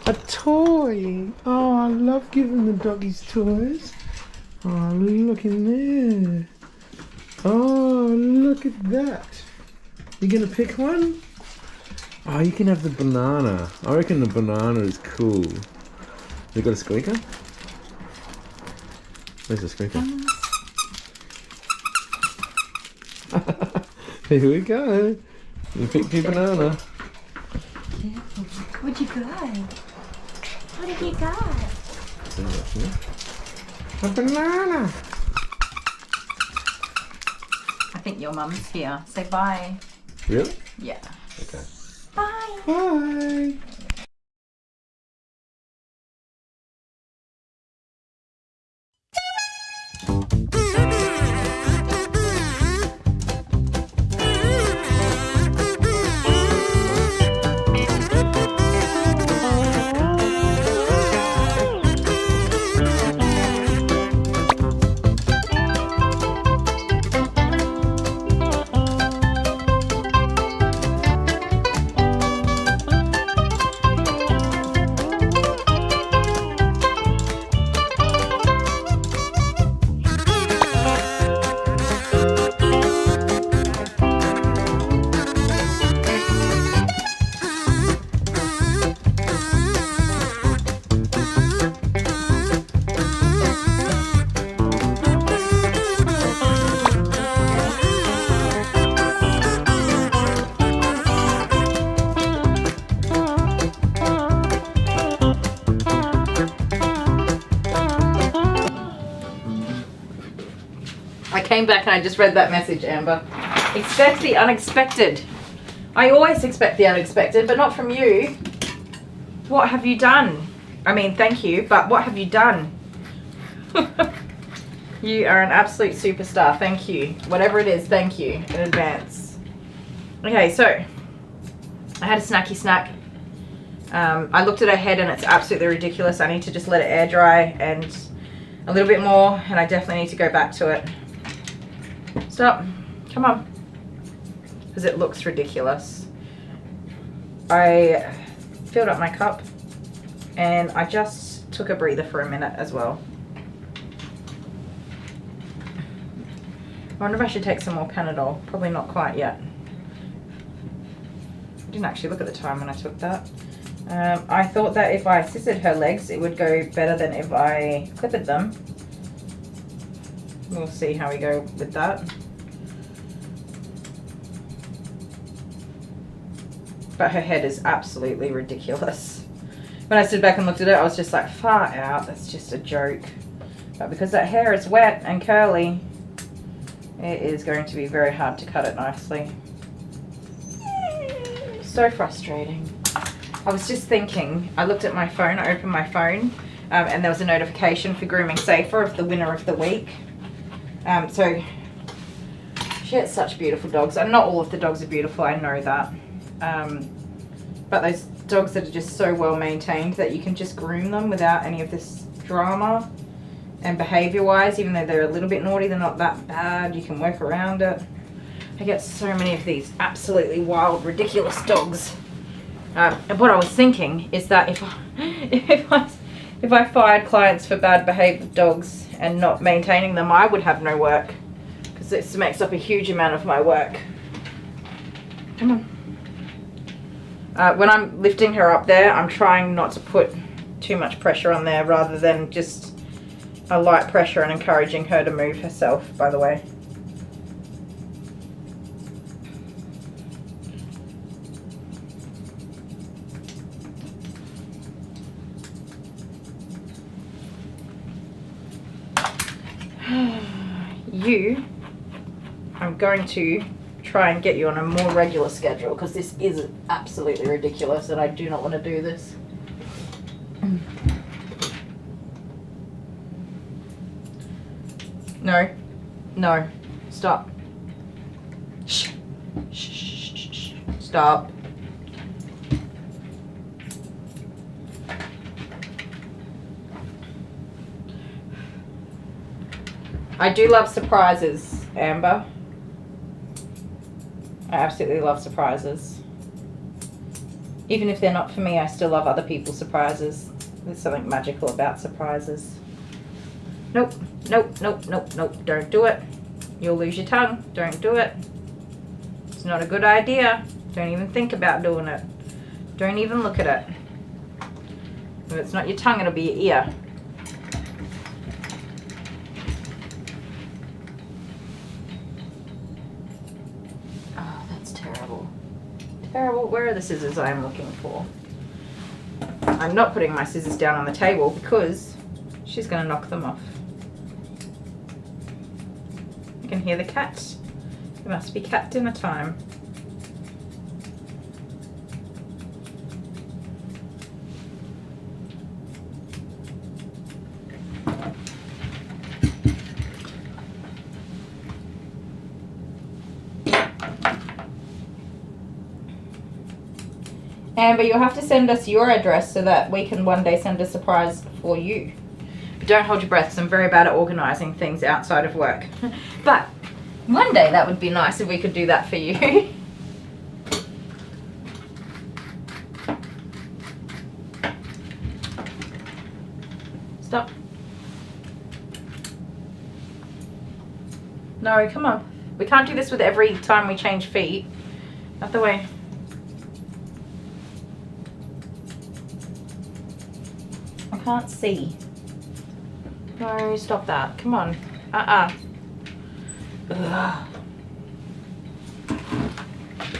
a toy. Oh, I love giving the doggies toys. Oh, look in there. Oh, look at that. You going to pick one? Oh, you can have the banana. I reckon the banana is cool. You got a squeaker? Where's the squeaker? Here we go. You picked your banana. What'd you got? What did you got? A banana. I think your mum's here. Say bye. Really? Yeah. Okay. Bye. Bye. Came back and I just read that message, Amber. Expect the unexpected. I always expect the unexpected, but not from you. What have you done? I mean, thank you, but what have you done? You are an absolute superstar. Thank you. Whatever it is, thank you in advance. Okay, so I had a snacky snack. I looked at her head and it's absolutely ridiculous. I need to just let it air dry and a little bit more, and I definitely need to go back to it. Stop. Come on. Because it looks ridiculous. I filled up my cup and I just took a breather for a minute as well. I wonder if I should take some more Panadol. Probably not quite yet. I didn't actually look at the time when I took that. I thought that if I scissored her legs it would go better than if I clipped them. We'll see how we go with that. But her head is absolutely ridiculous. When I stood back and looked at it, I was just like, far out, that's just a joke. But because that hair is wet and curly, it is going to be very hard to cut it nicely. So frustrating. I was just thinking, I looked at my phone, I opened my phone, and there was a notification for Grooming Safer of the winner of the week. So she has such beautiful dogs, and not all of the dogs are beautiful, I know that. But those dogs that are just so well maintained that you can just groom them without any of this drama and behavior wise, even though they're a little bit naughty, they're not that bad. You can work around it. I get so many of these absolutely wild, ridiculous dogs. And what I was thinking is that if I fired clients for bad behaved dogs and not maintaining them, I would have no work, because this makes up a huge amount of my work. Come on. When I'm lifting her up there, I'm trying not to put too much pressure on there, rather than just a light pressure and encouraging her to move herself, by the way. I'm going to try and get you on a more regular schedule, because this is absolutely ridiculous and I do not want to do this. No, no, stop. Shh. Shh, shh, shh, shh. Stop. I do love surprises, Amber. I absolutely love surprises. Even if they're not for me, I still love other people's surprises. There's something magical about surprises. Nope, nope, nope, nope, nope. Don't do it. You'll lose your tongue. Don't do it. It's not a good idea. Don't even think about doing it. Don't even look at it. If it's not your tongue, it'll be your ear. Oh, that's terrible. Terrible. Where are the scissors I'm looking for? I'm not putting my scissors down on the table because she's going to knock them off. I can hear the cat. It must be cat dinner time. Amber, you'll have to send us your address so that we can one day send a surprise for you. But don't hold your breath, because I'm very bad at organising things outside of work. But one day that would be nice if we could do that for you. Stop. No, come on. We can't do this with every time we change feet. Out the way. I can't see. No, stop that. Come on. Ugh.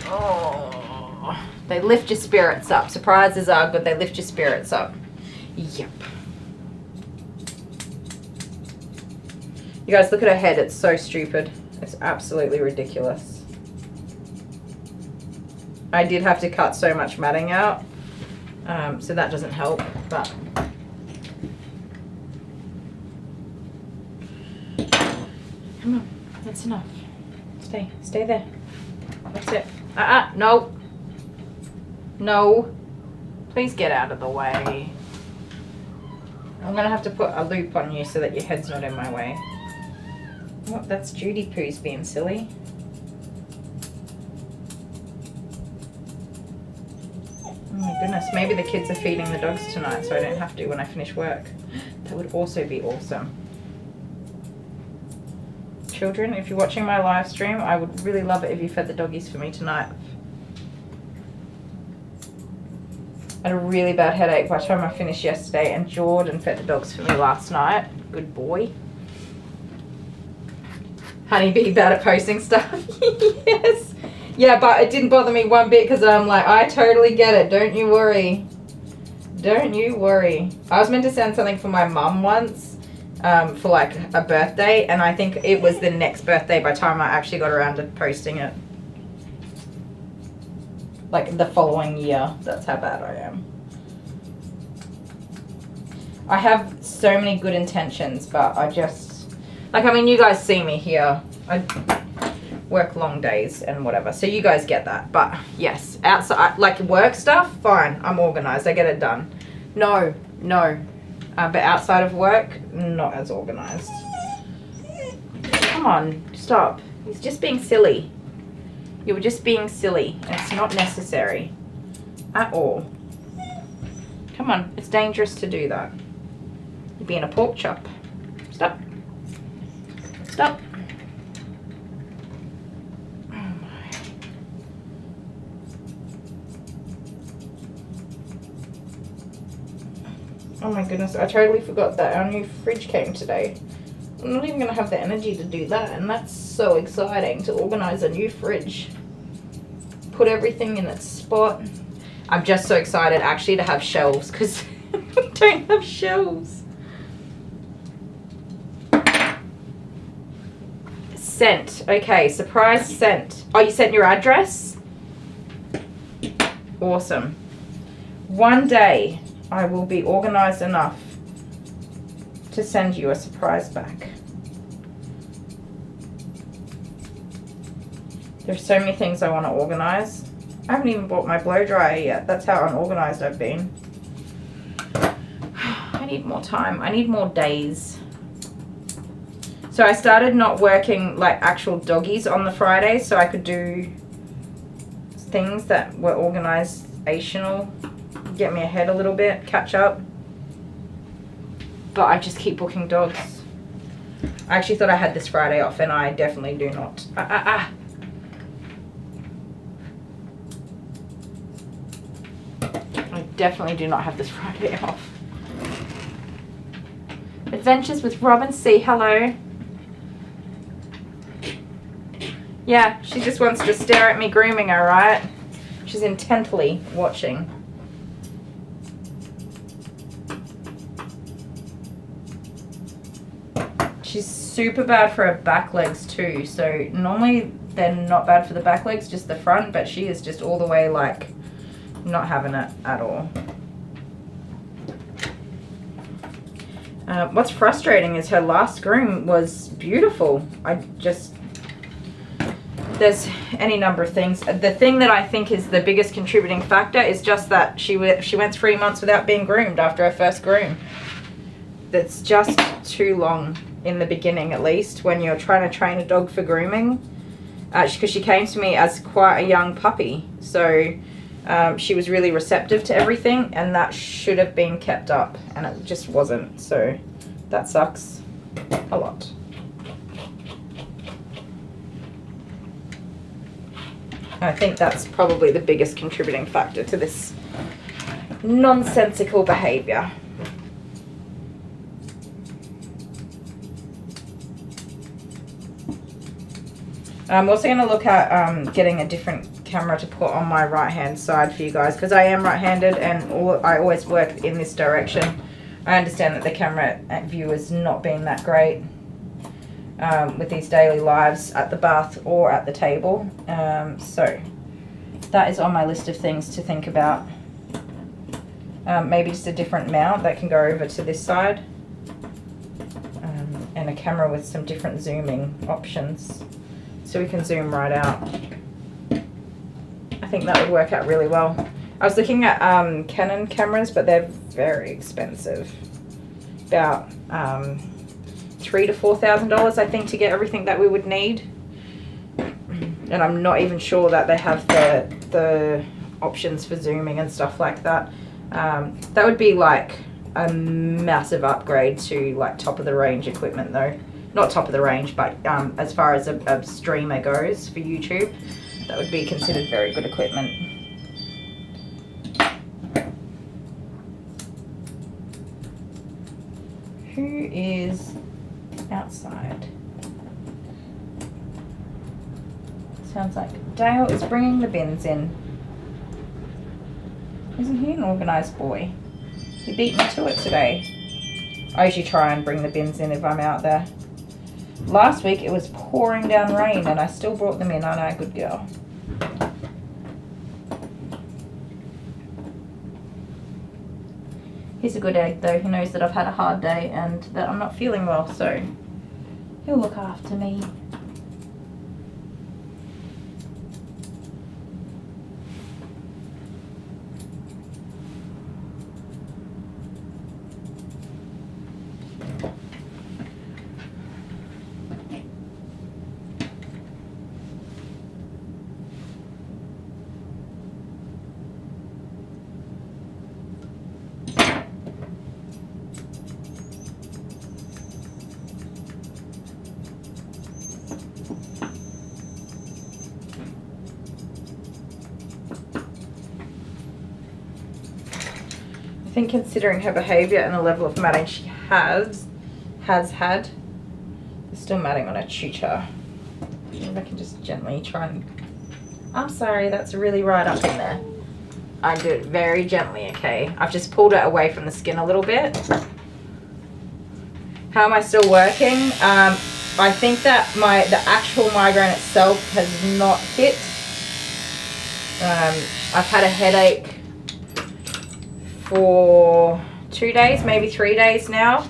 Oh. They lift your spirits up. Surprises are good. They lift your spirits up. Yep. You guys, look at her head. It's so stupid. It's absolutely ridiculous. I did have to cut so much matting out, so that doesn't help, but come on, that's enough. Stay there. That's it. No. No. Please get out of the way. I'm gonna have to put a loop on you so that your head's not in my way. What? That's Judy Poo's being silly. Oh my goodness, maybe the kids are feeding the dogs tonight so I don't have to when I finish work. That would also be awesome. Children, if you're watching my live stream, I would really love it if you fed the doggies for me tonight. I had a really bad headache by the time I finished yesterday, and Jordan fed the dogs for me last night. Good boy. Honeybee bad at posting stuff. Yes. Yeah, but it didn't bother me one bit because I'm like, I totally get it. Don't you worry. Don't you worry. I was meant to send something for my mum once for like a birthday, and I think it was the next birthday by the time I actually got around to posting it. Like the following year. That's how bad I am. I have so many good intentions, but I just, like, I mean, you guys see me here. I work long days and whatever, so you guys get that. But yes, outside, like work stuff, fine. I'm organized. I get it done. No, no, But outside of work, not as organized. Come on, stop. He's just being silly. You were just being silly. It's not necessary at all. Come on, it's dangerous to do that. You're being a pork chop. Stop. Stop. Oh my goodness, I totally forgot that our new fridge came today. I'm not even going to have the energy to do that, and that's so exciting to organise a new fridge. Put everything in its spot. I'm just so excited actually to have shelves, because we don't have shelves. Sent. Okay, surprise sent. Oh, you sent your address? Awesome. One day I will be organised enough to send you a surprise back. There's so many things I want to organise. I haven't even bought my blow dryer yet. That's how unorganised I've been. I need more time. I need more days. So I started not working like actual doggies on the Fridays so I could do things that were organisational. Get me ahead a little bit, catch up. But I just keep booking dogs. I actually thought I had this Friday off, and I definitely do not. I definitely do not have this Friday off. Adventures with Robin C. Hello. Yeah, she just wants to stare at me grooming her, right? She's intently watching. She's super bad for her back legs too. So normally they're not bad for the back legs, just the front, but she is just all the way like not having it at all. What's frustrating is her last groom was beautiful. There's any number of things. The thing that I think is the biggest contributing factor is just that she went 3 months without being groomed after her first groom. That's just too long in the beginning, at least, when you're trying to train a dog for grooming. Because she came to me as quite a young puppy. So she was really receptive to everything, and that should have been kept up, and it just wasn't. So that sucks a lot. I think that's probably the biggest contributing factor to this nonsensical behavior. I'm also going to look at getting a different camera to put on my right hand side for you guys, because I am right handed and I always work in this direction. I understand that the camera view has not been that great with these daily lives at the bath or at the table. So that is on my list of things to think about. Maybe just a different mount that can go over to this side, and a camera with some different zooming options so we can zoom right out. I think that would work out really well. I was looking at Canon cameras, but they're very expensive. About $3,000 to $4,000, I think, to get everything that we would need. And I'm not even sure that they have the options for zooming and stuff like that. That would be like a massive upgrade to like top of the range equipment though. Not top of the range, but as far as a streamer goes for YouTube, that would be considered very good equipment. Who is outside? Sounds like Dale is bringing the bins in. Isn't he an organised boy? He beat me to it today. I usually try and bring the bins in if I'm out there. Last week it was pouring down rain and I still brought them in. I know, good girl. He's a good egg though. He knows that I've had a hard day and that I'm not feeling well, so he'll look after me. think considering her behaviour and the level of matting she has had, there's still matting on her tutor. Maybe I can just gently try and, I'm sorry, that's really right up in there. I do it very gently, okay? I've just pulled it away from the skin a little bit. How am I still working? I think that the actual migraine itself has not hit. I've had a headache for 2 days, maybe 3 days now.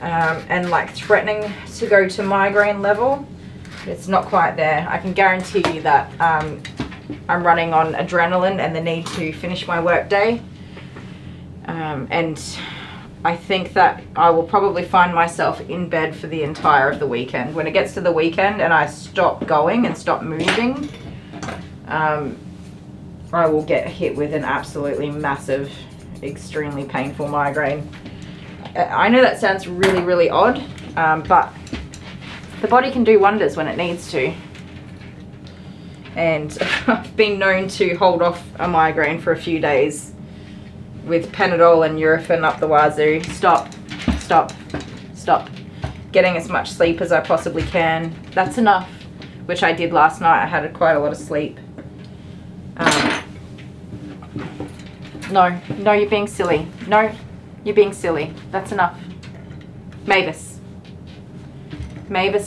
And like threatening to go to migraine level. It's not quite there. I can guarantee you that I'm running on adrenaline and the need to finish my work day. And I think that I will probably find myself in bed for the entire of the weekend. When it gets to the weekend and I stop going and stop moving, I will get hit with an absolutely massive, extremely painful migraine. I know that sounds really, really odd, but the body can do wonders when it needs to. And I've been known to hold off a migraine for a few days with Panadol and Nurofen up the wazoo. Stop. Getting as much sleep as I possibly can. That's enough, which I did last night. I had quite a lot of sleep. No, you're being silly. No, you're being silly. That's enough. Mavis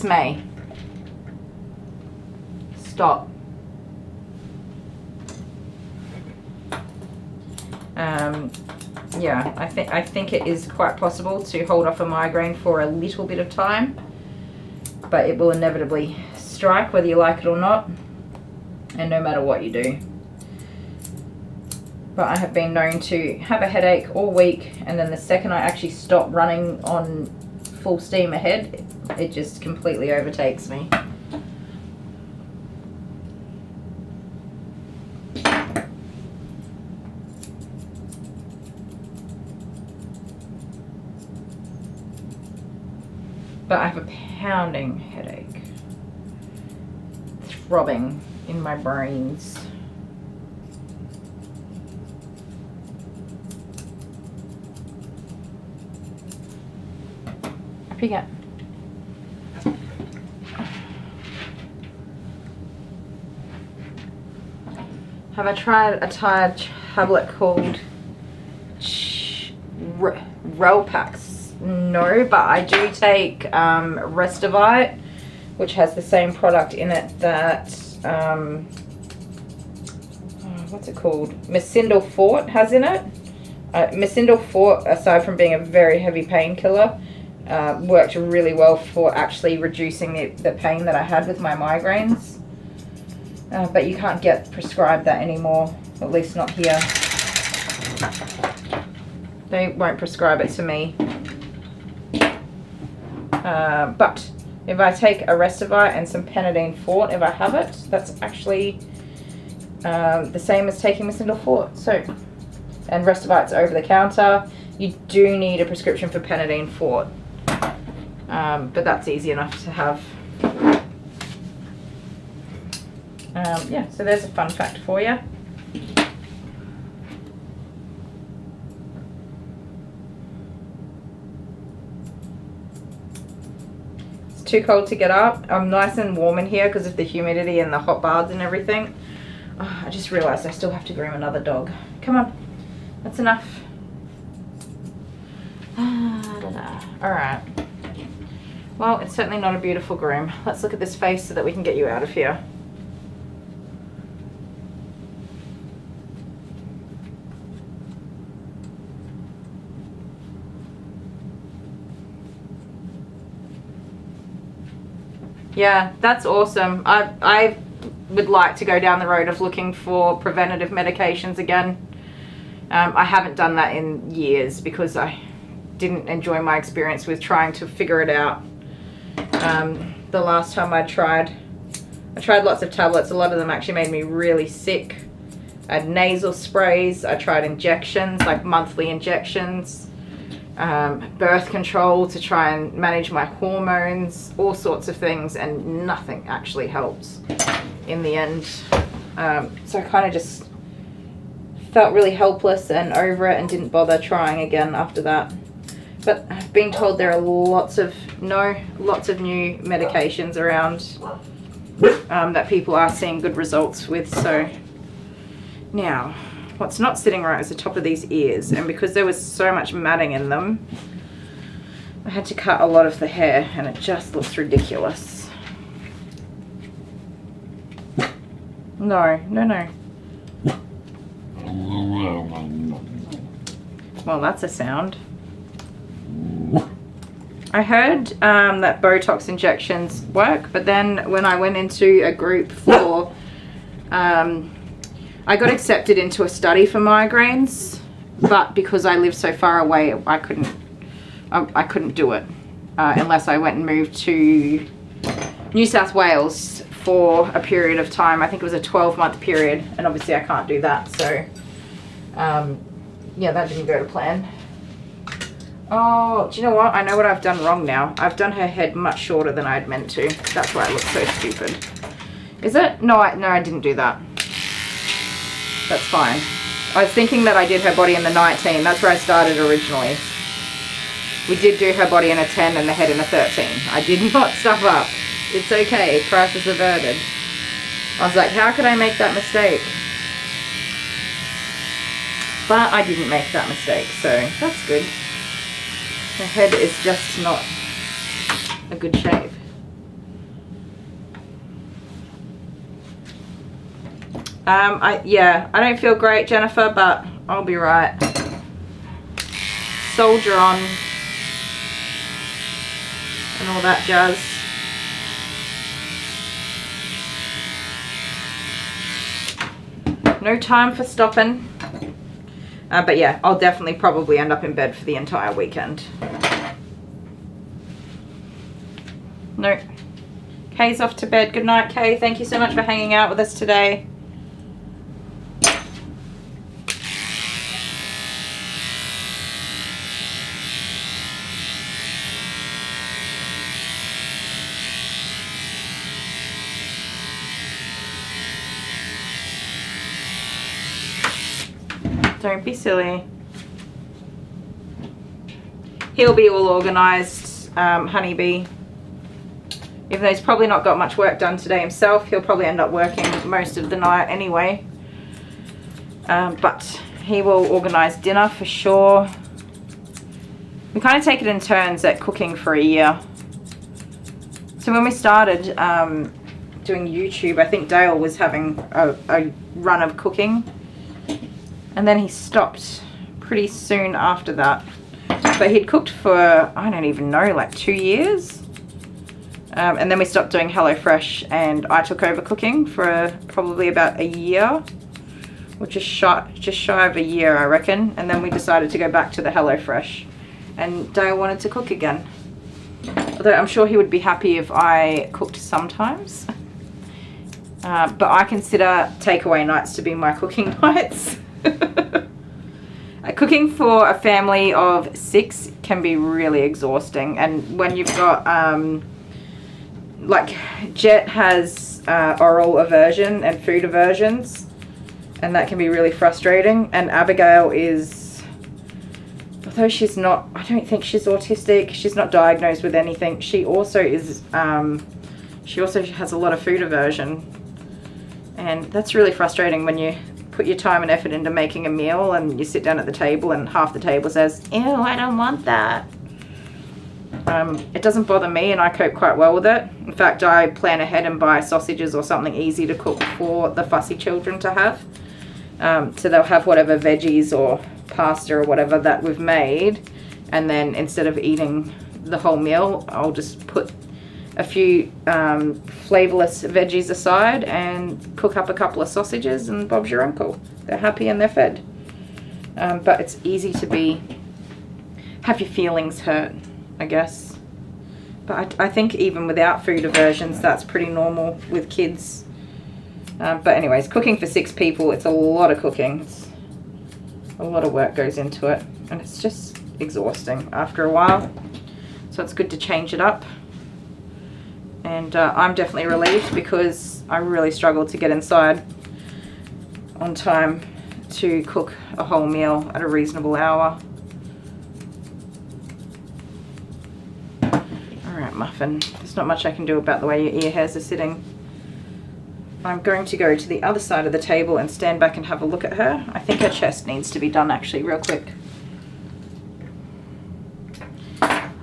May. Stop. Yeah, I think it is quite possible to hold off a migraine for a little bit of time, but it will inevitably strike whether you like it or not, and no matter what you do. But I have been known to have a headache all week, and then the second I actually stop running on full steam ahead, it just completely overtakes me. But I have a pounding headache, throbbing in my brains. Up you go. Have I tried a tired tablet called Relpax? No, but I do take Restovite, which has the same product in it that what's it called? Mesindel Fort has in it. Mesindel Fort, aside from being a very heavy painkiller, worked really well for actually reducing the pain that I had with my migraines. But you can't get prescribed that anymore, at least not here. They won't prescribe it to me. But if I take a Restovite and some Penadine Fort, if I have it, that's actually the same as taking Mesindel Fort. So, and Restovite's over the counter. You do need a prescription for Penadine Fort, but that's easy enough to have. Yeah, so there's a fun fact for you. Too cold to get up. I'm nice and warm in here because of the humidity and the hot baths and everything. Oh, I just realized I still have to groom another dog. Come on, that's enough. Alright, well, it's certainly not a beautiful groom. Let's look at this face so that we can get you out of here. Yeah, that's awesome. I would like to go down the road of looking for preventative medications again. I haven't done that in years because I didn't enjoy my experience with trying to figure it out. The last time I tried lots of tablets. A lot of them actually made me really sick. I had nasal sprays. I tried injections, like monthly injections. Birth control to try and manage my hormones, all sorts of things, and nothing actually helps in the end. So I kind of just felt really helpless and over it and didn't bother trying again after that. But I've been told there are lots of new medications around that people are seeing good results with. So now, what's not sitting right is the top of these ears, and because there was so much matting in them, I had to cut a lot of the hair, and it just looks ridiculous. No. Well, that's a sound. I heard that Botox injections work, but then when I went into a group for, I got accepted into a study for migraines, but because I live so far away, I couldn't do it unless I went and moved to New South Wales for a period of time. I think it was a 12-month period, and obviously I can't do that, so yeah, that didn't go to plan. Oh, do you know what? I know what I've done wrong now. I've done her head much shorter than I'd meant to. That's why I look so stupid. Is it? No, I didn't do that. That's fine. I was thinking that I did her body in the 19. That's where I started originally. We did do her body in a 10 and the head in a 13. I did not stuff up. It's okay. Crisis averted. I was like, how could I make that mistake? But I didn't make that mistake, so that's good. Her head is just not a good shape. Yeah, I don't feel great, Jennifer, but I'll be right. Soldier on. And all that jazz. No time for stopping. But yeah, I'll definitely probably end up in bed for the entire weekend. No. Kay's off to bed. Good night, Kay. Thank you so much for hanging out with us today. Don't be silly. He'll be all organised, Honeybee. Even though he's probably not got much work done today himself, he'll probably end up working most of the night anyway. But he will organise dinner for sure. We kind of take it in turns at cooking for a year. So when we started doing YouTube, I think Dale was having a run of cooking. And then he stopped pretty soon after that. But he'd cooked for, I don't even know, like 2 years. And then we stopped doing HelloFresh and I took over cooking for probably about a year. Which is just shy of a year, I reckon. And then we decided to go back to the HelloFresh. And Dale wanted to cook again. Although I'm sure he would be happy if I cooked sometimes. But I consider takeaway nights to be my cooking nights. Cooking for a family of 6 can be really exhausting, and when you've got like Jet has oral aversion and food aversions, and that can be really frustrating. And Abigail is, although she's not, I don't think she's autistic, she's not diagnosed with anything, she also is she also has a lot of food aversion, and that's really frustrating when you put your time and effort into making a meal and you sit down at the table and half the table says, ew, I don't want that. It doesn't bother me and I cope quite well with it. In fact, I plan ahead and buy sausages or something easy to cook for the fussy children to have. So they'll have whatever veggies or pasta or whatever that we've made, and then instead of eating the whole meal, I'll just put a few flavorless veggies aside and cook up a couple of sausages, and Bob's your uncle. They're happy and they're fed. But it's easy to have your feelings hurt, I guess. But I think even without food aversions, that's pretty normal with kids. But anyways, cooking for 6 people, it's a lot of cooking. It's a lot of work goes into it, and it's just exhausting after a while. So it's good to change it up. And I'm definitely relieved because I really struggled to get inside on time to cook a whole meal at a reasonable hour. Alright, Muffin, there's not much I can do about the way your ear hairs are sitting. I'm going to go to the other side of the table and stand back and have a look at her. I think her chest needs to be done actually real quick.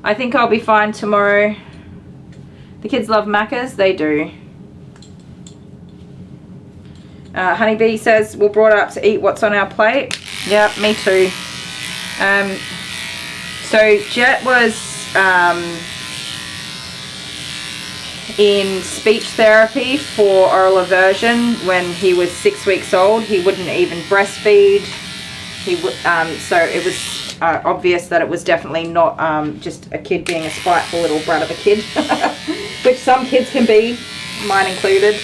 I think I'll be fine tomorrow. The kids love Macca's, they do. Honeybee says, we're brought up to eat what's on our plate. Yeah, me too. So Jet was in speech therapy for oral aversion when he was 6 weeks old. He wouldn't even breastfeed. So it was obvious that it was definitely not just a kid being a spiteful little brat of a kid, which some kids can be, mine included.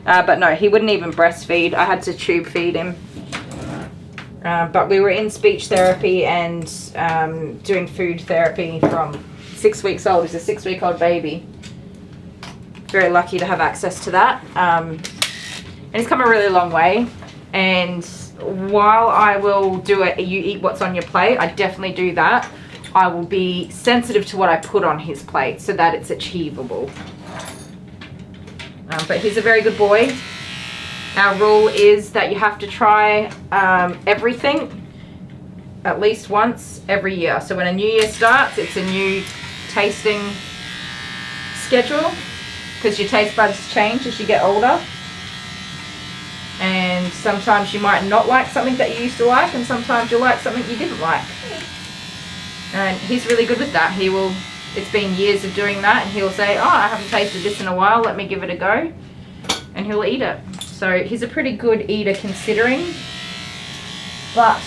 But no, he wouldn't even breastfeed. I had to tube feed him. But we were in speech therapy and doing food therapy from 6 weeks old. He's a 6-week-old baby. Very lucky to have access to that. And he's come a really long way. And while I will do it, you eat what's on your plate, I definitely do that. I will be sensitive to what I put on his plate so that it's achievable. But he's a very good boy. Our rule is that you have to try everything at least once every year. So when a new year starts, it's a new tasting schedule because your taste buds change as you get older. And sometimes you might not like something that you used to like, and sometimes you'll like something you didn't like. And he's really good with that. He will, it's been years of doing that, and he'll say, oh, I haven't tasted this in a while, let me give it a go. And he'll eat it. So he's a pretty good eater considering, but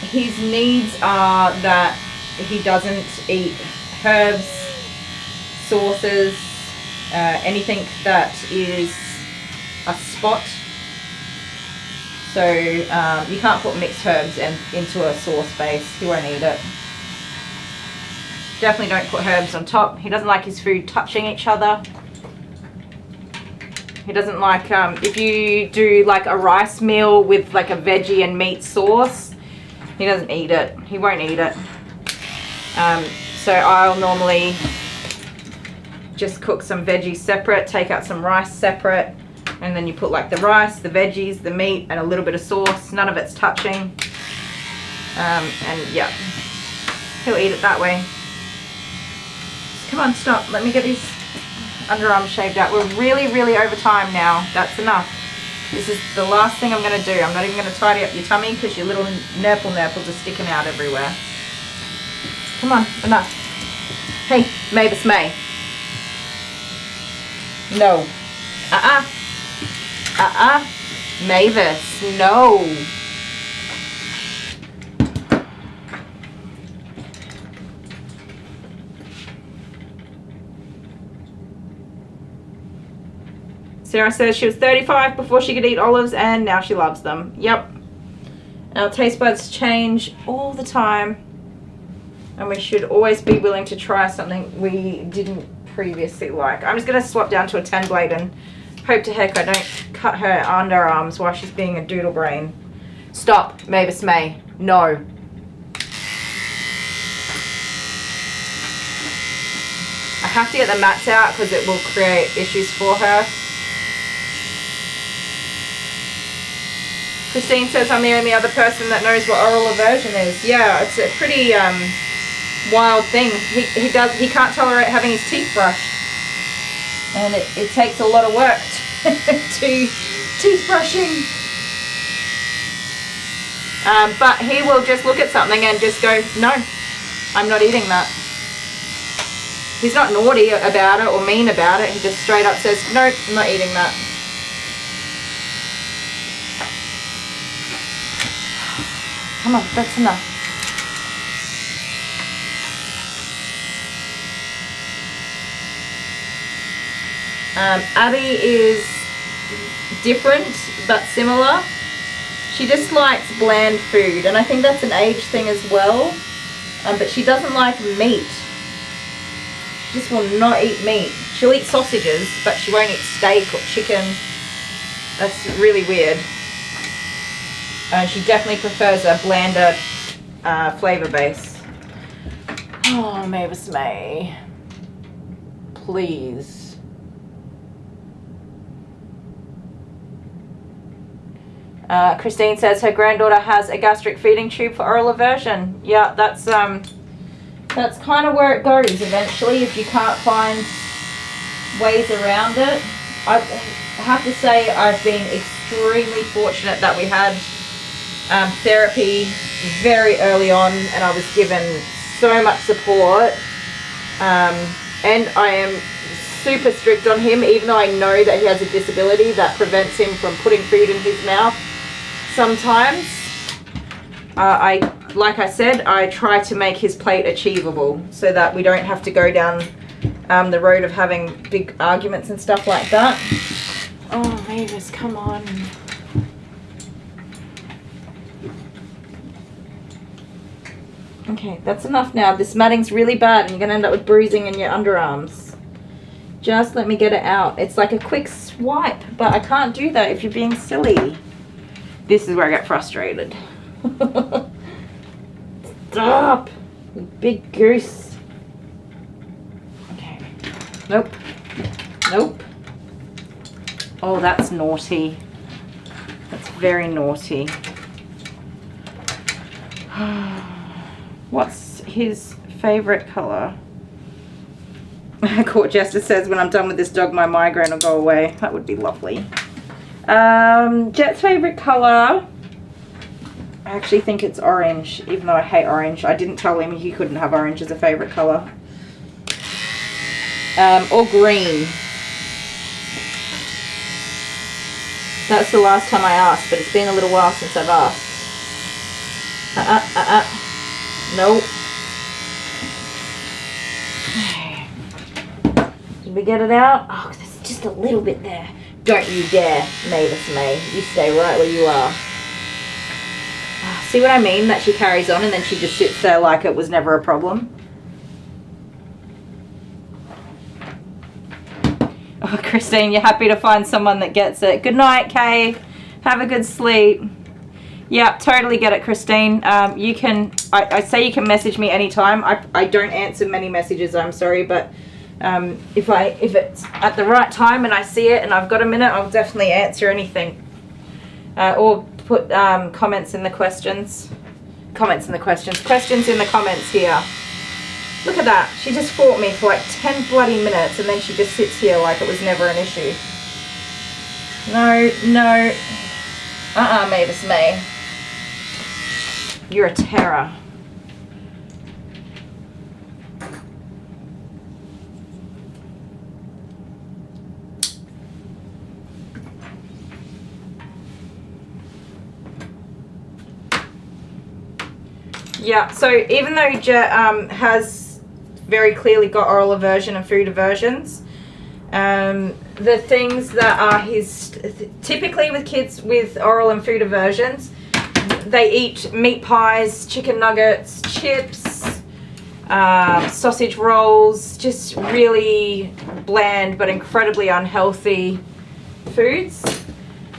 his needs are that he doesn't eat herbs, sauces, anything that is a spot. So you can't put mixed herbs into a sauce base. He won't eat it. Definitely don't put herbs on top. He doesn't like his food touching each other. He doesn't like, if you do like a rice meal with like a veggie and meat sauce, he doesn't eat it. He won't eat it. So I'll normally just cook some veggies separate, take out some rice separate, and then you put like the rice, the veggies, the meat, and a little bit of sauce. None of it's touching. And yeah, he'll eat it that way. Come on, stop. Let me get his underarms shaved out. We're really, really over time now. That's enough. This is the last thing I'm going to do. I'm not even going to tidy up your tummy because your little nurples are sticking out everywhere. Come on, enough. Hey, Mavis May. No. Mavis, no. Sarah says she was 35 before she could eat olives and now she loves them. Yep. Our taste buds change all the time and we should always be willing to try something we didn't previously like. I'm just going to swap down to a 10 blade and hope to heck I don't cut her underarms while she's being a doodle brain. Stop, Mavis May. No. I have to get the mats out because it will create issues for her. Christine says I'm the only other person that knows what oral aversion is. Yeah, it's a pretty wild thing. He can't tolerate having his teeth brushed. And it takes a lot of work to teeth brushing. But he will just look at something and just go, no, I'm not eating that. He's not naughty about it or mean about it. He just straight up says, no, I'm not eating that. Come on, that's enough. Abby is different but similar. She just likes bland food, and I think that's an age thing as well. But she doesn't like meat. She just will not eat meat. She'll eat sausages, but she won't eat steak or chicken. That's really weird. And she definitely prefers a blander flavour base. Oh, Mavis May. Please. Christine says her granddaughter has a gastric feeding tube for oral aversion. Yeah, that's kind of where it goes eventually if you can't find ways around it. I have to say I've been extremely fortunate that we had therapy very early on, and I was given so much support. And I am super strict on him, even though I know that he has a disability that prevents him from putting food in his mouth sometimes. Like I said, I try to make his plate achievable so that we don't have to go down the road of having big arguments and stuff like that. Oh, Mavis, come on. Okay, that's enough now. This matting's really bad and you're going to end up with bruising in your underarms. Just let me get it out. It's like a quick swipe, but I can't do that if you're being silly. This is where I get frustrated. Stop! You big goose. Okay. Nope. Nope. Oh, that's naughty. That's very naughty. What's his favourite colour? Court Jester says, when I'm done with this dog, my migraine will go away. That would be lovely. Jet's favourite colour, I actually think it's orange, even though I hate orange. I didn't tell him he couldn't have orange as a favourite colour. Or green. That's the last time I asked, but it's been a little while since I've asked. Nope. Did we get it out? Oh, there's just a little bit there. Don't you dare, Mavis May. You stay right where you are. See what I mean? That she carries on and then she just sits there like it was never a problem. Oh, Christine, you're happy to find someone that gets it. Good night, Kay. Have a good sleep. Yeah, totally get it, Christine. You can, I say you can message me anytime. I don't answer many messages, I'm sorry, but if it's at the right time and I see it and I've got a minute, I'll definitely answer anything. Or put comments in the questions. Questions in the comments here. Look at that. She just fought me for like 10 bloody minutes and then she just sits here like it was never an issue. No. Mavis May. You're a terror. Yeah, so even though Jet has very clearly got oral aversion and food aversions, the things that are typically with kids with oral and food aversions, they eat meat pies, chicken nuggets, chips, sausage rolls, just really bland but incredibly unhealthy foods.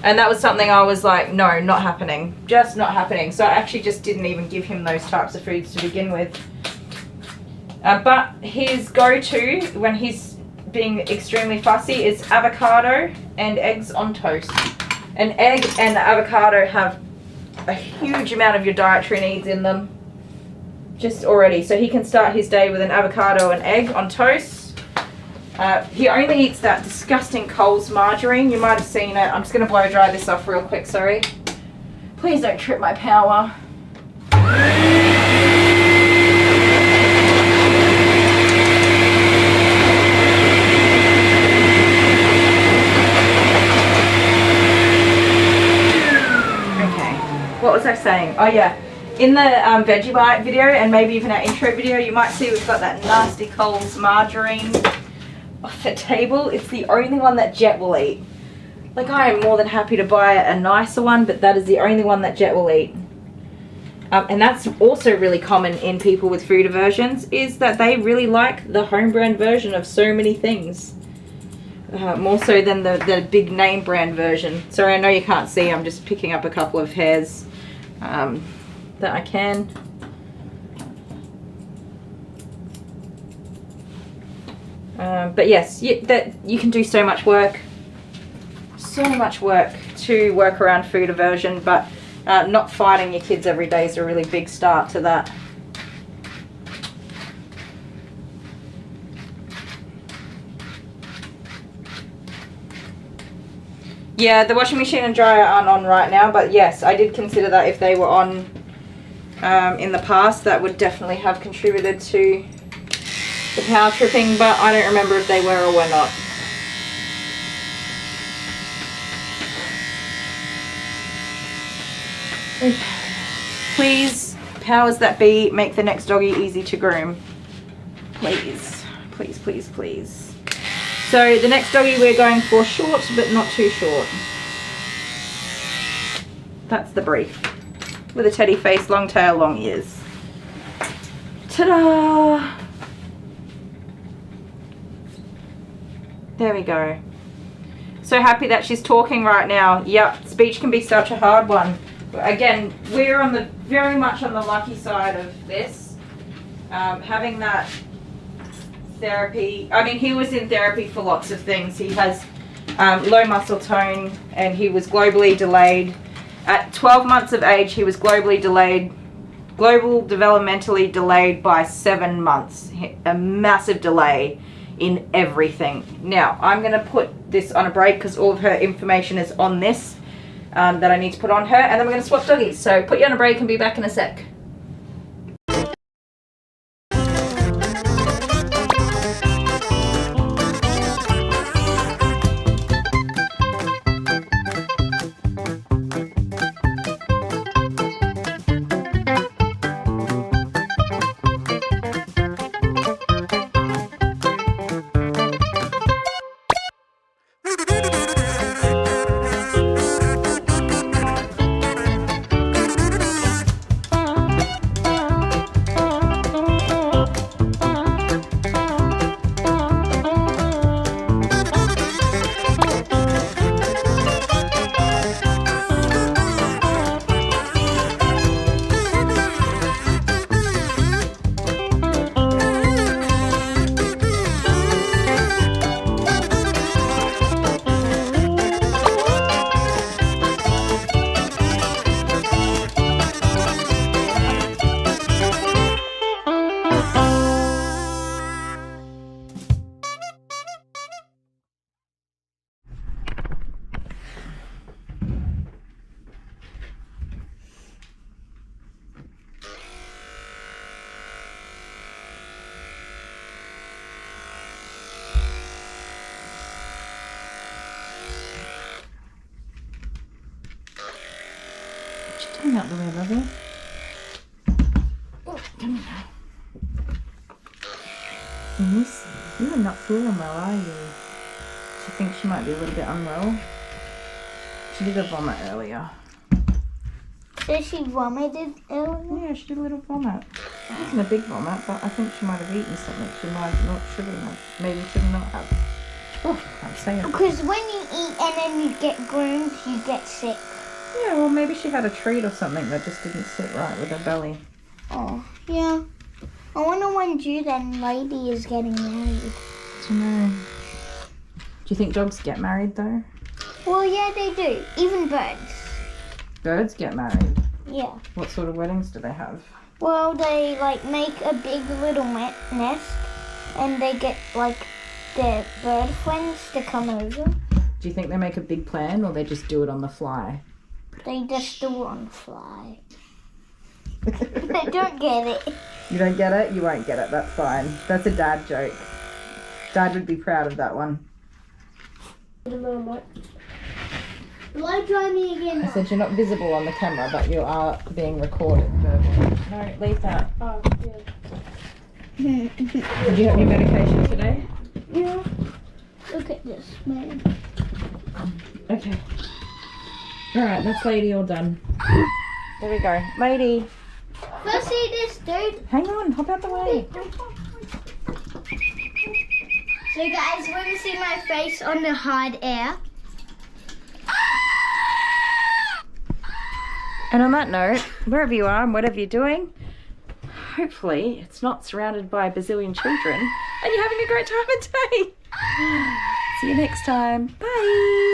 And that was something I was like, no, not happening. Just not happening. So I actually just didn't even give him those types of foods to begin with. But his go-to when he's being extremely fussy is avocado and eggs on toast. An egg and avocado have a huge amount of your dietary needs in them. Just already. So he can start his day with an avocado and egg on toast. He only eats that disgusting Coles margarine. You might have seen it. I'm just going to blow dry this off real quick, sorry. Please don't trip my power. Okay, what was I saying? Oh yeah, in the Veggie Bite video and maybe even our intro video, you might see we've got that nasty Coles margarine off the table. It's the only one that Jet will eat. Like, I am more than happy to buy a nicer one, but that is the only one that Jet will eat. And that's also really common in people with food aversions, is that they really like the home brand version of so many things. More so than the big name brand version. Sorry, I know you can't see, I'm just picking up a couple of hairs that I can. But yes, that you can do so much work to work around food aversion, but not fighting your kids every day is a really big start to that. Yeah, the washing machine and dryer aren't on right now, but yes, I did consider that if they were on in the past, that would definitely have contributed to the power tripping, but I don't remember if they were or were not. Please, powers that be, make the next doggy easy to groom. Please, please, please, please. So the next doggy we're going for short, but not too short. That's the brief. With a teddy face, long tail, long ears. Ta-da! There we go. So happy that she's talking right now. Yep, speech can be such a hard one. Again, we're on the very much on the lucky side of this. Having that therapy. I mean, he was in therapy for lots of things. He has low muscle tone, and he was globally delayed. At 12 months of age, he was globally developmentally delayed by 7 months. A massive delay in everything. Now, I'm going to put this on a break because all of her information is on this that I need to put on her, and then we're going to swap doggies. So put you on a break and be back in a sec. Turn out the way, lovely. Oh, come here now. Missy, you are not feeling well, are you? She thinks she might be a little bit unwell. She did a vomit earlier. Did she vomited earlier? Yeah, she did a little vomit. It wasn't a big vomit, but I think she might have eaten something she might not shouldn't have. Maybe should not have. Oh, I'm saying. Because when you eat and then you get groomed, you get sick. Yeah, well, maybe she had a treat or something that just didn't sit right with her belly. Oh, yeah. I wonder when Jude and Lady is getting married. I don't know. Do you think dogs get married, though? Well, yeah, they do. Even birds. Birds get married? Yeah. What sort of weddings do they have? Well, they, like, make a big little nest, and they get, like, their bird friends to come over. Do you think they make a big plan, or they just do it on the fly? They just do it on the fly. I don't get it. You don't get it? You won't get it. That's fine. That's a dad joke. Dad would be proud of that one. Will I try me again? I said you're not visible on the camera, but you are being recorded. No, leave that. Oh, yeah. Did you have your medication today? Yeah. Look at this, man. Okay. Alright, that's Lady all done. There we go. Lady. Let's see this, dude. Hang on, hop out the way. So guys, when you see my face on the hard air. And on that note, wherever you are and whatever you're doing, hopefully it's not surrounded by a bazillion children and you're having a great time of day. See you next time. Bye.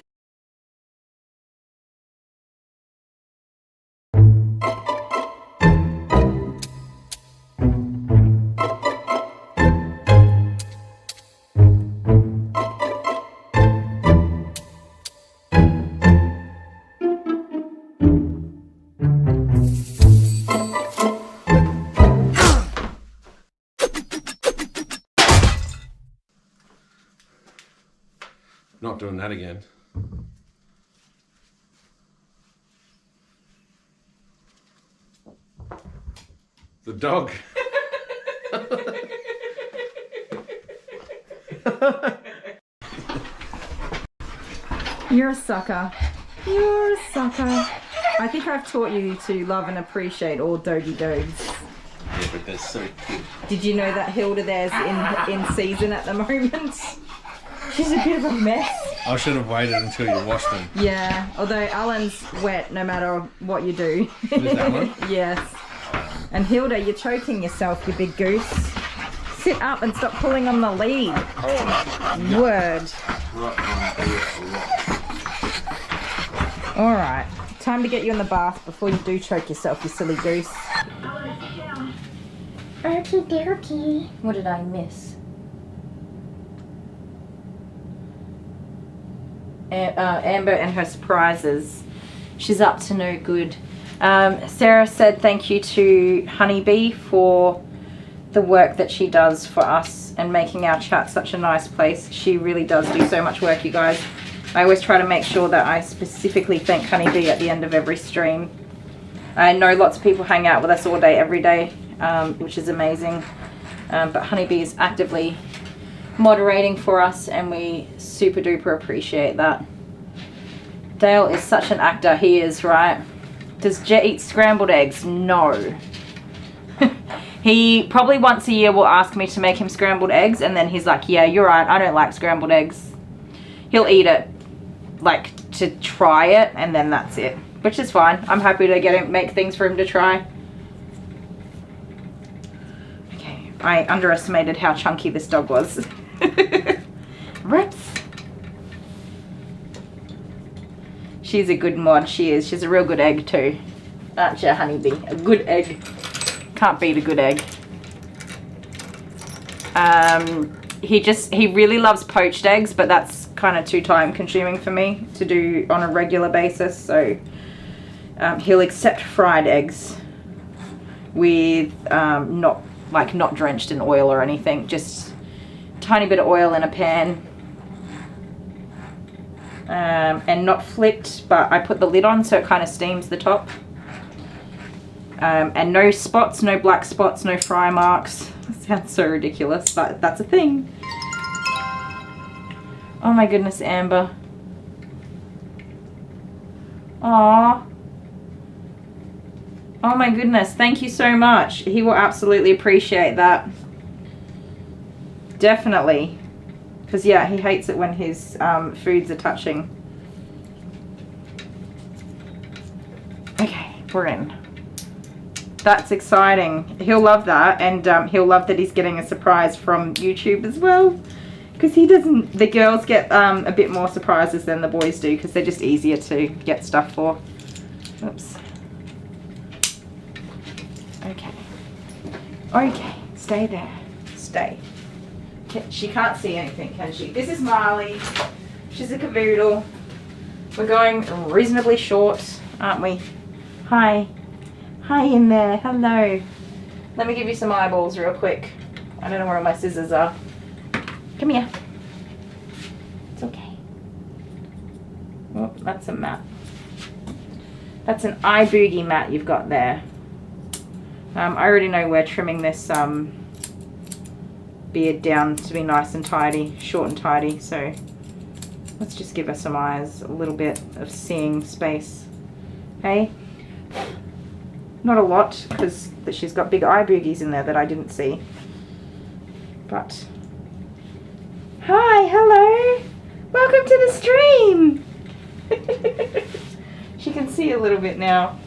Not doing that again. The dog. You're a sucker. You're a sucker. I think I've taught you to love and appreciate all doggy dogs. Yeah, but they're so cute. Did you know that Hilda there's in season at the moment? She's a bit of a mess. I should have waited until you washed them. Yeah, although Alan's wet no matter what you do. Is that one? Yes. And Hilda, you're choking yourself, you big goose. Sit up and stop pulling on the lead. Oh, word. Alright, time to get you in the bath before you do choke yourself, you silly goose. Okie dokie. What did I miss? Amber and her surprises. She's up to no good. Sarah said thank you to Honeybee for the work that she does for us and making our chat such a nice place. She really does do so much work, you guys. I always try to make sure that I specifically thank Honeybee at the end of every stream. I know lots of people hang out with us all day, every day, which is amazing. But Honeybee is actively moderating for us and we super duper appreciate that. Dale is such an actor, he is, right? Does Jet eat scrambled eggs? No. He probably once a year will ask me to make him scrambled eggs and then he's like, yeah, you're right, I don't like scrambled eggs. He'll eat it, like, to try it, and then that's it. Which is fine. I'm happy to make things for him to try. Okay, I underestimated how chunky this dog was. Reps. She's a good mod, she is. She's a real good egg too. Aren't you, Honeybee? A good egg. Can't beat a good egg. He really loves poached eggs, but that's kind of too time consuming for me to do on a regular basis, so he'll accept fried eggs with not drenched in oil or anything, just tiny bit of oil in a pan, and not flipped, but I put the lid on so it kind of steams the top, and no spots, no black spots, no fry marks. That sounds so ridiculous, but that's a thing. Oh my goodness, Amber. Aww. Oh my goodness, thank you so much. He will absolutely appreciate that. Definitely. Because yeah, he hates it when his foods are touching. Okay, we're in. That's exciting. He'll love that, and he'll love that he's getting a surprise from YouTube as well. Because he doesn't, the girls get a bit more surprises than the boys do because they're just easier to get stuff for. Oops. Okay. Okay, stay there. Stay. She can't see anything, can she? This is Marley. She's a cavoodle. We're going reasonably short, aren't we? Hi. Hi in there. Hello. Let me give you some eyeballs real quick. I don't know where all my scissors are. Come here. It's okay. Oh, that's a mat. That's an eye boogie mat you've got there. I already know we're trimming this beard down to be nice and tidy, short and tidy, so let's just give her some eyes, a little bit of seeing space. Hey? Not a lot, because she's got big eye boogies in there that I didn't see. But hi, hello. Welcome to the stream. She can see a little bit now.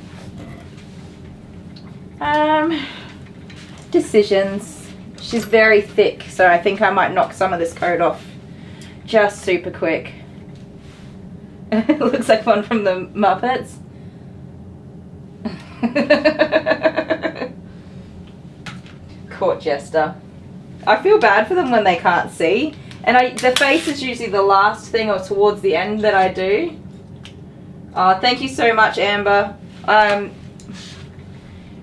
Decisions. She's very thick, so I think I might knock some of this coat off just super quick. It looks like one from the Muppets. Court jester. I feel bad for them when they can't see, and the face is usually the last thing or towards the end that I do. Oh, thank you so much, Amber.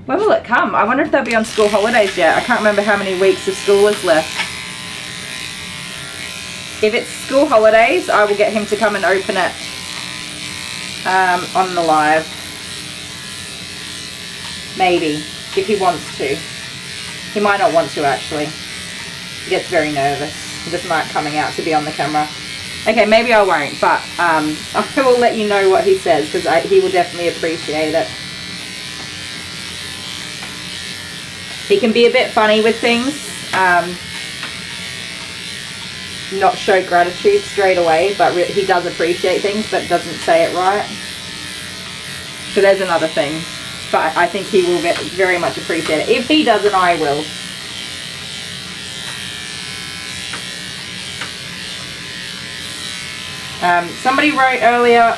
When will it come? I wonder if they'll be on school holidays yet. I can't remember how many weeks of school is left. If it's school holidays, I will get him to come and open it on the live. Maybe, if he wants to. He might not want to, actually. He gets very nervous with Mark coming out to be on the camera. Okay, maybe I won't, but I will let you know what he says, because he will definitely appreciate it. He can be a bit funny with things, not show gratitude straight away, but he does appreciate things, but doesn't say it right. So there's another thing. But I think he will very much appreciate it. If he doesn't, I will. Somebody wrote earlier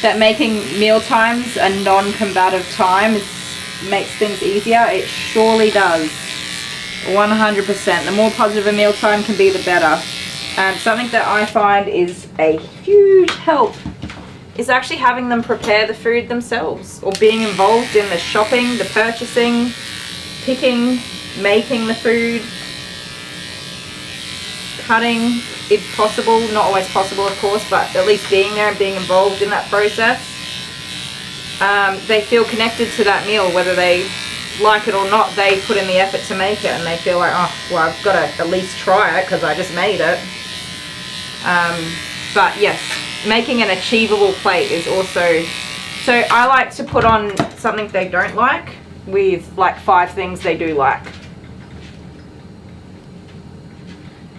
that making meal times a non-combative time makes things easier. It surely does. 100%. The more positive a meal time can be, the better. Something that I find is a huge help is actually having them prepare the food themselves, or being involved in the shopping, the purchasing, picking, making the food, cutting, if possible. Not always possible, of course, but at least being there and being involved in that process. They feel connected to that meal, whether they like it or not. They put in the effort to make it, and they feel like, oh, well, I've got to at least try it because I just made it. But yes, making an achievable plate is also, so I like to put on something they don't like with like 5 things they do like.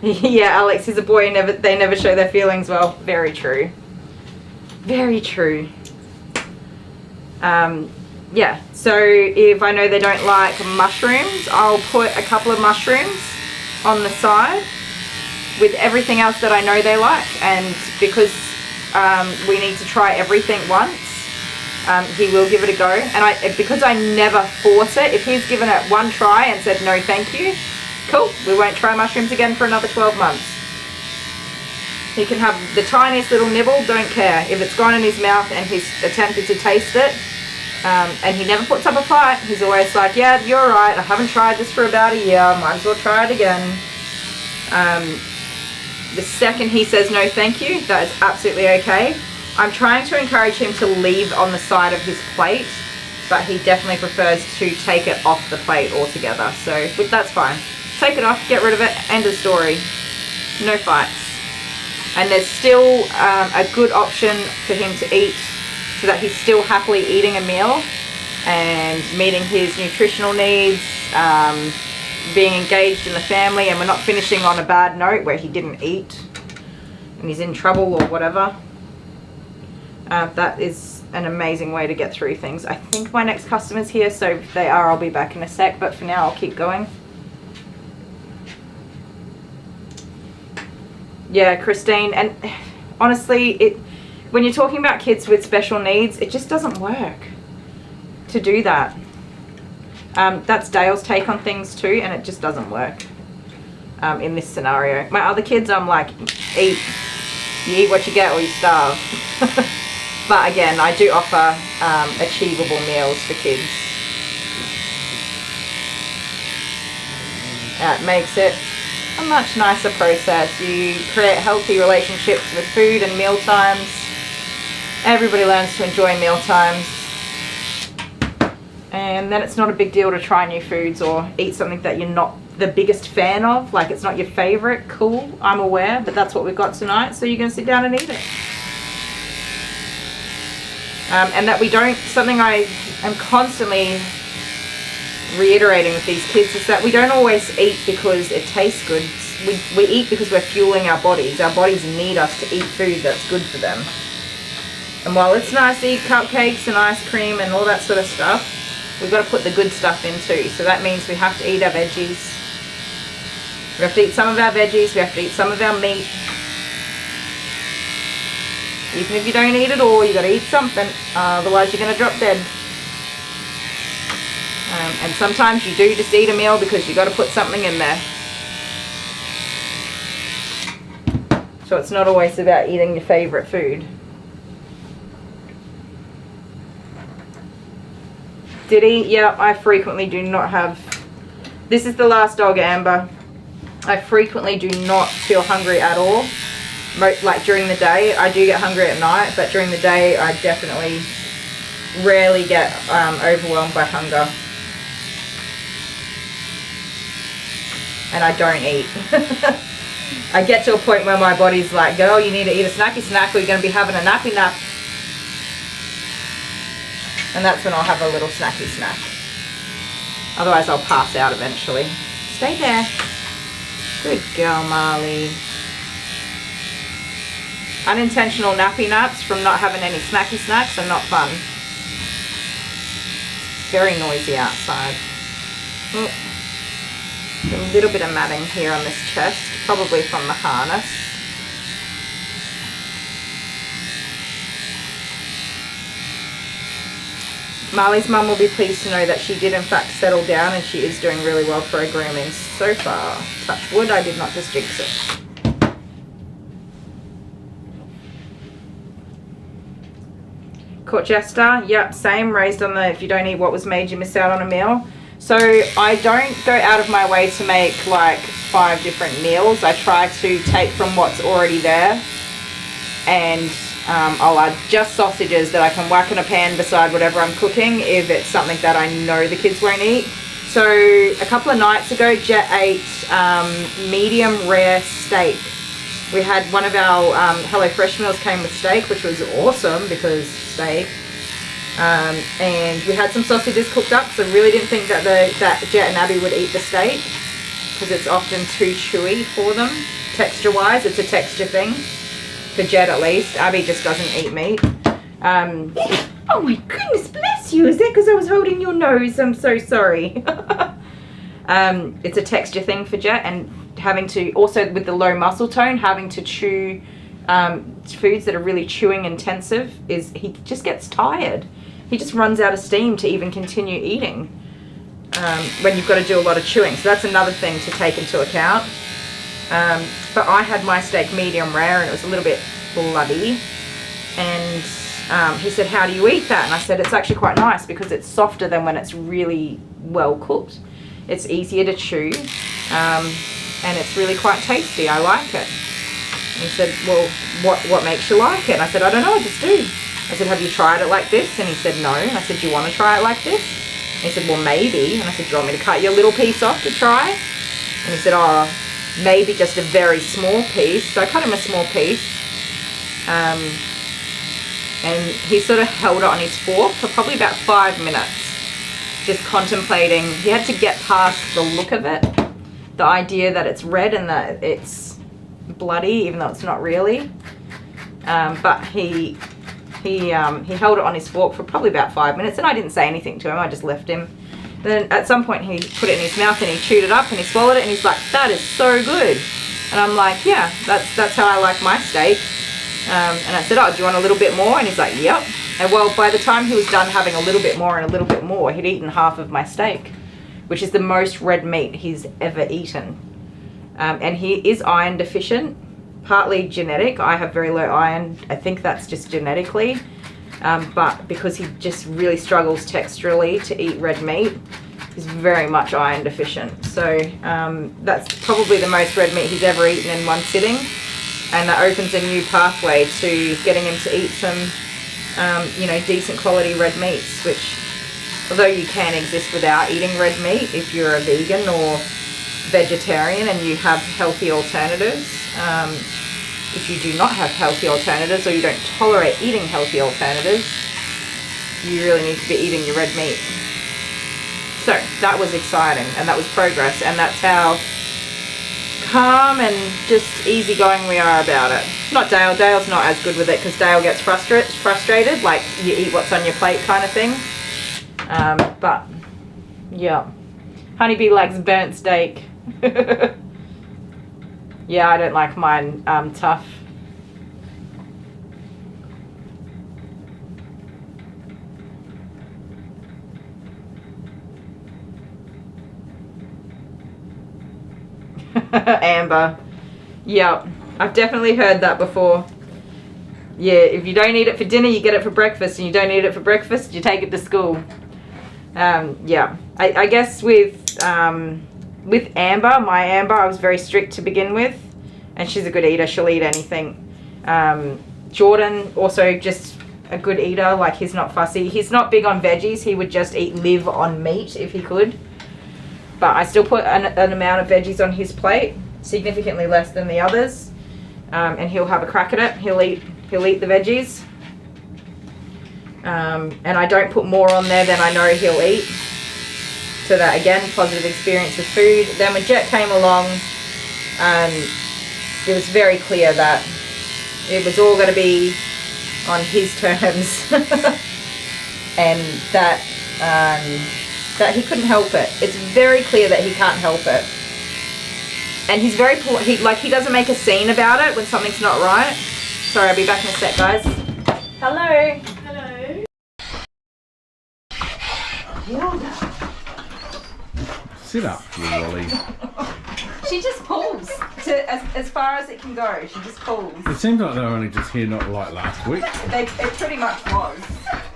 Yeah, Alex is a boy, they never show their feelings well. Very true. Very true. Yeah, so if I know they don't like mushrooms, I'll put a couple of mushrooms on the side with everything else that I know they like. And because we need to try everything once, he will give it a go. And because I never force it, if he's given it one try and said no thank you, cool, we won't try mushrooms again for another 12 months. He can have the tiniest little nibble, don't care. If it's gone in his mouth and he's attempted to taste it, and he never puts up a fight, he's always like, yeah, you're right, I haven't tried this for about a year, might as well try it again. The second he says no thank you, that is absolutely okay. I'm trying to encourage him to leave on the side of his plate, but he definitely prefers to take it off the plate altogether. So that's fine. Take it off, get rid of it, end of story. No fights. And there's still a good option for him to eat so that he's still happily eating a meal and meeting his nutritional needs, being engaged in the family, and we're not finishing on a bad note where he didn't eat and he's in trouble or whatever. That is an amazing way to get through things. I think my next customer's here, so if they are, I'll be back in a sec, but for now I'll keep going. Yeah, Christine, and honestly, when you're talking about kids with special needs, it just doesn't work to do that. That's Dale's take on things too, and it just doesn't work in this scenario. My other kids, I'm like, you eat what you get or you starve. But again, I do offer achievable meals for kids. That makes it a much nicer process. You create healthy relationships with food and meal times. Everybody learns to enjoy meal times. And then it's not a big deal to try new foods or eat something that you're not the biggest fan of. Like, it's not your favorite. Cool, I'm aware, but that's what we've got tonight, so you're going to sit down and eat it. And that we don't, something I am constantly reiterating with these kids is that we don't always eat because it tastes good. We eat because we're fueling our bodies. Our bodies need us to eat food that's good for them. And while it's nice to eat cupcakes and ice cream and all that sort of stuff, we've got to put the good stuff in too. So that means we have to eat our veggies. We have to eat some of our veggies. We have to eat some of our meat. Even if you don't eat it all, you got to eat something. Otherwise, you're going to drop dead. And sometimes you do just eat a meal because you got to put something in there. So it's not always about eating your favorite food. Diddy, yeah, I frequently do not have. This is the last dog, Amber. I frequently do not feel hungry at all. Like during the day, I do get hungry at night, but during the day, I definitely rarely get overwhelmed by hunger. And I don't eat. I get to a point where my body's like, girl, you need to eat a snacky snack or you're going to be having a nappy nap. And that's when I'll have a little snacky snack. Otherwise, I'll pass out eventually. Stay there. Good girl, Marley. Unintentional nappy naps from not having any snacky snacks are not fun. Very noisy outside. Oh. A little bit of matting here on this chest, probably from the harness. Marley's mum will be pleased to know that she did in fact settle down and she is doing really well for her grooming so far. Touch wood, I did not just jinx it. Court Jester, yep, same, raised on the if you don't eat what was made you miss out on a meal. So I don't go out of my way to make like 5 different meals. I try to take from what's already there, and I'll add just sausages that I can whack in a pan beside whatever I'm cooking if it's something that I know the kids won't eat. So a couple of nights ago, Jet ate medium rare steak. We had one of our HelloFresh meals came with steak, which was awesome because steak. And we had some sausages cooked up, so I really didn't think that that Jet and Abby would eat the steak because it's often too chewy for them. Texture-wise, it's a texture thing. For Jet at least. Abby just doesn't eat meat. Oh my goodness, bless you. Is that because I was holding your nose? I'm so sorry. It's a texture thing for Jet, and having to, also with the low muscle tone, having to chew foods that are really chewing intensive, he just gets tired. He just runs out of steam to even continue eating when you've got to do a lot of chewing. So that's another thing to take into account. But I had my steak medium rare and it was a little bit bloody. And he said, how do you eat that? And I said, it's actually quite nice because it's softer than when it's really well cooked. It's easier to chew and it's really quite tasty. I like it. And he said, well, what makes you like it? And I said, I don't know, I just do. I said, have you tried it like this? And he said, no. And I said, do you want to try it like this? And he said, well, maybe. And I said, do you want me to cut you a little piece off to try? And he said, oh, maybe just a very small piece. So I cut him a small piece. And he sort of held it on his fork for probably about 5 minutes. Just contemplating. He had to get past the look of it. The idea that it's red and that it's bloody, even though it's not really. But he held it on his fork for probably about 5 minutes, and I didn't say anything to him. I just left him. Then at some point he put it in his mouth and he chewed it up and he swallowed it and he's like, that is so good. And I'm like, yeah, that's how I like my steak. And I said, oh, do you want a little bit more? And he's like, yep. And well, by the time he was done having a little bit more and a little bit more, he'd eaten half of my steak, which is the most red meat he's ever eaten. And he is iron deficient, partly genetic. I have very low iron. I think that's just genetically. But because he just really struggles texturally to eat red meat, he's very much iron deficient. So that's probably the most red meat he's ever eaten in one sitting. And that opens a new pathway to getting him to eat some, decent quality red meats, which, although you can exist without eating red meat if you're a vegan or vegetarian and you have healthy alternatives. If you do not have healthy alternatives or you don't tolerate eating healthy alternatives, you really need to be eating your red meat. So that was exciting and that was progress, and that's how calm and just easygoing we are about it. Not Dale. Dale's not as good with it because Dale gets frustrated, like you eat what's on your plate kind of thing. But yeah, Honeybee likes burnt steak. Yeah, I don't like mine tough. Amber. Yeah, I've definitely heard that before. Yeah, if you don't eat it for dinner, you get it for breakfast, and you don't eat it for breakfast, you take it to school. Yeah, I guess with Amber, my Amber, I was very strict to begin with, and she's a good eater. She'll eat anything. Jordan, also just a good eater. Like, he's not fussy. He's not big on veggies. He would just live on meat if he could. But I still put an amount of veggies on his plate, significantly less than the others, and he'll have a crack at it. He'll eat the veggies, and I don't put more on there than I know he'll eat. So that, again, positive experience with food. Then when Jet came along, it was very clear that it was all going to be on his terms, and that he couldn't help it. It's very clear that he can't help it. And he's very poor. He doesn't make a scene about it when something's not right. Sorry, I'll be back in a sec, guys. Hello. Hello. Sit up, you Wally. She just pulls to as far as it can go. She just pulls. It seems like they were only just here not like last week. It pretty much was.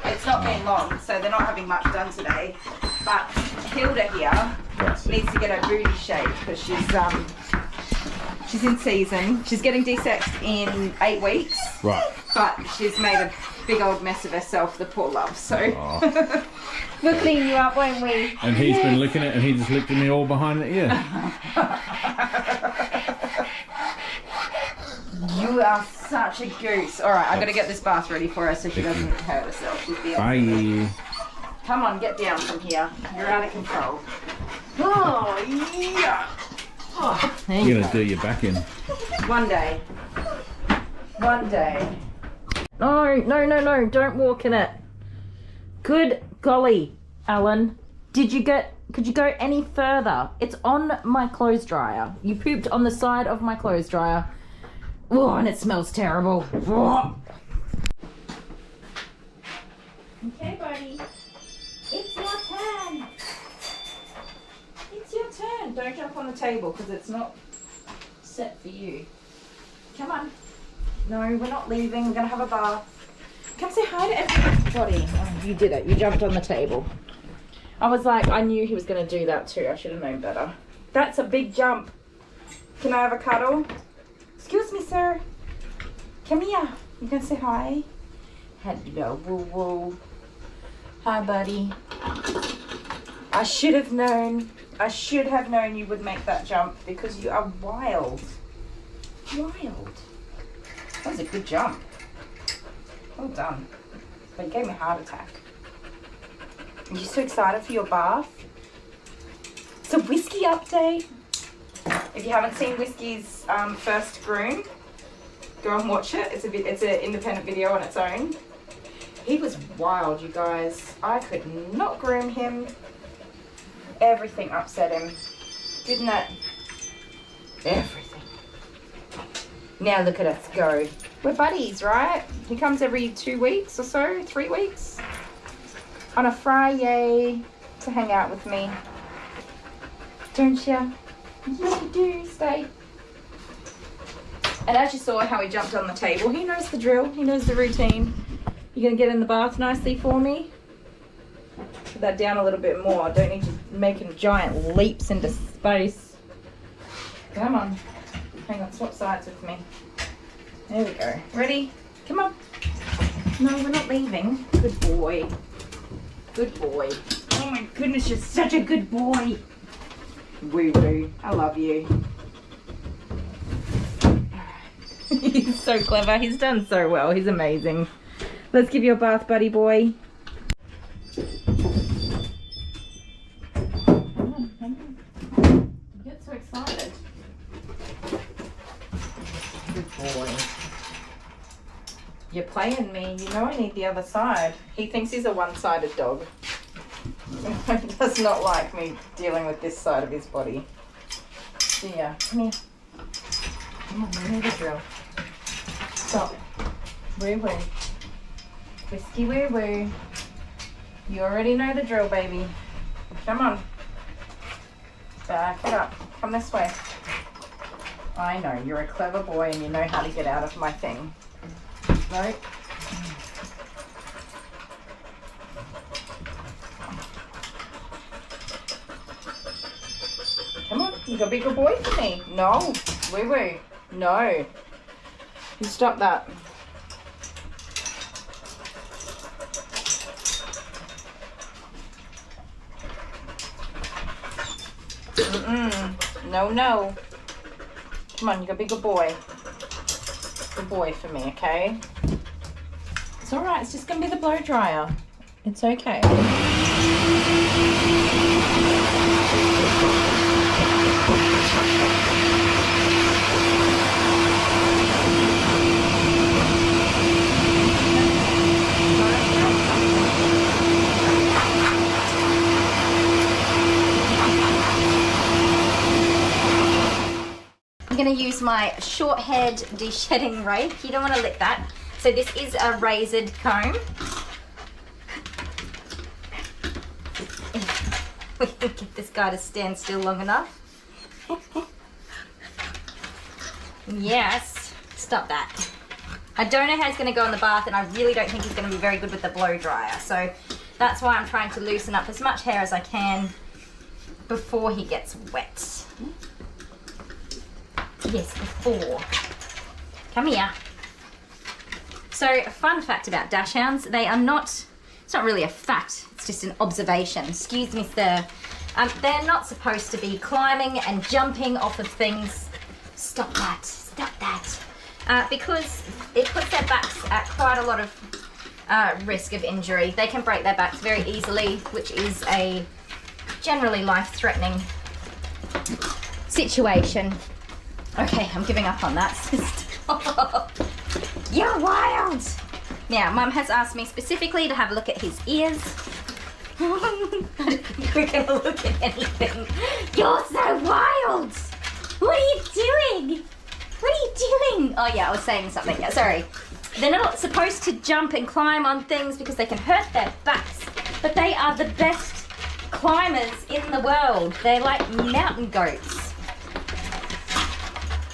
It's not been long, so they're not having much done today. But Hilda here needs to get her booty shaved because she's in season. She's getting desexed in 8 weeks. Right. But she's made a big old mess of herself, the poor love. So we'll clean you up, won't we? And he's been licking it, and he just licked me all behind the ear. You are such a goose. All right, I got to get this bath ready for her so she doesn't hurt herself. She's the Bye. Come on, get down from here. You're out of control. Oh, yeah. Oh, You're going to do your back in. One day. One day. No. Don't walk in it. Good golly, Alan. Could you go any further? It's on my clothes dryer. You pooped on the side of my clothes dryer. Oh, and it smells terrible. Oh. Okay, buddy. It's your turn. It's your turn. Don't jump on the table because it's not set for you. Come on. No, we're not leaving. We're going to have a bath. Come say hi to everybody. Oh, you did it. You jumped on the table. I was like, I knew he was going to do that too. I should have known better. That's a big jump. Can I have a cuddle? Excuse me, sir. Come here. You going to say hi? Hello, woo-woo. Hi, buddy. I should have known. I should have known you would make that jump because you are wild. Wild. That was a good jump. Well done. But you gave me a heart attack. Are you so excited for your bath? It's a Whiskey update. If you haven't seen Whiskey's first groom, go and watch it. It's an independent video on its own. He was wild, you guys. I could not groom him. Everything upset him. Didn't it? Everything. Now look at us go. We're buddies, right? He comes every 2 weeks or so, 3 weeks. On a Friday to hang out with me. Don't you? Yes, you do. Stay. And as you saw how he jumped on the table, he knows the drill. He knows the routine. You gonna get in the bath nicely for me? Put that down a little bit more. I don't need you making giant leaps into space. Come on. Hang on, swap sides with me. There we go. Ready? Come on. No, we're not leaving. Good boy. Good boy. Oh my goodness, you're such a good boy. Woo woo. I love you. He's so clever. He's done so well. He's amazing. Let's give you a bath, buddy boy. Hang on. You get so excited. You're playing me. You know I need the other side. He thinks he's a one-sided dog. He does not like me dealing with this side of his body. Yeah, come here. Come on, we need a drill. Stop. Woo-woo. Whiskey woo-woo. You already know the drill, baby. Come on. Back it up. Come this way. I know, you're a clever boy and you know how to get out of my thing. Right? Come on, you gotta be a good boy for me. No, woo-woo. No. You stop that. No, no. Come on, you gotta be a good boy. Good boy for me, okay? It's alright, it's just gonna be the blow dryer. It's okay. I'm going to use my short head de-shedding rake. You don't want to lick that. So this is a razored comb. We can get this guy to stand still long enough. Yes. Stop that. I don't know how he's going to go in the bath, and I really don't think he's going to be very good with the blow dryer. So that's why I'm trying to loosen up as much hair as I can before he gets wet. Yes, before. Come here. So, a fun fact about dachshunds, they are not, it's not really a fact, it's just an observation. Excuse me, sir. They're not supposed to be climbing and jumping off of things. Stop that, stop that. Because it puts their backs at quite a lot of risk of injury. They can break their backs very easily, which is a generally life-threatening situation. Okay, I'm giving up on that. Stop. You're wild! Now, Mum has asked me specifically to have a look at his ears. I don't think we're going to look at anything. You're so wild! What are you doing? What are you doing? Oh yeah, I was saying something. Sorry. They're not supposed to jump and climb on things because they can hurt their backs. But they are the best climbers in the world. They're like mountain goats.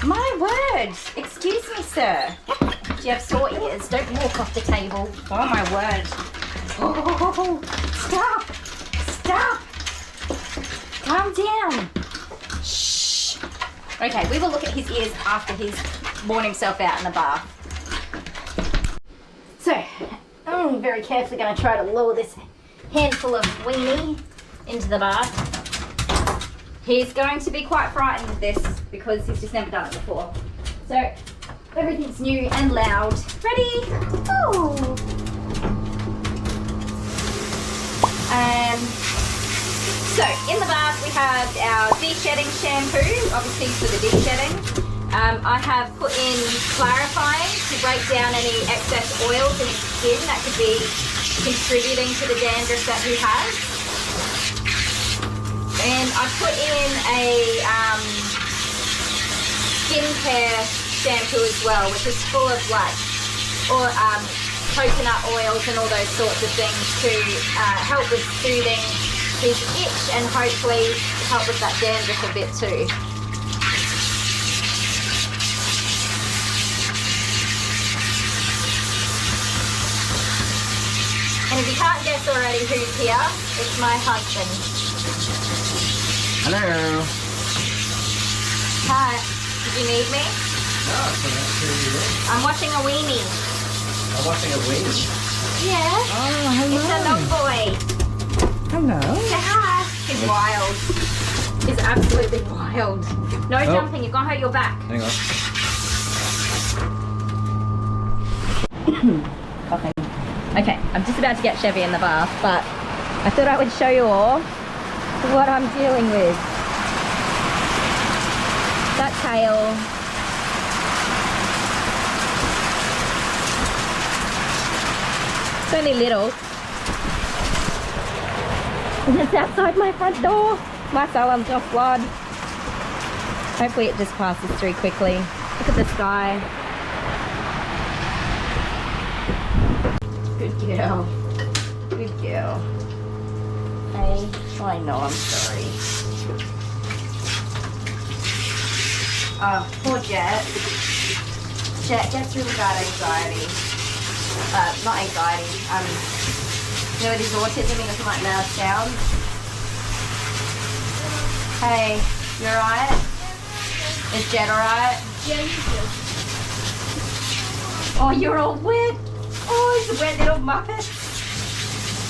My word! Excuse me, sir. Do you have sore ears? Don't walk off the table. Oh my word. Oh, stop! Stop! Calm down. Shh. Okay, we will look at his ears after he's worn himself out in the bath. So, I'm very carefully going to try to lower this handful of weenie into the bath. He's going to be quite frightened of this because he's just never done it before. So, everything's new and loud. Ready? Oh! So, in the bath we have our de-shedding shampoo, obviously for the de-shedding. I have put in clarifying to break down any excess oils in his skin that could be contributing to the dandruff that he has. And I put in a skincare shampoo as well, which is full of coconut oils and all those sorts of things to help with soothing his itch and hopefully help with that dandruff a bit too. And if you can't guess already who's here, it's my husband. Hello. Hi. Did you need me? No, I'm watching a weenie. I'm watching a weenie. Yeah. Oh, hello. It's a dog boy. Hello. Say hi. He's wild. He's absolutely wild. No jumping. You're gonna hurt your back. Hang on. Coughing. Okay, I'm just about to get Chevy in the bath, but I thought I would show you all what I'm dealing with. That tail. only little. And it's outside my front door. My alarm's off flood. Hopefully it just passes through quickly. Look at the sky. Good girl. Good girl. Hey, I know, I'm sorry. Oh, poor Jet. Jet gets really bad anxiety. Not anxiety. You know, with his autism, he doesn't like loud sounds. Hey, you alright? Is Jet alright? Yeah, you do. Oh, you're all wet. Oh, he's a wet little muppet.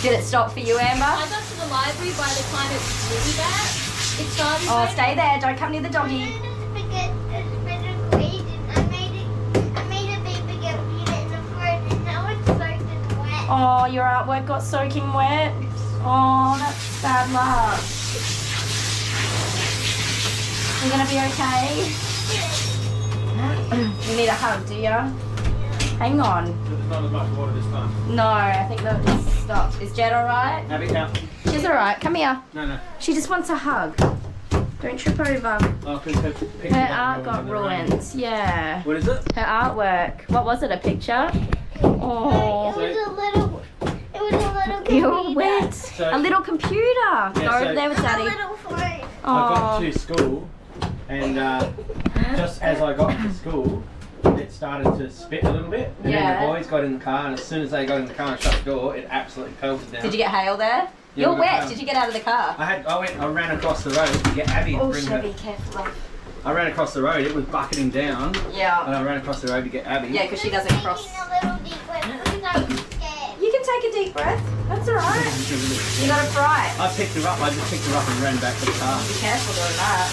Did it stop for you, Amber? I got to the library by the time it was really bad. It started. Oh, stay there. Don't come near the doggy. Oh, your artwork got soaking wet. Oh, that's bad luck. You gonna be okay? You need a hug, do you? Hang on. There's not as much water this time. No, I think that it's stopped. Is Jet alright? Abby, out. She's alright. Come here. No. She just wants a hug. Don't trip over. Oh, Her art got ruined. Yeah. What is it? Her artwork. What was it? A picture? Oh. It was a little computer. You're wet. A little computer. Go over there with A Daddy. little phone. I got Oh. to school, and just as I got to school, it started to spit a little bit. And then the boys got in the car, and as soon as they got in the car and shut the door, it absolutely pelted down. Did you get hail there? Yeah, You're we got wet. hail. Did you get out of the car? I ran across the road to get Abby. Oh, bring her. Chevy, careful. Love. I ran across the road. It was bucketing down. Yeah. And I ran across the road to get Abby. Yeah, because she doesn't cross. Taking a little deep breath because I'm scared. You can take a deep breath. That's alright. You got a fright. I picked her up. I just picked her up and ran back to the car. Be careful doing that.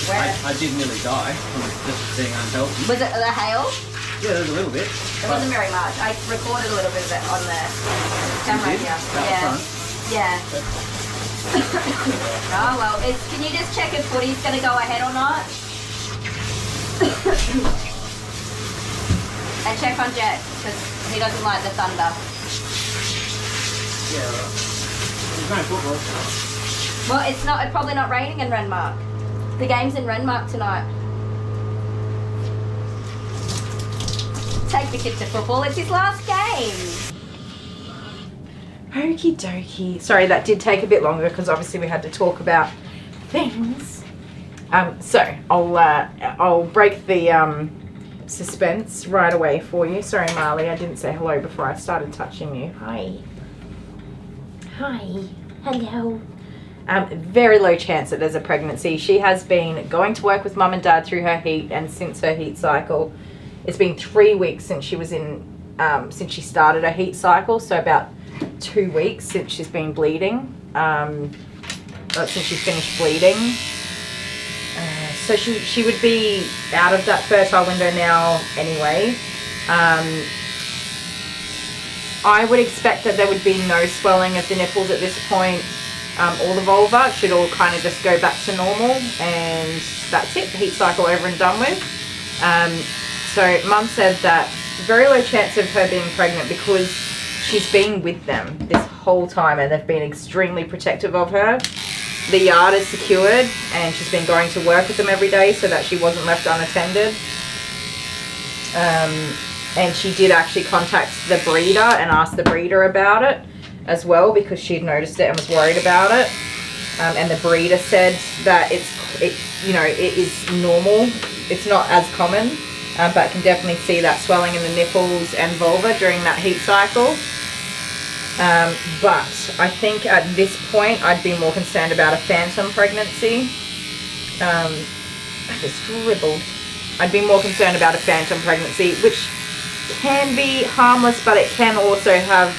Wet. I did nearly die from just being unhealthy. Was it the hail? Yeah, there's a little bit. It wasn't very much. I recorded a little bit of it on the camera You did? here. Out Yeah. front. Yeah. Oh well, can you just check if footy's going to go ahead or not? And check on Jet, because he doesn't like the thunder. Yeah, right. There's no football. Well, it's probably not raining in Renmark. The game's in Renmark tonight. Take the kid to football, it's his last game. Okie dokie. Sorry, that did take a bit longer because obviously we had to talk about things. So I'll break the suspense right away for you. Sorry, Marley, I didn't say hello before I started touching you. Hi. Hi. Hello. Very low chance that there's a pregnancy. She has been going to work with Mum and Dad through her heat, and since her heat cycle, it's been 3 weeks since she was since she started her heat cycle. So about 2 weeks since she's been bleeding, since she finished bleeding. So she would be out of that fertile window now anyway. I would expect that there would be no swelling of the nipples at this point, or the vulva. It should all kind of just go back to normal, and that's it, the heat cycle over and done with. So Mum said that very low chance of her being pregnant because she's been with them this whole time and they've been extremely protective of her. The yard is secured and she's been going to work with them every day so that she wasn't left unattended. And she did actually contact the breeder and ask the breeder about it as well because she'd noticed it and was worried about it. And the breeder said that it is normal. It's not as common, but can definitely see that swelling in the nipples and vulva during that heat cycle. But I think at this point I'd be more concerned about a phantom pregnancy. I just scribbled. I'd be more concerned about a phantom pregnancy, which can be harmless, but it can also have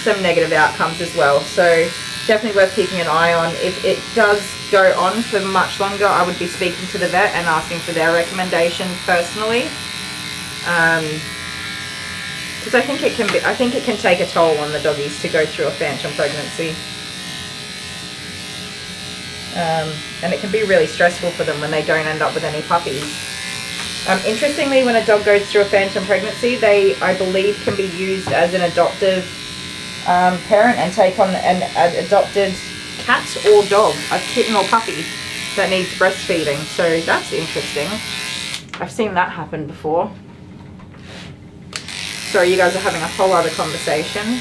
some negative outcomes as well. So definitely worth keeping an eye on. If it does go on for much longer, I would be speaking to the vet and asking for their recommendation personally. Because I think it can take a toll on the doggies to go through a phantom pregnancy. And it can be really stressful for them when they don't end up with any puppies. Interestingly, when a dog goes through a phantom pregnancy, they, I believe, can be used as an adoptive parent and take on an adopted cat or dog, a kitten or puppy that needs breastfeeding. So that's interesting. I've seen that happen before. Sorry, you guys are having a whole other conversation.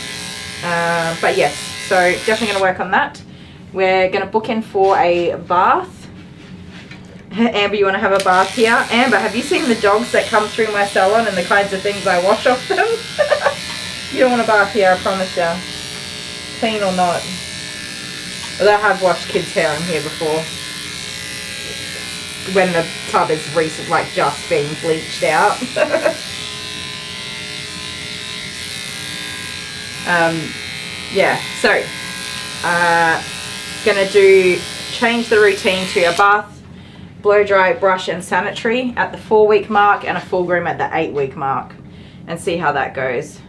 But yes, so definitely going to work on that. We're going to book in for a bath. Amber, you want to have a bath here? Amber, have you seen the dogs that come through my salon and the kinds of things I wash off them? You don't want a bath here, I promise you. Clean or not. Well, I have washed kids' hair in here before. When the tub is recent, like just being bleached out. Yeah, so gonna change the routine to a bath, blow dry, brush and sanitary at the 4-week mark and a full groom at the 8-week mark, and see how that goes.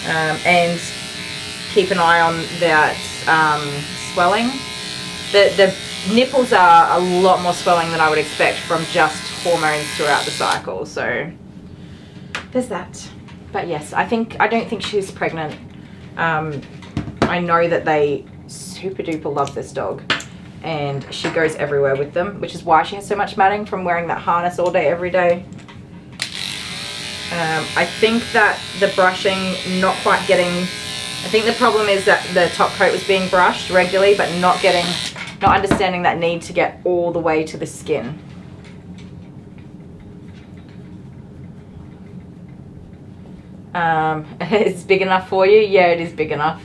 And keep an eye on that swelling. The nipples are a lot more swelling than I would expect from just hormones throughout the cycle, so there's that. But yes, I don't think she's pregnant. I know that they super duper love this dog and she goes everywhere with them, which is why she has so much matting from wearing that harness all day every day. I think that the brushing not quite getting, I think the problem is that the top coat was being brushed regularly but not understanding that need to get all the way to the skin. It's big enough for you? Yeah, it is big enough.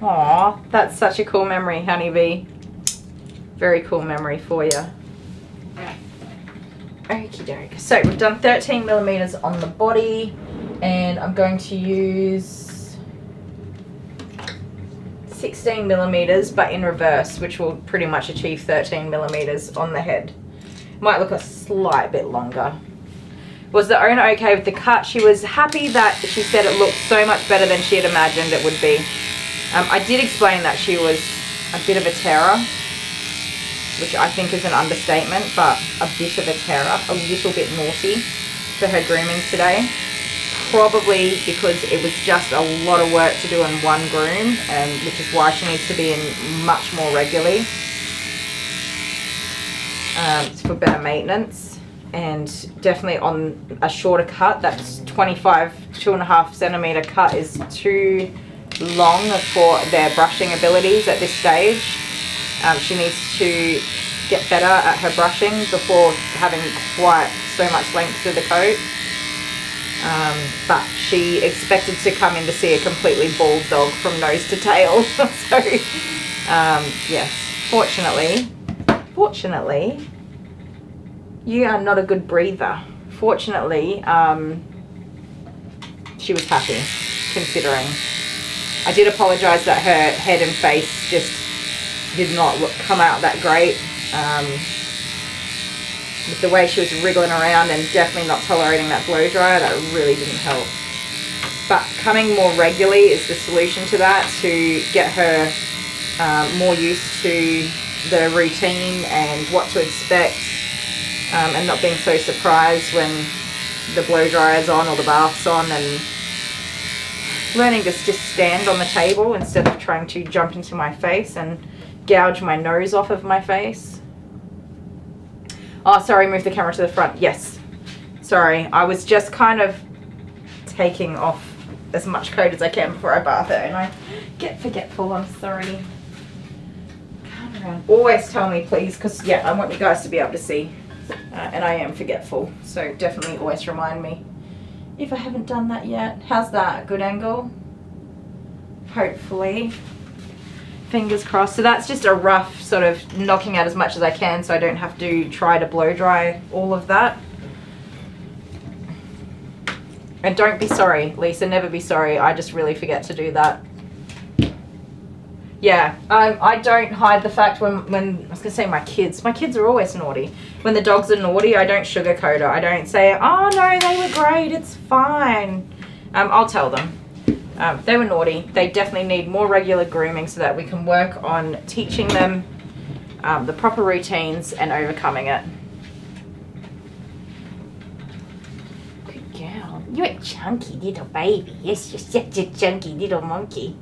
Aw, that's such a cool memory, honeybee. Very cool memory for you. Okie doke. So we've done 13 millimeters on the body, and I'm going to use 16 millimeters, but in reverse, which will pretty much achieve 13 millimeters on the head. Might look a slight bit longer. Was the owner okay with the cut? She was happy that she said it looked so much better than she had imagined it would be. I did explain that she was a bit of a terror, which I think is an understatement, but a bit of a terror, a little bit naughty for her grooming today. Probably because it was just a lot of work to do in one groom, and which is why she needs to be in much more regularly. It's for better maintenance, and definitely on a shorter cut. That's 2.5 centimeter cut is too long for their brushing abilities at this stage. She needs to get better at her brushing before having quite so much length to the coat. But she expected to come in to see a completely bald dog from nose to tail. So, yes, fortunately, you are not a good breather. Fortunately, she was happy, considering. I did apologise that her head and face just did not come out that great. With the way she was wriggling around and definitely not tolerating that blow dryer, that really didn't help. But coming more regularly is the solution to that, to get her more used to the routine and what to expect, and not being so surprised when the blow dryer's on or the bath's on, and learning to just stand on the table instead of trying to jump into my face and gouge my nose off of my face. Oh, sorry, move the camera to the front. Yes. Sorry, I was just kind of taking off as much coat as I can before I bath it, and I get forgetful, I'm sorry. Come around. Always tell me, please, because, yeah, I want you guys to be able to see. And I am forgetful, so definitely always remind me if I haven't done that yet. How's that? Good angle? Hopefully. Fingers crossed. So that's just a rough sort of knocking out as much as I can so I don't have to try to blow dry all of that. And don't be sorry, Lisa, never be sorry. I just really forget to do that. Yeah, I don't hide the fact when I was going to say my kids are always naughty. When the dogs are naughty, I don't sugarcoat it. I don't say, oh no, they were great, it's fine. I'll tell them. They were naughty. They definitely need more regular grooming so that we can work on teaching them the proper routines and overcoming it. Good girl. You're a chunky little baby. Yes, you're such a chunky little monkey.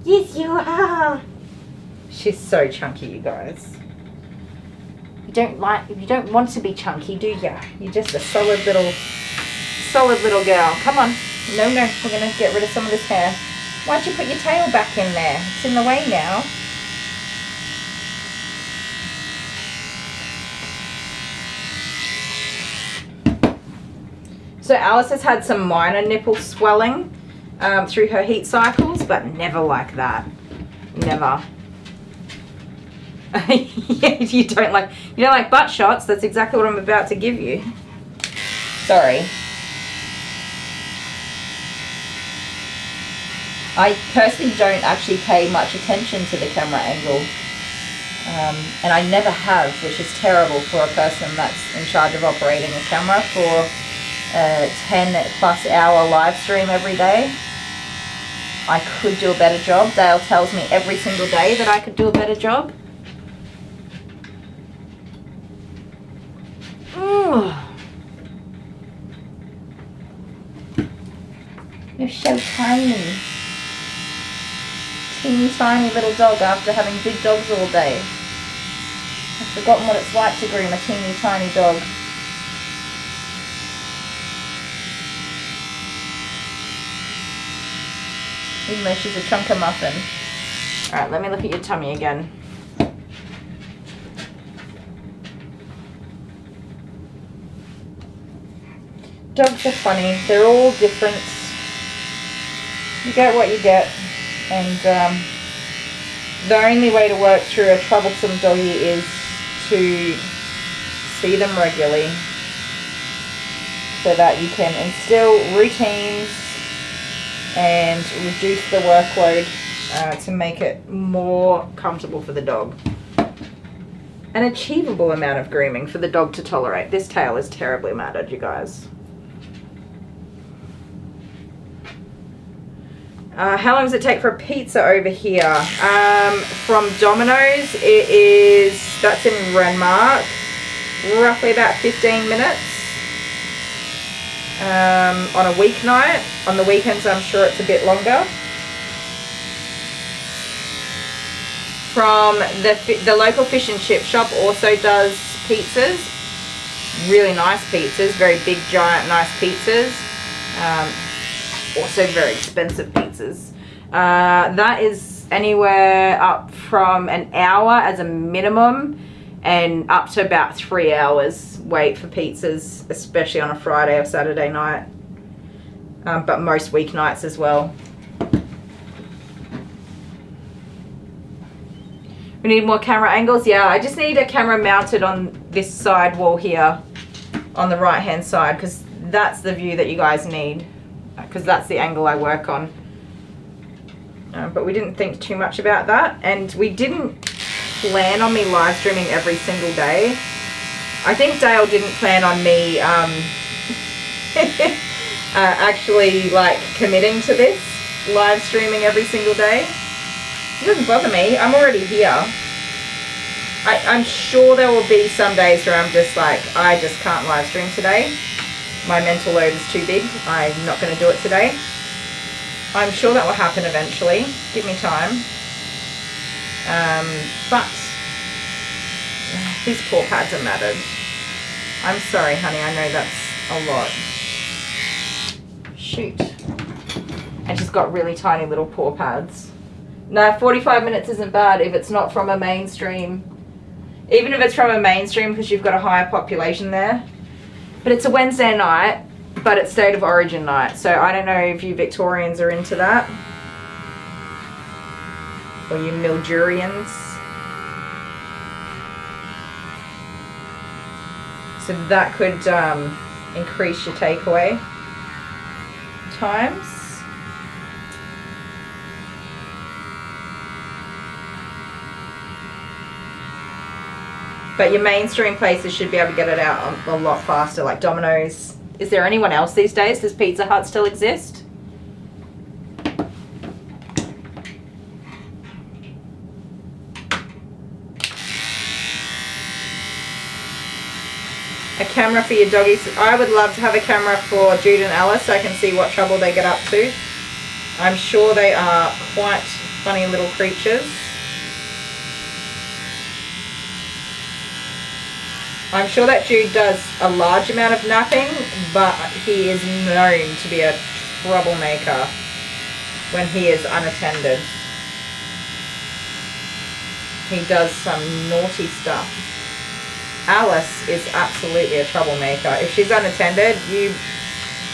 Yes, you are. She's so chunky, you guys. You don't want to be chunky, do you? You're just a solid little girl. Come on. No, we're going to get rid of some of this hair. Why'd you put your tail back in there? It's in the way now. So Alice has had some minor nipple swelling through her heat cycles, but never like that. Never. Yeah, you don't like butt shots. That's exactly what I'm about to give you. Sorry. I personally don't actually pay much attention to the camera angle. And I never have, which is terrible for a person that's in charge of operating a camera for a 10+ hour live stream every day. I could do a better job. Dale tells me every single day that I could do a better job. Ooh. You're so tiny. Teeny tiny little dog after having big dogs all day. I've forgotten what it's like to groom a teeny tiny dog. Even though she's a chunker muffin. Alright, let me look at your tummy again. Dogs are funny. They're all different. You get what you get. And the only way to work through a troublesome doggy is to see them regularly so that you can instill routines and reduce the workload to make it more comfortable for the dog. An achievable amount of grooming for the dog to tolerate. This tail is terribly matted, you guys. How long does it take for a pizza over here? From Domino's, that's in Renmark, roughly about 15 minutes. On a weeknight. On the weekends, I'm sure it's a bit longer. From the local fish and chip shop also does pizzas. Really nice pizzas, very big, giant, nice pizzas. Also very expensive pizzas. That is anywhere up from an hour as a minimum and up to about 3 hours wait for pizzas, especially on a Friday or Saturday night. But most weeknights as well. We need more camera angles. Yeah, I just need a camera mounted on this side wall here on the right hand side because that's the view that you guys need. Because that's the angle I work on. But we didn't think too much about that, and we didn't plan on me live streaming every single day. I think Dale didn't plan on me actually like committing to this live streaming every single day. It doesn't bother me. I'm already here. I'm sure there will be some days where I'm just like, I just can't live stream today. My mental load is too big. I'm not going to do it today. I'm sure that will happen eventually. Give me time. But these paw pads are matted. I'm sorry, honey. I know that's a lot. Shoot. And she's got really tiny little paw pads. No, 45 minutes isn't bad if it's not from a mainstream. Even if it's from a mainstream because you've got a higher population there. But it's a Wednesday night, but it's State of Origin night. So I don't know if you Victorians are into that. Or you Mildurians. So that could increase your takeaway times. But your mainstream places should be able to get it out a lot faster, like Domino's. Is there anyone else these days? Does Pizza Hut still exist? A camera for your doggies. I would love to have a camera for Jude and Alice so I can see what trouble they get up to. I'm sure they are quite funny little creatures. I'm sure that Jude does a large amount of napping, but he is known to be a troublemaker when he is unattended. He does some naughty stuff. Alice is absolutely a troublemaker. If she's unattended,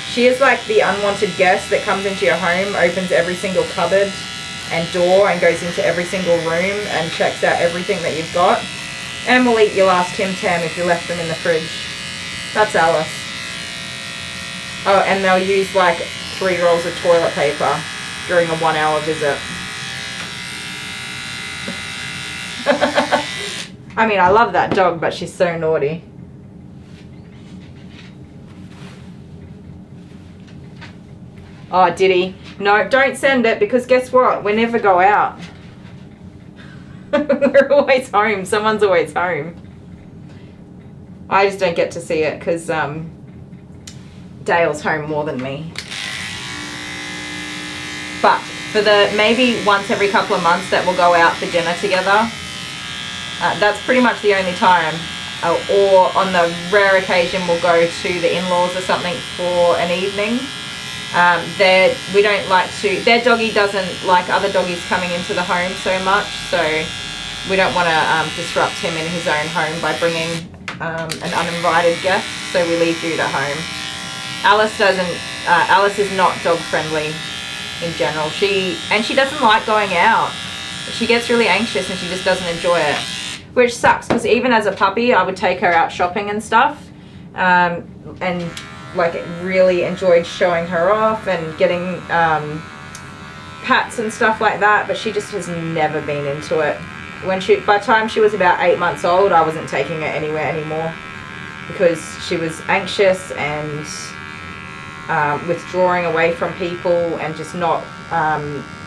she is like the unwanted guest that comes into your home, opens every single cupboard and door and goes into every single room and checks out everything that you've got. And will eat your last Tim Tam if you left them in the fridge. That's Alice. Oh, and they'll use like 3 rolls of toilet paper during a 1-hour visit. I mean, I love that dog, but she's so naughty. Oh, did he? No, don't send it, because guess what? We never go out. We're always home. Someone's always home. I just don't get to see it because Dale's home more than me. But for the maybe once every couple of months that we'll go out for dinner together, that's pretty much the only time. Or on the rare occasion we'll go to the in-laws or something for an evening. We don't like to, their doggy doesn't like other doggies coming into the home so much, so we don't want to disrupt him in his own home by bringing an uninvited guest, so we leave Jude at home. Alice is not dog friendly in general. She doesn't like going out. She gets really anxious and she just doesn't enjoy it, which sucks because even as a puppy I would take her out shopping and stuff, and like really enjoyed showing her off and getting pats and stuff like that, but she just has never been into it. By the time she was about 8 months old, I wasn't taking her anywhere anymore because she was anxious and withdrawing away from people and just not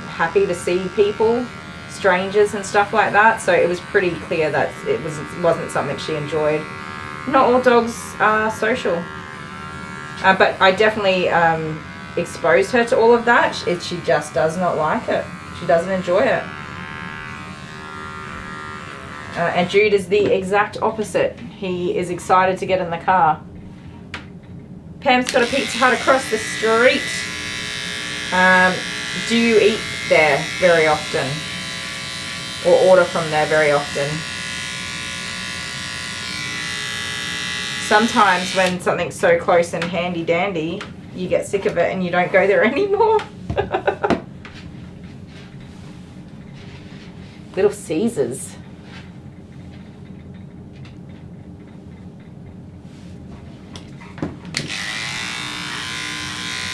happy to see people, strangers and stuff like that. So it was pretty clear that it wasn't something she enjoyed. Not all dogs are social. But I definitely exposed her to all of that. She just does not like it. She doesn't enjoy it. And Jude is the exact opposite. He is excited to get in the car. Pam's got a Pizza Hut across the street. Do you eat there very often? Or order from there very often? Sometimes when something's so close and handy dandy, you get sick of it and you don't go there anymore. Little Caesars.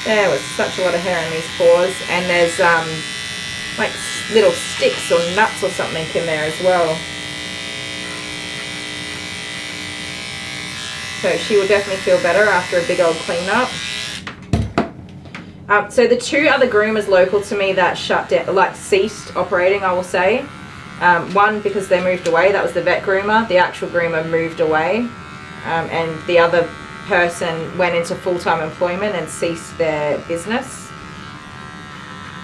There was such a lot of hair in these paws, and there's like little sticks or nuts or something in there as well. So she will definitely feel better after a big old clean up. So the 2 other groomers local to me that shut down, like ceased operating, I will say. One because they moved away, that was the vet groomer. The actual groomer moved away, and the other person went into full-time employment and ceased their business,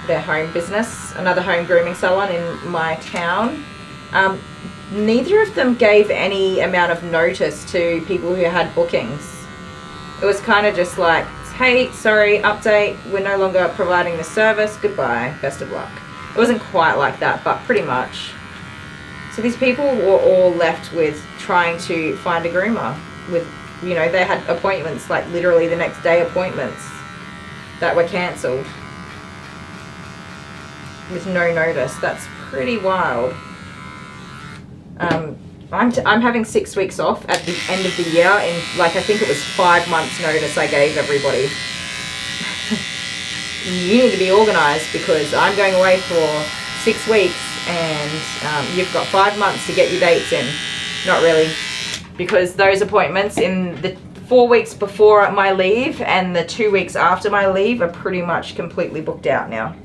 their home business, another home grooming salon in my town. Neither of them gave any amount of notice to people who had bookings. It was kind of just like, hey, sorry, update, we're no longer providing the service, goodbye, best of luck. It wasn't quite like that, but pretty much. So these people were all left with trying to find a groomer with, you know, they had appointments, like literally the next day appointments that were cancelled with no notice. That's pretty wild. I'm having 6 weeks off at the end of the year, in like I think it was 5 months notice I gave everybody. You need to be organised because I'm going away for 6 weeks and you've got 5 months to get your dates in. Not really, because those appointments in the 4 weeks before my leave and the 2 weeks after my leave are pretty much completely booked out now.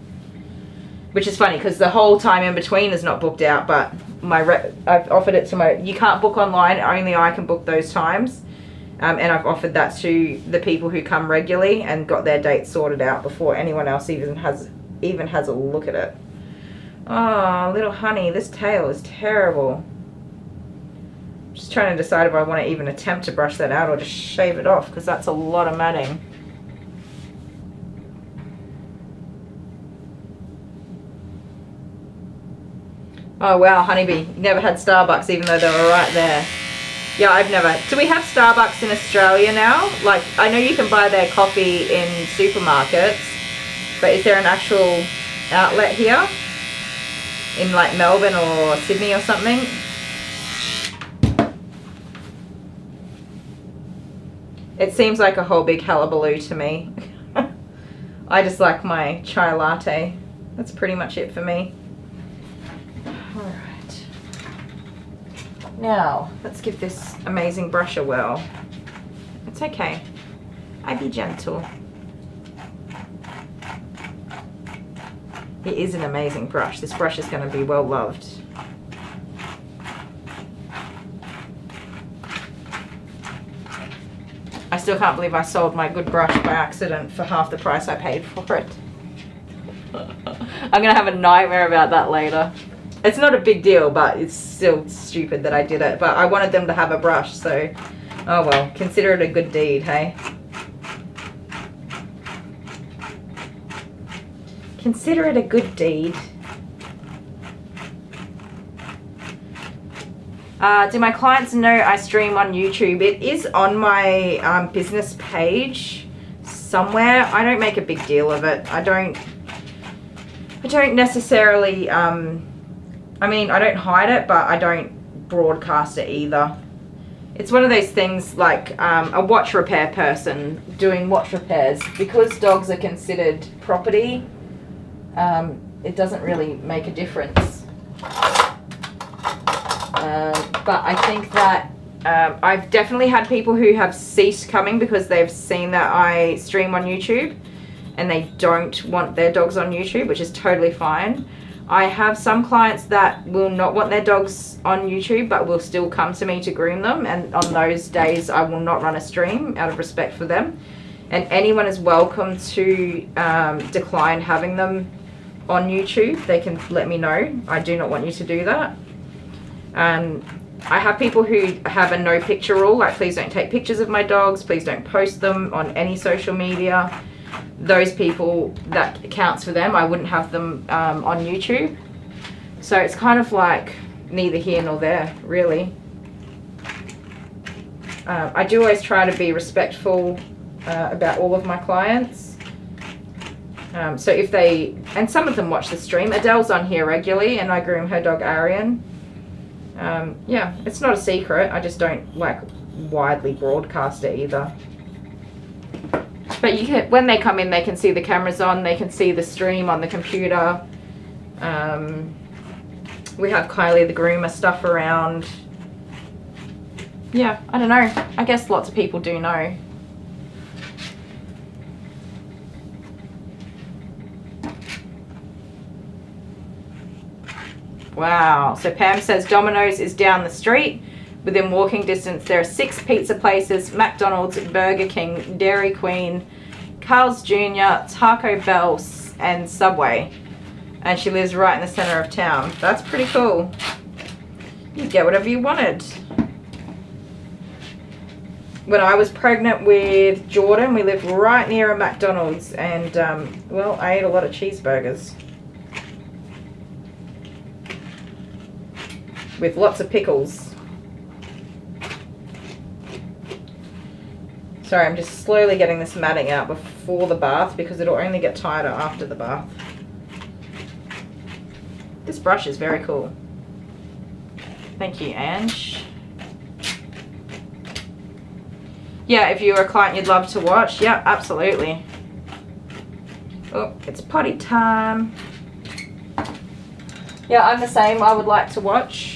Which is funny because the whole time in between is not booked out, but I've offered it to you can't book online, only I can book those times. And I've offered that to the people who come regularly and got their dates sorted out before anyone else even has a look at it. Oh, little honey, this tail is terrible. Just trying to decide if I want to even attempt to brush that out or just shave it off, because that's a lot of matting. Oh wow, honeybee, you never had Starbucks even though they were right there. Yeah, I've never. Do we have Starbucks in Australia now? Like, I know you can buy their coffee in supermarkets, but is there an actual outlet here? In like Melbourne or Sydney or something? It seems like a whole big hullabaloo to me. I just like my chai latte. That's pretty much it for me. Alright. Now, let's give this amazing brush a whirl. It's okay. I be gentle. It is an amazing brush. This brush is going to be well loved. I still can't believe I sold my good brush by accident for half the price I paid for it. I'm going to have a nightmare about that later. It's not a big deal, but it's still stupid that I did it. But I wanted them to have a brush, so oh well, consider it a good deed, hey? Consider it a good deed. Do my clients know I stream on YouTube? It is on my business page somewhere. I don't make a big deal of it. I don't necessarily, I mean, I don't hide it, but I don't broadcast it either. It's one of those things like a watch repair person doing watch repairs. Because dogs are considered property, it doesn't really make a difference. But I think that I've definitely had people who have ceased coming because they've seen that I stream on YouTube and they don't want their dogs on YouTube, which is totally fine. I have some clients that will not want their dogs on YouTube but will still come to me to groom them, and on those days I will not run a stream out of respect for them. And anyone is welcome to decline having them on YouTube. They can let me know. I do not want you to do that. I have people who have a no picture rule, like please don't take pictures of my dogs, please don't post them on any social media. Those people, that counts for them. I wouldn't have them on YouTube. So it's kind of like neither here nor there, really. I do always try to be respectful about all of my clients. So if they, and some of them watch the stream. Adele's on here regularly and I groom her dog Arian. Yeah, it's not a secret. I just don't like widely broadcast it either. But you can, when they come in, they can see the cameras on. They can see the stream on the computer. We have Kylie the Groomer stuff around. Yeah, I don't know. I guess lots of people do know. Wow. So Pam says Domino's is down the street. Within walking distance, there are 6 pizza places: McDonald's, Burger King, Dairy Queen, Carl's Jr., Taco Bell, and Subway. And she lives right in the center of town. That's pretty cool. You get whatever you wanted. When I was pregnant with Jordan, we lived right near a McDonald's, and well, I ate a lot of cheeseburgers with lots of pickles. Sorry, I'm just slowly getting this matting out before the bath because it'll only get tighter after the bath. This brush is very cool. Thank you, Ange. Yeah, if you were a client you'd love to watch, yeah, absolutely. Oh, it's potty time. Yeah, I'm the same. I would like to watch.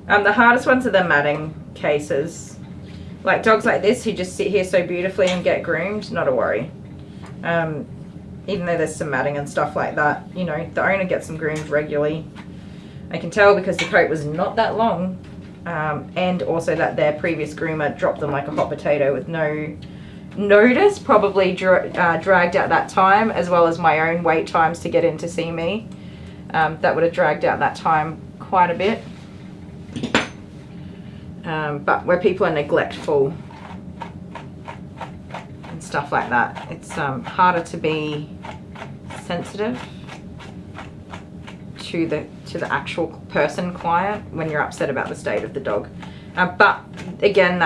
The hardest ones are the matting cases. Like dogs like this who just sit here so beautifully and get groomed, not a worry. Even though there's some matting and stuff like that, you know, the owner gets them groomed regularly. I can tell because the coat was not that long, and also that their previous groomer dropped them like a hot potato with no notice, probably dragged out that time, as well as my own wait times to get in to see me. That would have dragged out that time quite a bit. But where people are neglectful and stuff like that, it's harder to be sensitive to the actual person client when you're upset about the state of the dog. But again,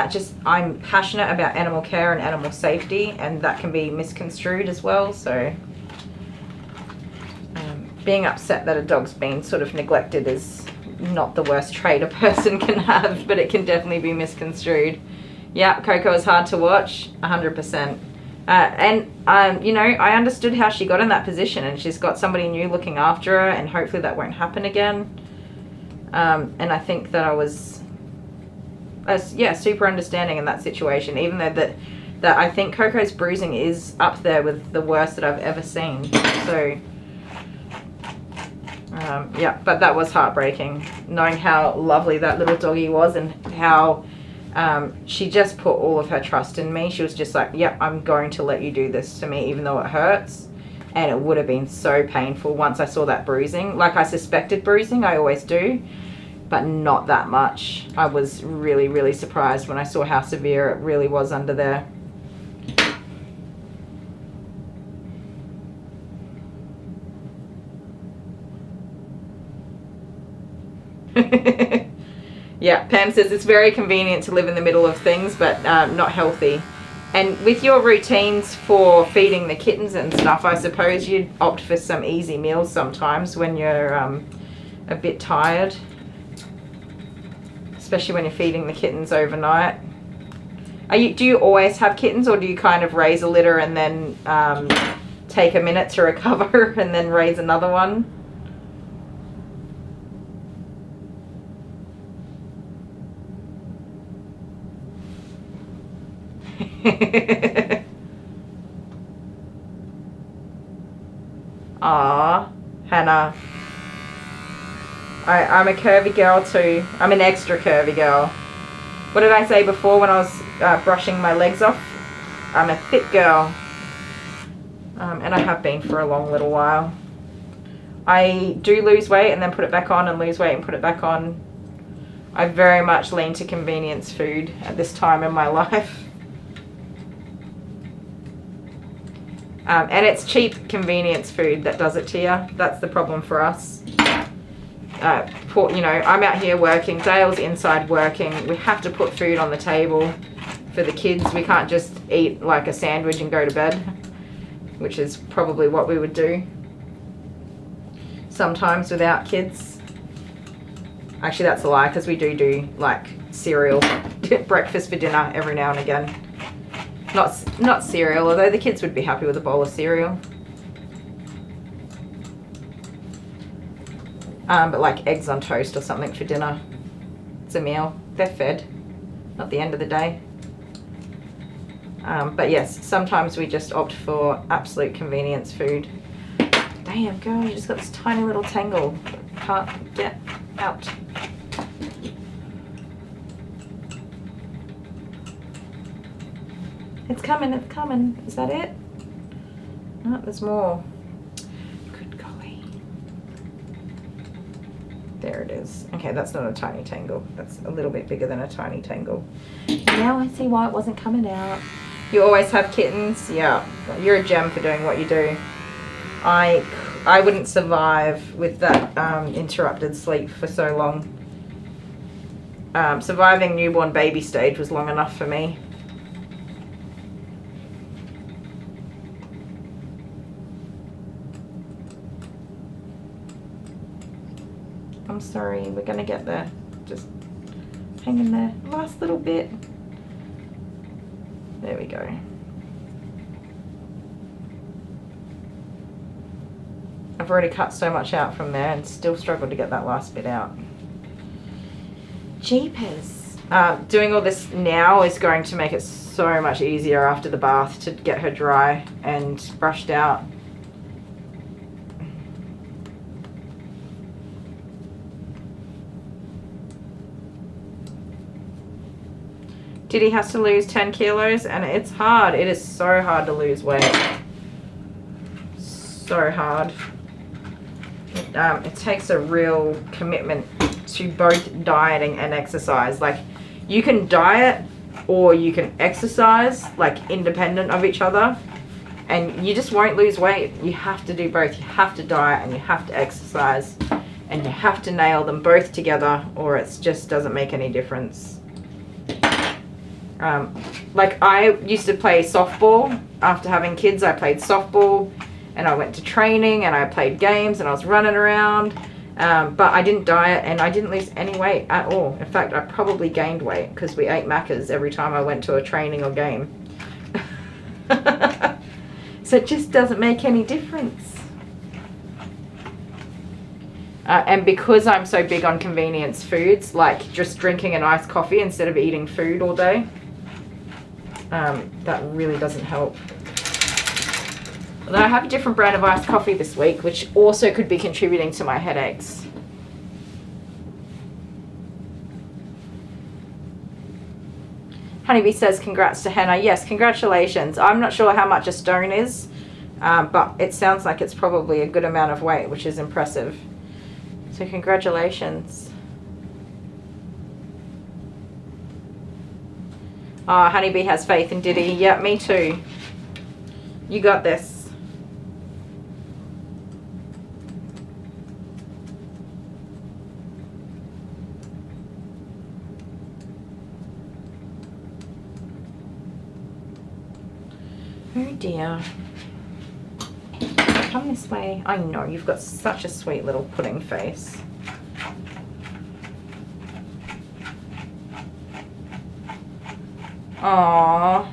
I'm passionate about animal care and animal safety, and that can be misconstrued as well. So being upset that a dog's been sort of neglected is not the worst trait a person can have, but it can definitely be misconstrued. Yeah, Coco is hard to watch, 100%. You know, I understood how she got in that position, and she's got somebody new looking after her, and hopefully that won't happen again. And I think that I was, super understanding in that situation, even though that I think Coco's bruising is up there with the worst that I've ever seen. So, yeah, but that was heartbreaking, knowing how lovely that little doggy was and how she just put all of her trust in me. She was just like, yep, I'm going to let you do this to me even though it hurts. And it would have been so painful once I saw that bruising. Like, I suspected bruising, I always do, but not that much. I was really, really surprised when I saw how severe it really was under there. Yeah, Pam says it's very convenient to live in the middle of things, but not healthy. And with your routines for feeding the kittens and stuff, I suppose you'd opt for some easy meals sometimes when you're a bit tired, especially when you're feeding the kittens overnight. Do you always have kittens, or do you kind of raise a litter and then take a minute to recover and then raise another one? Aw, Hannah. I'm a curvy girl too. I'm an extra curvy girl. What did I say before when I was brushing my legs off? I'm a fit girl. And I have been for a long little while. I do lose weight and then put it back on, and lose weight and put it back on. I very much lean to convenience food at this time in my life. And it's cheap convenience food that does it to you. That's the problem for us. You know, I'm out here working, Dale's inside working. We have to put food on the table for the kids. We can't just eat like a sandwich and go to bed, which is probably what we would do sometimes without kids. Actually, that's a lie, because we do like cereal breakfast for dinner every now and again. Not cereal, although the kids would be happy with a bowl of cereal. But like eggs on toast or something for dinner. It's a meal. They're fed. Not the end of the day. But yes, sometimes we just opt for absolute convenience food. Damn, girl, you just got this tiny little tangle. Can't get out. It's coming, it's coming. Is that it? No, there's more. Good golly. There it is. Okay, that's not a tiny tangle. That's a little bit bigger than a tiny tangle. Now I see why it wasn't coming out. You always have kittens? Yeah. You're a gem for doing what you do. I wouldn't survive with that interrupted sleep for so long. Surviving newborn baby stage was long enough for me. I'm sorry, we're gonna get there. Just hang in there. Last little bit. There we go. I've already cut so much out from there and still struggled to get that last bit out. Jeepers. Doing all this now is going to make it so much easier after the bath to get her dry and brushed out. Diddy has to lose 10 kilos and it's hard. It is so hard to lose weight. So hard. It takes a real commitment to both dieting and exercise. Like, you can diet or you can exercise, like, independent of each other, and you just won't lose weight. You have to do both. You have to diet and you have to exercise, and you have to nail them both together, or it just doesn't make any difference. Like, I used to play softball. After having kids, I played softball, and I went to training, and I played games, and I was running around, but I didn't diet, and I didn't lose any weight at all. In fact, I probably gained weight because we ate Maccas every time I went to a training or game. So it just doesn't make any difference. And because I'm so big on convenience foods, like just drinking an iced coffee instead of eating food all day, that really doesn't help. Although I have a different brand of iced coffee this week, which also could be contributing to my headaches. Honeybee says congrats to Hannah. Yes, congratulations. I'm not sure how much a stone is, but it sounds like it's probably a good amount of weight, which is impressive. So congratulations. Oh, Honeybee has faith in Diddy. Yep, me too. You got this. Oh dear. Come this way. I know, you've got such a sweet little pudding face. Aww.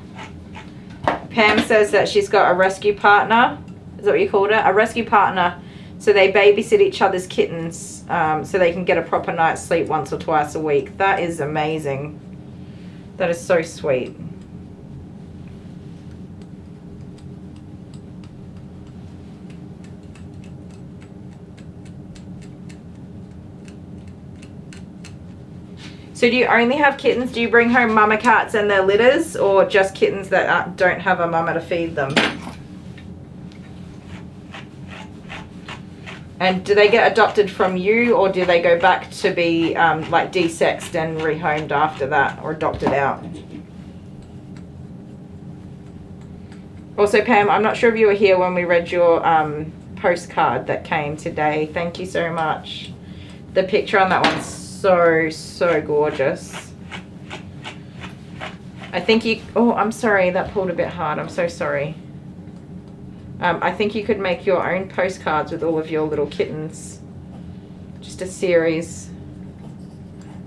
Pam says that she's got a rescue partner. Is that what you called it? A rescue partner. So they babysit each other's kittens so they can get a proper night's sleep once or twice a week. That is amazing. That is so sweet. So do you only have kittens? Do you bring home mama cats and their litters, or just kittens that don't have a mama to feed them? And do they get adopted from you, or do they go back to be like desexed and rehomed after that, or adopted out? Also, Pam, I'm not sure if you were here when we read your postcard that came today. Thank you so much. The picture on that one's so gorgeous. I think you, oh, I'm sorry, that pulled a bit hard. I'm so sorry. I think you could make your own postcards with all of your little kittens. Just a series.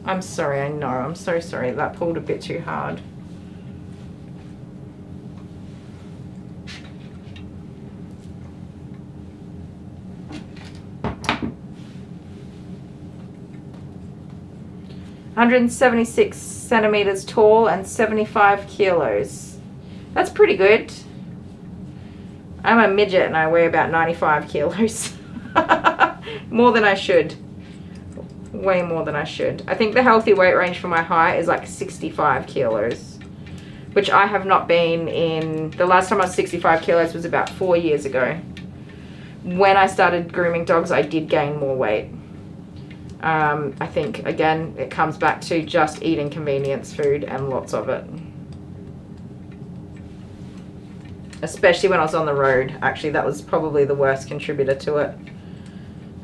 I'm sorry, I know, I'm so sorry. That pulled a bit too hard. ...176 centimeters tall and 75 kilos. That's pretty good. I'm a midget and I weigh about 95 kilos. More than I should. Way more than I should. I think the healthy weight range for my height is like 65 kilos. Which I have not been in... The last time I was 65 kilos was about 4 years ago. When I started grooming dogs, I did gain more weight. I think, again, it comes back to just eating convenience food and lots of it. Especially when I was on the road. Actually, that was probably the worst contributor to it.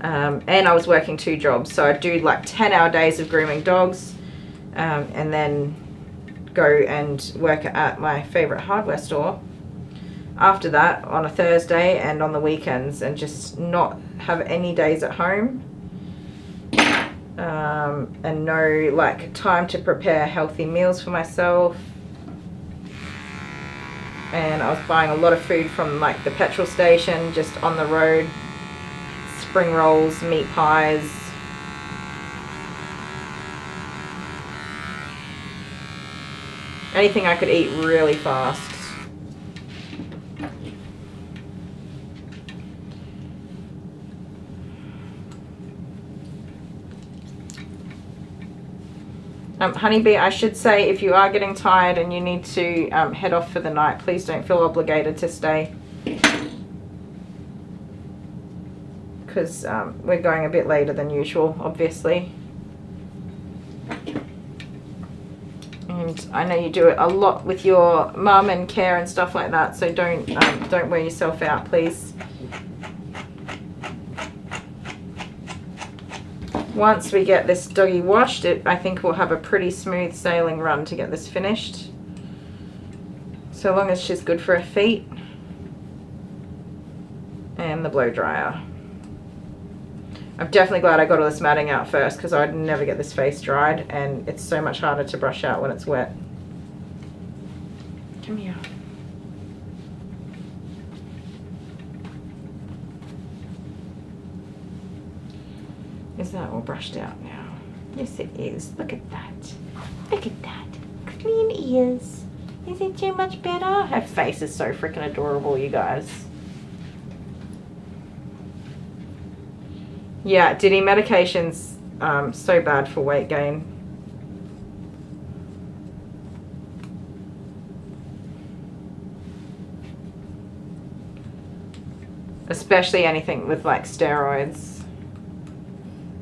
And I was working 2 jobs. So I'd do like 10-hour days of grooming dogs and then go and work at my favorite hardware store after that on a Thursday and on the weekends, and just not have any days at home. And no like time to prepare healthy meals for myself. And I was buying a lot of food from like the petrol station, just on the road. Spring rolls, meat pies. Anything I could eat really fast. Honeybee, I should say, if you are getting tired and you need to head off for the night, please don't feel obligated to stay. Because we're going a bit later than usual, obviously. And I know you do it a lot with your mum and care and stuff like that, so don't wear yourself out, please. Once we get this doggy washed, I think we'll have a pretty smooth sailing run to get this finished. So long as she's good for her feet. And the blow dryer. I'm definitely glad I got all this matting out first because I'd never get this face dried, and it's so much harder to brush out when it's wet. Come here. Is that all brushed out now? Yes, it is. Look at that. Look at that. Clean ears. Is it too much better? Her face is so freaking adorable, you guys. Yeah, Diddy, medication's so bad for weight gain. Especially anything with like steroids.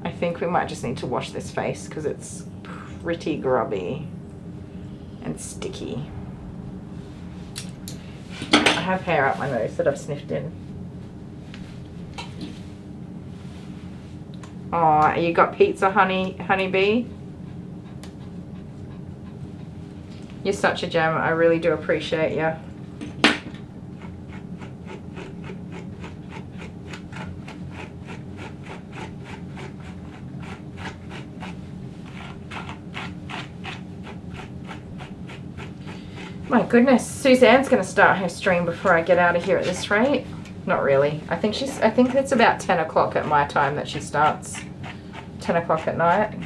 I think we might just need to wash this face because it's pretty grubby and sticky. I have hair up my nose that I've sniffed in. Oh, you got pizza, honeybee? You're such a gem. I really do appreciate you. My goodness, Suzanne's going to start her stream before I get out of here at this rate. Not really. I think it's about 10 o'clock at my time that she starts. 10 o'clock at night.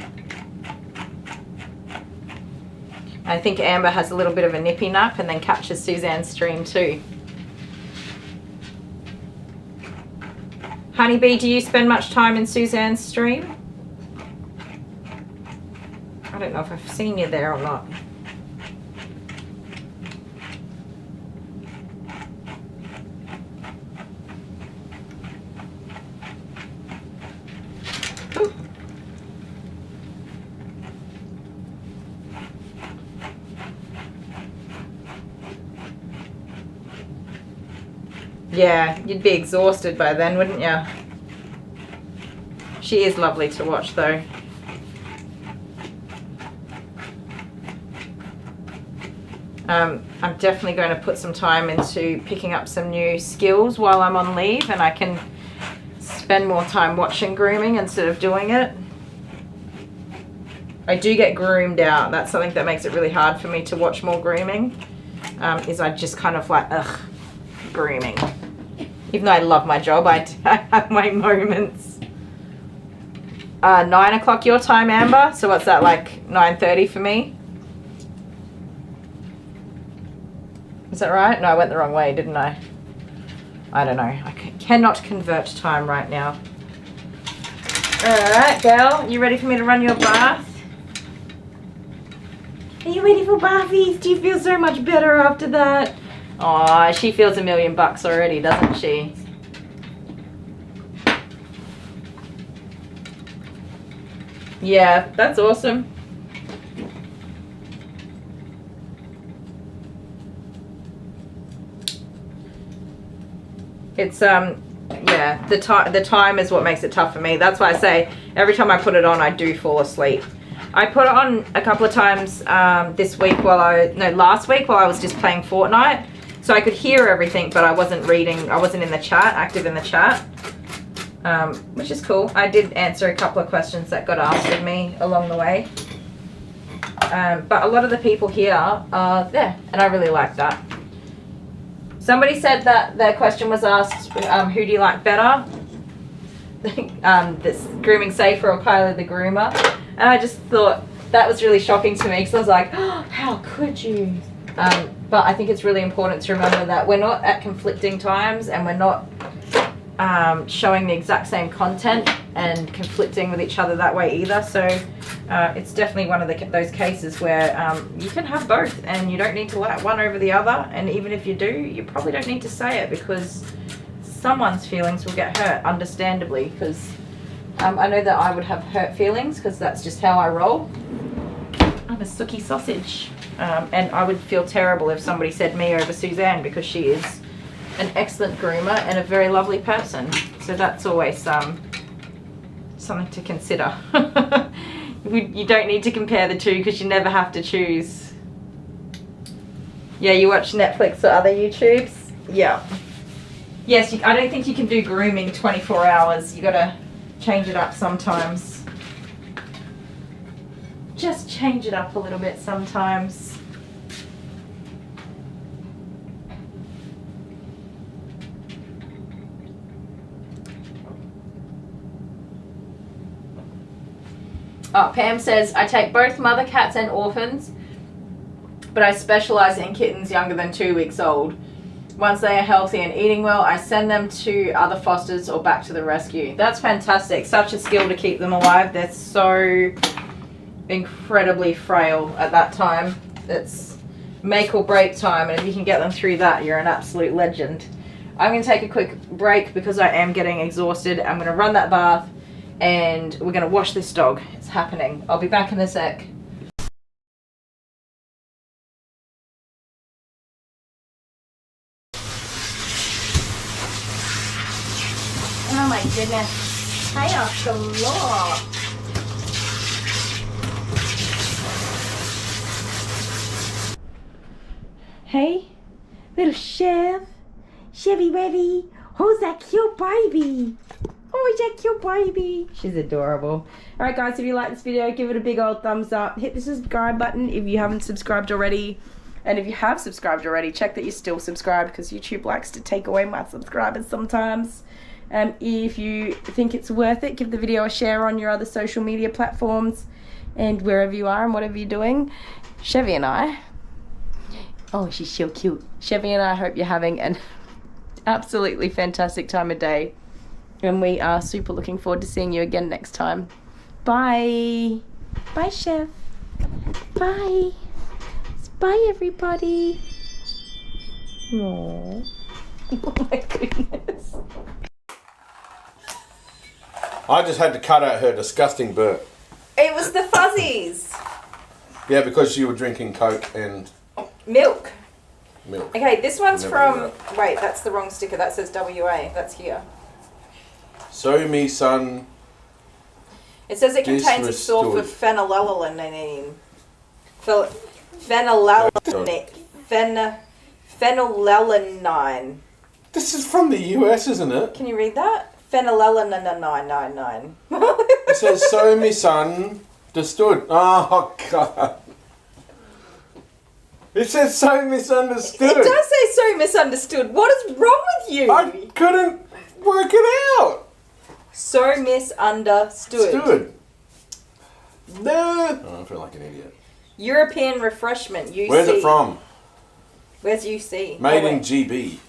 I think Amber has a little bit of a nippy nap and then catches Suzanne's stream too. Honeybee, do you spend much time in Suzanne's stream? I don't know if I've seen you there or not. Yeah, you'd be exhausted by then, wouldn't you? She is lovely to watch though. I'm definitely going to put some time into picking up some new skills while I'm on leave, and I can spend more time watching grooming instead of doing it. I do get groomed out. That's something that makes it really hard for me to watch more grooming, is I just kind of like, ugh, grooming. Even though I love my job, I have my moments. 9 o'clock your time, Amber? So what's that, like 9:30 for me? Is that right? No, I went the wrong way, didn't I? I don't know. I cannot convert time right now. Alright, girl. You ready for me to run your bath? Are you ready for bathies? Do you feel so much better after that? Aw, she feels $1,000,000 already, doesn't she? Yeah, that's awesome. It's yeah, the time is what makes it tough for me. That's why I say every time I put it on I do fall asleep. I put it on a couple of times last week while I was just playing Fortnite. So I could hear everything, but I wasn't reading, I wasn't in the chat, active in the chat, which is cool. I did answer a couple of questions that got asked of me along the way. But a lot of the people here are there, and I really like that. Somebody said that their question was asked, who do you like better? This Grooming Safer or Kylie the Groomer? And I just thought, that was really shocking to me because I was like, oh, how could you? But I think it's really important to remember that we're not at conflicting times and we're not showing the exact same content and conflicting with each other that way either. So it's definitely one of those cases where you can have both and you don't need to like one over the other. And even if you do, you probably don't need to say it because someone's feelings will get hurt, understandably, because I know that I would have hurt feelings because that's just how I roll. I'm a sooky sausage. And I would feel terrible if somebody said me over Suzanne because she is an excellent groomer and a very lovely person. So that's always something to consider. You don't need to compare the two because you never have to choose. Yeah, you watch Netflix or other YouTubes? Yeah. Yes, I don't think you can do grooming 24 hours. You gotta change it up sometimes. Just change it up a little bit sometimes. Oh, Pam says, I take both mother cats and orphans, but I specialize in kittens younger than 2 weeks old. Once they are healthy and eating well, I send them to other fosters or back to the rescue. That's fantastic. Such a skill to keep them alive. They're so incredibly frail at that time. It's make or break time, and if you can get them through that, you're an absolute legend. I'm going to take a quick break because I am getting exhausted. I'm going to run that bath and we're going to wash this dog. It's happening. I'll be back in a sec. Oh my goodness. Tie off the law. Hey, little Chev. Chevy Wevy. Who's that cute baby? Oh, is that cute baby? She's adorable. Alright guys, if you like this video, give it a big old thumbs up. Hit the subscribe button if you haven't subscribed already. And if you have subscribed already, check that you're still subscribed because YouTube likes to take away my subscribers sometimes. If you think it's worth it, give the video a share on your other social media platforms and wherever you are and whatever you're doing. Chevy and I, oh, she's so cute. Chevy and I hope you're having an absolutely fantastic time of day. And we are super looking forward to seeing you again next time. Bye. Bye, Chef. Bye. Bye, everybody. Aww. Oh my goodness. I just had to cut out her disgusting burp. It was the fuzzies. Yeah, because you were drinking Coke and Milk. milk. Okay, this one's Never from, knew wait, that's the wrong sticker. That says WA. That's here. So me son. It says it contains a source of phenylalanine. Phenylalanine. This is from the US, isn't it? Can you read that? Phenylalanine. It says so me son understood. Oh god. It says so misunderstood. It does say so misunderstood. What is wrong with you? I couldn't work it out. So misunderstood. Stood. No. Oh, I feel like an idiot. European refreshment, UC. Where's it from? Where's UC? Made in GB.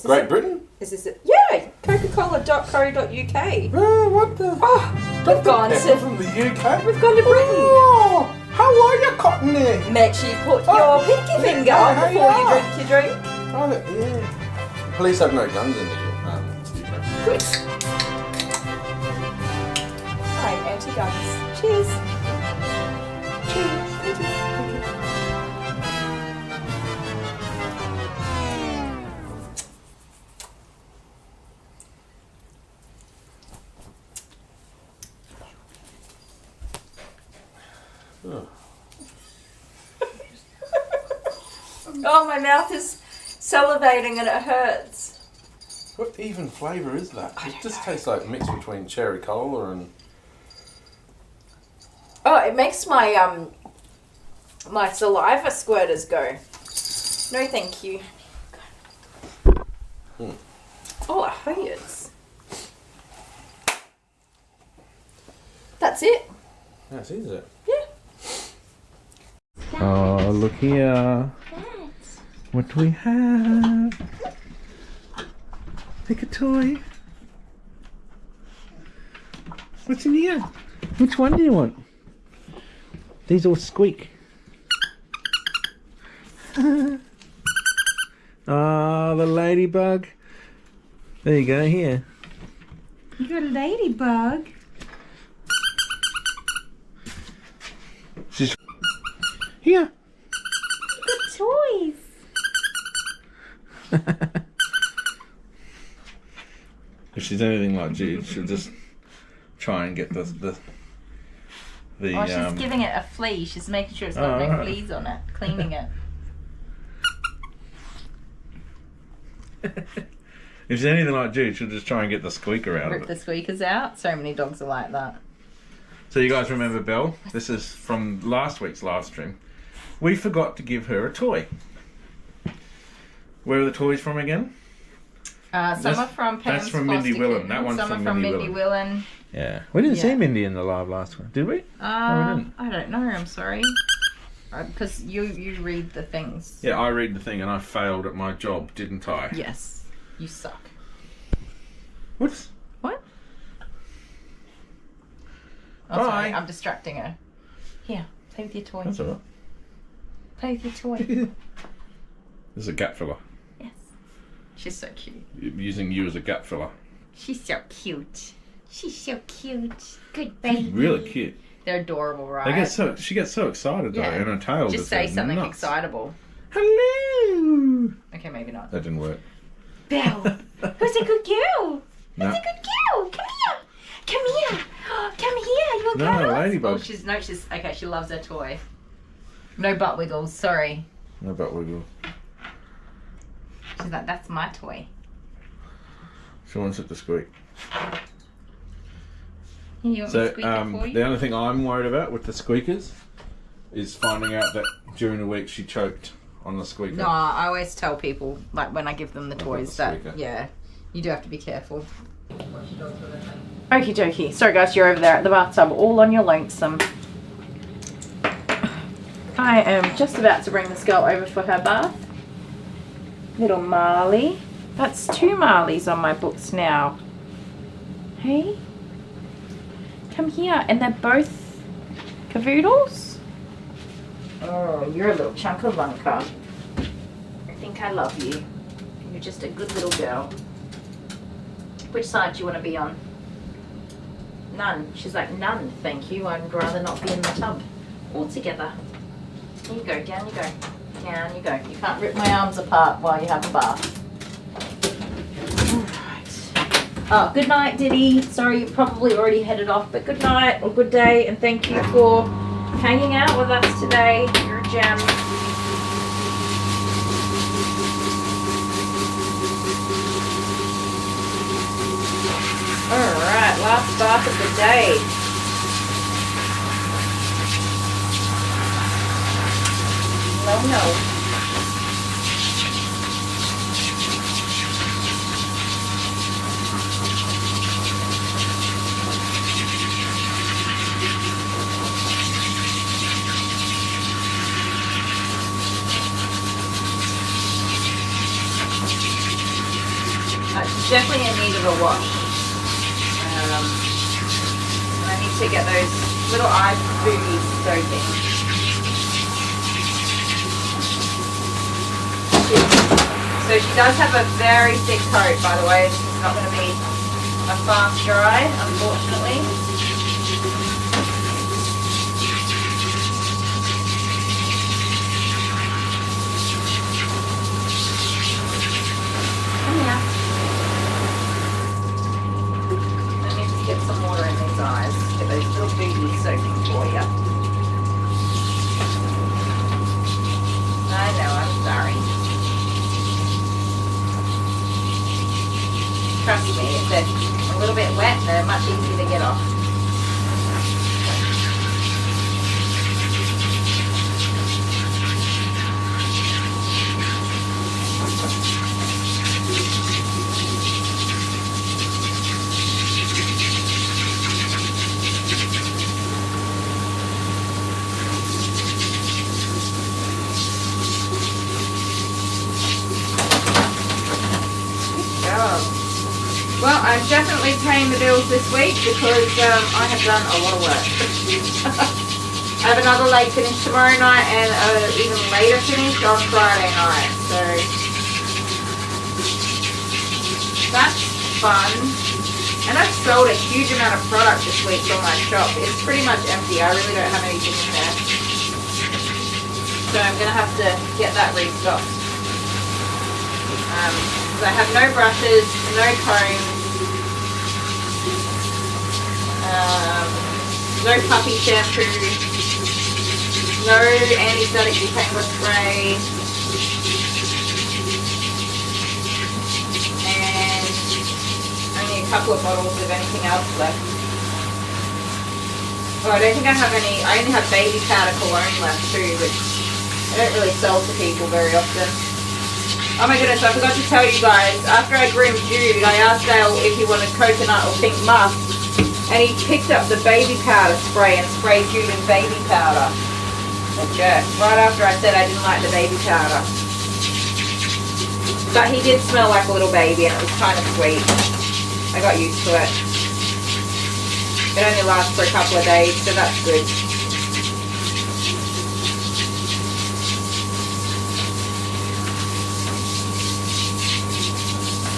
Great Britain? Is this it? Yeah, coca-cola.co.uk. What the? Oh, we've gone to from the UK. We've gone to Britain. Oh, how are you, Cottony? Make sure you put your pinky finger on before you drink your drink. Oh, yeah. Police have no guns in the UK. Good. I'm anti-guns. Cheers. Cheers. Oh, my mouth is salivating and it hurts. What even flavour is that? It just tastes like mix between cherry cola and... Oh, it makes my my saliva squirters go. No, thank you. Oh, it hurts. That's it. That's it, is it? Yeah. Oh, look here. What do we have? Pick a toy. What's in here? Which one do you want? These all squeak. Oh, the ladybug. There you go, here. You got a ladybug. She's here. Good toys. If she's anything like Jude, she'll just try and get the Oh, she's giving it a flea. She's making sure it's got no fleas on it. Cleaning it. If she's anything like Jude, she'll just try and get the squeaker out Rip of the it. squeakers out. So many dogs are like that. So you guys remember Belle? This is from last week's live stream. We forgot to give her a toy. Where are the toys from again? Some are from Pam's That's from Mindy foster Willen. kitten. That one's some from are from Mindy Mindy Willen. Yeah. We didn't see Yeah. Mindy in the live last one, did we? We didn't. I don't know. I'm sorry. Because you read the things. Yeah, I read the thing and I failed at my job, didn't I? Yes. You suck. Whoops. What? Oh, Bye. sorry. I'm distracting her. Here. Play with your toy. That's alright. Play with your toy. This is a gap filler. Yes. She's so cute. Using you as a gap filler. She's so cute. She's so cute. Good baby. Really cute. They're adorable, right? She gets so excited though, Yeah. and her tail Just say something nuts. excitable. Hello. Okay, maybe not. That didn't work. Belle. Who's a good girl? No. Who's a good girl? Come here. Come here. Come here. You want No, cuddles? ladybug. Oh, she's okay. She loves her toy. No butt wiggles. Sorry. No butt wiggle. She's like, that's my toy. She wants it to squeak. Here, you want me So to squeak it for you? the only thing I'm worried about with the squeakers is finding out that during the week she choked on the squeaker. No, I always tell people, like when I give them the I've got toys, the that squeaker. yeah, you do have to be careful. Okie dokie. Sorry guys, you're over there at the bathtub, all on your lonesome. I am just about to bring this girl over for her bath. Little Marley. That's 2 Marleys on my books now. Hey? Come here. And they're both cavoodles? Oh, you're a little chunkalunka. I think I love you. You're just a good little girl. Which side do you want to be on? None. She's like, none, thank you. I'd rather not be in the tub altogether. Here you go, down you go. Down you go. You can't rip my arms apart while you have a bath. Alright. Oh, good night, Diddy. Sorry, you probably already headed off, but good night or good day, and thank you for hanging out with us today. You're a gem. Alright, last bath of the day. No. Definitely in need of a wash. And I need to get those little eye booties soaking. So she does have a very thick coat, by the way. This is not going to be a fast dry, unfortunately. Come here. Let me just get some water in these eyes. Get those little booties soaking for you. I know, I'm sorry. Trust me, if they're a little bit wet, they're much easier to get off. me paying the bills this week because I have done a lot of work. I have another late finish tomorrow night and an even later finish on Friday night. So that's fun. And I've sold a huge amount of product this week from my shop. It's pretty much empty. I really don't have anything in there. So I'm going to have to get that restocked. So I have no brushes, no combs, no puppy shampoo, no anti-static detangle spray, and only a couple of bottles of anything else left. Oh, I don't think I have any. I only have baby powder cologne left too, which I don't really sell to people very often. Oh my goodness, I forgot to tell you guys, after I groomed Jude, I asked Dale if he wanted coconut or pink musk, and he picked up the baby powder spray and sprayed Jude in baby powder. A jerk. Right after I said I didn't like the baby powder. But he did smell like a little baby and it was kind of sweet. I got used to it. It only lasts for a couple of days, so that's good.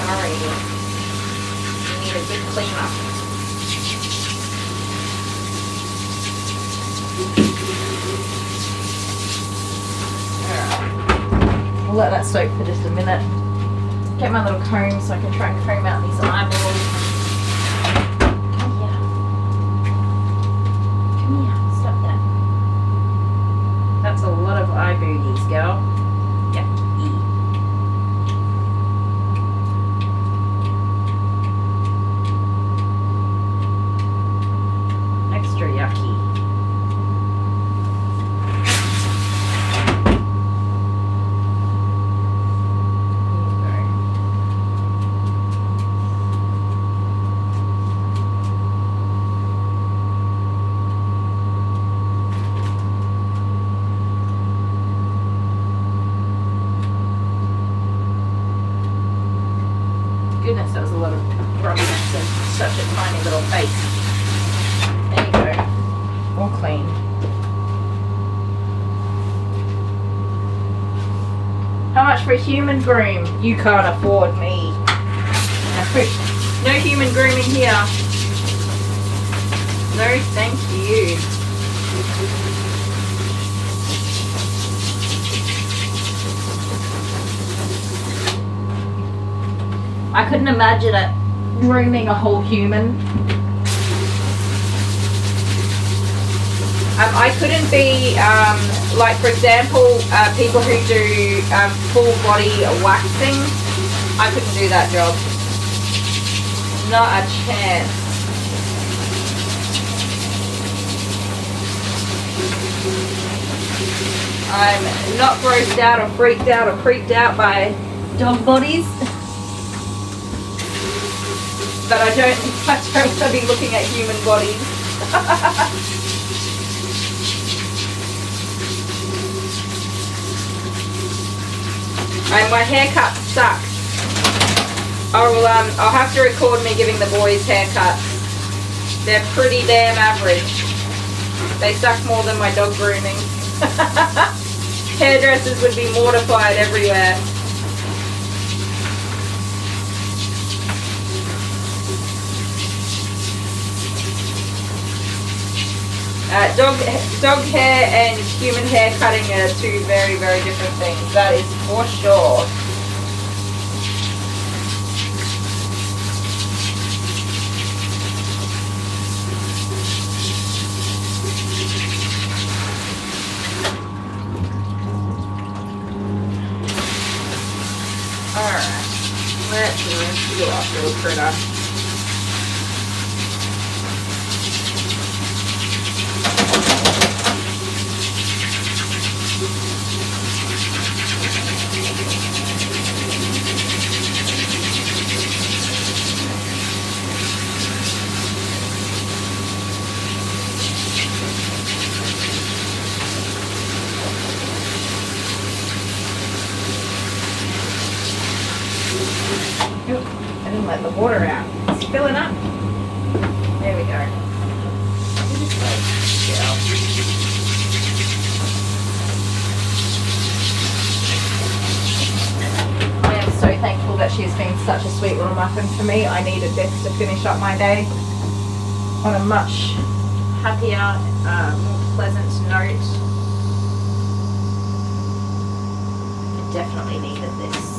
Alrighty. We need a good clean up. Alright. We'll let that soak for just a minute. Get my little comb so I can try and comb out these eyeballs. Come here. Come here. Stop that. That's a lot of eye boogies, girl. Yep. Extra yucky. Goodness, that was a lot of grubbiness and such a tiny little face. There you go. All clean. How much for a human groom? You can't afford me. No human grooming here. No, thank you. I couldn't imagine it grooming a whole human. I couldn't be, like for example, people who do full body waxing. I couldn't do that job. Not a chance. I'm not grossed out or freaked out or creeped out by dog bodies. But I don't want to be looking at human bodies. And my haircut sucks. I'll have to record me giving the boys haircuts. They're pretty damn average. They suck more than my dog grooming. Hairdressers would be mortified everywhere. Dog hair and human hair cutting are two very, very different things. That is for sure. Alright, let's rinse you off, little critter. I didn't let the water out. Alice, filling up. There we go. I am so thankful that she has been such a sweet little muffin for me. I needed this to finish up my day on a much happier, more pleasant note. I definitely needed this.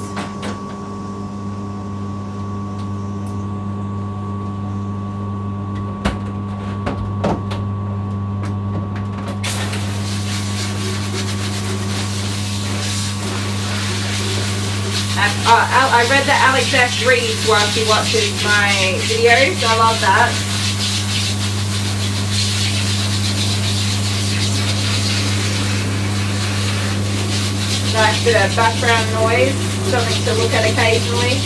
I read that Alex F reads while she watches my videos. I love that. Nice bit of background noise, something to look at occasionally.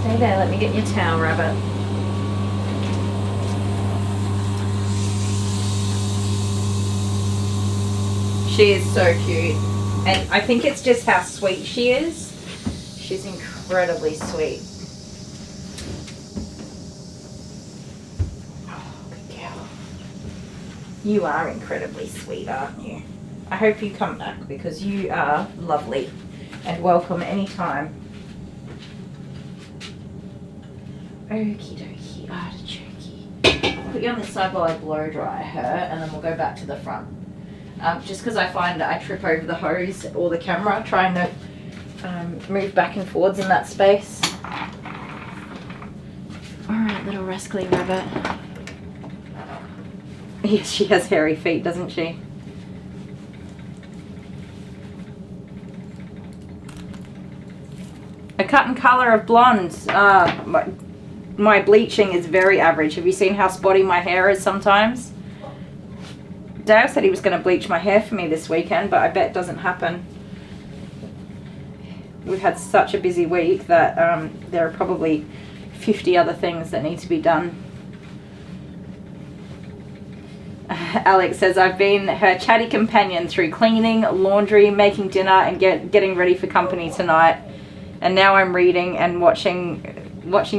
Stay there, let me get your towel, Rabbit. She is so cute. And I think it's just how sweet she is. She's incredibly sweet. Oh, good girl. You are incredibly sweet, aren't you? I hope you come back because you are lovely and welcome anytime. Okie dokie, artichoke. Put you on this side while I blow dry her and then we'll go back to the front. Just because I find that I trip over the hose or the camera trying to move back and forwards in that space. Alright, little rascally rabbit. Yes, she has hairy feet, doesn't she? A cut and colour of blonde. My bleaching is very average. Have you seen how spotty my hair is sometimes? Dale said he was going to bleach my hair for me this weekend, but I bet it doesn't happen. We've had such a busy week that there are probably 50 other things that need to be done. Alex says, I've been her chatty companion through cleaning, laundry, making dinner, and getting ready for company tonight. And now I'm reading and watching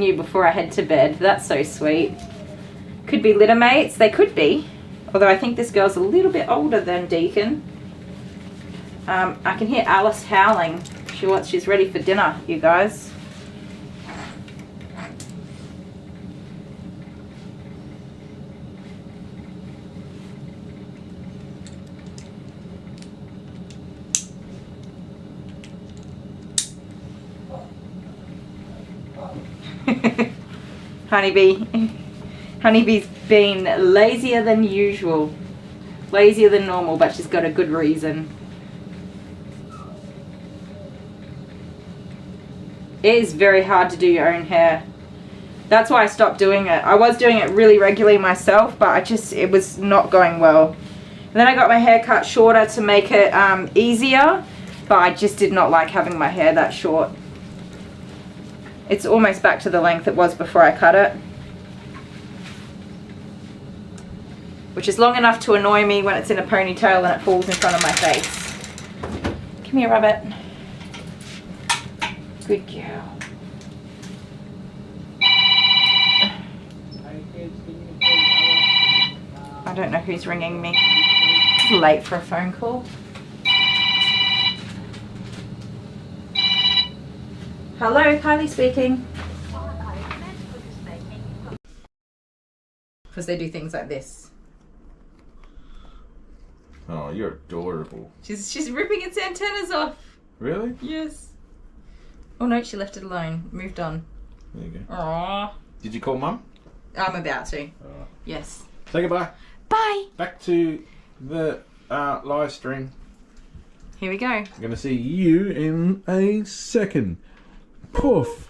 you before I head to bed. That's so sweet. Could be litter mates. They could be. Although I think this girl's a little bit older than Deacon. I can hear Alice howling. She's ready for dinner, you guys. Honeybee's been lazier than usual. Lazier than normal, but she's got a good reason. It is very hard to do your own hair. That's why I stopped doing it. I was doing it really regularly myself, but it was not going well. then I got my hair cut shorter to make it easier, but I just did not like having my hair that short. It's almost back to the length it was before I cut it, which is long enough to annoy me when it's in a ponytail and it falls in front of my face. Come here, Rabbit. Good girl. I don't know who's ringing me. It's late for a phone call. Hello, Kylie speaking. Because they do things like this. Oh, you're adorable. She's ripping its antennas off. Really? Yes. Oh no, she left it alone. Moved on. There you go. Aww. Did you call Mum? I'm about to. Yes. Say goodbye. Bye. Back to the live stream. Here we go. I'm going to see you in a second. Poof.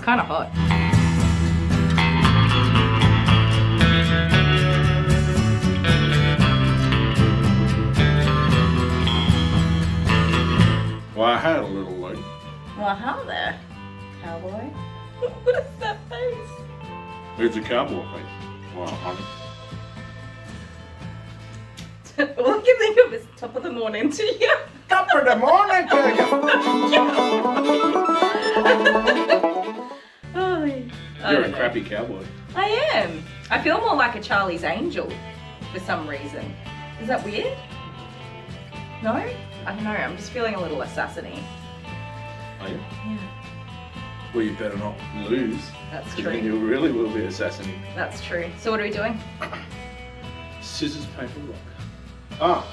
Kind of hot. Well, I had a little look. Well, hello there, cowboy. What is that face? It's a cowboy face. Wow, honey. All I can think of is top of the morning to you. Top of the morning to You're a crappy cowboy. I am. I feel more like a Charlie's Angel for some reason. Is that weird? No? I don't know. I'm just feeling a little assassiny. Are you? Yeah. Well, you better not lose. That's Then true. you really will be assassinated. That's true. So what are we doing? Scissors, paper, rock. Ah.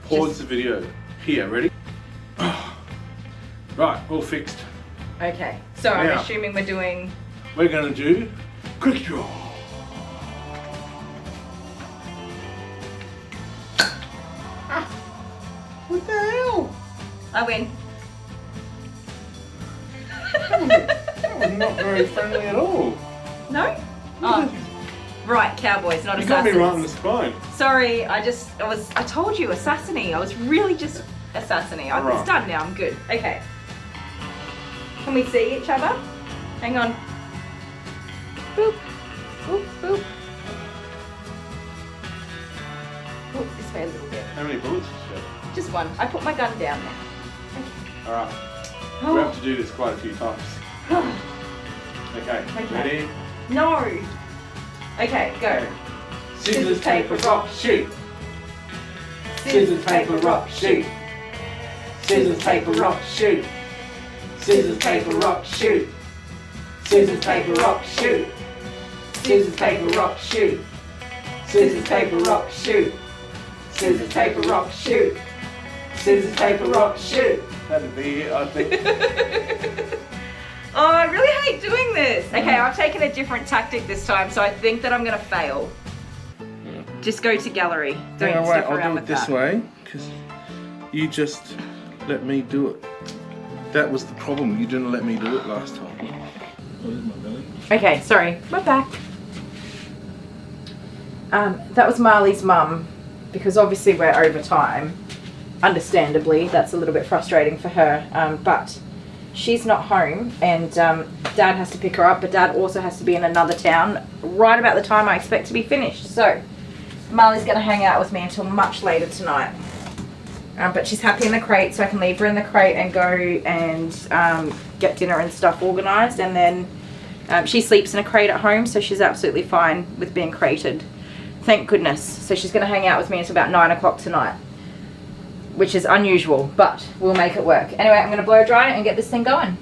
Pause the video. Here, ready? Right, all fixed. Okay. So I'm Now. assuming we're doing... We're going to do quick draw. What the hell? I win. That was not very friendly at all. No? Oh. Right, cowboys, not You got assassins. me right in the spine. Sorry, I told you, assassiny. I was really just assassiny. It's Alright. done now, I'm good. Okay. Can we see each other? Hang on. Boop. Boop, boop. Boop, this way a little bit. How many bullets did you have? Just one. I put my gun down now. Alright. Oh. We have to do this quite a few times. Okay, ready? No. Okay, go. Scissors, paper, rock, shoot. Scissors, paper, rock, shoot. Scissors, paper, rock, shoot. Scissors, paper, rock, shoot. Scissors, paper, rock, shoot. Scissors, paper, rock, shoot. Scissors, paper, rock, shoot. Scissors, paper, rock, shoot. Scissors, paper, rock, shoot. That'd be it, I think. Oh, I really hate doing this. Okay, I've taken a different tactic this time, so I think that I'm gonna fail. Just go to gallery. Don't stick around with that. way, because you just let me do it. That was the problem. You didn't let me do it last time. Where's my belly? Okay, sorry. My back. That was Marley's mum, because obviously we're over time. Understandably, that's a little bit frustrating for her, but she's not home, and Dad has to pick her up, but Dad also has to be in another town right about the time I expect to be finished. So Marley's going to hang out with me until much later tonight. But she's happy in the crate, so I can leave her in the crate and go and get dinner and stuff organised. And then she sleeps in a crate at home, so she's absolutely fine with being crated. Thank goodness. So she's going to hang out with me until about 9 o'clock tonight, which is unusual, but we'll make it work. Anyway, I'm going to blow dry and get this thing going.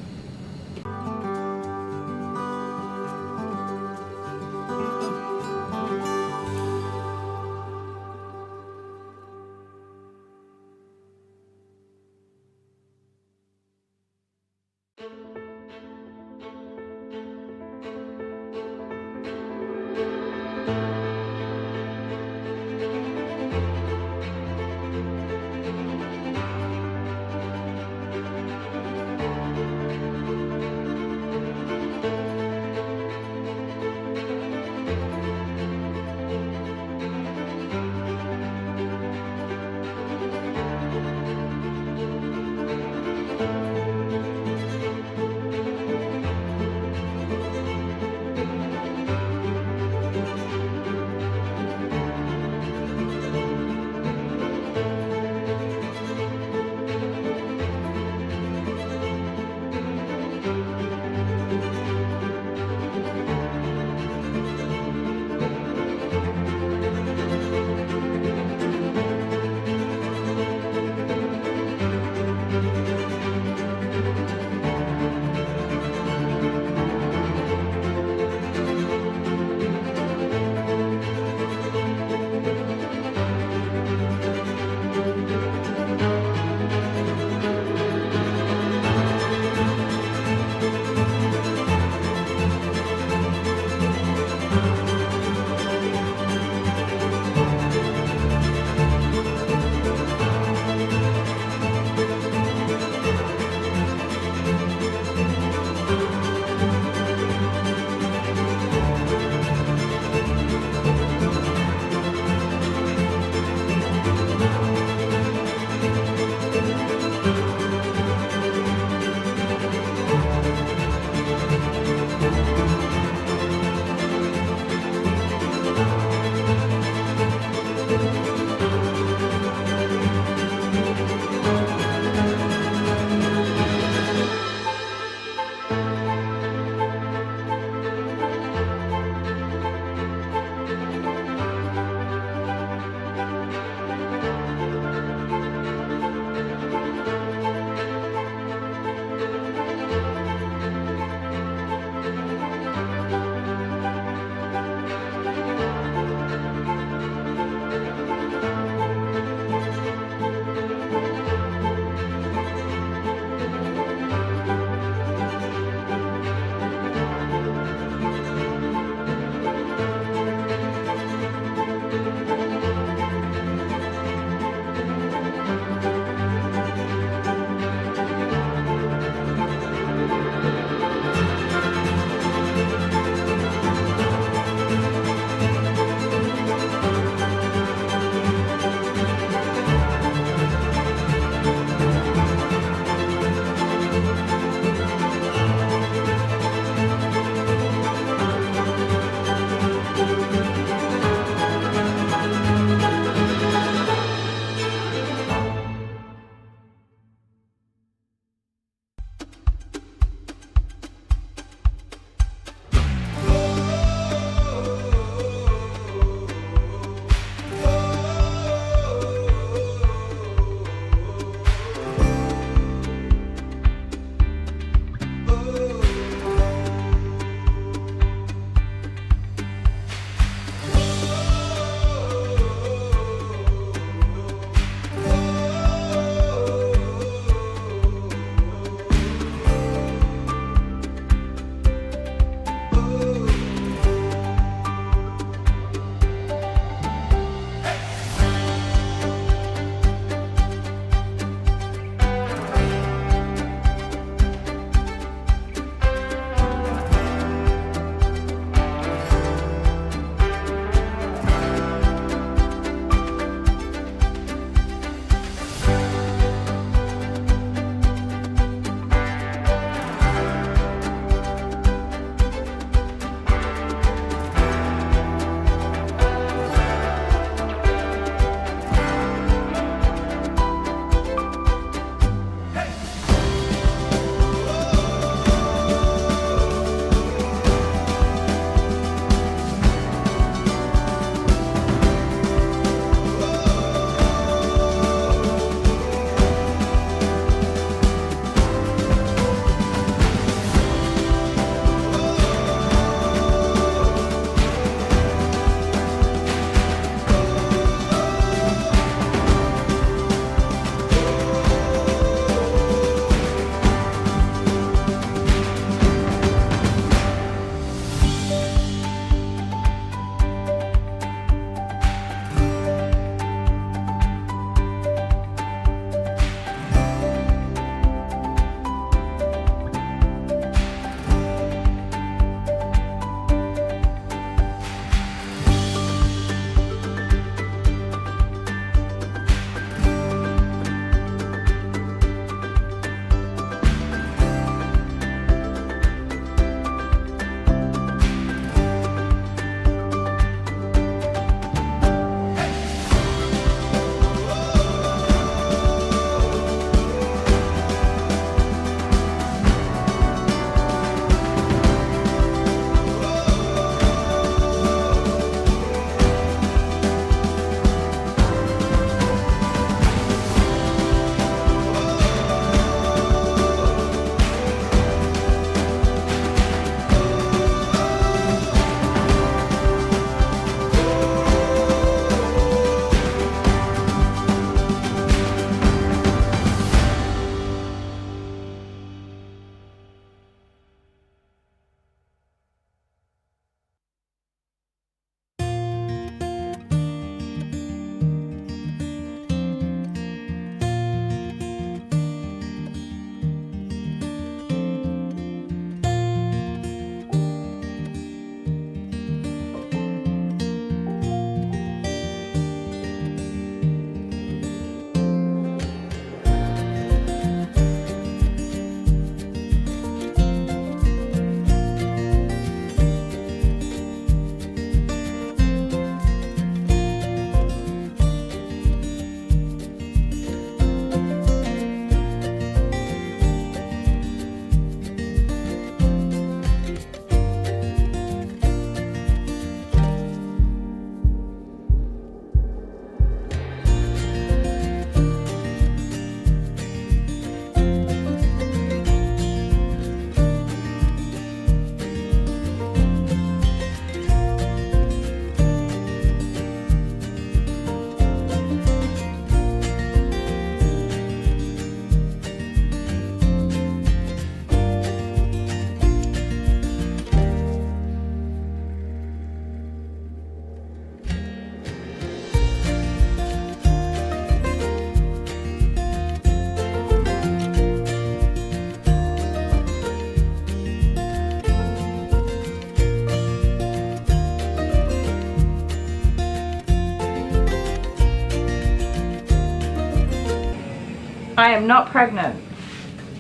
I am not pregnant.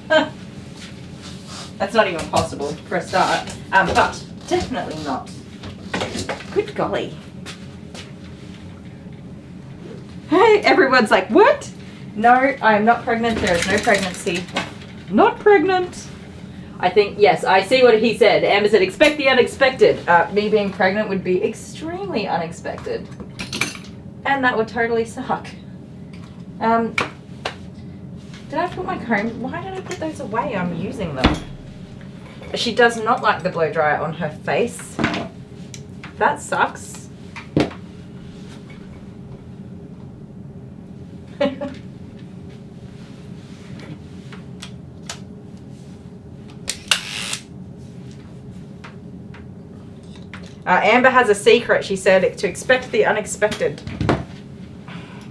That's not even possible for a start. But definitely not. Good golly. Hey, everyone's like, what? No, I am not pregnant. There is no pregnancy. Not pregnant. I think, yes, I see what he said. Amber said, expect the unexpected. Me being pregnant would be extremely unexpected. And that would totally suck. Did I put my comb? Why did I put those away? I'm using them. She does not like the blow dryer on her face. That sucks. Amber has a secret. She said to expect the unexpected.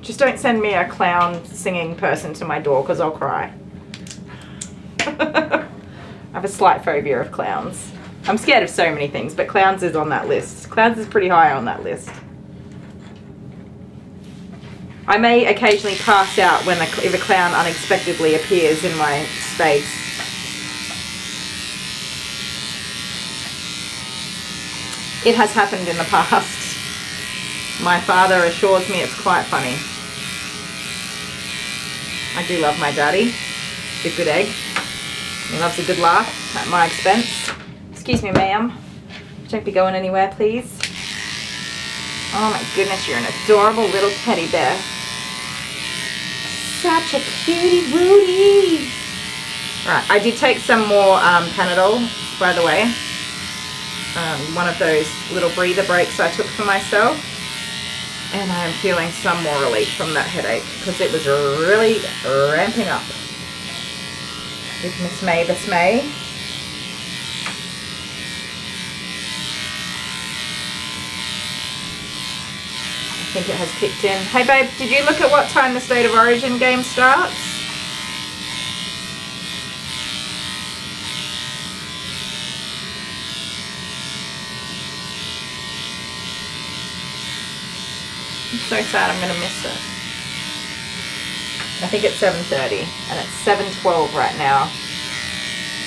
Just don't send me a clown singing person to my door because I'll cry. I have a slight phobia of clowns. I'm scared of so many things, but clowns is on that list. Clowns is pretty high on that list. I may occasionally pass out when if a clown unexpectedly appears in my space. It has happened in the past. My father assures me it's quite funny. I do love my daddy. He's a good egg. He loves a good laugh at my expense. Excuse me, ma'am. Don't be going anywhere, please. Oh my goodness, you're an adorable little teddy bear. Such a cutie Rudy. Right, I did take some more Panadol, by the way. One of those little breather breaks I took for myself. And I am feeling some more relief from that headache because it was really ramping up. With Miss Mavis May. I think it has kicked in. Hey babe, did you look at what time the State of Origin game starts? I'm so sad I'm going to miss it. I think it's 7:30 and it's 7:12 right now.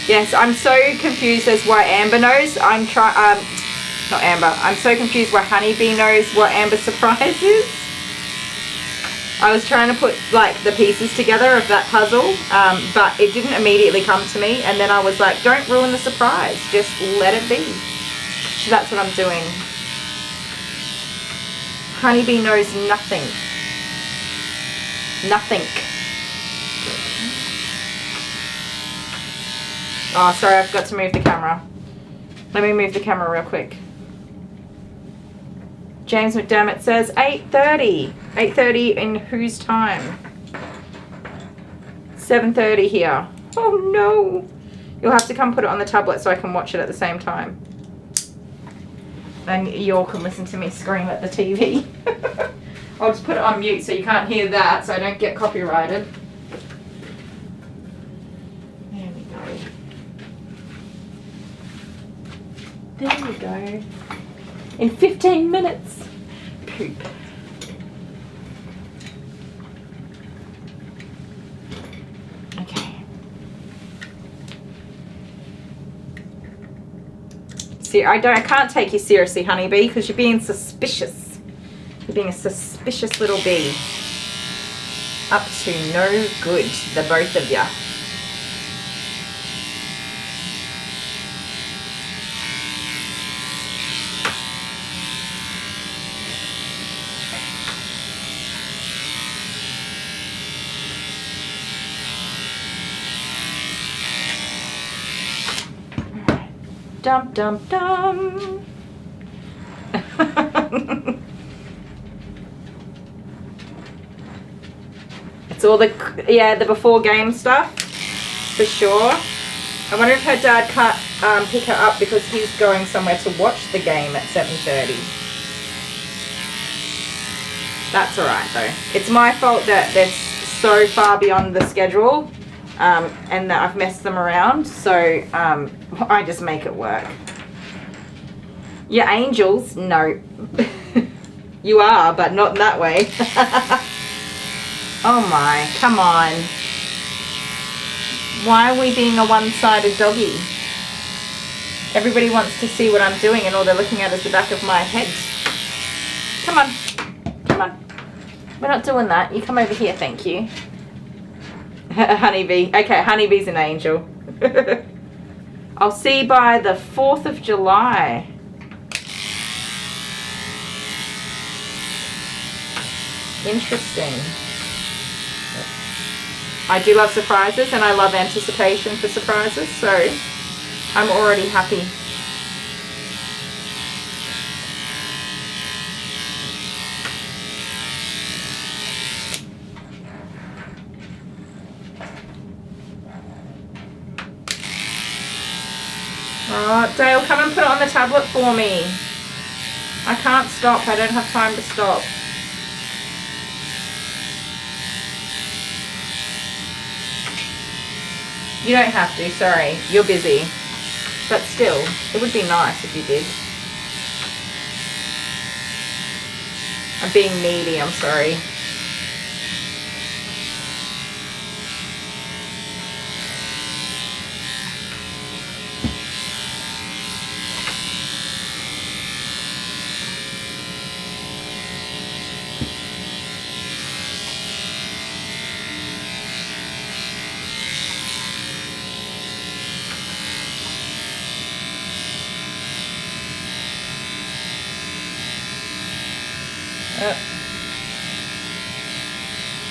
Yes, I'm so confused as why Amber knows. Not Amber. I'm so confused why Honeybee knows what Amber's surprise is. I was trying to put like the pieces together of that puzzle, but it didn't immediately come to me. And then I was like, don't ruin the surprise. Just let it be. So that's what I'm doing. Honeybee knows nothing. Nothing. Oh, sorry, I've got to move the camera. Let me move the camera real quick. James McDermott says 8:30. 8:30 in whose time? 7:30 here. Oh no. You'll have to come put it on the tablet so I can watch it at the same time. And you all can listen to me scream at the TV. I'll just put it on mute so you can't hear that so I don't get copyrighted. There we go. There we go. In 15 minutes. Poop. Okay. See, I can't take you seriously, Honeybee, because you're being suspicious. You're being a suspicious little bee. Up to no good, the both of ya. Dum dum dum. It's all the before game stuff for sure. I wonder if her dad can't pick her up because he's going somewhere to watch the game at 7:30. That's alright though. It's my fault that they're so far beyond the schedule. And that I've messed them around, so I just make it work. You're angels? No. You are, but not in that way. Oh my, come on. Why are we being a one-sided doggy? Everybody wants to see what I'm doing and all they're looking at is the back of my head. Come on. Come on. We're not doing that. You come over here, thank you. Honeybee. Okay, Honeybee's an angel. I'll see you by the 4th of July. Interesting. I do love surprises and I love anticipation for surprises, so I'm already happy. Oh, Dale, come and put it on the tablet for me. I can't stop. I don't have time to stop. You don't have to, sorry. You're busy. But still, it would be nice if you did. I'm being needy, I'm sorry.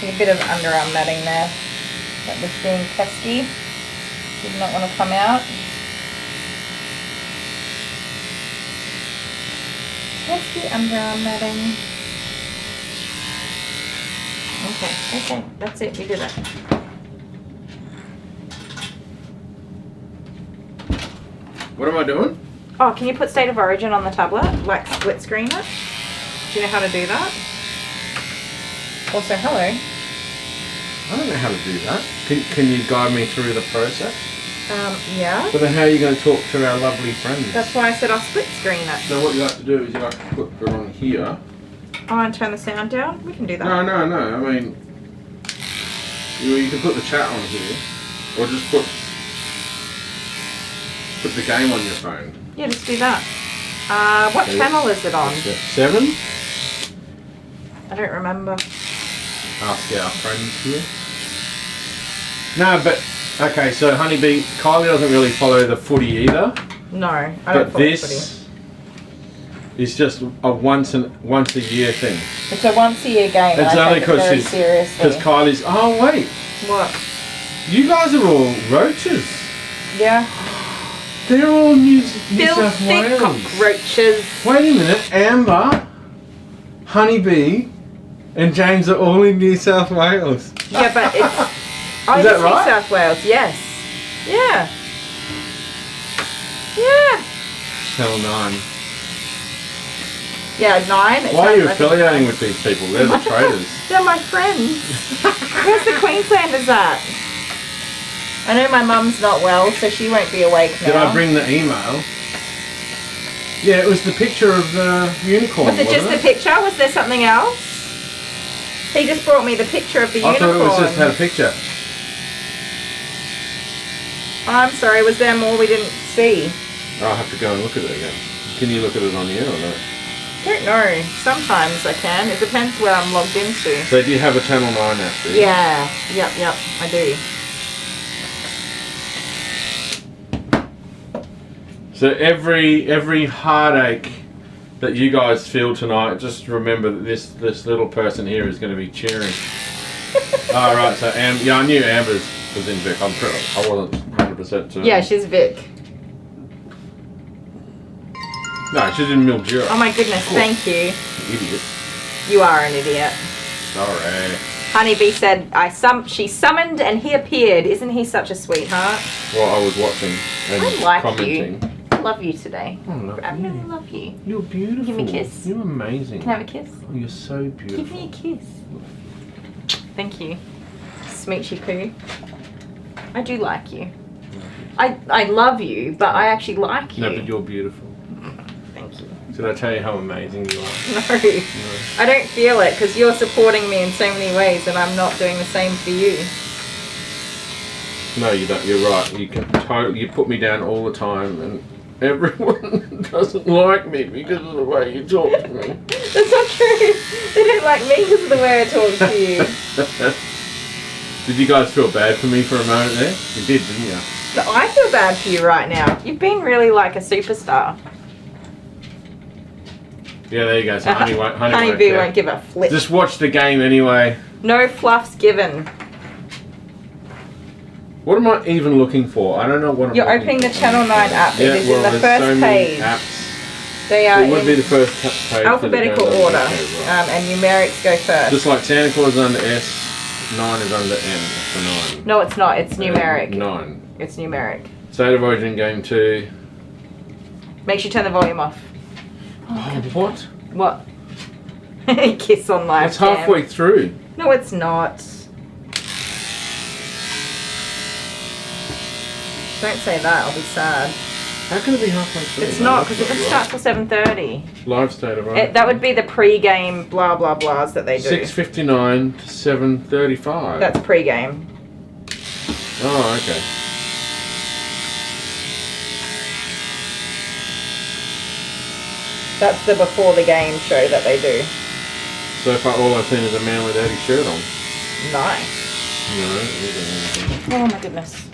A bit of underarm matting there. That was being pesky. Did not want to come out. Pesky underarm matting. Okay, that's it. We did it. What am I doing? Oh, can you put State of Origin on the tablet? Like split screen it? Do you know how to do that? Also, hello. I don't know how to do that. Can you guide me through the process? Yeah. But then how are you going to talk to our lovely friends? That's why I said I'll split screen it. So what you have to do is you have to put it on here. Oh, and turn the sound down? We can do that. No. I mean, you can put the chat on here, or just put the game on your phone. Yeah, just do that. What channel is it on? 7? I don't remember. Ask our friends here. No, but okay. So Honeybee, Kylie doesn't really follow the footy either. No, I don't But follow this is just a once a year thing. It's a once a year game. It's only because Kylie's. Oh wait. What? You guys are all roaches. Yeah. They're all New South Wales. Cockroaches. Wait a minute, Amber, Honeybee, and James are all in New South Wales. Yeah, but it's. Is that right? New South Wales, yes. Yeah. Yeah. Channel 9. Yeah, 9. Why are you affiliating with these people? They're the traitors. They're my friends. Where's the Queenslanders at? I know my mum's not well, so she won't be awake now. Did I bring the email? Yeah, it was the picture of the unicorn. Was it just the picture? Was there something else? He just brought me the picture of the unicorn. I thought it was just had a picture. I'm sorry, was there more we didn't see? I'll have to go and look at it again. Can you look at it on here or not? Don't know. Sometimes I can. It depends where I'm logged into. So do you have a Channel 9 app? Do you? Yeah. Yep, I do. So every heartache that you guys feel tonight, just remember that this little person here is going to be cheering. All right. So yeah, I knew Amber's was in Vic. I wasn't 100% certain. Yeah, she's Vic. No, she's in Mildura. Oh my goodness, thank you. Idiot. You are an idiot. Sorry. Honeybee said, she summoned and he appeared. Isn't he such a sweetheart? Well, I was watching and I like commenting. you. I love you today. I love I you. really love you. You're beautiful. Give me a kiss. You're amazing. Can I have a kiss? Oh, you're so beautiful. Give me a kiss. Thank you. Smoochy poo. I do like you. I love you, but I actually like you. No, but you're beautiful. Thank you. Did I tell you how amazing you are? No. I don't feel it because you're supporting me in so many ways and I'm not doing the same for you. No, you don't. You're right. You can totally. You put me down all the time, and everyone doesn't like me because of the way you talk to me. That's not true. They don't like me because of the way I talk to you. Did you guys feel bad for me for a moment there? You did, didn't you? No, I feel bad for you right now. You've been really like a superstar. Yeah, there you go. So Honeybee won't give a flip. Just watch the game anyway. No fluffs given. What am I even looking for? I don't know what I'm You're looking opening the for. Channel 9 app. Yeah, It is in the there's first so many page. apps. They are It would be in the first page. alphabetical for the order, okay, right. and numerics go first. Just like Santa Claus is under S, 9 is under N for 9. No, it's not. It's numeric. 9. It's numeric. State of Origin Game 2. Make sure you turn the volume off. Oh, what? What? Kiss on live It's halfway through. No, it's not. Don't say that. I'll be sad. How can it be halfway through? It's No, not that's because it not doesn't start till 7:30. Live State of Origin. That would be the pre-game blah blah blahs that they do. 6:59 to 7:35. That's pre-game. Oh, okay. That's the before the game show that they do. So far, all I've seen is a man with Eddie's shirt on. Nice. No, it isn't. Oh my goodness.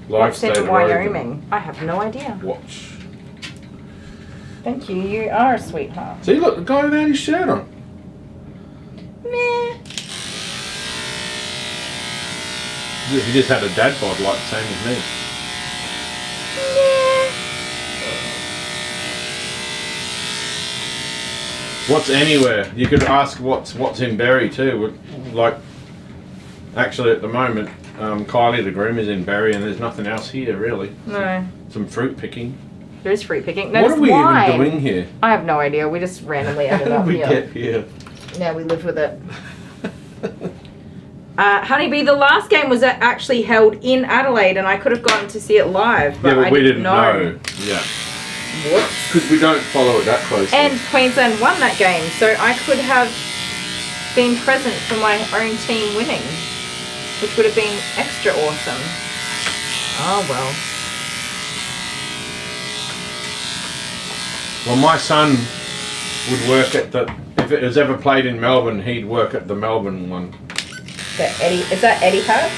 Live What's State in of Origin. Wyoming? I have no idea. Watch. Thank you. You are a sweetheart. See, look, the guy without his shirt on. Meh. He just had a dad bod like the same as me. What's anywhere? You could ask what's in Berry too. Like, actually at the moment, Kylie the Groomer is in Berry, and there's nothing else here really. No. Some fruit picking. There is fruit picking. No, What are we wine. even doing here? I have no idea. We just randomly How ended did up we here. get here? Now we live with it. Honeybee, the last game was actually held in Adelaide, and I could have gotten to see it live, but, Yeah, but I we didn't didn't know. Yeah. What? Because we don't follow it that closely. And Queensland won that game, so I could have been present for my own team winning, which would have been extra awesome. Oh well. Well, my son would work at the. If it was ever played in Melbourne, he'd work at the Melbourne one. Is that Etihad?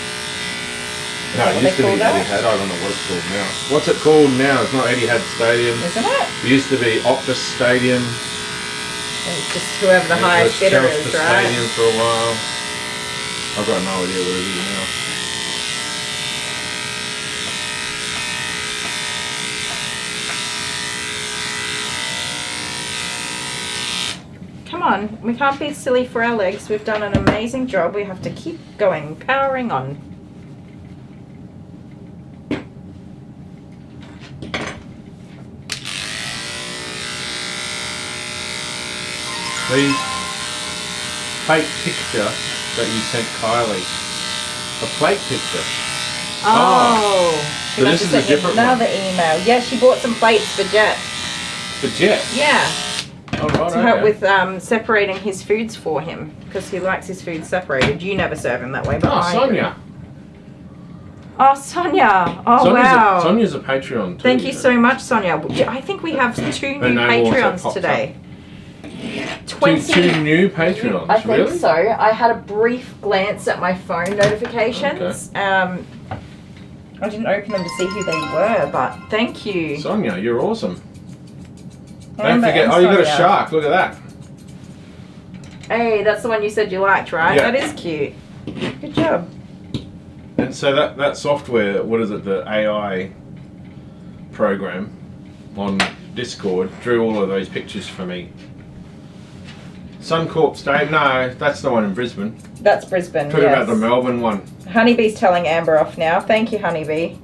No, that it what used they to be call that? Etihad. I don't know what it's called now. What's it called now? It's not Etihad Stadium. Isn't it? It used to be Optus Stadium. It's just whoever the It highest was bidder Telstra is, right? Stadium for a while. I've got no idea what it is now. Come on, we can't be silly for our legs. We've done an amazing job. We have to keep going, powering on. The fake picture that you sent Kylie. A plate picture. Oh. She So must this have is a sent you different another email. Yeah, she bought some plates for Jet. The jet. Yeah. Oh, right, To help okay. with separating his foods for him, because he likes his food separated. You never serve him that way, but Oh, I do. Sonia. Oh, Sonia. Oh, Sonia's wow. Sonia's a Patreon too. Thank you so much, Sonia. I think we have 2 Her new name also Patreons pops today. Two new Patreons, I think really? so. I had a brief glance at my phone notifications. I didn't open them to see who they were, but thank you. Sonia, you're awesome. Don't Amber forget, and oh, you got a Sonia. shark, look at that. Hey, that's the one you said you liked, right? Yeah. That is cute. Good job. And so that software, what is it, the AI program on Discord, drew all of those pictures for me. Suncorp Stadium, no, that's the one in Brisbane. That's Brisbane, Talking yes. about the Melbourne one. Honeybee's telling Amber off now. Thank you, Honeybee.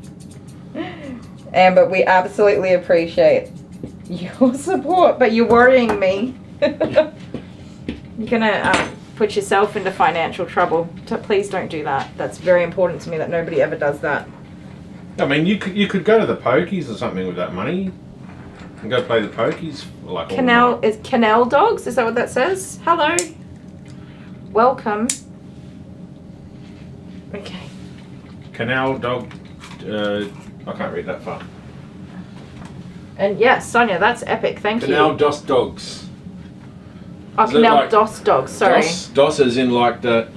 Amber, we absolutely appreciate your support, but you're worrying me. You're gonna put yourself into financial trouble. So please don't do that. That's very important to me that nobody ever does that. I mean, you could go to the pokies or something with that money. And go play the pokies for like all night. Is Canal Dogs? Is that what that says? Hello. Welcome. Okay. Canal dog. I can't read that far. And yes, Sonia, that's epic. Thank Canal you. DOS dogs. Oh, Is it Canal like DOS dogs. Sorry. DOS is in like the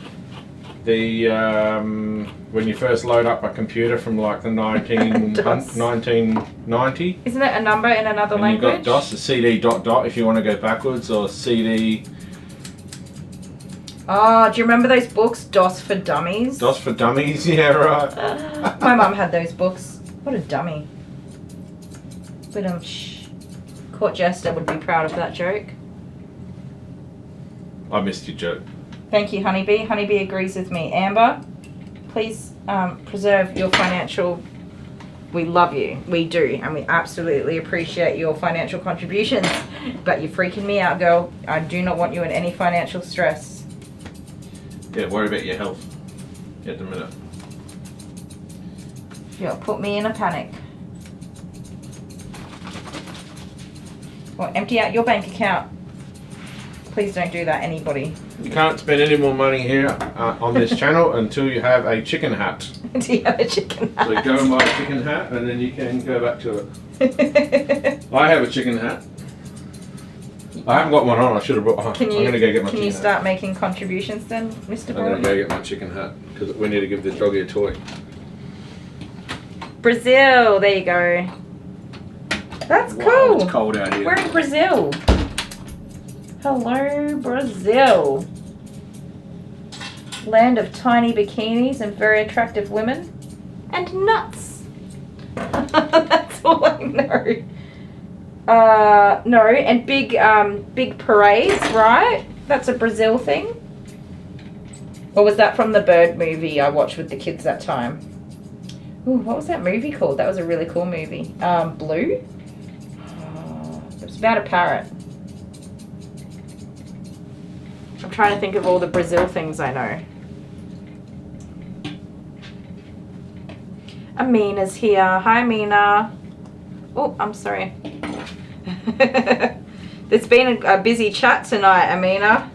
when you first load up a computer from like the 1990. Isn't it a number in another And language? you've got DOS, the CD ... if you want to go backwards, or CD. Oh, do you remember those books, DOS for Dummies? DOS for Dummies, yeah, right. My mum had those books. What a dummy. But Court Jester would be proud of that joke. I missed your joke. Thank you, Honeybee. Honeybee agrees with me. Amber, please preserve your financial... We love you. We do. And we absolutely appreciate your financial contributions. But you're freaking me out, girl. I do not want you in any financial stress. Yeah, worry about your health at the minute. You'll put me in a panic. Well, empty out your bank account. Please don't do that, anybody. You can't spend any more money here on this channel until you have a chicken hat. Do you have a chicken hat? So go and buy a chicken hat and then you can go back to it. I have a chicken hat. I haven't got one on. I should have brought. Can you, I'm gonna go get my can chicken you hat. start making contributions then, Mr. I'm gonna Boy? go get my chicken hat because we need to give this doggy a toy. Brazil, there you go. That's Wow, cool. it's cold out here. We're in Brazil. Hello, Brazil. Land of tiny bikinis and very attractive women. And nuts. That's all I know. No, and big parades, right? That's a Brazil thing. Or was that from the bird movie I watched with the kids that time? Ooh, what was that movie called? That was a really cool movie. Blue? It was about a parrot. I'm trying to think of all the Brazil things I know. Amina's here. Hi, Amina. Oh, I'm sorry. It's been a busy chat tonight, Amina.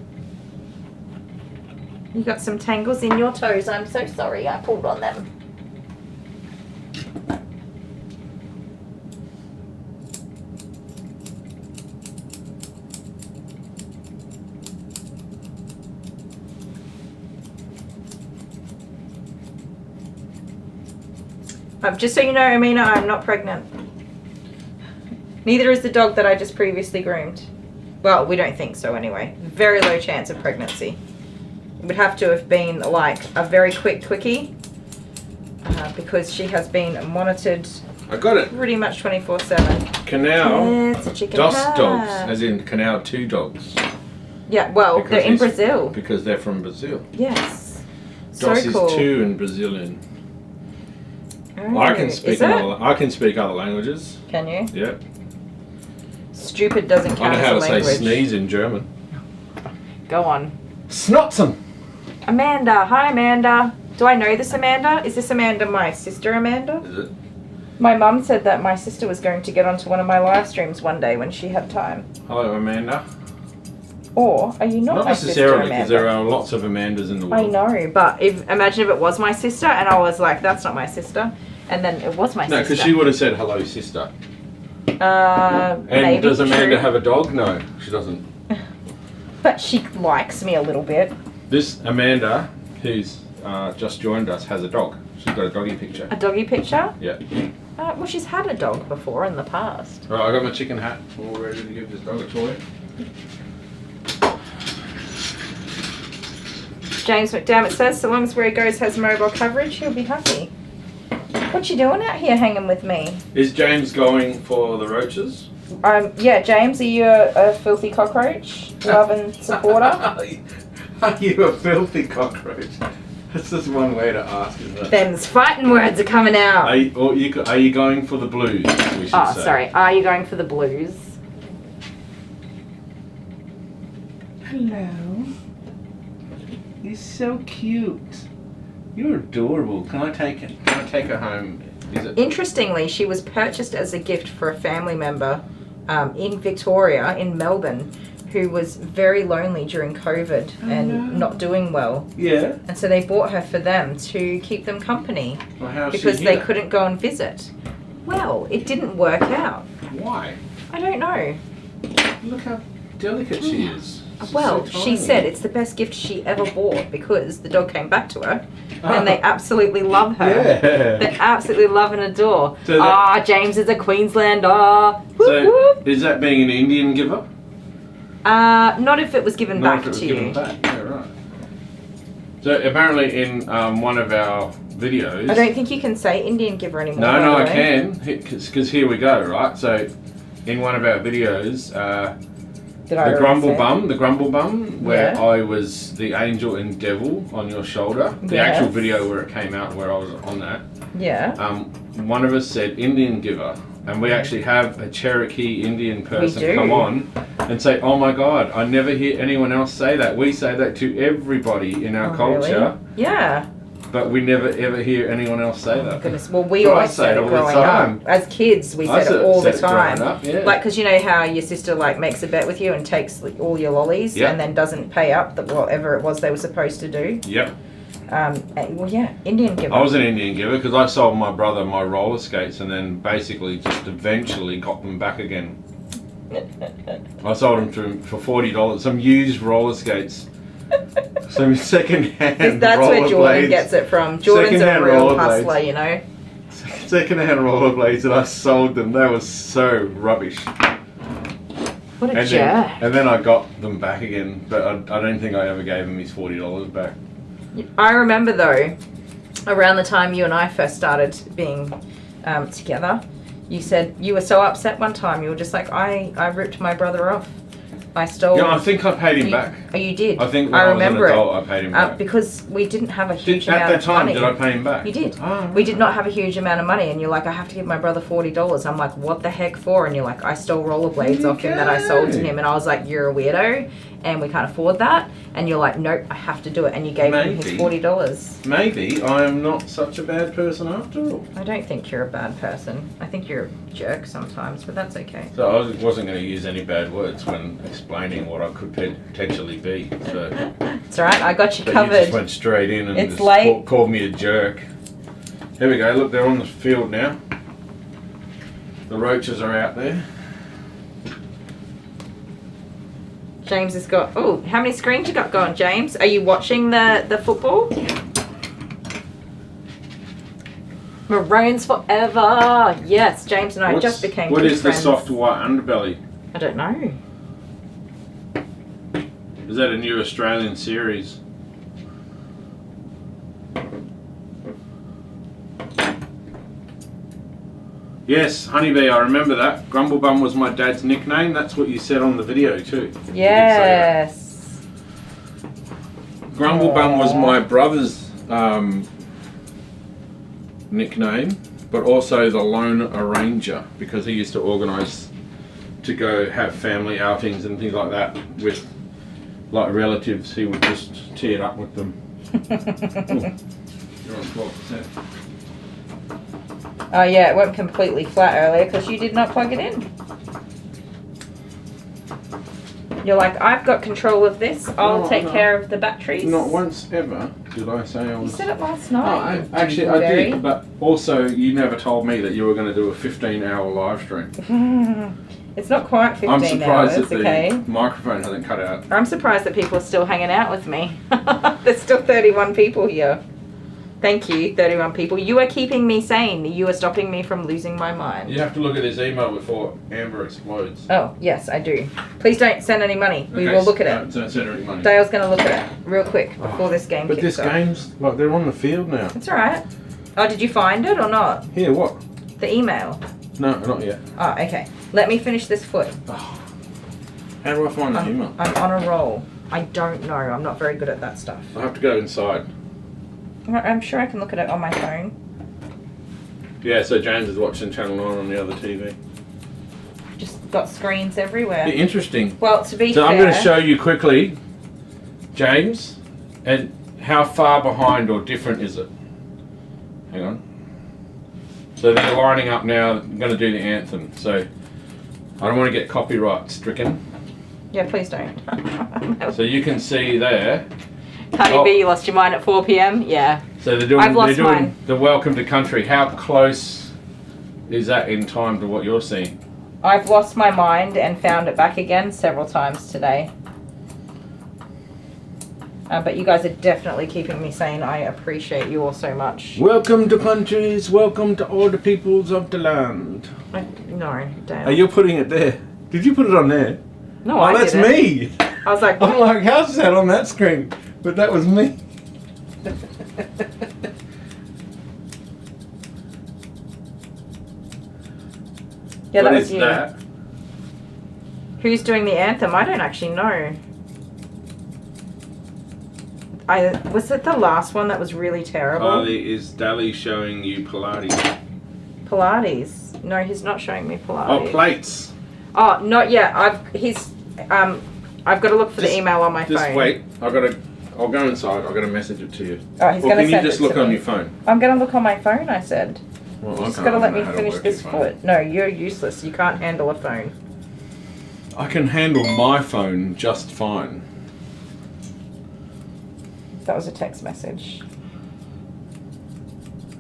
You got some tangles in your toes. I'm so sorry. I pulled on them. Just so you know, Amina, I'm not pregnant. Neither is the dog that I just previously groomed. Well, we don't think so anyway. Very low chance of pregnancy. It would have to have been like a very quickie because she has been monitored. I got it. Pretty much 24/7. Canal It's a chicken DOS hat. dogs, as in Canal 2 dogs. Yeah, well, Because they're in he's- Brazil. Because they're from Brazil. Yes. DOS So cool. is 2 in Brazilian. Oh, I can speak is it? I can speak other languages. Can you? Yeah. Stupid doesn't I count know as how a to say language. sneeze in German. Go on. Snotzen. Amanda. Hi, Amanda. Do I know this Amanda? Is this Amanda my sister Amanda? Is it? My mum said that my sister was going to get onto one of my live streams one day when she had time. Hello, Amanda. Or are you not my sister necessarily, because Amanda? there are lots of Amandas in the I world. know, but imagine if it was my sister and I was like, that's not my sister. And then it was my No, sister. because she would have said hello, sister. And And does Amanda true. have a dog? No, she doesn't. But she likes me a little bit. This Amanda, who's just joined us, has a dog. She's got a doggy picture. A doggy picture? Yeah. Well, she's had a dog before in the past. Right, I got my chicken hat all ready to give this dog a toy. James McDermott says, so long as where he goes has mobile coverage, he'll be happy. What you doing out here hanging with me? Is James going for the roaches? Yeah, James, are you a filthy cockroach? Loving supporter? Are you a filthy cockroach? That's just one way to ask, isn't it? Them's fighting words are coming out. Are you going for the blues, we should Oh, say. sorry. Are you going for the blues? Hello. You're so cute. You're adorable. Can I take it? Can I take her home? Is it? Interestingly, she was purchased as a gift for a family member in Victoria, in Melbourne, who was very lonely during COVID and not doing well. Yeah. And so they bought her for them to keep them company Well, how's because she they here? couldn't go and visit. Well, it didn't work out. Why? I don't know. Look how delicate she is. She's Well, so she tiny. said it's the best gift she ever bought because the dog came back to her and they absolutely love her. Yeah. They absolutely love and adore. So that- James is a Queenslander. Whoop, So, whoop. is that being an Indian giver? Not if it was given Not back if it was to given you. back. Yeah, right. So apparently in one of our videos. I don't think you can say Indian giver anymore. No, by no, the I way. can, because here we go, right? So, in one of our videos, Did I the already grumble bum, where Yeah. I was the angel and devil on your shoulder, the Yes. actual video where it came out, where I was on that. Yeah. One of us said Indian giver, and we actually have a Cherokee Indian person do. come on and say, "Oh my God, I never hear anyone else say that. We say that to everybody in our Oh, culture." really? Yeah. But we never ever hear anyone else say that. Goodness. Well, we But I always say said it it all the growing time. up. As kids, we I said it all the said it growing time. up, yeah. Like, because you know how your sister like makes a bet with you and takes like, all your lollies Yep. and then doesn't pay up the whatever it was they were supposed to do. Yep. Well, yeah, Indian giver. I was an Indian giver because I sold my brother my roller skates and then basically just eventually got them back again. I sold them to him for $40. Some used roller skates. Some second-hand That's where rollerblades. Jordan gets it from. Jordan's a Second-hand real rollerblades. hustler, you know. Second-hand rollerblades, and I sold them. They were so rubbish. What a And jerk. then I got them back again, but I don't think I ever gave him his $40 back. I remember though, around the time you and I first started being together, you said you were so upset one time. You were just like, I ripped my brother off. I stole. Yeah, I think I paid him back. Oh, you did. I think when I was an remember adult, I paid him back. because we didn't have a huge At amount that of time, money. did I pay him back? You did. Oh, We did not have a huge amount of money, and you're like, I have to give my brother $40. I'm like, what the heck for? And you're like, I stole rollerblades off him that I sold to him, and I was like, you're a weirdo, and we can't afford that. And you're like, nope, I have to do it, and you gave him his $40. Maybe I am not such a bad person after all. I don't think you're a bad person. I think you're a jerk sometimes, but that's okay. So I wasn't going to use any bad words when explaining what I could potentially be. So It's alright, I got you but covered. you just went straight in and It's just late. called me a jerk. Here we go. Look, they're on the field now. The roaches are out there. James has got. Oh, how many screens you got going, James? Are you watching the football? Maroons forever. Yes, James and I just became What good is friends. the soft white underbelly? I don't know. Is that a new Australian series? Yes, Honeybee, I remember that. Grumblebum was my dad's nickname. That's what you said on the video too. You did say that. Yes. Grumblebum was my brother's nickname, but also the Lone Arranger because he used to organise to go have family outings and things like that with like relatives. He would just tee it up with them. You're on 12%. Oh yeah, it went completely flat earlier because you did not plug it in. You're like, I've got control of this. I'll take care of the batteries. Not once ever did I say I You was. said it last Oh, night. actually, I did, but also you never told me that you were going to do a 15-hour live stream. It's not quite 15 I'm surprised hours, that the okay? microphone hasn't cut out. I'm surprised that people are still hanging out with me. There's still 31 people here. Thank you, 31 people. You are keeping me sane. You are stopping me from losing my mind. You have to look at this email before Amber explodes. Oh, yes, I do. Please don't send any money. We Okay, will look at no, it. don't send her any money. Dale's going to look at it real quick before this game But kicks this off. game's, like, they're on the field now. It's alright. Oh, did you find it or not? Here, what? The email. No, not yet. Oh, okay. Let me finish this foot. Oh. How do I find the email? I'm on a roll. I don't know. I'm not very good at that stuff. I have to go inside. I'm sure I can look at it on my phone. Yeah, so James is watching Channel 9 on the other TV. Just got screens everywhere. Be interesting. Well, to be So fair... I'm going to show you quickly, James, and how far behind or different is it? Hang on. So they're lining up now. I'm going to do the anthem. So I don't want to get copyright stricken. Yeah, please don't. So you can see there. Honey B, you lost your mind at 4 p.m. Yeah. So they're doing, I've lost mine. the welcome to country. How close is that in time to what you're seeing? I've lost my mind and found it back again several times today. But you guys are definitely keeping me sane. I appreciate you all so much. Welcome to countries. Welcome to all the peoples of the land. No, damn. Are you putting it there? Did you put it on there? No, oh, that's didn't. me. I was like, I'm like, how's that on that screen? But that was me. yeah, that What was is you. that? Who's doing the anthem? I don't actually know. Was it the last one that was really terrible? Kylie, is Dally showing you Pilates? Pilates. No, he's not showing me Pilates. Oh, plates. Oh, not yet. I've got to look for the email on my phone. Just wait. I'll go inside. I've got to message it to you. Oh, he's or going to can send you just it look to on me. your phone? I'm going to look on my phone, I said. Well, You I just can't got to let know me how to finish work this your phone. foot. No, you're useless. You can't handle a phone. I can handle my phone just fine. That was a text message.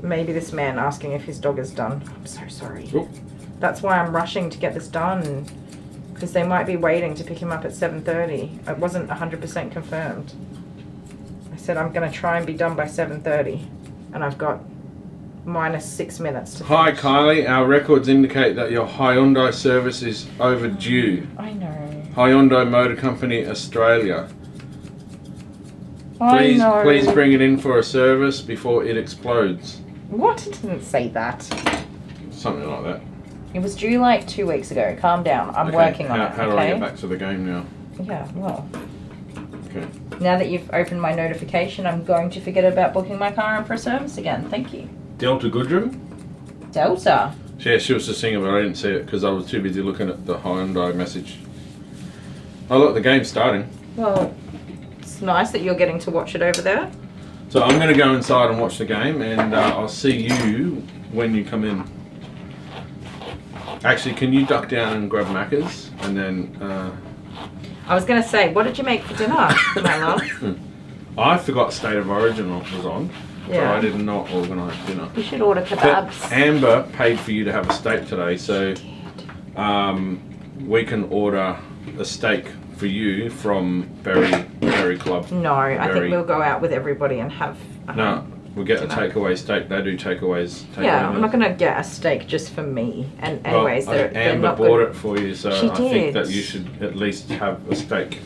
Maybe this man asking if his dog is done. I'm so sorry. Oop. That's why I'm rushing to get this done. Because they might be waiting to pick him up at 7:30. It wasn't 100% confirmed. I said I'm going to try and be done by 7:30. And I've got minus 6 minutes to Hi, finish. Kylie. Our records indicate that your Hyundai service is overdue. I know. Hyundai Motor Company, Australia. I know. Please bring it in for a service before it explodes. What? It didn't say that. Something like that. It was due like 2 weeks ago. Calm down. I'm Okay, working on it. How do I get back to the game now? Yeah, well. Okay. Now that you've opened my notification, I'm going to forget about booking my car in for a service again. Thank you. Delta Goodrum? Delta. Yeah, she was just singing, but I didn't see it because I was too busy looking at the Hyundai message. Oh look, the game's starting. Well, it's nice that you're getting to watch it over there. So I'm going to go inside and watch the game, and I'll see you when you come in. Actually, can you duck down and grab Macca's, and then... I was going to say, what did you make for dinner, my love? I forgot State of Origin was on, so Yeah. I did not organise dinner. You should order But kebabs. Amber paid for you to have a steak today, so we can order a steak for you from Berry Club. No, I think Berry. we'll go out with everybody and have... No, we'll get a dinner. takeaway steak. They do takeaways. Yeah, I'm not going to get a steak just for me. And anyways, well, they're Amber not bought good. it for you, so She I think did. that you should at least have a steak.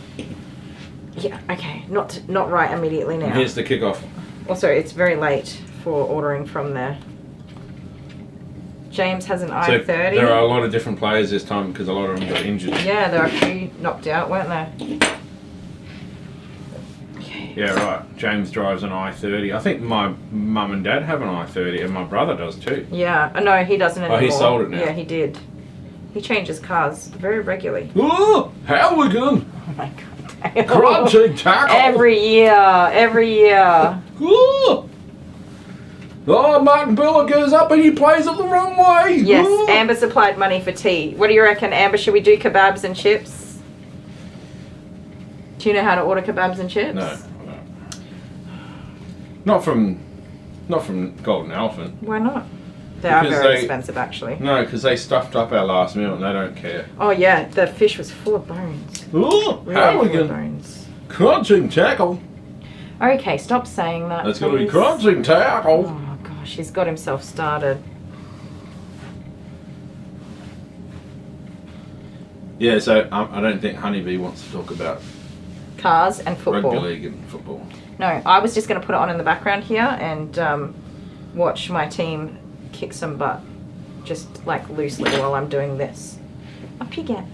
Yeah, okay. Not right immediately now. And here's the kickoff. Also, it's very late for ordering from there. James has an So I-30. there are a lot of different players this time because a lot of them got injured. Yeah, there are a few knocked out, weren't there? Yeah, right. James drives an I-30. I think my mum and dad have an I-30, and my brother does too. Yeah, no, he doesn't anymore. Oh, he sold it now. Yeah, he did. He changes cars very regularly. Ooh, Halligan! Oh my god. Crunching tackle! Every year. Ooh. Oh, Martin Billa goes up and he plays it the wrong way! Yes, Ooh. Amber supplied money for tea. What do you reckon, Amber? Should we do kebabs and chips? Do you know how to order kebabs and chips? No. Not from Golden Elephant. Why not? They are Because very they- expensive, actually. No, because they stuffed up our last meal and they don't care. Oh yeah, the fish was full of bones. Ooh, Really full of Halligan! bones. Crunching tackle! Okay, stop saying that. That's gonna be please. crunching tackle! Oh gosh, he's got himself started. Yeah, so I don't think Honeybee wants to talk about Cars and football. rugby league and football. No, I was just going to put it on in the background here and watch my team kick some butt, just like loosely while I'm doing this. Up you get.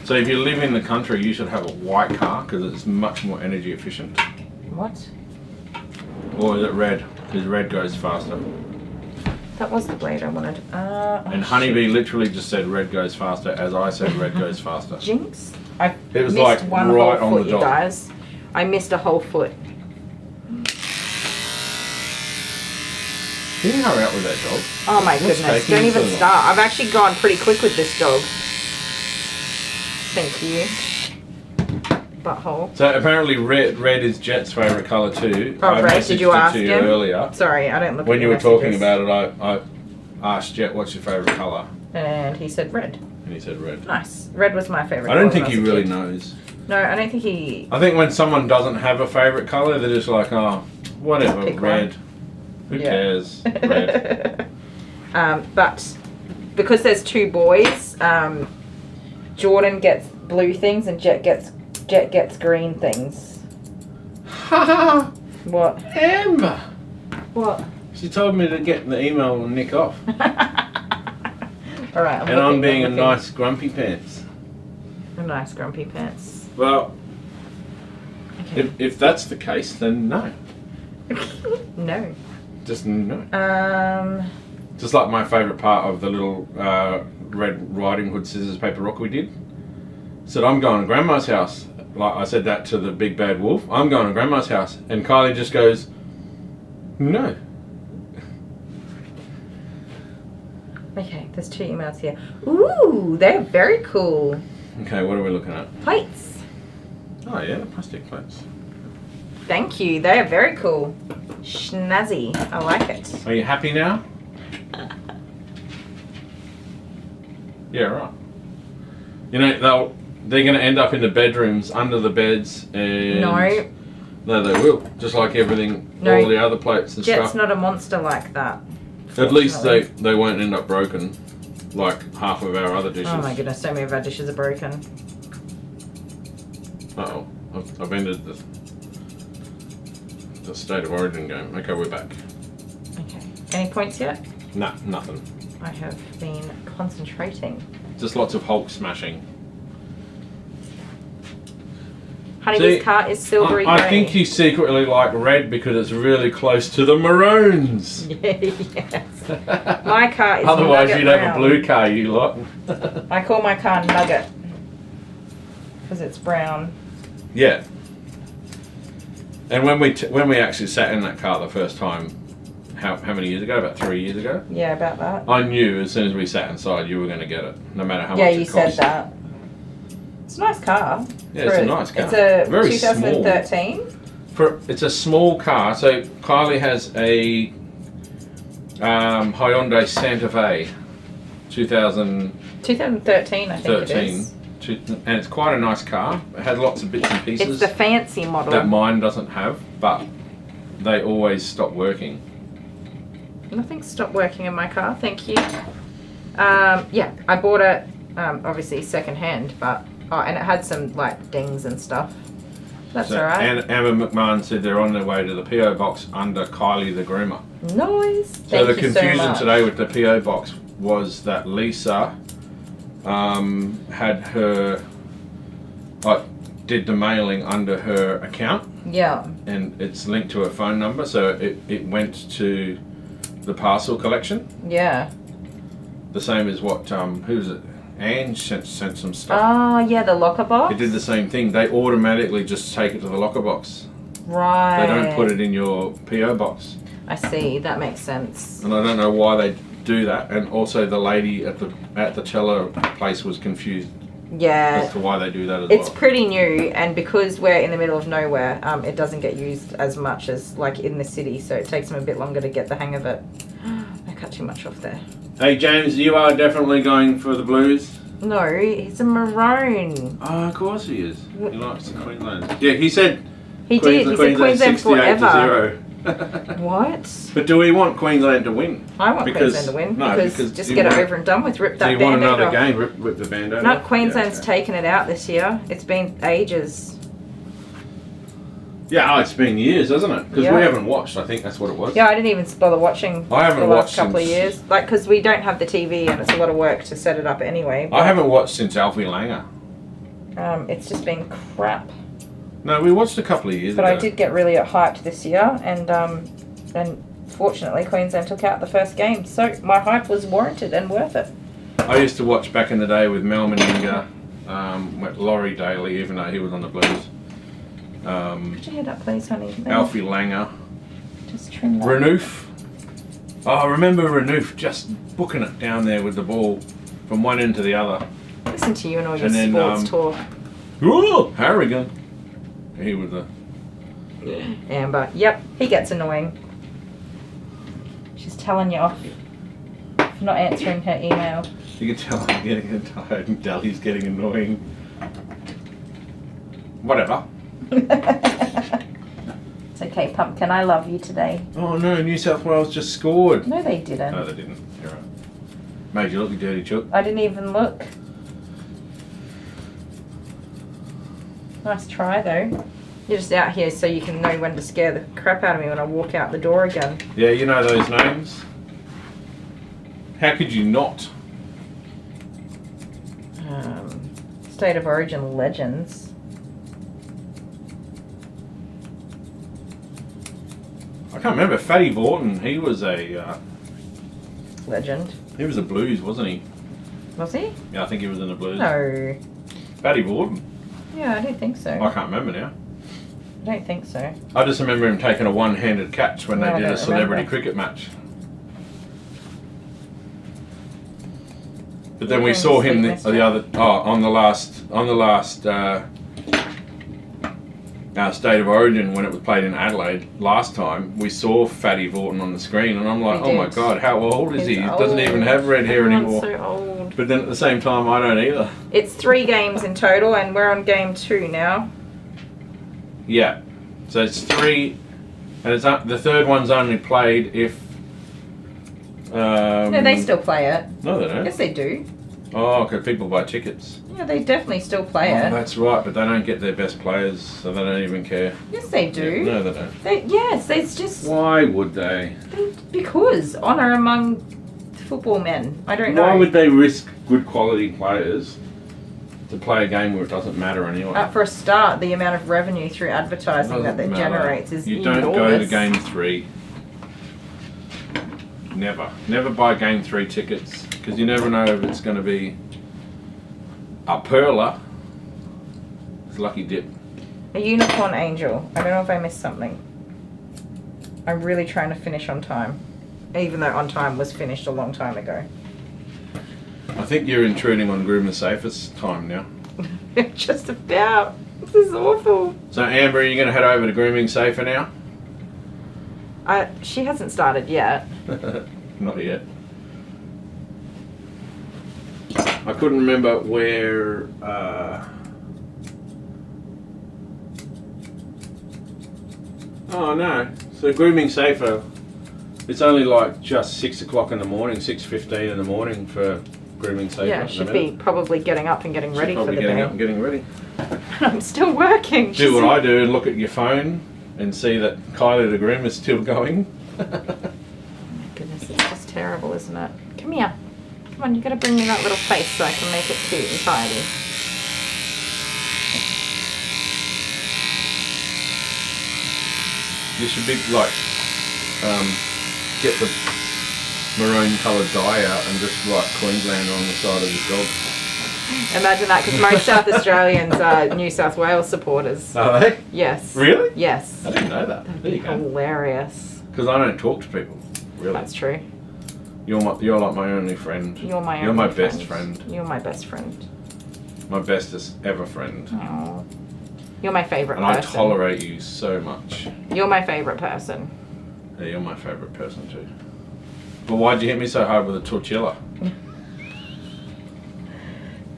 So if you live in the country, you should have a white car because it's much more energy efficient. What? Or is it red? Because red goes faster. That was the blade I wanted. And Honeybee literally just said red goes faster as I said red goes faster. Jinx. I It was missed like one right whole on foot, the you dot. guys. I missed a whole foot. Can you hurry up with that dog? Oh my What's goodness. taking Don't you even so long? start. I've actually gone pretty quick with this dog. Thank you. Butthole. So apparently red is Jet's favourite colour too. Oh, I red. messaged Did you it ask to you him? earlier. Sorry, I don't look When at you your were talking messages. about it, I asked Jet what's your favourite colour, And he said red. and he said red. Nice. Red was my favourite I don't colour think when he was a really kid. knows. No, I don't think he... I think when someone doesn't have a favourite colour, they're just like, oh, whatever, Pick red. Who Yeah. cares? Red. But because there's two boys, Jordan gets blue things and Jet gets green things. Ha What? Amber! What? She told me to get the email and nick off. Alright, And I'm being a nice grumpy pants. A nice grumpy pants. Well, Okay. if that's the case, then no. No. Just no. Just like my favourite part of the little Red Riding Hood scissors paper rock we did. Said I'm going to Grandma's house. Like I said that to the big bad wolf. I'm going to Grandma's house, and Kylie just goes, no. Okay, there's two emails here. Ooh, they're very cool. Okay, what are we looking at? Plates. Oh yeah, the plastic plates. Thank you. They are very cool. Schnazzy. I like it. Are you happy now? Yeah, right. You know they're going to end up in the bedrooms under the beds and No. No, they will. Just like everything, No. all the other plates and Jet's stuff. not a monster like that. At least they fortunately. won't end up broken, like half of our other dishes. Oh my goodness, so many of our dishes are broken. Uh-oh, I've ended the State of Origin game. Okay, we're back. Okay. Any points yet? Nah, nothing. I have been concentrating. Just lots of Hulk smashing. Honeybee's See, cart is silvery I grey. think you secretly like red because it's really close to the maroons. Yes. My car is Otherwise nugget you'd have brown. a blue car, you lot. I call my car Nugget because it's brown. Yeah. And when we actually sat in that car the first time, how many years ago? About 3 years ago. Yeah, about that. I knew as soon as we sat inside you were going to get it, no matter how Yeah, much you it cost. said that. It's a nice car. Yeah, it's a nice car. It's a Very 2013. It's a small car. So Kylie has a Hyundai Santa Fe, 2013, I think it 2013, is. and it's quite a nice car. It has lots of bits and It's pieces the fancy model. that mine doesn't have, but they always stop working. Nothing stopped working in my car, thank you. Yeah, I bought it, obviously second hand, but and it had some like dings and stuff. That's So, alright. and Amber McMahon said they're on their way to the PO box under Kylie the Groomer. Noise. So Thank the you confusion so much. today with the PO box was that Lisa had her did the mailing under her account, Yeah. and it's linked to her phone number, so it went to the parcel collection. Yeah. The same as what who's it? Ange sent some stuff. Oh, yeah, the locker box. It did the same thing. They automatically just take it to the locker box. Right. They don't put it in your PO box. I see. That makes sense. And I don't know why they do that. And also the lady at the cello place was confused Yeah. as to why they do that as It's well. pretty new, and because we're in the middle of nowhere, it doesn't get used as much as like in the city, so it takes them a bit longer to get the hang of it. I cut too much off there. Hey James, you are definitely going for the Blues. No, he's a maroon. Oh, of course he is. He likes the Queensland. Yeah, he said. He did. He said Queensland 68 forever. to 0. What? But do we want Queensland to win? I want Because- Queensland to win no, because because just you get it want- over and done with. Rip Do that you want band-aid another off. game? Rip the band-aid No, off? Queensland's Yeah, okay. taken it out this year. It's been ages. Yeah, it's been years, hasn't it? Because Yeah. we haven't watched. I think that's what it was. Yeah, I didn't even bother watching I haven't the last watched couple of since- years. Like, because we don't have the TV and it's a lot of work to set it up anyway. I haven't watched since Alfie Langer. It's just been crap. No, we watched a couple of years But ago. I did get really hyped this year, and fortunately Queensland took out the first game, so my hype was warranted and worth it. I used to watch back in the day with Mel Meninga, with Laurie Daly, even though he was on the Blues. Put your head up, please, honey. No, Alfie Langer. just trim that. Renouf. Oh, I remember Renouf just booking it down there with the ball from one end to the other. Listen to you and all your And then, sports talk. Ooh, Harrigan. He was a. Amber. Yep, he gets annoying. She's telling you off for not answering her email. You can tell I'm getting tired and Dali's getting annoying. Whatever. It's okay, Pumpkin. I love you today. Oh no, New South Wales just scored. No, they didn't. No, they didn't. You're right. Made you look, you dirty chook. I didn't even look. Nice try, though. You're just out here so you can know when to scare the crap out of me when I walk out the door again. Yeah, you know those names. How could you not? State of Origin legends. I can't remember. Fatty Vorton, he was a Legend. he was a Blues, wasn't he? Was he? Yeah, I think he was in the Blues. No. Fatty Vorton. Yeah, I don't think so. I can't remember now. I don't think so. I just remember him taking a one-handed catch when No, they I did a don't celebrity remember. cricket match. But then we saw him on the last State of Origin when it was played in Adelaide last time. We saw Fatty Vorton on the screen, and I'm like, We oh my did. god, how old is He's he? He doesn't even have red hair Everyone's anymore. so old. But then at the same time, I don't either. It's 3 games in total, and we're on game 2 now. Yeah, so it's 3, and it's the third one's only played if. No, they still play it. No, they don't. Yes, they do. Oh, because people buy tickets. Yeah, they definitely still play Oh, it. that's right, but they don't get their best players, so they don't even care. Yes, they do. No, they don't. Yes, it's just Why would they? because honour among football men. I don't know. Why would they risk good quality players to play a game where it doesn't matter anyway? For a start, the amount of revenue through advertising that Doesn't matter. generates is You enormous. don't go to game 3. Never buy game 3 tickets, because you never know if it's going to be a perler. It's lucky dip. A unicorn angel. I don't know if I missed something. I'm really trying to finish on time, even though on time was finished a long time ago. I think you're intruding on Groomer Safest time now. Just about. This is awful. So Amber, are you going to head over to Grooming Safer now? She hasn't started yet. Not yet. I couldn't remember where. Oh no! So Grooming Safer. It's only like just 6 o'clock in the morning, 6:15 in the morning for Grooming Safer. Yeah, should be probably getting up and getting ready for the getting day. up and getting ready. I'm still working. Do what I do and look at your phone and see that Kylie the Groomer is still going. Goodness, it's just terrible, isn't it? Come here. Come on, you gotta bring me that little face so I can make it cute and tidy. You should be like, get the maroon coloured dye out and just write Queenslander on the side of his dog. Imagine that, because most South Australians are New South Wales supporters. Are they? Yes. Really? Yes. I didn't know that. That'd There be you go. hilarious. Because I don't talk to people. Really. That's true. You're like my only friend. You're my You're only my best friend. You're my best friend. My bestest ever friend. Oh. You're my favourite And person. I tolerate you so much. You're my favourite person. Yeah, you're my favourite person too. But why'd you hit me so hard with a tortilla?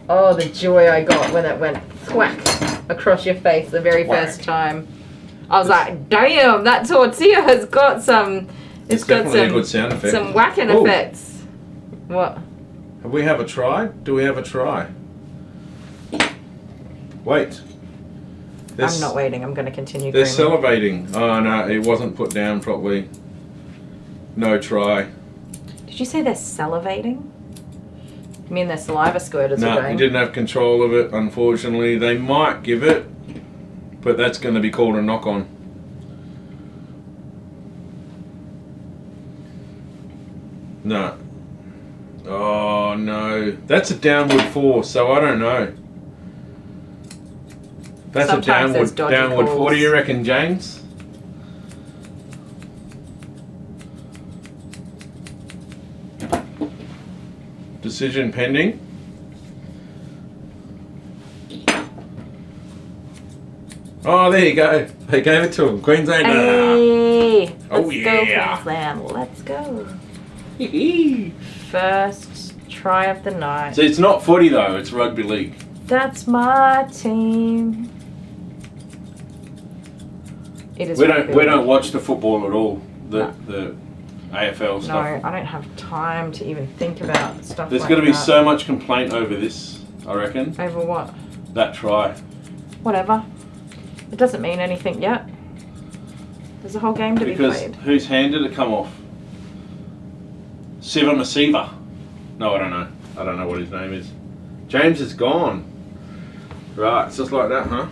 Oh, the joy I got when it went thwack across your face the very Whack. first time. I was like, damn, that tortilla has got some... It's got definitely some, a good sound effect. some whacking Ooh. effects. What? Have we have a try? Do we have a try? Wait. I'm not waiting. I'm going to continue They're grooming. salivating. Oh no, it wasn't put down properly. No try. Did you say they're salivating? You mean their saliva squirters are No, going? he didn't have control of it, unfortunately. They might give it, but that's going to be called a knock-on. No. Oh no. That's a downward force, so I don't know. That's Sometimes a there's dodgy downward calls. force. What do you reckon, James? Decision pending. Oh, there you go. They gave it to him. Queenslander. Hey! Oh, Let's yeah. go, Queensland. Let's go. First try of the night. So it's not footy though, it's rugby league. That's my team. It is. We don't watch the football at all. The AFL No, stuff. I don't have time to even think about stuff There's like going to be that. so much complaint over this, I reckon. Over what? That try. Whatever. It doesn't mean anything yet. There's a whole game to be Because played. whose hand did it come off? Siva Masiva. No, I don't know. I don't know what his name is. James is gone. Right, it's just like that, huh?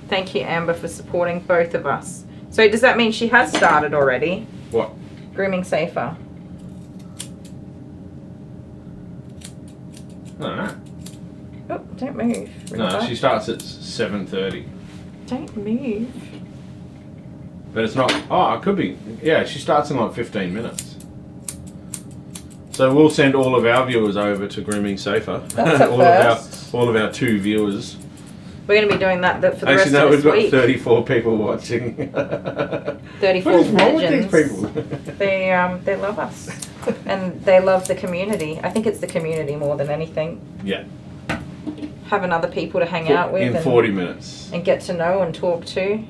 Thank you, Amber, for supporting both of us. So does that mean she has started already? What? Grooming safer. No, Oh, don't move. no, Remember? she starts at 7:30. Don't move. But it's not. Oh, it could be. Yeah, she starts in like 15 minutes. So we'll send all of our viewers over to Grooming Safer. That's a first. all of our 2 viewers. We're going to be doing that for the Actually, rest no, of we've this got week. 34 people watching. 34 What is wrong with legends. these people? They love us. And they love the community. I think it's the community more than anything. Yeah. Having other people to hang out with. In and, 40 minutes. And get to know and talk to.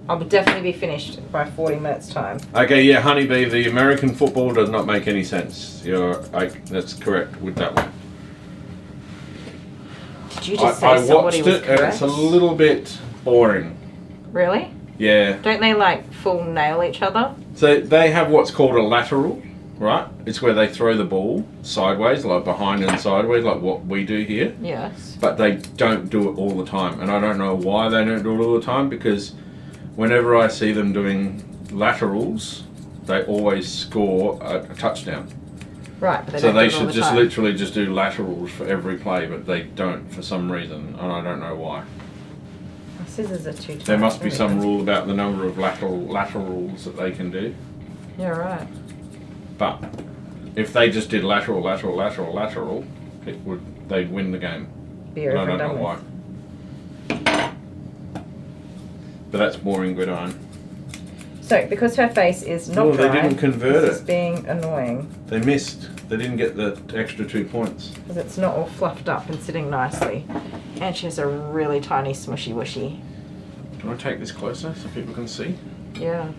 I'll definitely be finished by 40 minutes time. Okay, yeah, Honeybee, the American football does not make any sense. That's correct with that one. Did you just I say somebody watched was it and correct? it's a little bit boring. Really? Yeah. Don't they like full nail each other? So they have what's called a lateral, right? It's where they throw the ball sideways, like behind and sideways, like what we do here. Yes. But they don't do it all the time. And I don't know why they don't do it all the time, because whenever I see them doing laterals, they always score a touchdown. Right, but So don't they do it all should the just time. literally just do laterals for every play, but they don't for some reason, and I don't know why. My scissors are too tight. There must be There we some go. rule about the number of laterals that they can do. Yeah, right. But if they just did lateral, they'd win the game. Be And I over don't and know done why. But that's boring gridiron. So, because her face is not Well, they dry, didn't convert this is it. being annoying. They missed. They didn't get the extra 2 points. Because it's not all fluffed up and sitting nicely. And she has a really tiny smushy wishy. Can I take this closer so people can see? Yeah.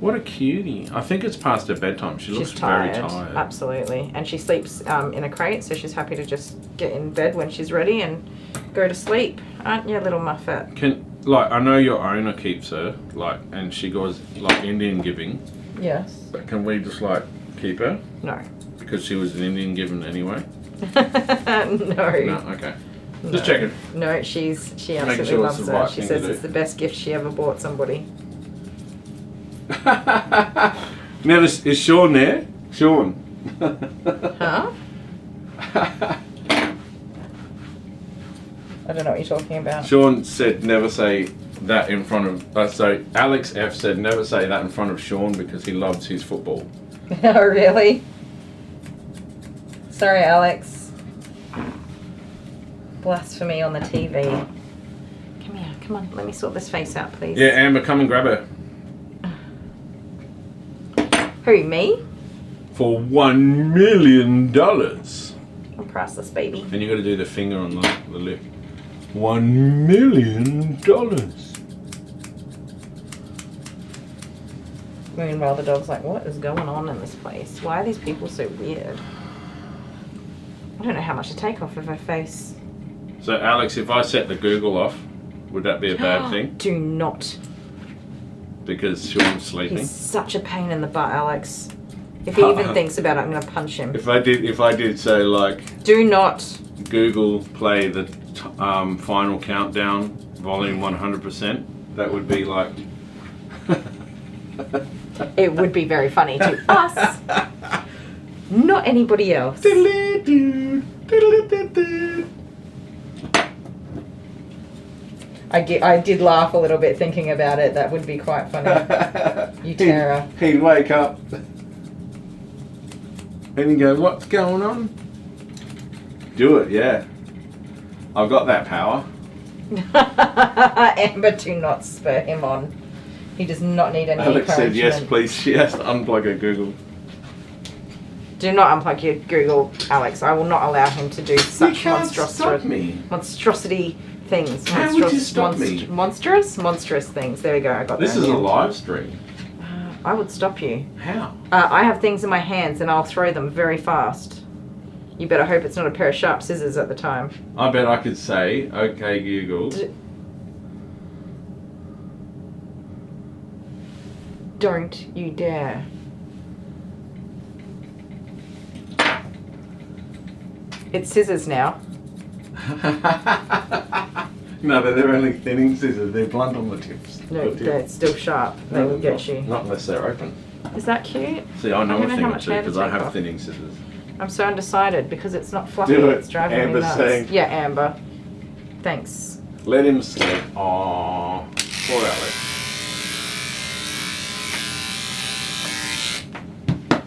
What a cutie. I think it's past her bedtime. She looks She's tired. very tired. Absolutely. And she sleeps in a crate, so she's happy to just get in bed when she's ready and go to sleep. Aren't you, little Muffet? I know your owner keeps her, and she goes, Indian giving. Yes. But can we just, keep her? No. Because she was an Indian given anyway? No. No, okay. Just checking. No, she absolutely sure loves it's the her. right She thing says to do. it's the best gift she ever bought somebody. Is Sean there? Sean. Huh? I don't know what you're talking about. Sean said never say that in front of... so Alex F said never say that in front of Sean because he loves his football. Oh, really? Sorry, Alex. Blasphemy on the TV. Come here, come on. Let me sort this face out, please. Yeah, Amber, come and grab her. Who, me? For $1 million. I'm priceless, baby. And you got to do the finger on the lip. $1 million. Meanwhile, the dog's like, what is going on in this place? Why are these people so weird? I don't know how much to take off of her face. So, Alex, if I set the Google off, would that be a bad thing? Do not. Because Sean's sleeping? He's such a pain in the butt, Alex. If he even thinks about it, I'm going to punch him. If I did say, Do not. Google play the final countdown, volume 100%, that would be like... It would be very funny to us. Not anybody else. I did laugh a little bit thinking about it. That would be quite funny. You terror. He'd wake up and you go, what's going on? Do it, yeah. I've got that power. Amber, do not spur him on. He does not need any Alex said yes, encouragement. please. She has to unplug her Google. Do not unplug your Google, Alex. I will not allow him to do such Stop me. monstrosity things. How would you stop me? Monstrous things. There we go. I got This that. is a live stream. I would stop you. How? I have things in my hands and I'll throw them very fast. You better hope it's not a pair of sharp scissors at the time. I bet I could say, okay, Google. Don't you dare. It's scissors now. No, but they're only thinning scissors. They're blunt on the tips. No, they're still sharp. They will get you. Not unless they're open. Is that cute? See, I know I a don't know thing how or much two I have to because I take have off. thinning scissors. I'm so undecided because it's not fluffy. Do it. It's driving Amber's me nuts. saying. Yeah, Amber. Thanks. Let him sleep. Aww. Poor Alex.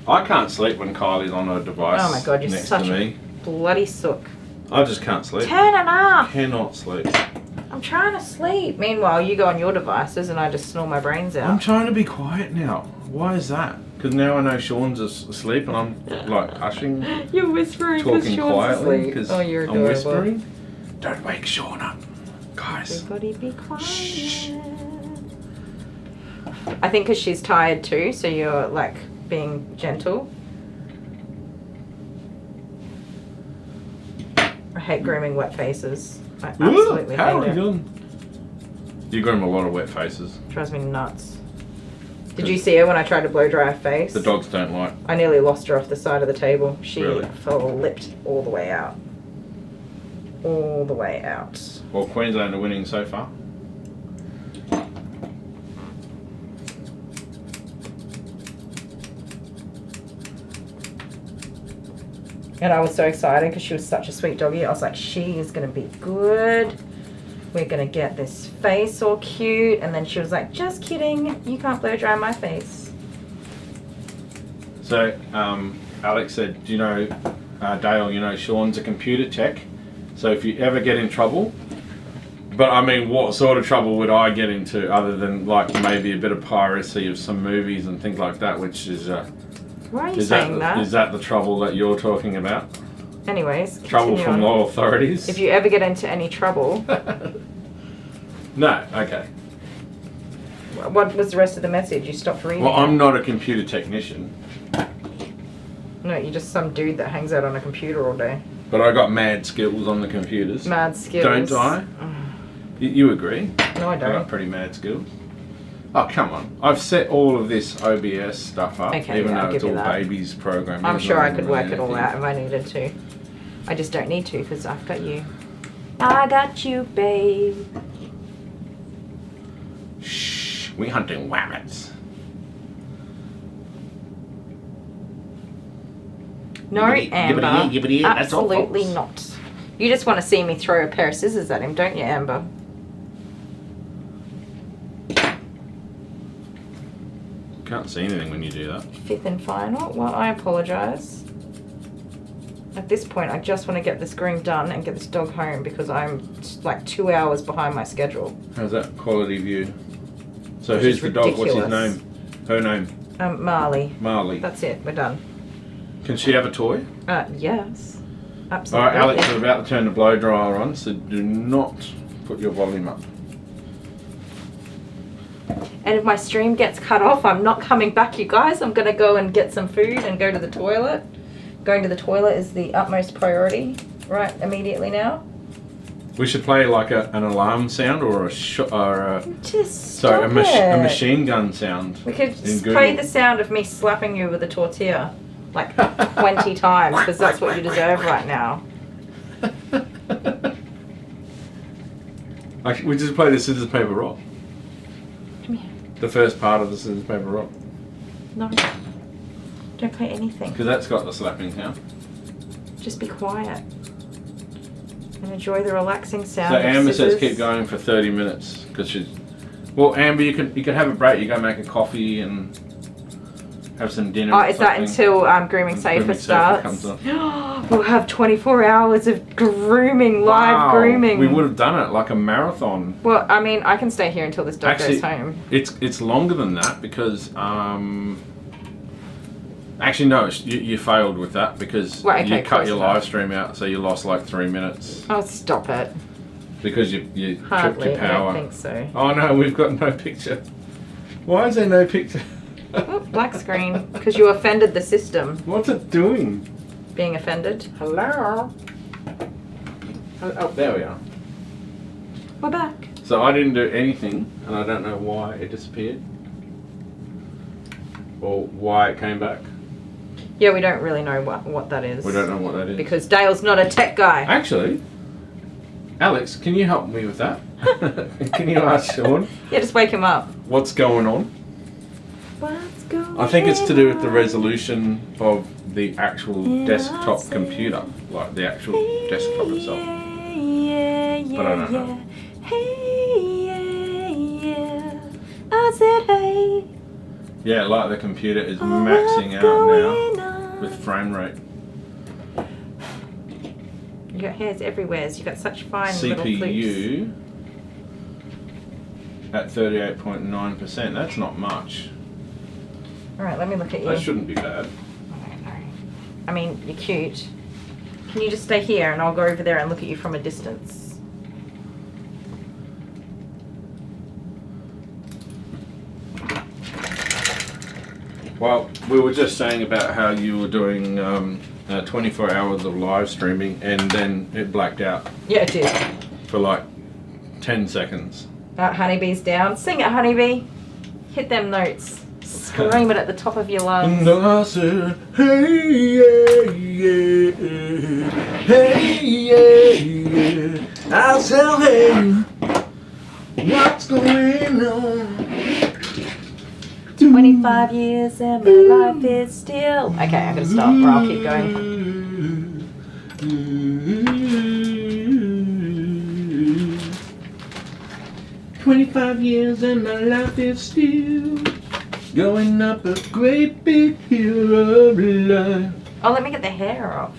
I can't sleep when Kylie's on her device Oh my god, you're next such to a me. bloody sook. I just can't sleep. Turn it off! Cannot sleep. I'm trying to sleep. Meanwhile, you go on your devices and I just snore my brains out. I'm trying to be quiet now. Why is that? Because now I know Sean's asleep and I'm like hushing, You're whispering because talking Sean's quietly asleep. because Oh, you're I'm adorable. whispering. Don't wake Sean up. Guys. Everybody be quiet. I think because she's tired too, so you're like being gentle. I hate grooming wet faces. I absolutely How are hate you it. doing? You groom a lot of wet faces. Drives me nuts. Did you see her when I tried to blow dry her face? The dogs don't like. I nearly lost her off the side of the table. She Really? flipped all the way out. All the way out. Well, Queensland are winning so far. And I was so excited because she was such a sweet doggy. I was like, she is going to be good. We're going to get this face all cute. And then she was like, just kidding. You can't blow dry my face. So, Alex said, do you know, Dale, you know, Sean's a computer tech. So if you ever get in trouble, but I mean, what sort of trouble would I get into other than like maybe a bit of piracy of some movies and things like that, which is, Why are you saying that? Is that the trouble that you're talking about? Anyways, Trouble continue from on. law authorities? If you ever get into any trouble, No, okay. what was the rest of the message? You stopped reading. Well, it. I'm not a computer technician, No, you're just some dude that hangs out on a computer all day. but I got mad skills on the computers. Mad skills. Don't I? You agree? No, I I got don't. pretty mad skills. Oh, come on. I've set all of this OBS stuff up, Okay, even yeah, I'll though it's give you all that. baby's programming. I'm It's sure not I could really work it all anything. out if I needed to. I just don't need to because I've got you. I got you, babe. Shh, we hunting wabbits. No, Yibbity, Amber. yibbity, yibbity, that's all, Absolutely folks. not. You just want to see me throw a pair of scissors at him, don't you, Amber? Can't see anything when you do that. Fifth and final. Well, I apologise. At this point, I just want to get this groom done and get this dog home because I'm like 2 hours behind my schedule. How's that quality view? So Which who's is the dog? What's his ridiculous. name? Her name? Marley. Marley. That's it. We're done. Can she have a toy? Yes. All Absolutely. right, Alex, we're about to turn the blow dryer on, so do not put your volume up. And if my stream gets cut off, I'm not coming back, you guys. I'm going to go and get some food and go to the toilet. Going to the toilet is the utmost priority, right, immediately now. We should play like an alarm sound or a Just sorry, stop a it. machine gun sound. We could in just Google. play the sound of me slapping you with a tortilla like 20 times because that's what you deserve right now. Like, we just play the scissors paper rock. Come here. The first part of the scissors paper rock, No. Don't play anything. because that's got the slapping sound. Just be quiet. And enjoy the relaxing sound So of Amber says scissors. keep going for 30 minutes because she's. Well, Amber, you could have a break. You go make a coffee and have some dinner. Oh, or is that something. until Grooming Safer Grooming starts? comes on. We'll have 24 hours of grooming, live Wow, grooming. We would have done it like a marathon. Well, I mean, I can stay here until this dog Actually, goes home. It's longer than that because actually no, you failed with that because Well, okay, you cut your close enough. live stream out, so you lost like 3 minutes Oh, stop it. because you tripped Hardly, your I power. don't think so. Oh no, we've got no picture. Why is there no picture? Oh, black screen. Because you offended the system. What's it doing? Being offended. Hello. Oh, there we are. We're back. So I didn't do anything, and I don't know why it disappeared or why it came back. Yeah, we don't really know what that is. We don't know what that is. Because Dale's not a tech guy. Actually, Alex, can you help me with that? Can you ask Sean Yeah, just wake him up. what's going on? What's going I think it's to do with the resolution of the actual desktop computer, like the actual desktop itself. But I don't know. Hey, yeah. I said, hey. Yeah, like the computer is Oh, maxing what's out going now on? with frame rate. You got hairs everywhere. You got such fine little flukes. CPU at 38.9%. That's not much. All right, let me look at you. That shouldn't be bad. I don't know. I mean, you're cute. Can you just stay here and I'll go over there and look at you from a distance? Well, we were just saying about how you were doing 24 hours of live streaming and then it blacked out Yeah, it did. for like 10 seconds. Honeybee's down. Sing it, Honeybee. Hit them notes. Scream it at the top of your lungs. And I said, hey, yeah, yeah, hey, yeah, yeah. I'll tell him what's going on. 25 years and my life is still... Okay, I'm gonna stop or I'll keep going. 25 years and my life is still going up a great big hill of life. Oh, let me get the hair off.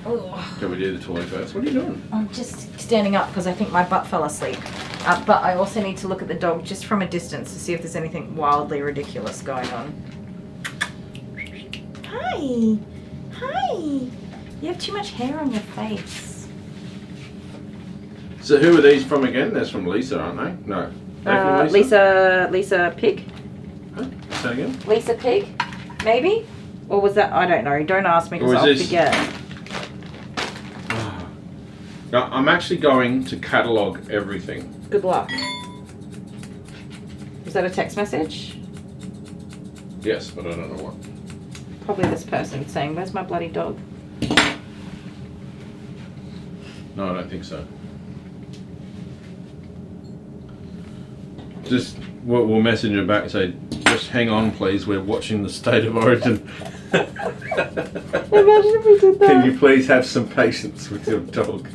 Oh, Can we do the toy first? What are you doing? I'm just standing up because I think my butt fell asleep. But I also need to look at the dog just from a distance to see if there's anything wildly ridiculous going on. Hi. Hi. You have too much hair on your face. So who are these from again? They're from Lisa, aren't they? No. They're from Lisa Pig. Huh? Say that again? Lisa Pig, maybe? Or was that, I don't know. Don't ask me because Or is I'll this- forget. Now, I'm actually going to catalogue everything. Good luck. Is that a text message? Yes, but I don't know what. Probably this person saying, where's my bloody dog? No, I don't think so. Just, we'll message her back and say, just hang on please, we're watching the State of Origin. Imagine if we did that. Can you please have some patience with your dog?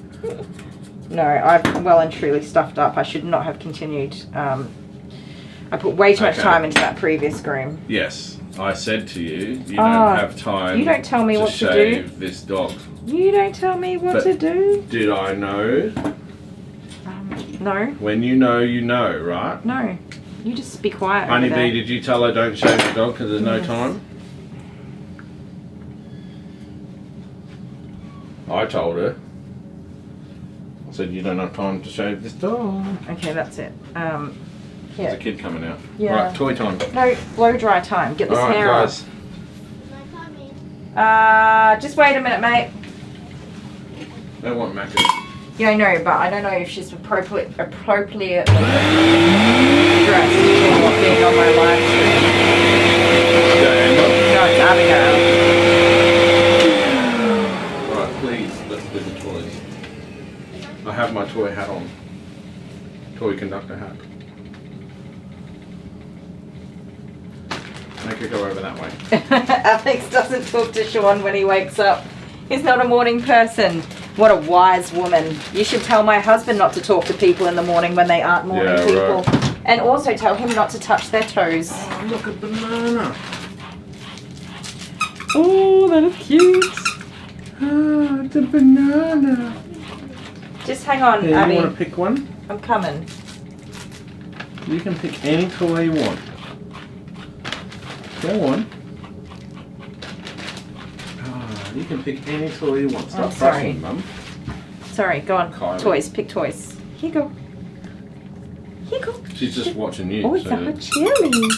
No, I've well and truly stuffed up. I should not have continued. I put way too much Okay. time into that previous groom. Yes, I said to you, you Oh, don't have time you don't tell me what to do. shave this dog. You don't tell me what But- to do. Did I know? No, When you know, right? no. You just be quiet. over Honeybee, there. did you tell her don't shave the dog because there's no Yes. time? I told her. I said, you don't have time to shave this dog. Okay, that's it. There's Yeah. a kid coming out. Yeah. Right, toy time. No, blow dry time. Get this Alright, hair guys. off. Just wait a minute, mate. They want matches. Yeah, I know, but I don't know if she's appropriately dressed for what being on my live stream. No, it's Abigail. Right, please, let's do the toys. I have my toy hat on. Toy conductor hat. Make her go over that way. Alex doesn't talk to Sean when he wakes up. He's not a morning person. What a wise woman. You should tell my husband not to talk to people in the morning when they aren't morning Yeah, people. right. And also tell him not to touch their toes. Oh, look at banana. Oh, that is cute. Ah, the banana. Just hang on, Here, Abby. you want to pick one? I'm coming. You can pick any toy you want. Go on. Ah, you can pick any toy you want. Stop sorry. brushing, Mum. Sorry, go on. Kylie. Toys, pick toys. Here you go. Here you go. She's just watching you. Oh, it's so a chili.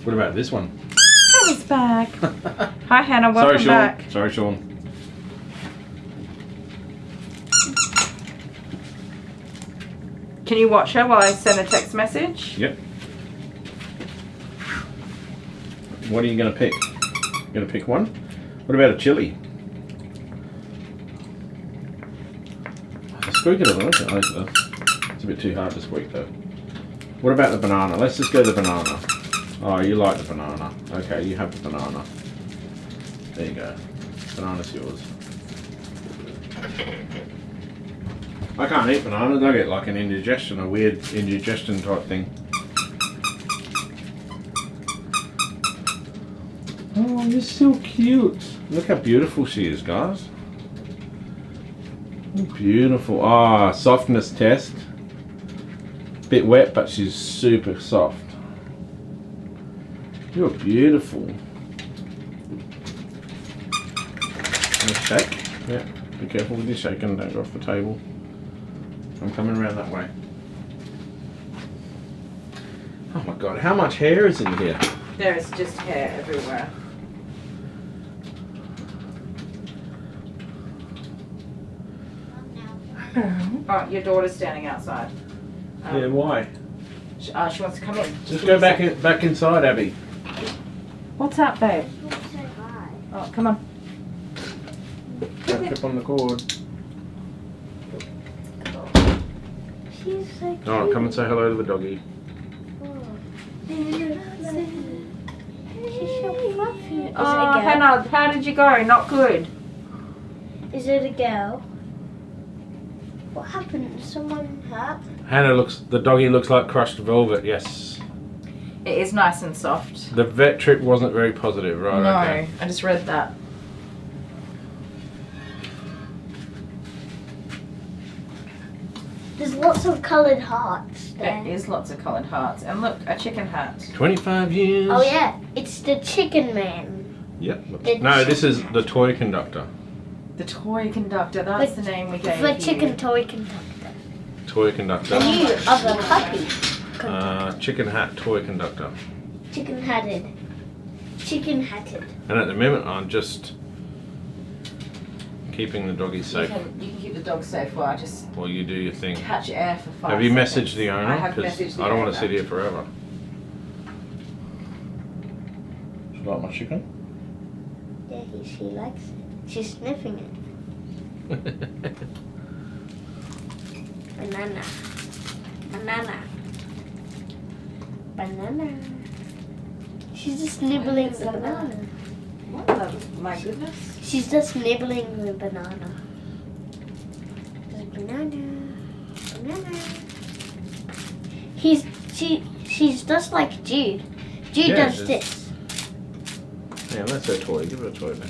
what about this one? Hannah's back. Hi, Hannah. Welcome Sorry, Sean. back. Sorry, Sean. Can you watch her while I send a text message? Yep. What are you going to pick? You going to pick one? What about a chili? Squeak it a little. It's a bit too hard to squeak though. What about the banana? Let's just go the banana. Oh, you like the banana. Okay, you have the banana. There you go. Banana's yours. I can't eat bananas. I get like an indigestion, a weird indigestion type thing. Oh, you're so cute. Look how beautiful she is, guys. Beautiful. Ah, softness test. Bit wet, but she's super soft. You're beautiful. Wanna shake? Yeah. Be careful with your shaking. Don't go off the table. I'm coming around that way. Oh my god, how much hair is in here? There is just hair everywhere. Oh, your daughter's standing outside. Yeah, why? She wants to come in. Just go back inside, Abby. What's up, babe? Oh, come on. Don't trip on the cord. She's so cute. Alright, come and say hello to the doggy. She's so fluffy. Is it a Oh, girl? Hannah, how did you go? Not good. Is it a girl? What happened? Someone hurt? The doggy looks like crushed velvet, yes. It is nice and soft. The vet trip wasn't very positive, right? No, Okay. I just read that. There's lots of coloured hearts there. There is lots of coloured hearts. And look, a chicken hat. 25 years. Oh yeah, it's the chicken man. Yep. The No, this is the toy conductor. The toy conductor, that's the name we gave The you. chicken toy conductor. Toy conductor. And you are the puppy conductor. Chicken hat toy conductor. Chicken hatted. Chicken hatted. And at the moment, I'm just keeping the doggy You safe can keep the dog safe while I just while you do your thing. catch air for 5 Have you seconds. messaged the owner? I have 'Cause messaged the I don't want owner. to sit here forever. Do you like my chicken? Yeah, she likes it. She's sniffing it. Banana. Banana. Banana. She's just nibbling the banana. What the, my goodness. She's just nibbling the banana. Banana. Banana. She's just like Jude. Jude Yeah, does she's- this. Yeah, that's her toy. Give her a toy back.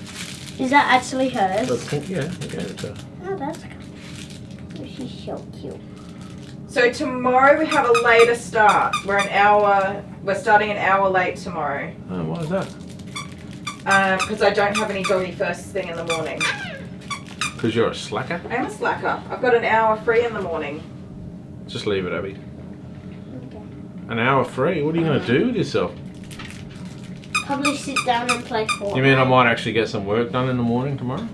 Is that actually hers? That's pink, yeah. Okay, it's her. Oh, that's cool. Oh, she's so cute. So tomorrow we have a later start. We're starting an hour late tomorrow. Oh, why is that? Because I don't have any doggy first thing in the morning. Because you're a slacker? I am a slacker. I've got an hour free in the morning. Just leave it, Abby. Okay. An hour free? What are you going to do with yourself? Probably sit down and play Fortnite. You mean I might actually get some work done in the morning tomorrow?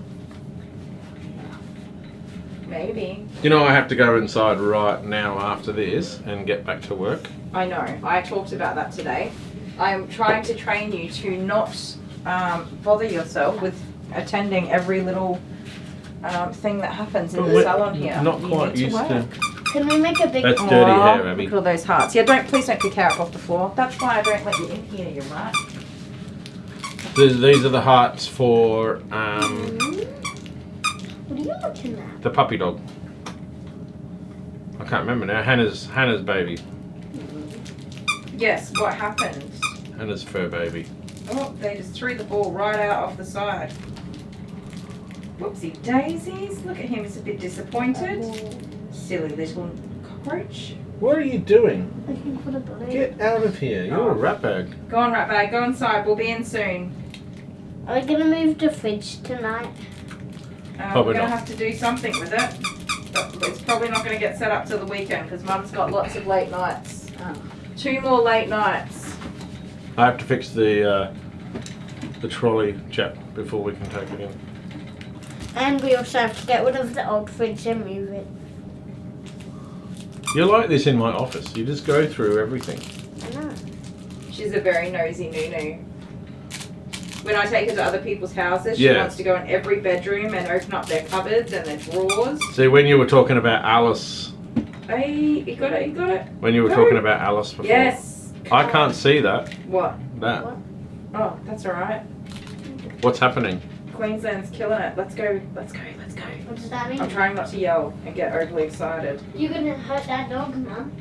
Maybe. You know I have to go inside right now after this and get back to work. I know. I talked about that today. I'm trying to train you to not bother yourself with attending every little thing that happens in But the we're salon here. Not You quite need used work. to. Can we make a big... That's dirty Aw, hair, Abby. Look at all those hearts. Yeah, please don't kick out off the floor. That's why I don't let you in here, you're right. These are the hearts for What are you looking at? the puppy dog. I can't remember now. Hannah's baby. Yes, what happened? Hannah's fur baby. Oh, they just threw the ball right out off the side. Whoopsie daisies. Look at him, he's a bit disappointed. Silly little cockroach. What are you doing? Looking for the balloon. Get out of here. You're a rat bag. Go on, rat bag, go inside. We'll be in soon. Are we gonna move the fridge tonight? We're Probably going to not. have to do something with it. But it's probably not going to get set up till the weekend because Mum's got lots of late nights. Oh. 2 more late nights. I have to fix the trolley chap before we can take it in. And we also have to get rid of the old fridge and move it. You're like this in my office. You just go through everything. I know. She's a very nosy Nunu. When I take her to other people's houses, she Yeah. wants to go in every bedroom and open up their cupboards and their drawers. See, when you were talking about Alice, Hey, you got it, you got it. when you were Go. talking about Alice before, Yes. I can't see that. What? That. What? Oh, that's alright. What's happening? Queensland's killing it. Let's go, let's go, let's go. What does that mean? I'm trying not to yell and get overly excited. You're gonna hurt that dog, Mum.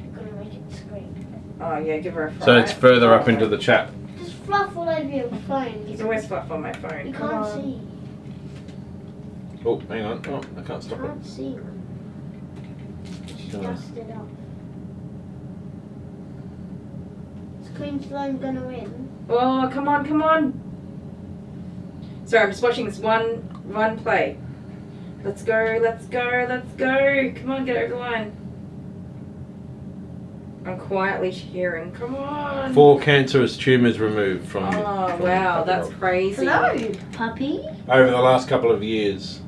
You're gonna make it scream. Oh yeah, give her a fright. So it's further up into the chat. Just fluff all over your phone. There's always fluff on my phone. You Come can't on. see. Oh, hang on. Oh, I can't You stop it. can't see, Mum. Hang on. Dust it up. Is Queensland gonna win? Oh, come on, come on. Sorry, I'm just watching this one play. Let's go, let's go, let's go. Come on, get over the line. I'm quietly cheering. Come on. 4 cancerous tumours removed from. Oh, from wow, the that's crazy. Hello, puppy. over the last couple of years.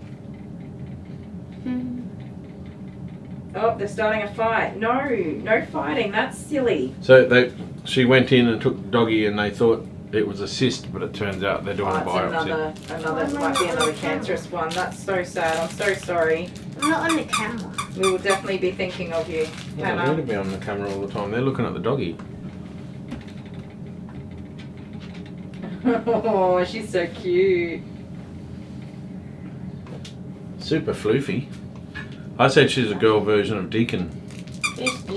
Oh, they're starting a fight. No, no fighting. That's silly. So she went in and took doggy, and they thought it was a cyst, but it turns out they're doing Oh, a it's biopsy. another might be another cancerous one. That's so sad. I'm so sorry. I'm not on the camera. We will definitely be thinking of you, Well, they need Hannah. to be on the camera all the time. They're looking at the doggy. Oh, she's so cute. Super floofy. I said she's a girl version of Deacon.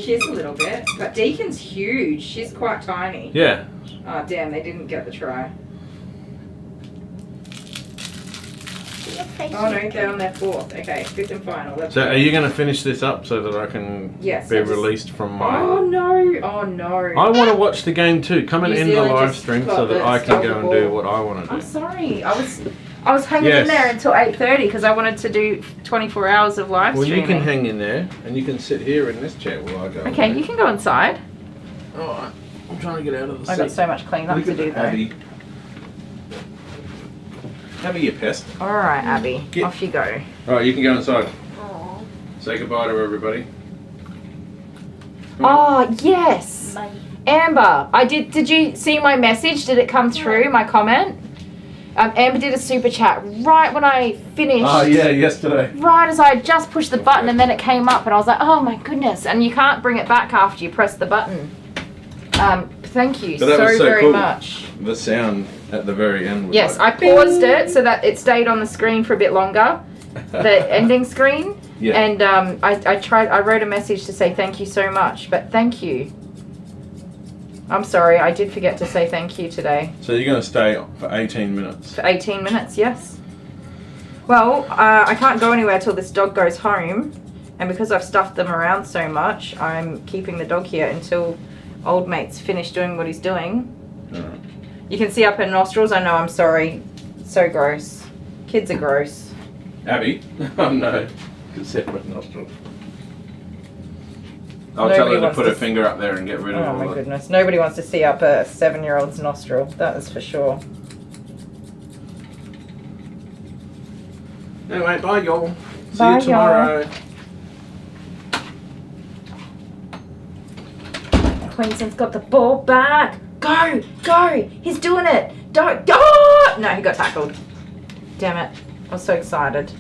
She's a little bit, but Deacon's huge. She's quite tiny. Yeah. Oh damn, they didn't get the try. Oh no, they're on their 4th. Okay, 5th and final. Let's So go. are you going to finish this up so that I can Yes, be I just- released from my... Oh no! Oh no! I want to watch the game too. Come and New end the Zealand live just stream got so that the I can stole go the and do ball. what I want to I'm do. sorry. I was hanging Yes. in there until 8:30 because I wanted to do 24 hours of live Well, streaming. you can hang in there and you can sit here in this chair while I go. Okay, you can go inside. Alright. I'm trying to get out of the I've got seat. so much cleanup Look to at do that, though. Abby. Abby, you pest. All right, Abby, Get- off you go. Alright, you can go inside. Aww. Say goodbye to everybody. Come on. Oh yes, Bye. Amber. Did you see my message? Did it come through? My comment. Amber did a super chat right when I finished. Oh yeah, yesterday. Right as I just pushed the button and then it came up and I was like, oh my goodness. And you can't bring it back after you press the button. Thank you But that was so very cool. much. The sound at the very end was Yes, I like, paused it so that it stayed on the screen for a bit longer, the ending screen. Yeah. And I wrote a message to say thank you so much, but thank you. I'm sorry, I did forget to say thank you today. So you're going to stay for 18 minutes. For 18 minutes, yes. Well, I can't go anywhere till this dog goes home. And because I've stuffed them around so much, I'm keeping the dog here until old mate's finished doing what he's doing. Alright. You can see up her nostrils. I know, I'm sorry. So gross. Kids are gross. Abby? Oh no. You can see my nostril. I'll Nobody tell her to wants put to her finger up there and get rid of Oh all my that. goodness. Nobody wants to see up a 7-year-old's nostril. That is for sure. Anyway, bye y'all. See Bye, you tomorrow. Queensland's got the ball back. Go, go. He's doing it. Don't go. Oh! No, he got tackled. Damn it. I was so excited.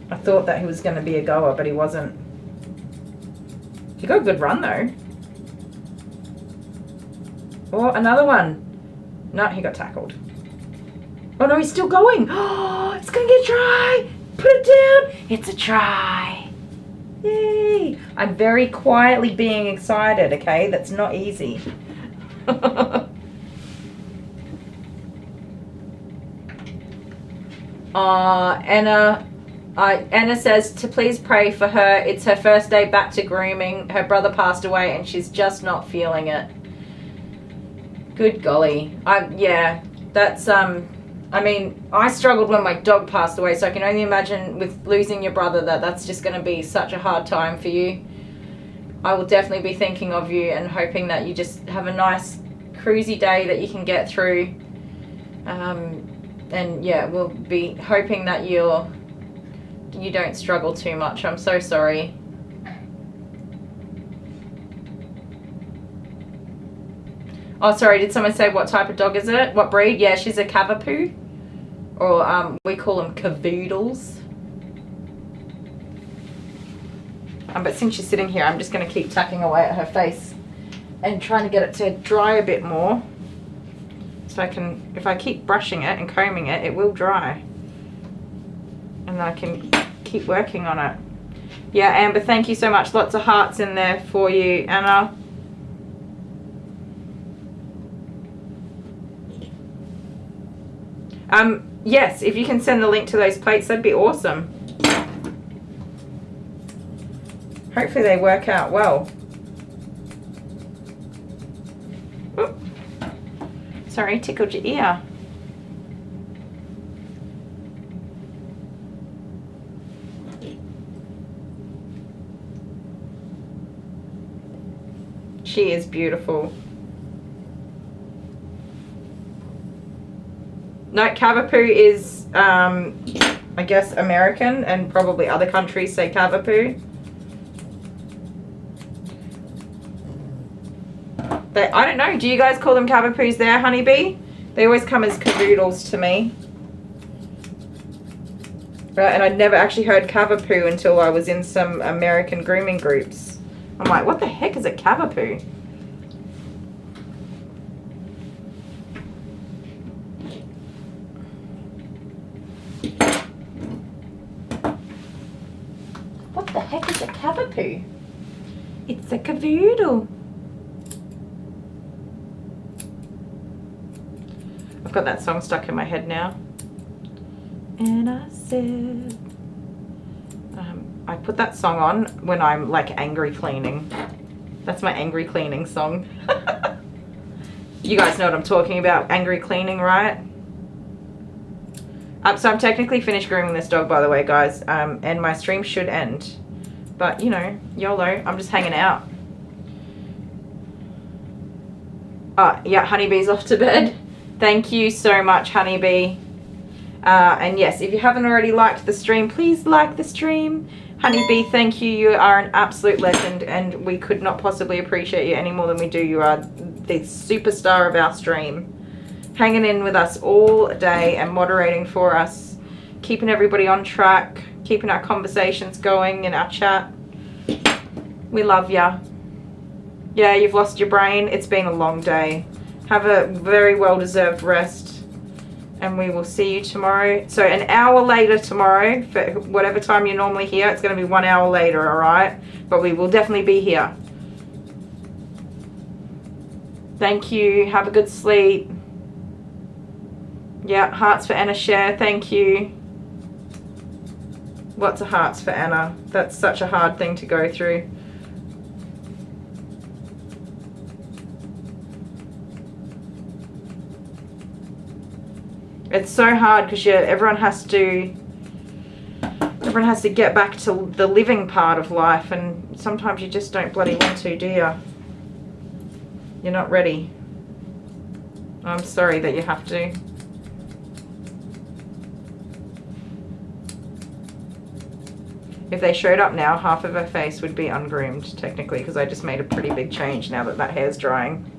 I thought that he was going to be a goer, but he wasn't. He got a good run though. Oh, another one. No, he got tackled. Oh no, he's still going. Oh, it's going to get dry. Put it down. It's a try. Yay. I'm very quietly being excited, okay? That's not easy. Anna says to please pray for her. It's her first day back to grooming. Her brother passed away and she's just not feeling it. Good golly. Yeah, that's I mean, I struggled when my dog passed away, so I can only imagine with losing your brother that's just going to be such a hard time for you. I will definitely be thinking of you and hoping that you just have a nice cruisy day that you can get through. And yeah, we'll be hoping that you don't struggle too much. I'm so sorry. Oh, sorry, did someone say what type of dog is it? What breed? Yeah, she's a Cavapoo. Or we call them Cavoodles. But since she's sitting here, I'm just going to keep tucking away at her face and trying to get it to dry a bit more. So I can, if I keep brushing it and combing it, it will dry. And then I can keep working on it. Yeah, Amber, thank you so much. Lots of hearts in there for you, Anna. Yes, if you can send the link to those plates, that'd be awesome. Hopefully they work out well. Oop. Sorry, tickled your ear. She is beautiful. No, Cavapoo is, I guess, American, and probably other countries say Cavapoo. I don't know, do you guys call them Cavapoos there, Honeybee? They always come as Cavoodles to me. Right, and I'd never actually heard Cavapoo until I was in some American grooming groups. I'm like, what the heck is a Cavapoo? What the heck is a Cavapoo? It's a Cavoodle. I've got that song stuck in my head now. And I said, I put that song on when I'm like angry cleaning. That's my angry cleaning song. You guys know what I'm talking about, angry cleaning, right? So I'm technically finished grooming this dog, by the way, guys, and my stream should end. But, you know, YOLO, I'm just hanging out. Yeah, Honeybee's off to bed. Thank you so much, Honeybee. And yes, if you haven't already liked the stream, please like the stream. Honeybee, thank you. You are an absolute legend, and we could not possibly appreciate you any more than we do. You are the superstar of our stream. Hanging in with us all day and moderating for us. Keeping everybody on track. Keeping our conversations going in our chat. We love ya. Yeah, you've lost your brain. It's been a long day. Have a very well-deserved rest. And we will see you tomorrow. So an hour later tomorrow, for whatever time you're normally here, it's going to be 1 hour later, all right? But we will definitely be here. Thank you. Have a good sleep. Yeah, hearts for Anna Share. Thank you. Lots of hearts for Anna. That's such a hard thing to go through. It's so hard because everyone has to get back to the living part of life, and sometimes you just don't bloody want to, do you? You're not ready. I'm sorry that you have to. If they showed up now, half of her face would be ungroomed, technically, because I just made a pretty big change now that hair's drying.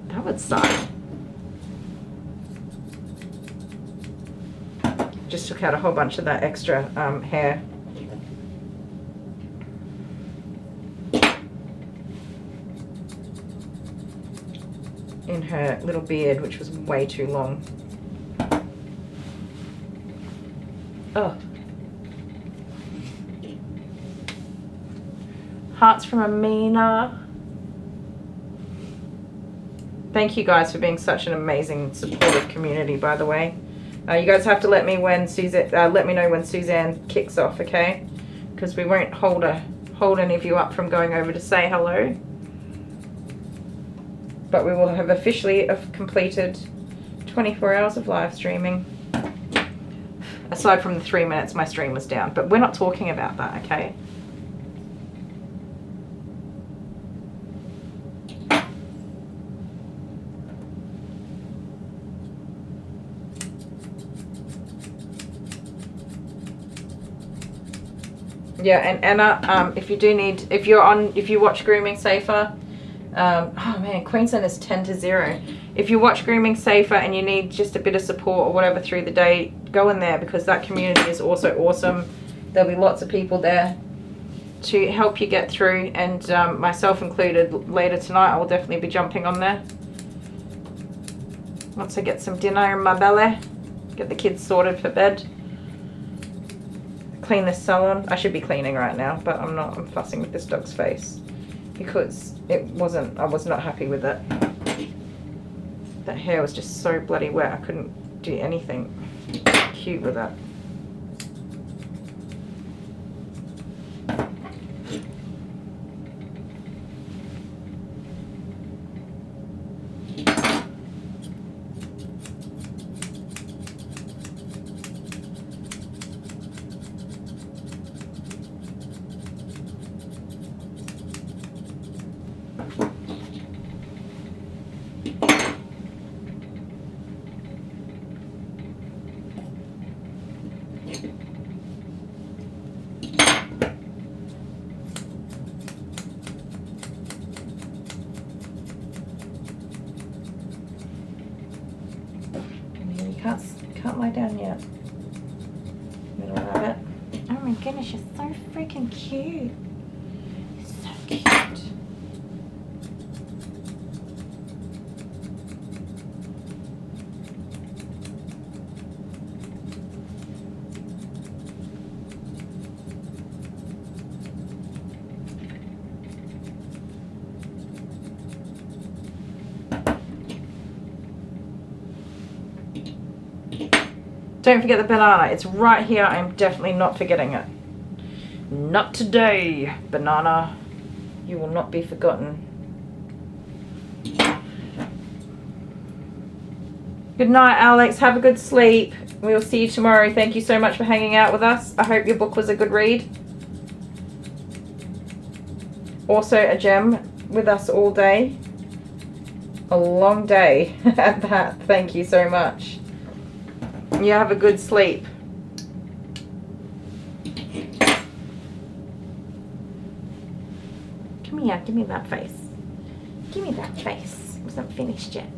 That would suck. Just took out a whole bunch of that extra hair. In her little beard, which was way too long. Oh. Hearts from Amina. Thank you guys for being such an amazing, supportive community, by the way. You guys have to let me know when Suzanne kicks off, okay? Because we won't hold any of you up from going over to say hello. But we will have officially completed 24 hours of live streaming. Aside from the 3 minutes my stream was down. But we're not talking about that, okay? Yeah, and Anna, if you watch Grooming Safer, oh man, Queensland is 10-0. If you watch Grooming Safer and you need just a bit of support or whatever through the day, go in there because that community is also awesome. There'll be lots of people there to help you get through, and myself included. Later tonight I will definitely be jumping on there. Once I get some dinner in my belly, get the kids sorted for bed. Clean this salon. I should be cleaning right now, but I'm not. I'm fussing with this dog's face because I was not happy with it. That hair was just so bloody wet. I couldn't do anything cute with it. Can't lie down yet. Middle of it. Oh my goodness, you're so freaking cute. You're so cute. Don't forget the banana. It's right here. I'm definitely not forgetting it. Not today, banana. You will not be forgotten. Good night, Alex. Have a good sleep. We will see you tomorrow. Thank you so much for hanging out with us. I hope your book was a good read. Also a gem with us all day. A long day at that. Thank you so much. You have a good sleep. Come here, give me that face. Give me that face. It wasn't finished yet.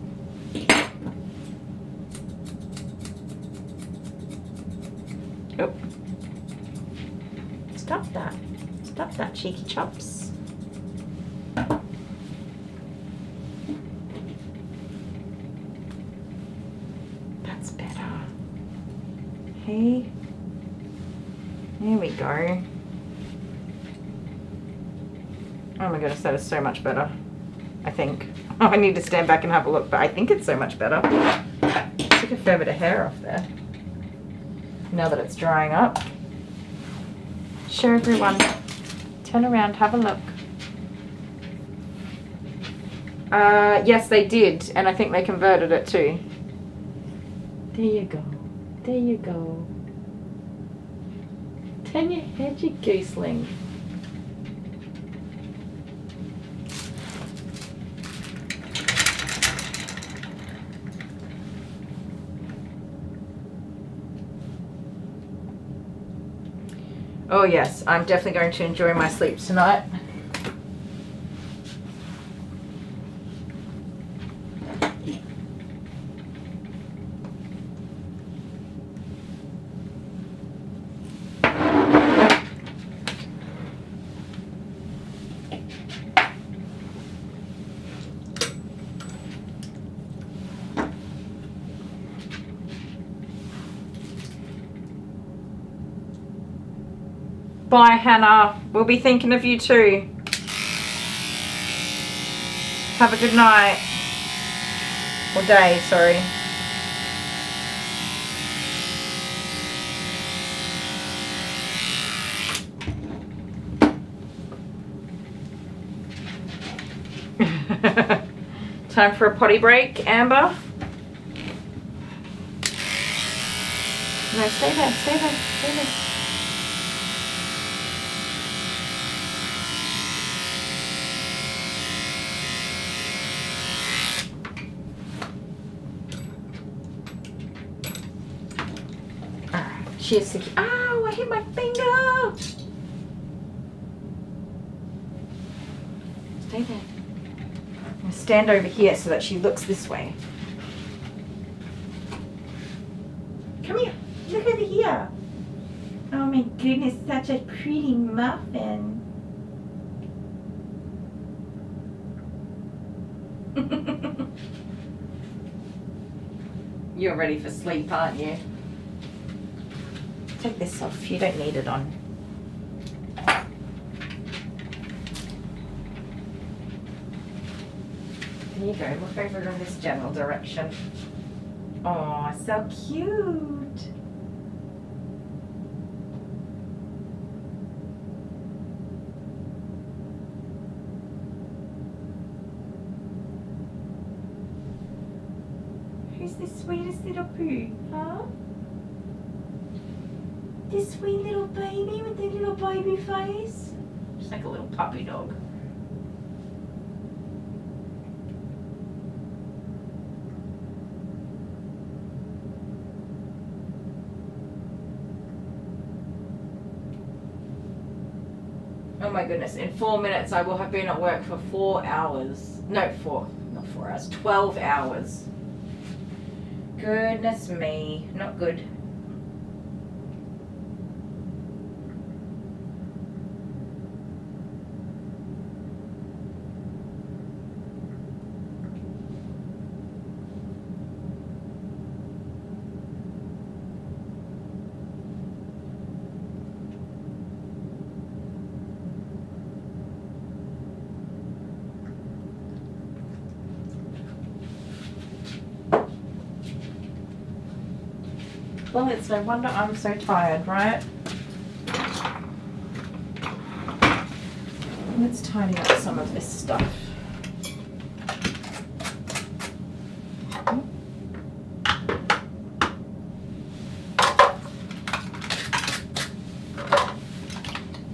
Oh. Stop that. Stop that, cheeky chops. That's better. Okay. There we go. Oh my goodness, that is so much better. I think. Oh, I need to stand back and have a look, but I think it's so much better. Took a fair bit of hair off there. Now that it's drying up. Show everyone. Turn around, have a look. Yes, they did, and I think they converted it too. There you go. There you go. Turn your head, you gooseling. Oh yes, I'm definitely going to enjoy my sleep tonight. Bye, Hannah. We'll be thinking of you too. Have a good night. Or day, sorry. Time for a potty break, Amber. No, stay there, stay there, stay there. Alright, she is secure. Ow, I hit my finger! Stay there. I'm gonna stand over here so that she looks this way. Come here. Look over here. Oh my goodness, such a pretty muffin. You're ready for sleep, aren't you? Take this off. You don't need it on. There you go. Look over in this general direction. Oh, so cute. Who's the sweetest little poo, huh? This sweet little baby with the little baby face. Just like a little puppy dog. Oh my goodness, in 4 minutes I will have been at work for 4 hours. No, not 4 hours, 12 hours. Goodness me, not good. Well, it's no wonder I'm so tired, right? Let's tidy up some of this stuff.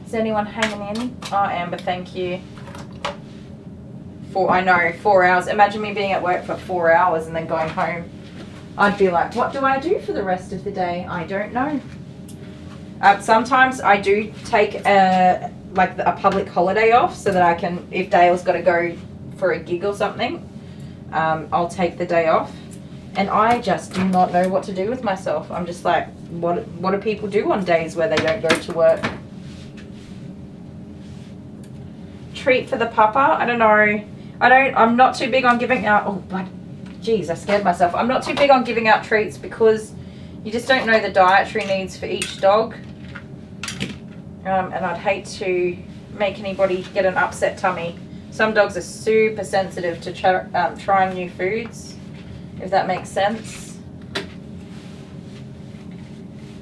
Is anyone hanging in? Oh, Amber, thank you. I know, 4 hours. Imagine me being at work for 4 hours and then going home. I'd be like, what do I do for the rest of the day? I don't know. Sometimes I do take a public holiday off so that I can, if Dale's got to go for a gig or something, I'll take the day off. And I just do not know what to do with myself. I'm just like, what do people do on days where they don't go to work? Treat for the papa? I don't know. I'm not too big on giving out, oh, but geez, I scared myself. I'm not too big on giving out treats because you just don't know the dietary needs for each dog. And I'd hate to make anybody get an upset tummy. Some dogs are super sensitive to trying new foods, if that makes sense.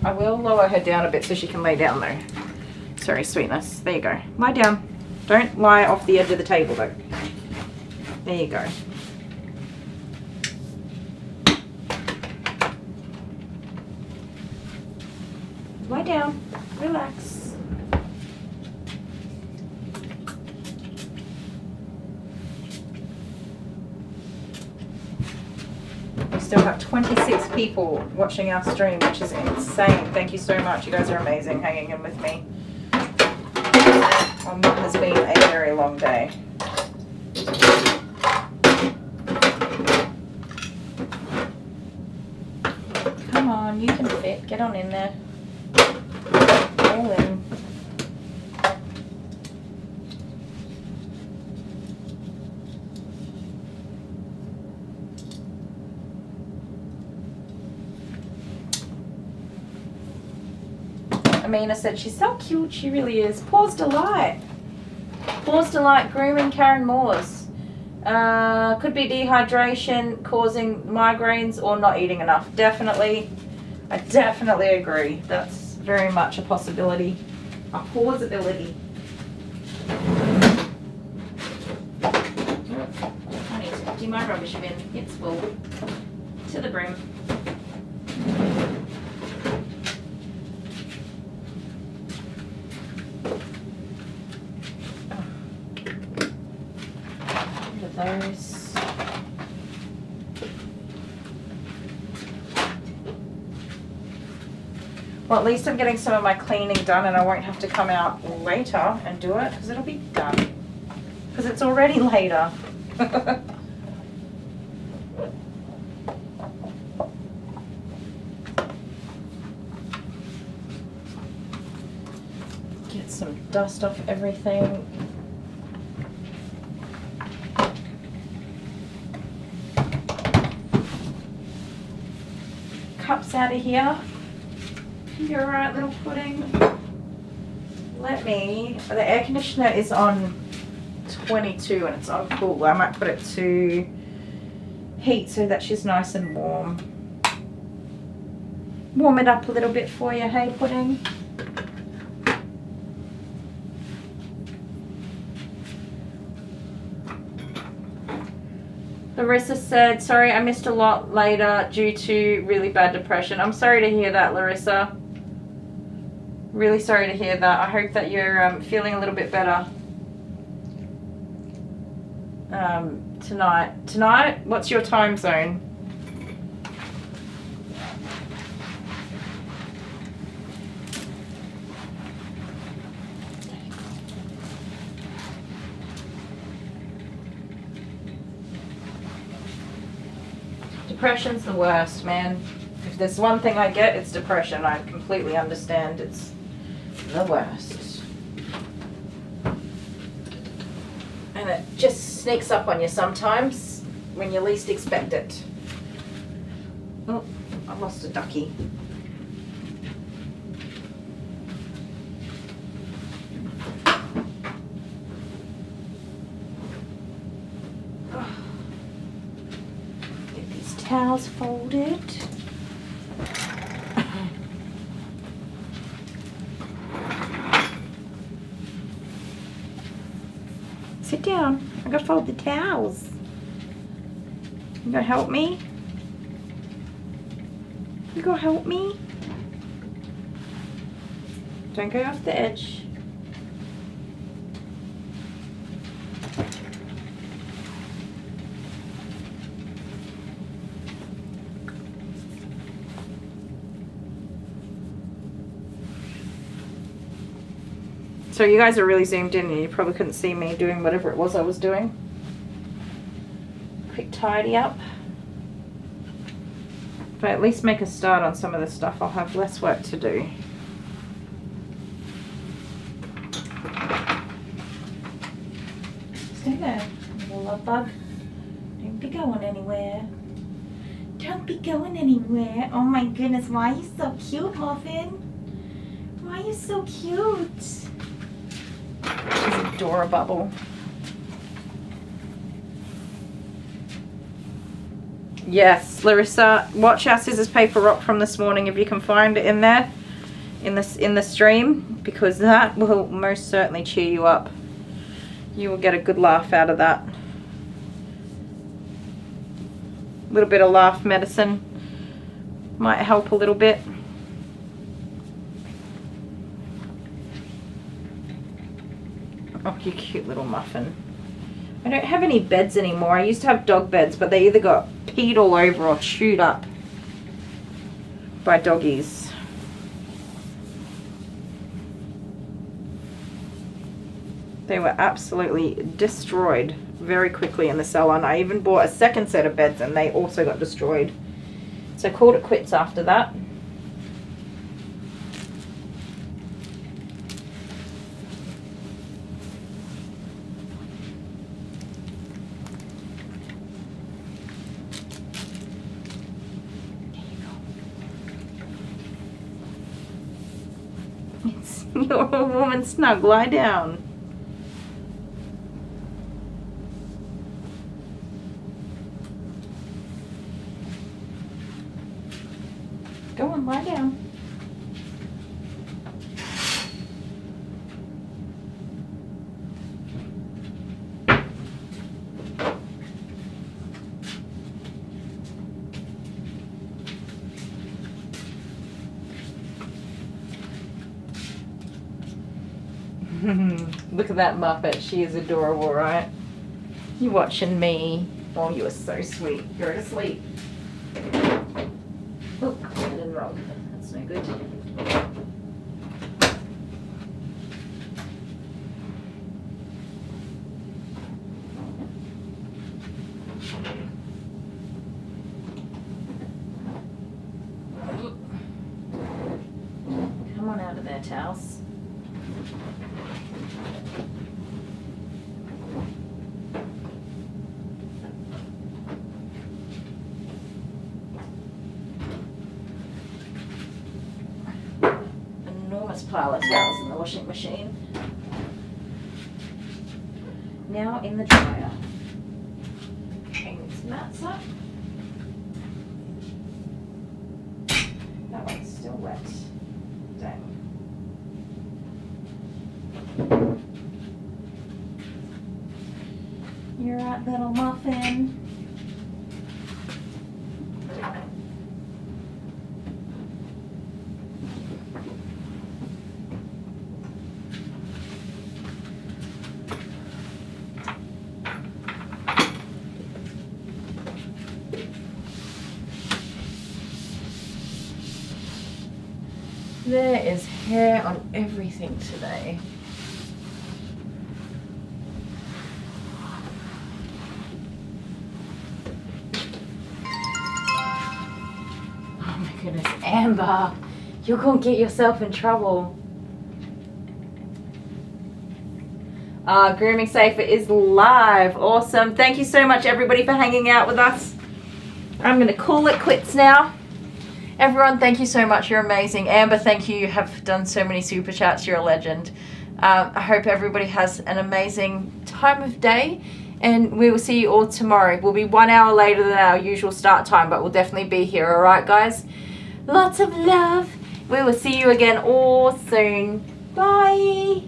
I will lower her down a bit so she can lay down though. Sorry, sweetness. There you go. Lie down. Don't lie off the edge of the table though. There you go. Lie down, relax. We still have 26 people watching our stream, which is insane. Thank you so much. You guys are amazing hanging in with me. What has been a very long day. Come on, you can fit. Get on in there. All in. Amina said she's so cute. She really is. Paws Delight. Paws Delight grooming Karen Moores. Could be dehydration causing migraines or not eating enough. Definitely. I definitely agree. That's very much a possibility. A plausibility. I need to empty my rubbish bin. It's full. To the brim. Those. Well, at least I'm getting some of my cleaning done and I won't have to come out later and do it because it'll be done. Because it's already later. Get some dust off everything. Cups out of here. You're alright, little pudding. The air conditioner is on 22 and it's on cool. I might put it to heat so that she's nice and warm. Warm it up a little bit for you, hey pudding? Larissa said, sorry I missed a lot later due to really bad depression. I'm sorry to hear that, Larissa. Really sorry to hear that. I hope that you're feeling a little bit better tonight. Tonight? What's your time zone? Depression's the worst, man. If there's one thing I get, it's depression. I completely understand. It's the worst. And it just sneaks up on you sometimes when you least expect it. Oh, I lost a ducky. Towels folded. Sit down. I gotta fold the towels. You gonna help me? You gonna help me? Don't go off the edge. So you guys are really zoomed in and you probably couldn't see me doing whatever it was I was doing. Quick tidy up. If I at least make a start on some of this stuff, I'll have less work to do. Stay there, little love bug. Don't be going anywhere. Don't be going anywhere. Oh my goodness, why are you so cute, Muffin? Why are you so cute? She's adorable. Yes, Larissa, watch our scissors paper rock from this morning if you can find it in there, in the stream, because that will most certainly cheer you up. You will get a good laugh out of that. A little bit of laugh medicine might help a little bit. Oh, you cute little muffin. I don't have any beds anymore. I used to have dog beds, but they either got peed all over or chewed up by doggies. They were absolutely destroyed very quickly in the salon. I even bought a second set of beds and they also got destroyed. So I called it quits after that. You're a woman snug. Lie down. Go on, lie down. Look at that Muppet. She is adorable, right? You watching me? Oh, you are so sweet. Go to sleep. Oh, I didn't wrong. That's no good. Come on out of there, Towels. Pile of towels in the washing machine. Now in the dryer. Hang these mats up. That one's still wet. Dang. You're right, little muffin. There is hair on everything today. Oh my goodness, Amber, you're gonna get yourself in trouble. Grooming Safer is live. Awesome. Thank you so much, everybody, for hanging out with us. I'm gonna call it quits now. Everyone, thank you so much. You're amazing. Amber, thank you. You have done so many super chats. You're a legend. I hope everybody has an amazing time of day, and we will see you all tomorrow. We'll be 1 hour later than our usual start time, but we'll definitely be here. All right, guys? Lots of love. We will see you again all soon. Bye.